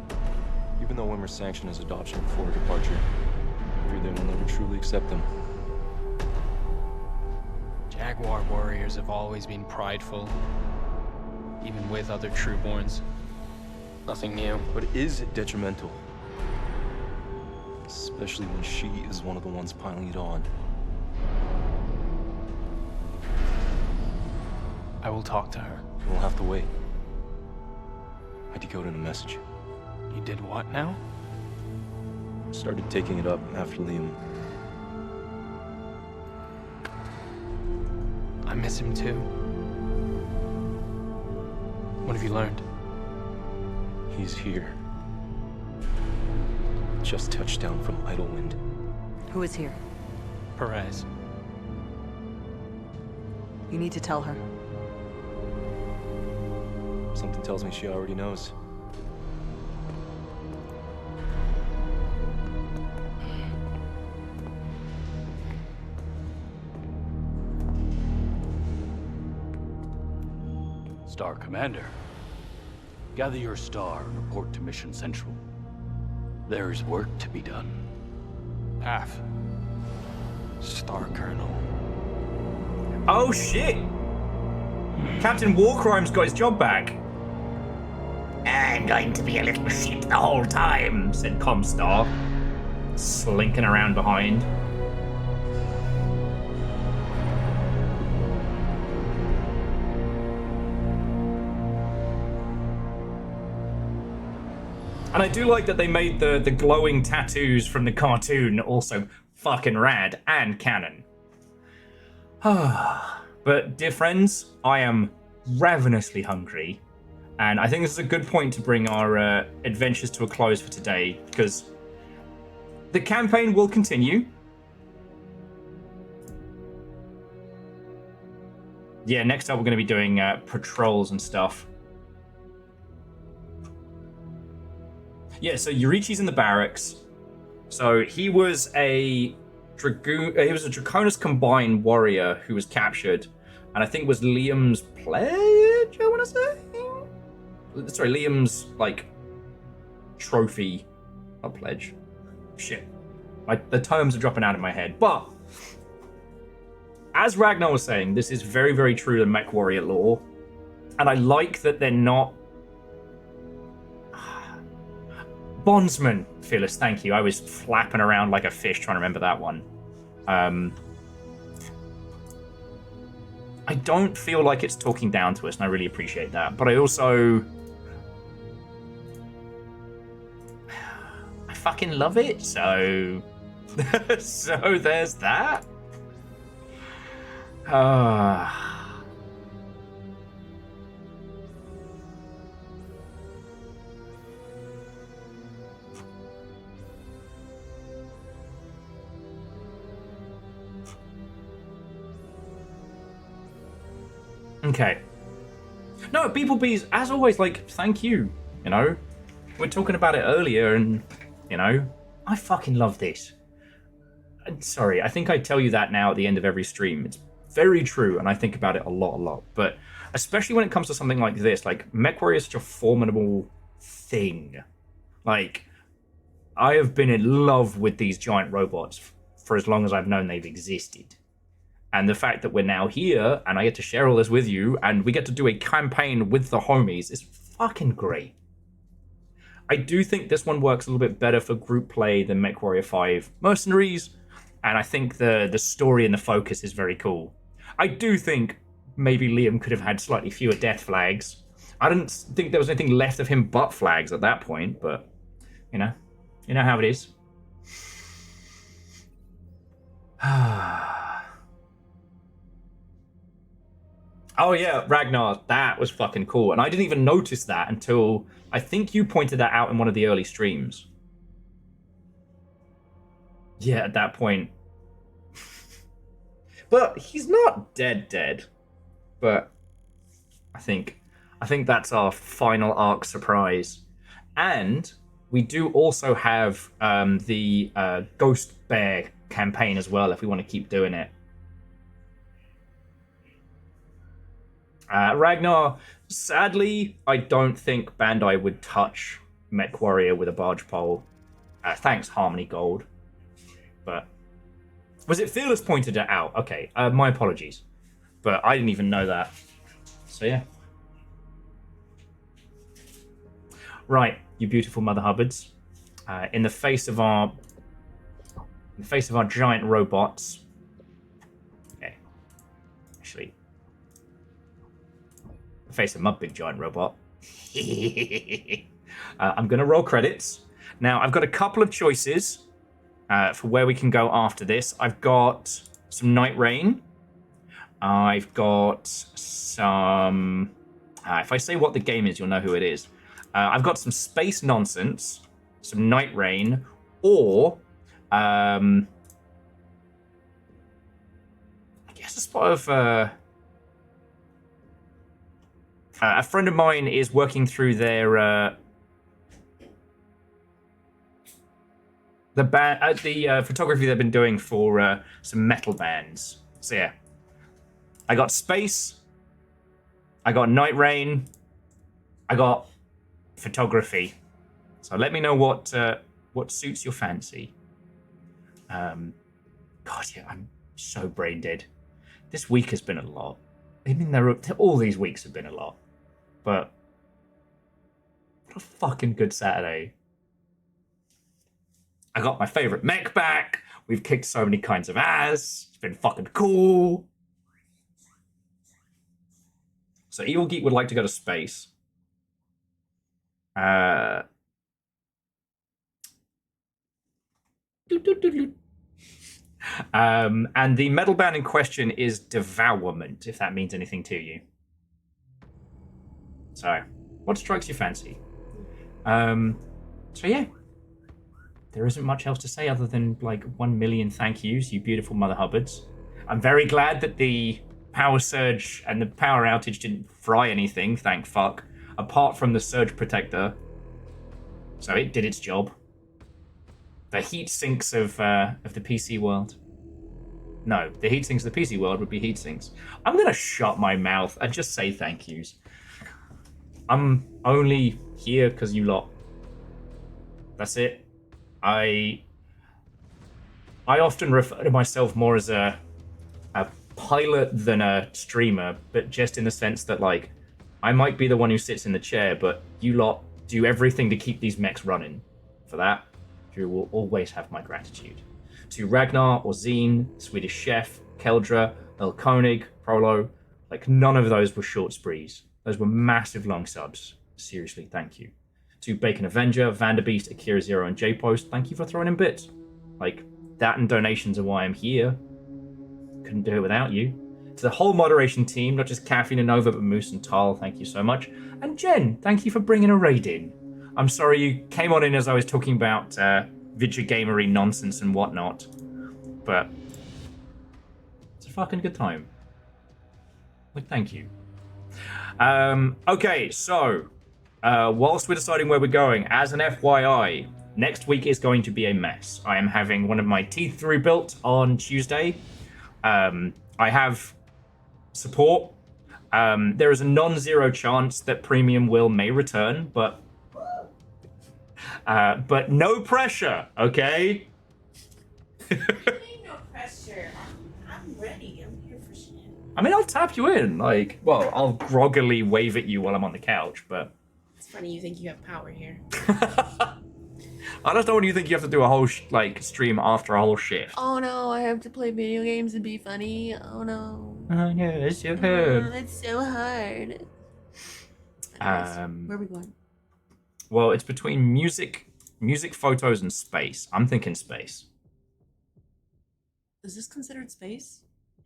Even though Wimmer sanctioned his adoption before departure, I fear they will never truly accept him. Jaguar warriors have always been prideful, even with other trueborns. Nothing new. But it is detrimental. Especially when she is one of the ones piling it on. I will talk to her. We'll have to wait. I decoded a message. You did what now? Started taking it up after Liam. I miss him too. What have you learned? He's here. Just touched down from Idlewind. Who is here? Perez. You need to tell her. Something tells me she already knows. Star Commander, gather your star and report to Mission Central. There is work to be done. Af, Star Colonel. Oh shit! Captain Warcrime's got his job back. I'm going to be a little shit the whole time, said Comstar, slinking around behind. And I do like that they made the glowing tattoos from the cartoon also fucking rad and canon. But, dear friends, I am ravenously hungry. And I think this is a good point to bring our adventures to a close for today, because the campaign will continue. Yeah, next up we're going to be doing patrols and stuff. Yeah, so Yurichi's in the barracks. So he was a Draconis Combined warrior who was captured, and I think was Liam's pledge, I want to say? Sorry, Liam's, like, trophy. Not pledge. Shit. Like, the terms are dropping out of my head. But, as Ragnar was saying, this is very, very true to mech warrior lore. And I like that they're not... Bondsman, Phyllis, thank you. I was flapping around like a fish trying to remember that one. I don't feel like it's talking down to us, and I really appreciate that. But I also... I fucking love it, so... so there's that. Okay. No, People Bees, as always, like, thank you, you know? We're talking about it earlier, and, you know, I fucking love this. And sorry, I think I tell you that now at the end of every stream. It's very true, and I think about it a lot. But especially when it comes to something like this, like, MechWarrior is such a formidable thing. Like, I have been in love with these giant robots for as long as I've known they've existed. And the fact that we're now here, and I get to share all this with you, and we get to do a campaign with the homies is fucking great. I do think this one works a little bit better for group play than MechWarrior 5 Mercenaries, and I think the story and the focus is very cool. I do think maybe Liam could have had slightly fewer death flags. I didn't think there was anything left of him but flags at that point, but, you know how it is. Oh yeah, Ragnar, that was fucking cool. And I didn't even notice that until I think you pointed that out in one of the early streams. Yeah, at that point. But he's not dead. But I think that's our final arc surprise. And we do also have the Ghost Bear campaign as well, if we want to keep doing it. Ragnar, sadly, I don't think Bandai would touch MechWarrior with a barge pole. Thanks, Harmony Gold. But was it Fearless pointed it out? Okay, my apologies. But I didn't even know that. So yeah. Right, you beautiful Mother Hubbards. In the face of our giant robots. Okay. Actually, the face of my big giant robot. I'm going to roll credits. Now, I've got a couple of choices for where we can go after this. I've got some Night Rain. I've got some... if I say what the game is, you'll know who it is. I've got some Space Nonsense, some Night Rain, or... I guess a spot of... a friend of mine is working through their... the photography they've been doing for some metal bands. So yeah, I got Space, I got Night Rain, I got photography. So let me know what suits your fancy. God, yeah, I'm so brain dead. This week has been a lot. I mean, all these weeks have been a lot. But what a fucking good Saturday. I got my favorite mech back. We've kicked so many kinds of ass. It's been fucking cool. So Evil Geek would like to go to space. And the metal band in question is Devourment, if that means anything to you. So, what strikes your fancy? So yeah, there isn't much else to say other than like 1 million thank yous, you beautiful mother hubbards. I'm very glad that the power surge and the power outage didn't fry anything, thank fuck, apart from the surge protector. So it did its job. The heat sinks of the PC world. No, the heat sinks of the PC world would be heat sinks. I'm gonna shut my mouth and just say thank yous. I'm only here because you lot. That's it. I often refer to myself more as a pilot than a streamer, but just in the sense that like I might be the one who sits in the chair, but you lot do everything to keep these mechs running. For that, you will always have my gratitude. To Ragnar or Zine, Swedish Chef, Keldra, El Koenig, Prolo, like none of those were short sprees. Those were massive long subs. Seriously, thank you. To Bacon Avenger, Vanderbeast, Akira Zero, and J-Post, thank you for throwing in bits. Like, that and donations are why I'm here. Couldn't do it without you. To the whole moderation team, not just Caffeine and Nova, but Moose and Tal, thank you so much. And Jen, thank you for bringing a raid in. I'm sorry you came on in as I was talking about video gamery nonsense and whatnot, but it's a fucking good time. Like, thank you. Okay, so whilst we're deciding where we're going, as an FYI, next week is going to be a mess. I am having one of my teeth rebuilt on Tuesday. I have support. There is a non-zero chance that Premium Will may return, but no pressure, okay? No pressure. I'm ready. I'm here for shit. I mean, I'll tap you in. Like, well, I'll groggily wave at you while I'm on the couch, but... It's funny you think you have power here. I just don't want you to think you have to do a whole, stream after a whole shift. Oh no, I have to play video games and be funny. Oh no. Oh no, it's so hard. It's so hard. Anyways, where are we going? Well, it's between music, photos, and space. I'm thinking space. Is this considered space?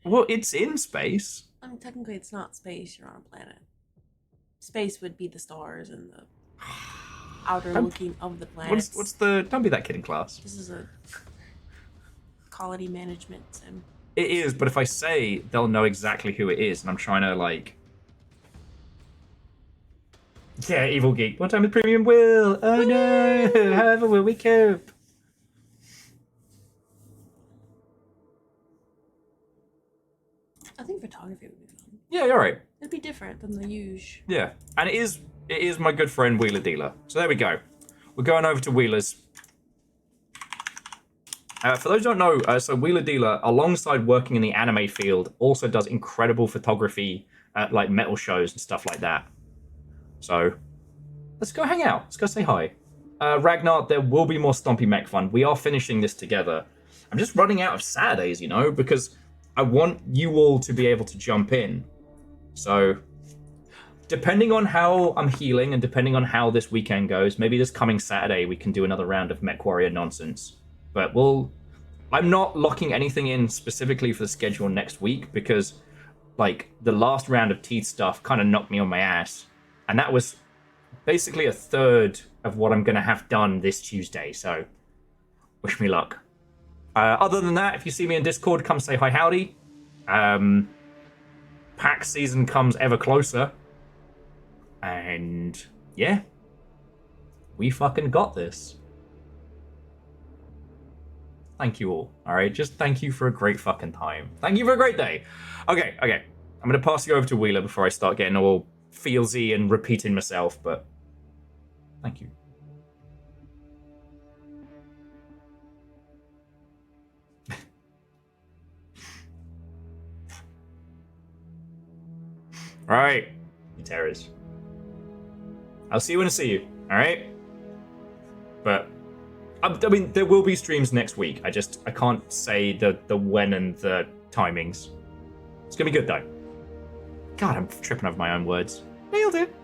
Well, it's in space. I mean, technically it's not space. You're on a planet. Space would be the stars and the outer looking of the planet. What's the... Don't be that kid in class. This is a quality management sim. It is, but if I say, they'll know exactly who it is, and I'm trying to, like... Yeah, Evil Geek. What time is Premium Will? Oh no! However will we cope? I think photography would be fun. Yeah, you're right. It'd be different than the usual. Yeah, and it is my good friend Wheeler Dealer. So there we go. We're going over to Wheeler's. For those who don't know, so Wheeler Dealer, alongside working in the anime field, also does incredible photography at like metal shows and stuff like that. So let's go hang out. Let's go say hi. Ragnar, there will be more Stompy Mech fun. We are finishing this together. I'm just running out of Saturdays, you know, because I want you all to be able to jump in. So depending on how I'm healing and depending on how this weekend goes, maybe this coming Saturday we can do another round of Mech Warrior nonsense. But I'm not locking anything in specifically for the schedule next week because, like, the last round of teeth stuff kind of knocked me on my ass. And that was basically a third of what I'm going to have done this Tuesday. So, wish me luck. Other than that, if you see me in Discord, come say hi howdy. PAX season comes ever closer. And, yeah. We fucking got this. Thank you all. All right, just thank you for a great fucking time. Thank you for a great day. Okay. I'm going to pass you over to Wheeler before I start getting all feelsy and repeating myself, but thank you. Right, you terrors. I'll see you when I see you, alright? But, I mean, there will be streams next week. I can't say the when and the timings. It's gonna be good, though. God, I'm tripping over my own words. Nailed it.